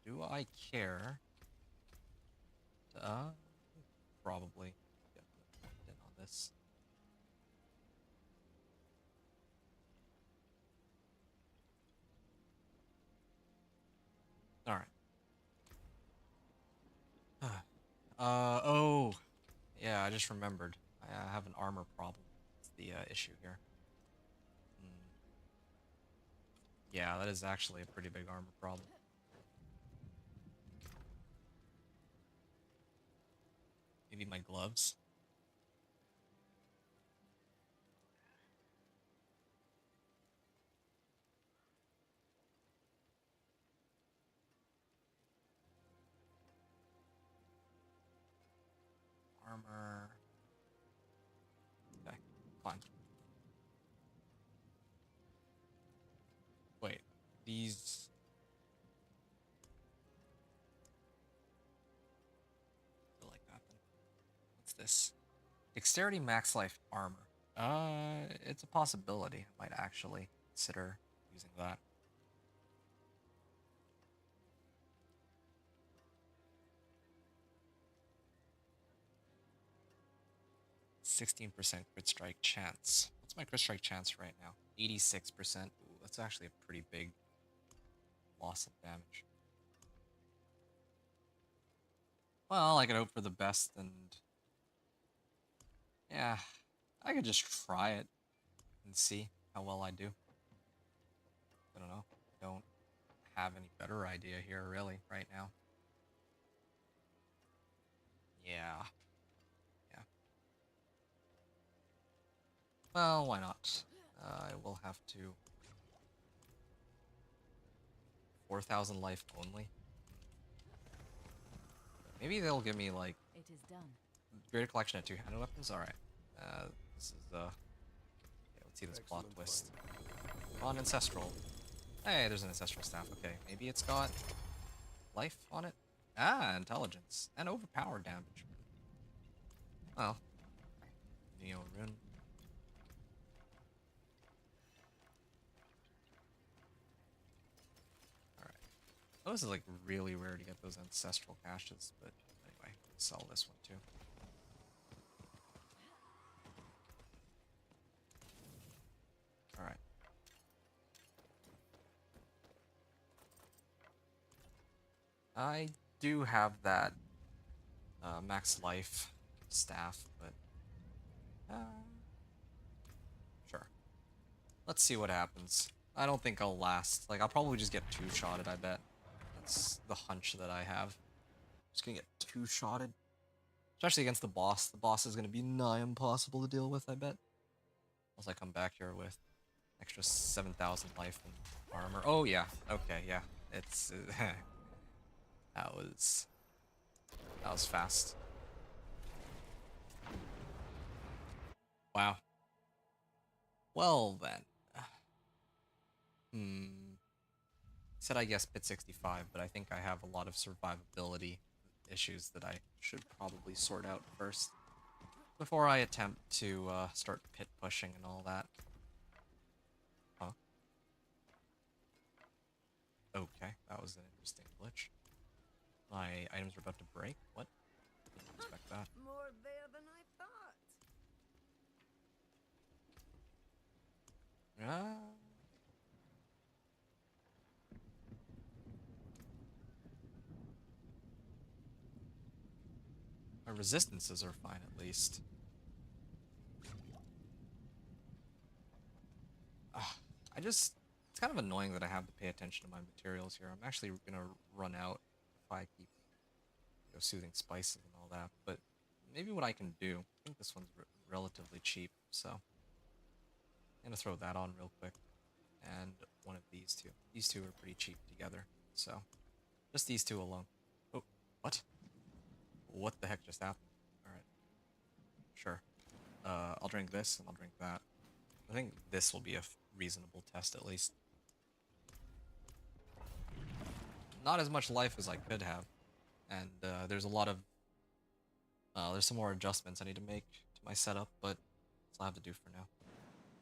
Do I care? Probably get in on this. All right. Oh, yeah, I just remembered. I have an armor problem. That's the issue here. Hmm. Yeah, that is actually a pretty big armor problem. Maybe my gloves? Armor. Okay, fine. Wait, these... feel like that then. What's this? Dexterity max life armor. It's a possibility. I might actually consider using that. 16% crit strike chance. What's my crit strike chance right now? 86%. Ooh, that's actually a pretty big loss of damage. Well, I could hope for the best, and yeah, I could just try it and see how well I do. I don't know. I don't have any better idea here, really, right now. Yeah. Yeah. Well, why not? I will have to... 4,000 life only? Maybe they'll give me, like... It is done. Greater collection of two-handed weapons? Alright. This is, yeah, let's see this plot twist. On Ancestral. Hey, there's an Ancestral Staff. Okay, maybe it's got... life on it? Ah, intelligence. And overpower damage. Well. Neo Rune. Alright. Oh, this is like really rare to get those ancestral caches, but anyway, sell this one too. Alright. I do have that max life staff, but sure. Let's see what happens. I don't think I'll last. Like, I'll probably just get two-shotted, I bet. That's the hunch that I have. Just gonna get two-shotted. Especially against the boss. The boss is gonna be nigh impossible to deal with, I bet. Unless I come back here with extra 7,000 life and armor. Oh, yeah. Okay, yeah. It's... that was fast. Wow. Well, then. Said I guess pit 65, but I think I have a lot of survivability issues that I should probably sort out first before I attempt to start pit pushing and all that. Huh? Okay, that was an interesting glitch. My items are about to break? What? Didn't expect that. More there than I thought. My resistances are fine, at least. It's kind of annoying that I have to pay attention to my materials here. I'm actually gonna run out if I keep, soothing spices and all that. But maybe what I can do, I think this one's relatively cheap, so I'm gonna throw that on real quick. And one of these two. These two are pretty cheap together, so just these two alone. Oh, what? What the heck just happened? Alright. Sure. I'll drink this and I'll drink that. I think this will be a reasonable test at least. Not as much life as I could have. And there's a lot of... there's some more adjustments I need to make to my setup, but that's all I have to do for now.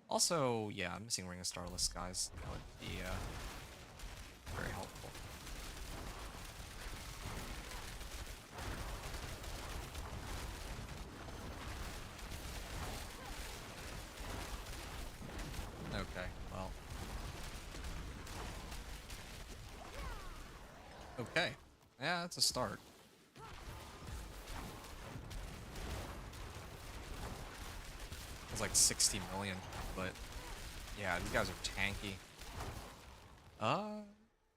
Also, yeah, I'm missing Ring of Starless Skies. That would be very helpful. Okay, well. Okay. Yeah, that's a start. It's like 60 million, but yeah, these guys are tanky.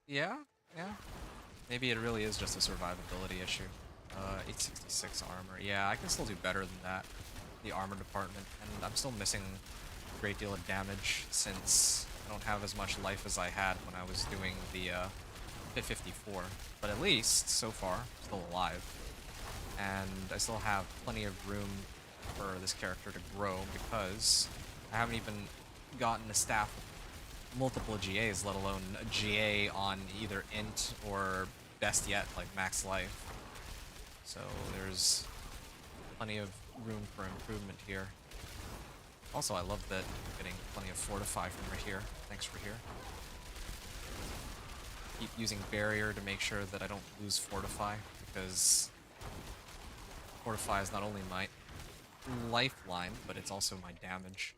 Yeah. Maybe it really is just a survivability issue. 866 armor. Yeah, I can still do better than that. The armor department, and I'm still missing a great deal of damage since I don't have as much life as I had when I was doing the Pit 54. But at least, so far, I'm still alive. And I still have plenty of room for this character to grow because I haven't even gotten a staff with multiple GAs, let alone a GA on either int or best yet, like max life. So there's plenty of room for improvement here. Also, I love that I'm getting plenty of Fortify from Rahir. Thanks, Rahir. Keep using Barrier to make sure that I don't lose Fortify, because Fortify is not only my lifeline, but it's also my damage,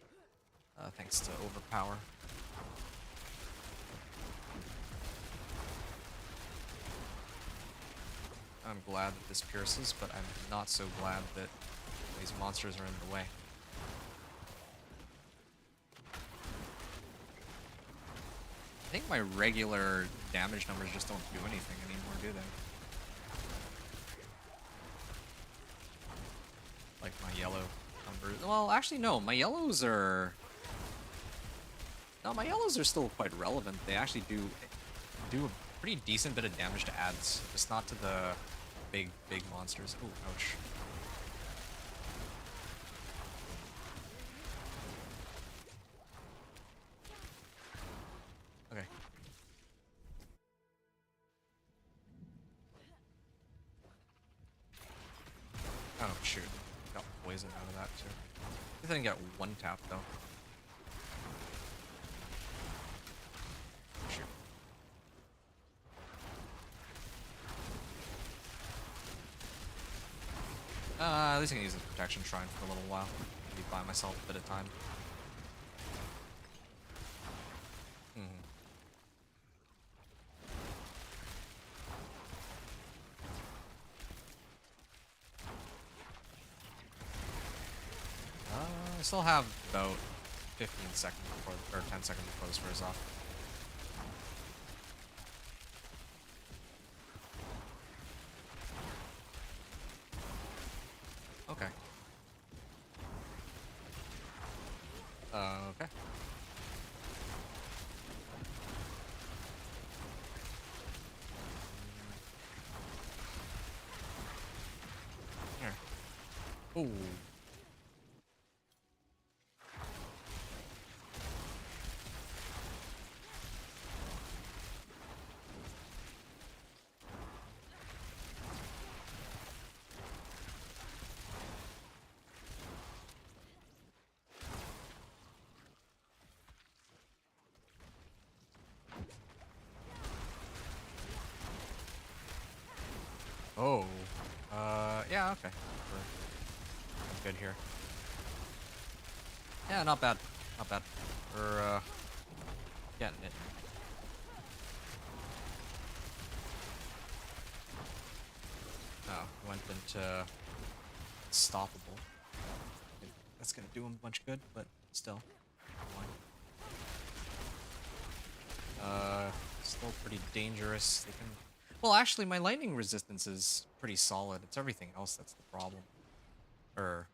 thanks to Overpower. I'm glad that this pierces, but I'm not so glad that these monsters are in the way. I think my regular damage numbers just don't do anything anymore, do they? Like my yellow numbers. Well, actually, no. My yellows are... No, my yellows are still quite relevant. They actually do a pretty decent bit of damage to ads, just not to the big monsters. Oh, ouch. Okay. Oh, shoot. Got poison out of that, too. I didn't get one tap, though. Shoot. At least I can use this protection shrine for a little while. Maybe buy myself a bit of time. I still have about 15 seconds before, or 10 seconds before this wears off. Okay. Okay. Here. Ooh. Oh. Yeah, okay. We're good here. Yeah, not bad. Not bad. We're, getting it. Oh, went into stoppable. That's gonna do him a bunch of good, but still. Still pretty dangerous. They can... Well, actually, my lightning resistance is pretty solid. It's everything else that's the problem. Or,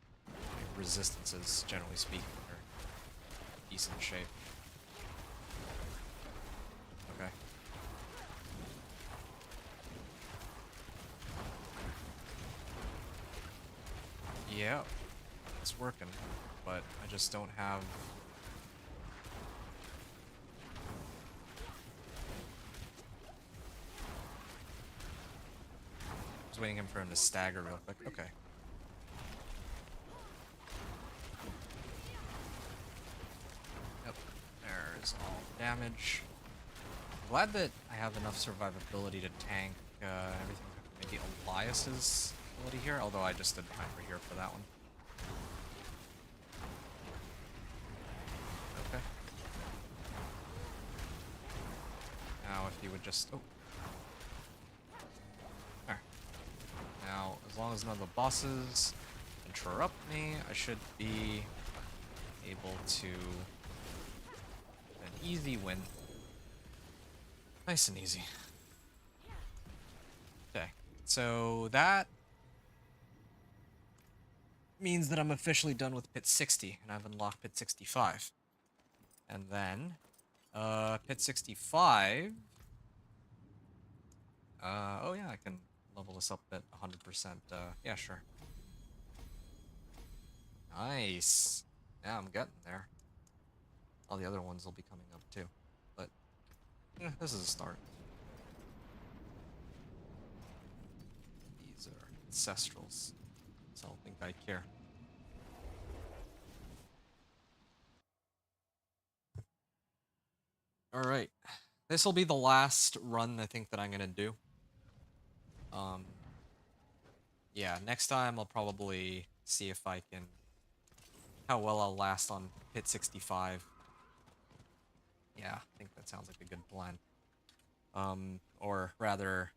resistances, generally speaking, are decent shape. Okay. Yeah, it's working, but I just don't have... I was waiting for him to stagger real quick. Okay. Yep, there's all the damage. I'm glad that I have enough survivability to tank everything. Maybe Elias's ability here, although I just stood behind her here for that one. Okay. Now if you would just... Oh. There. Now, as long as none of the bosses interrupt me, I should be able to... an easy win. Nice and easy. Okay, so that means that I'm officially done with Pit 60, and I've unlocked Pit 65. And then, Pit 65... oh yeah, I can level this up at 100%. Yeah, sure. Nice. Yeah, I'm getting there. All the other ones will be coming up too. But, yeah, this is a start. These are ancestrals, so I don't think I care. Alright. This will be the last run I think that I'm gonna do. Yeah, next time I'll probably see if I can how well I'll last on hit 65. Yeah, I think that sounds like a good plan. Or rather,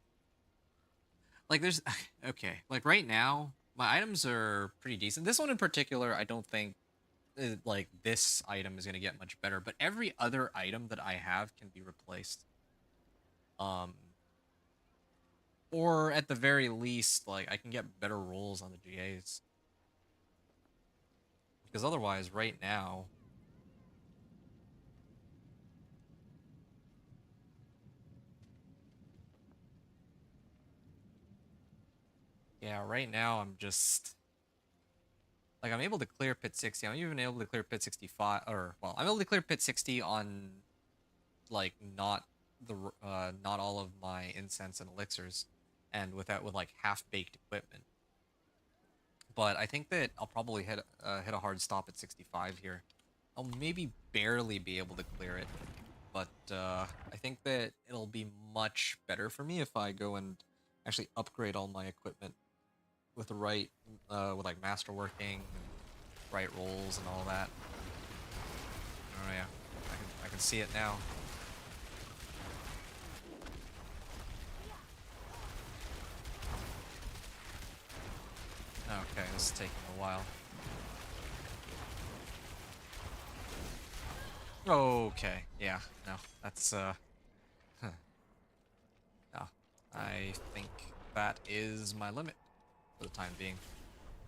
like there's okay, like right now my items are pretty decent. This one in particular, I don't think like this item is gonna get much better, but every other item that I have can be replaced. Um, or at the very least, like I can get better rolls on the GAs. Because otherwise, right now, yeah, right now I'm just like I'm able to clear pit 60. I'm even able to clear pit 65, or well, I'm able to clear pit 60 on like not all of my incense and elixirs, and with like half baked equipment. But I think that I'll probably hit a hard stop at 65 here. I'll maybe barely be able to clear it, but I think that it'll be much better for me if I go and actually upgrade all my equipment with the right, with like masterworking and right rolls and all that. Oh yeah, I can see it now. Okay, this is taking a while. Okay, yeah, no, that's huh. No, I think that is my limit for the time being.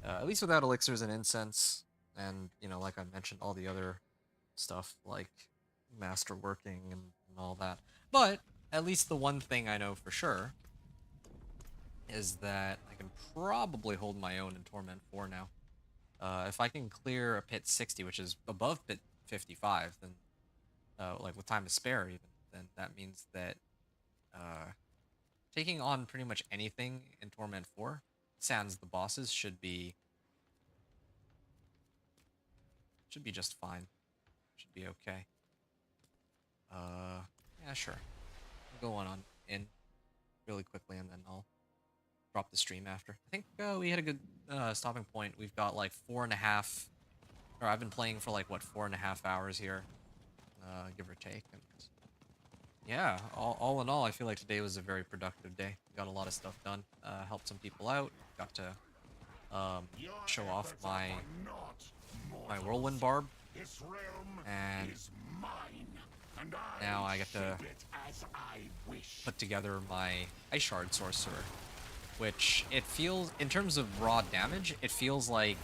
At least without elixirs and incense, and you know, like I mentioned, all the other stuff like masterworking and all that. But at least the one thing I know for sure is that I can probably hold my own in Torment 4 now. If I can clear a pit 60, which is above pit 55, then like with time to spare even, then that means that uh, taking on pretty much anything in Torment 4, sans the bosses, should be just fine. Should be okay. Yeah, sure. I'll go on in really quickly, and then I'll drop the stream after. I think we had a good stopping point. We've got like 4.5, or I've been playing for like, what, 4.5 hours here, give or take. And yeah, all in all, I feel like today was a very productive day. Got a lot of stuff done, helped some people out, got to show off my whirlwind barb, and now I get to put together my ice shard sorcerer, which it feels, in terms of raw damage, it feels like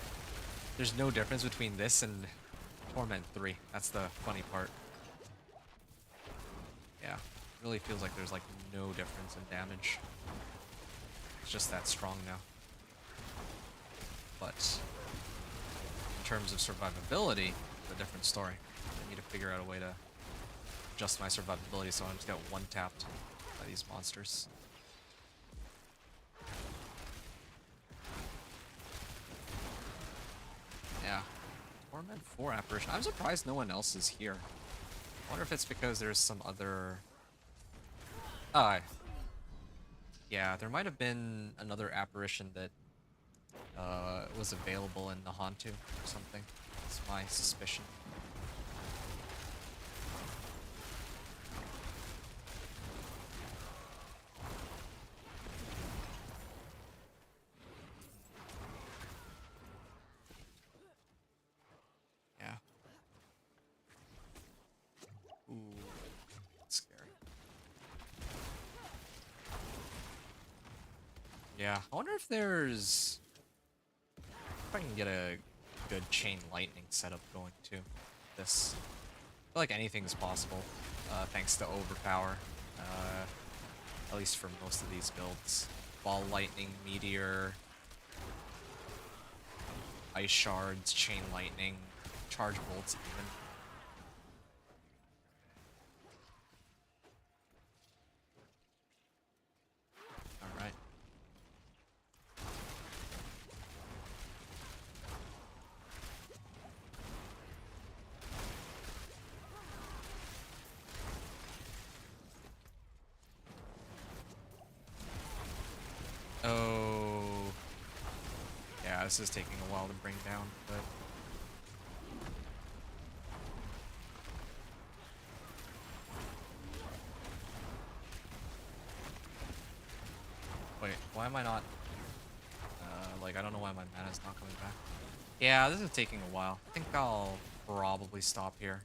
there's no difference between this and Torment 3. That's the funny part. Yeah, it really feels like there's like no difference in damage. It's just that strong now. But in terms of survivability, it's a different story. I need to figure out a way to adjust my survivability so I don't just get one-tapped by these monsters. Yeah. Torment 4 apparition. I'm surprised no one else is here. I wonder if it's because there's some other... yeah, there might have been another apparition that was available in Nahantu or something. That's my suspicion. Yeah. Ooh, that's scary. Yeah, I wonder if there's... if I can get a good chain lightning setup going too. This, I feel like anything's possible, thanks to Overpower. At least for most of these builds. Ball lightning, meteor, ice shards, chain lightning, charge bolts even. Alright. Oh. Yeah, this is taking a while to bring down, but am I not? Like, I don't know why my mana's not coming back. Yeah, this is taking a while. I think I'll probably stop here.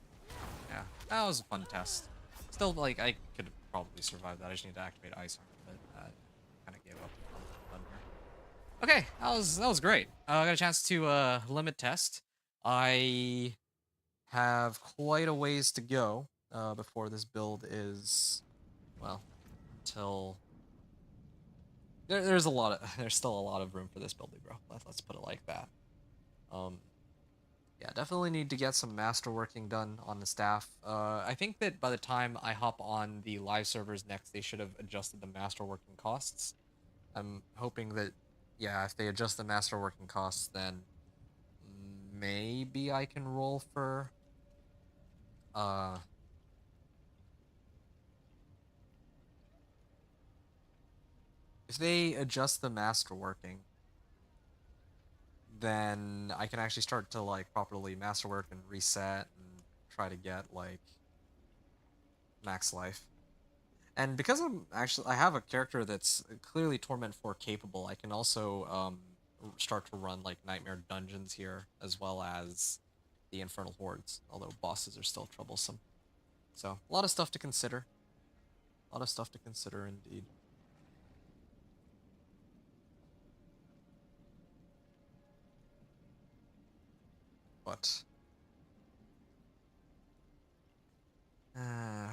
Yeah, that was a fun test. Still, like, I could probably survive that. I just need to activate Ice Armor, but kind of gave up on here. Okay, that was great. I got a chance to limit test. I have quite a ways to go before this build is, well, until there's a lot of there's still a lot of room for this building, bro. Let's put it like that. Um, yeah, definitely need to get some masterworking done on the staff. I think that by the time I hop on the live servers next, they should have adjusted the masterworking costs. I'm hoping that, yeah, if they adjust the masterworking costs, then maybe I can roll for uh if they adjust the masterworking, then I can actually start to like properly masterwork and reset and try to get like max life. And because I have a character that's clearly Torment 4 capable, I can also start to run like Nightmare Dungeons here, as well as the Infernal Hordes, although bosses are still troublesome. So, a lot of stuff to consider. A lot of stuff to consider indeed. But uh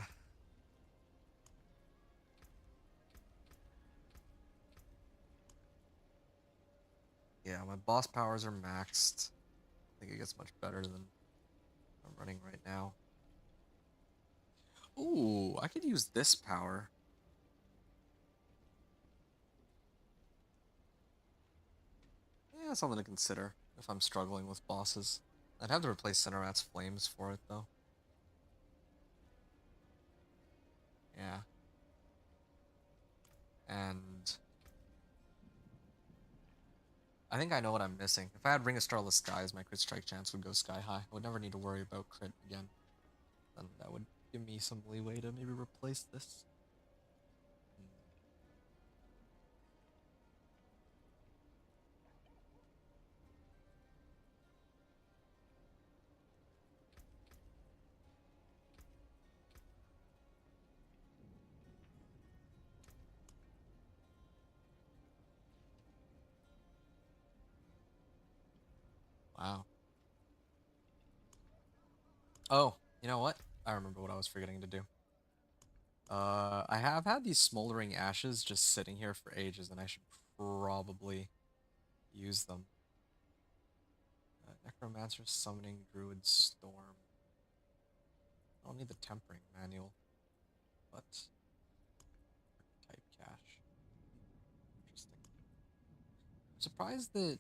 yeah, my boss powers are maxed. I think it gets much better than I'm running right now. Ooh, I could use this power. Yeah, something to consider if I'm struggling with bosses. I'd have to replace Cinerat's Flames for it, though. Yeah. And I think I know what I'm missing. If I had Ring of Starless Skies, my crit strike chance would go sky high. I would never need to worry about crit again. And that would give me some leeway to maybe replace this. Wow. Oh, you know what? I remember what I was forgetting to do. I have had these smoldering ashes just sitting here for ages, and I should probably use them. Necromancer Summoning Druid Storm. I don't need the Tempering Manual, but type cache. Interesting. I'm surprised that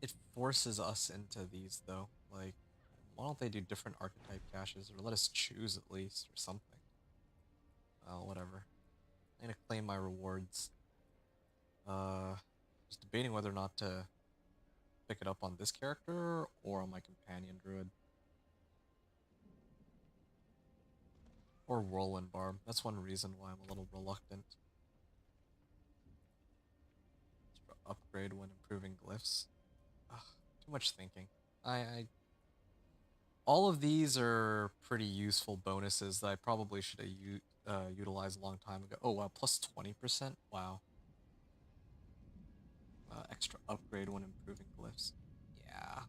it forces us into these, though. Like, why don't they do different archetype caches, or let us choose at least, or something? Well, whatever. I'm gonna claim my rewards. Just debating whether or not to pick it up on this character or on my companion druid. Or Whirlwind Barb. That's one reason why I'm a little reluctant. Upgrade when improving glyphs. Ugh, too much thinking. All of these are pretty useful bonuses that I probably should have utilized a long time ago. Oh wow, plus 20%? Wow. Extra upgrade when improving glyphs. Yeah.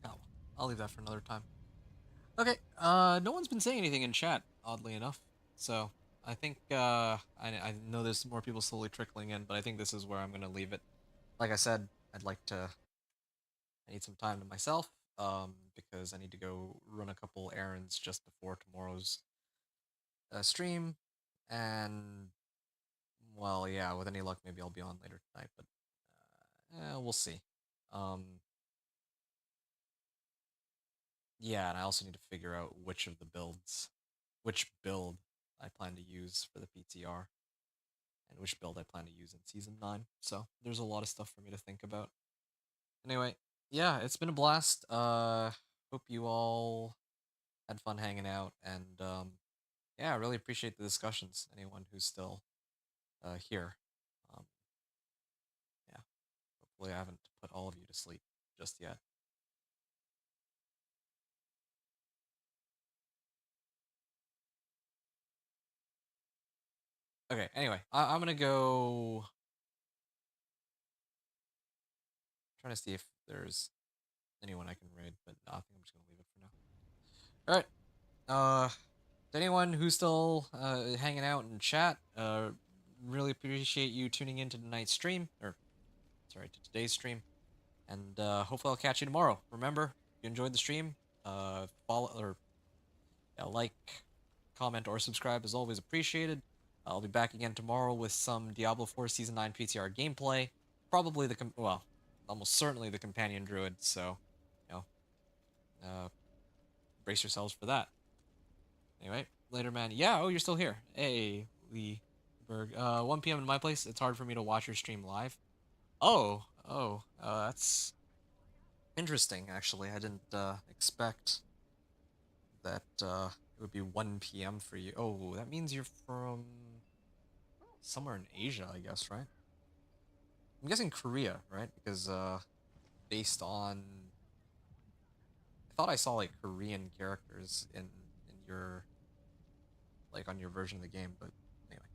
Oh, I'll leave that for another time. Okay, no one's been saying anything in chat, oddly enough. So, I think, I know there's more people slowly trickling in, but I think this is where I'm gonna leave it. Like I said, I need some time to myself, because I need to go run a couple errands just before tomorrow's stream, and, well, yeah, with any luck, maybe I'll be on later tonight, but, we'll see. Um, yeah, and I also need to figure out which build I plan to use for the PTR, and which build I plan to use in Season 9, so there's a lot of stuff for me to think about. Anyway, yeah, it's been a blast. Hope you all had fun hanging out, and, yeah, I really appreciate the discussions, anyone who's still here. Um, Hopefully I haven't put all of you to sleep just yet. Okay, anyway, I'm gonna go... trying to see if there's anyone I can raid, but no, I think I'm just gonna leave it for now. Alright, to anyone who's still hanging out in chat, really appreciate you tuning into tonight's stream, or sorry, to today's stream, and hopefully I'll catch you tomorrow. Remember, if you enjoyed the stream, follow or like, comment, or subscribe is always appreciated. I'll be back again tomorrow with some Diablo 4 Season 9 PTR gameplay. Probably well, almost certainly the Companion Druid, so, you know, brace yourselves for that. Anyway, later, man. Yeah, oh, you're still here. Hey, Lee Berg. 1 p.m. in my place, it's hard for me to watch your stream live. That's interesting, actually. I didn't expect that it would be 1 p.m. for you. Oh, that means you're from somewhere in Asia, I guess, right? I'm guessing Korea, right? Because based on, I thought I saw like Korean characters in your, like, on your version of the game, but anyway.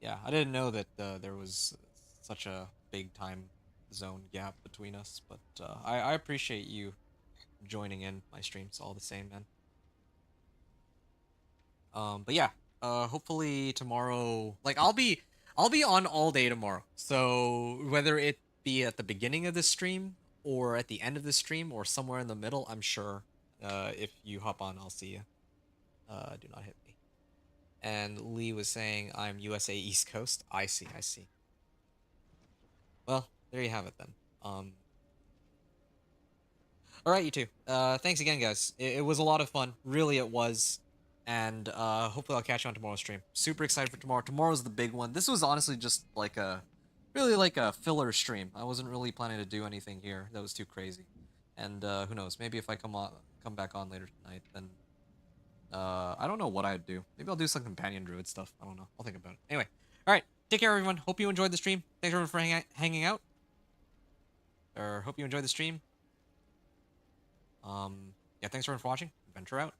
Yeah, I didn't know that there was such a big time zone gap between us, but I appreciate you joining in my streams all the same, man. But yeah, hopefully tomorrow, like, I'll be on all day tomorrow. So whether it be at the beginning of the stream or at the end of the stream or somewhere in the middle, I'm sure if you hop on, I'll see you. Do not hit me. And Lee was saying I'm USA East Coast. I see, I see. Well, there you have it then. All right, you two. Thanks again, guys. It was a lot of fun. Really, it was. And hopefully I'll catch you on tomorrow's stream. Super excited for tomorrow. Tomorrow's the big one. This was honestly just like really like a filler stream. I wasn't really planning to do anything here that was too crazy. And who knows? Maybe if I come back on later tonight, then I don't know what I'd do. Maybe I'll do some companion druid stuff. I don't know. I'll think about it. Anyway, all right. Take care, everyone. Hope you enjoyed the stream. Thanks everyone for hanging out. Or hope you enjoyed the stream. Yeah, thanks everyone for watching. Adventure out.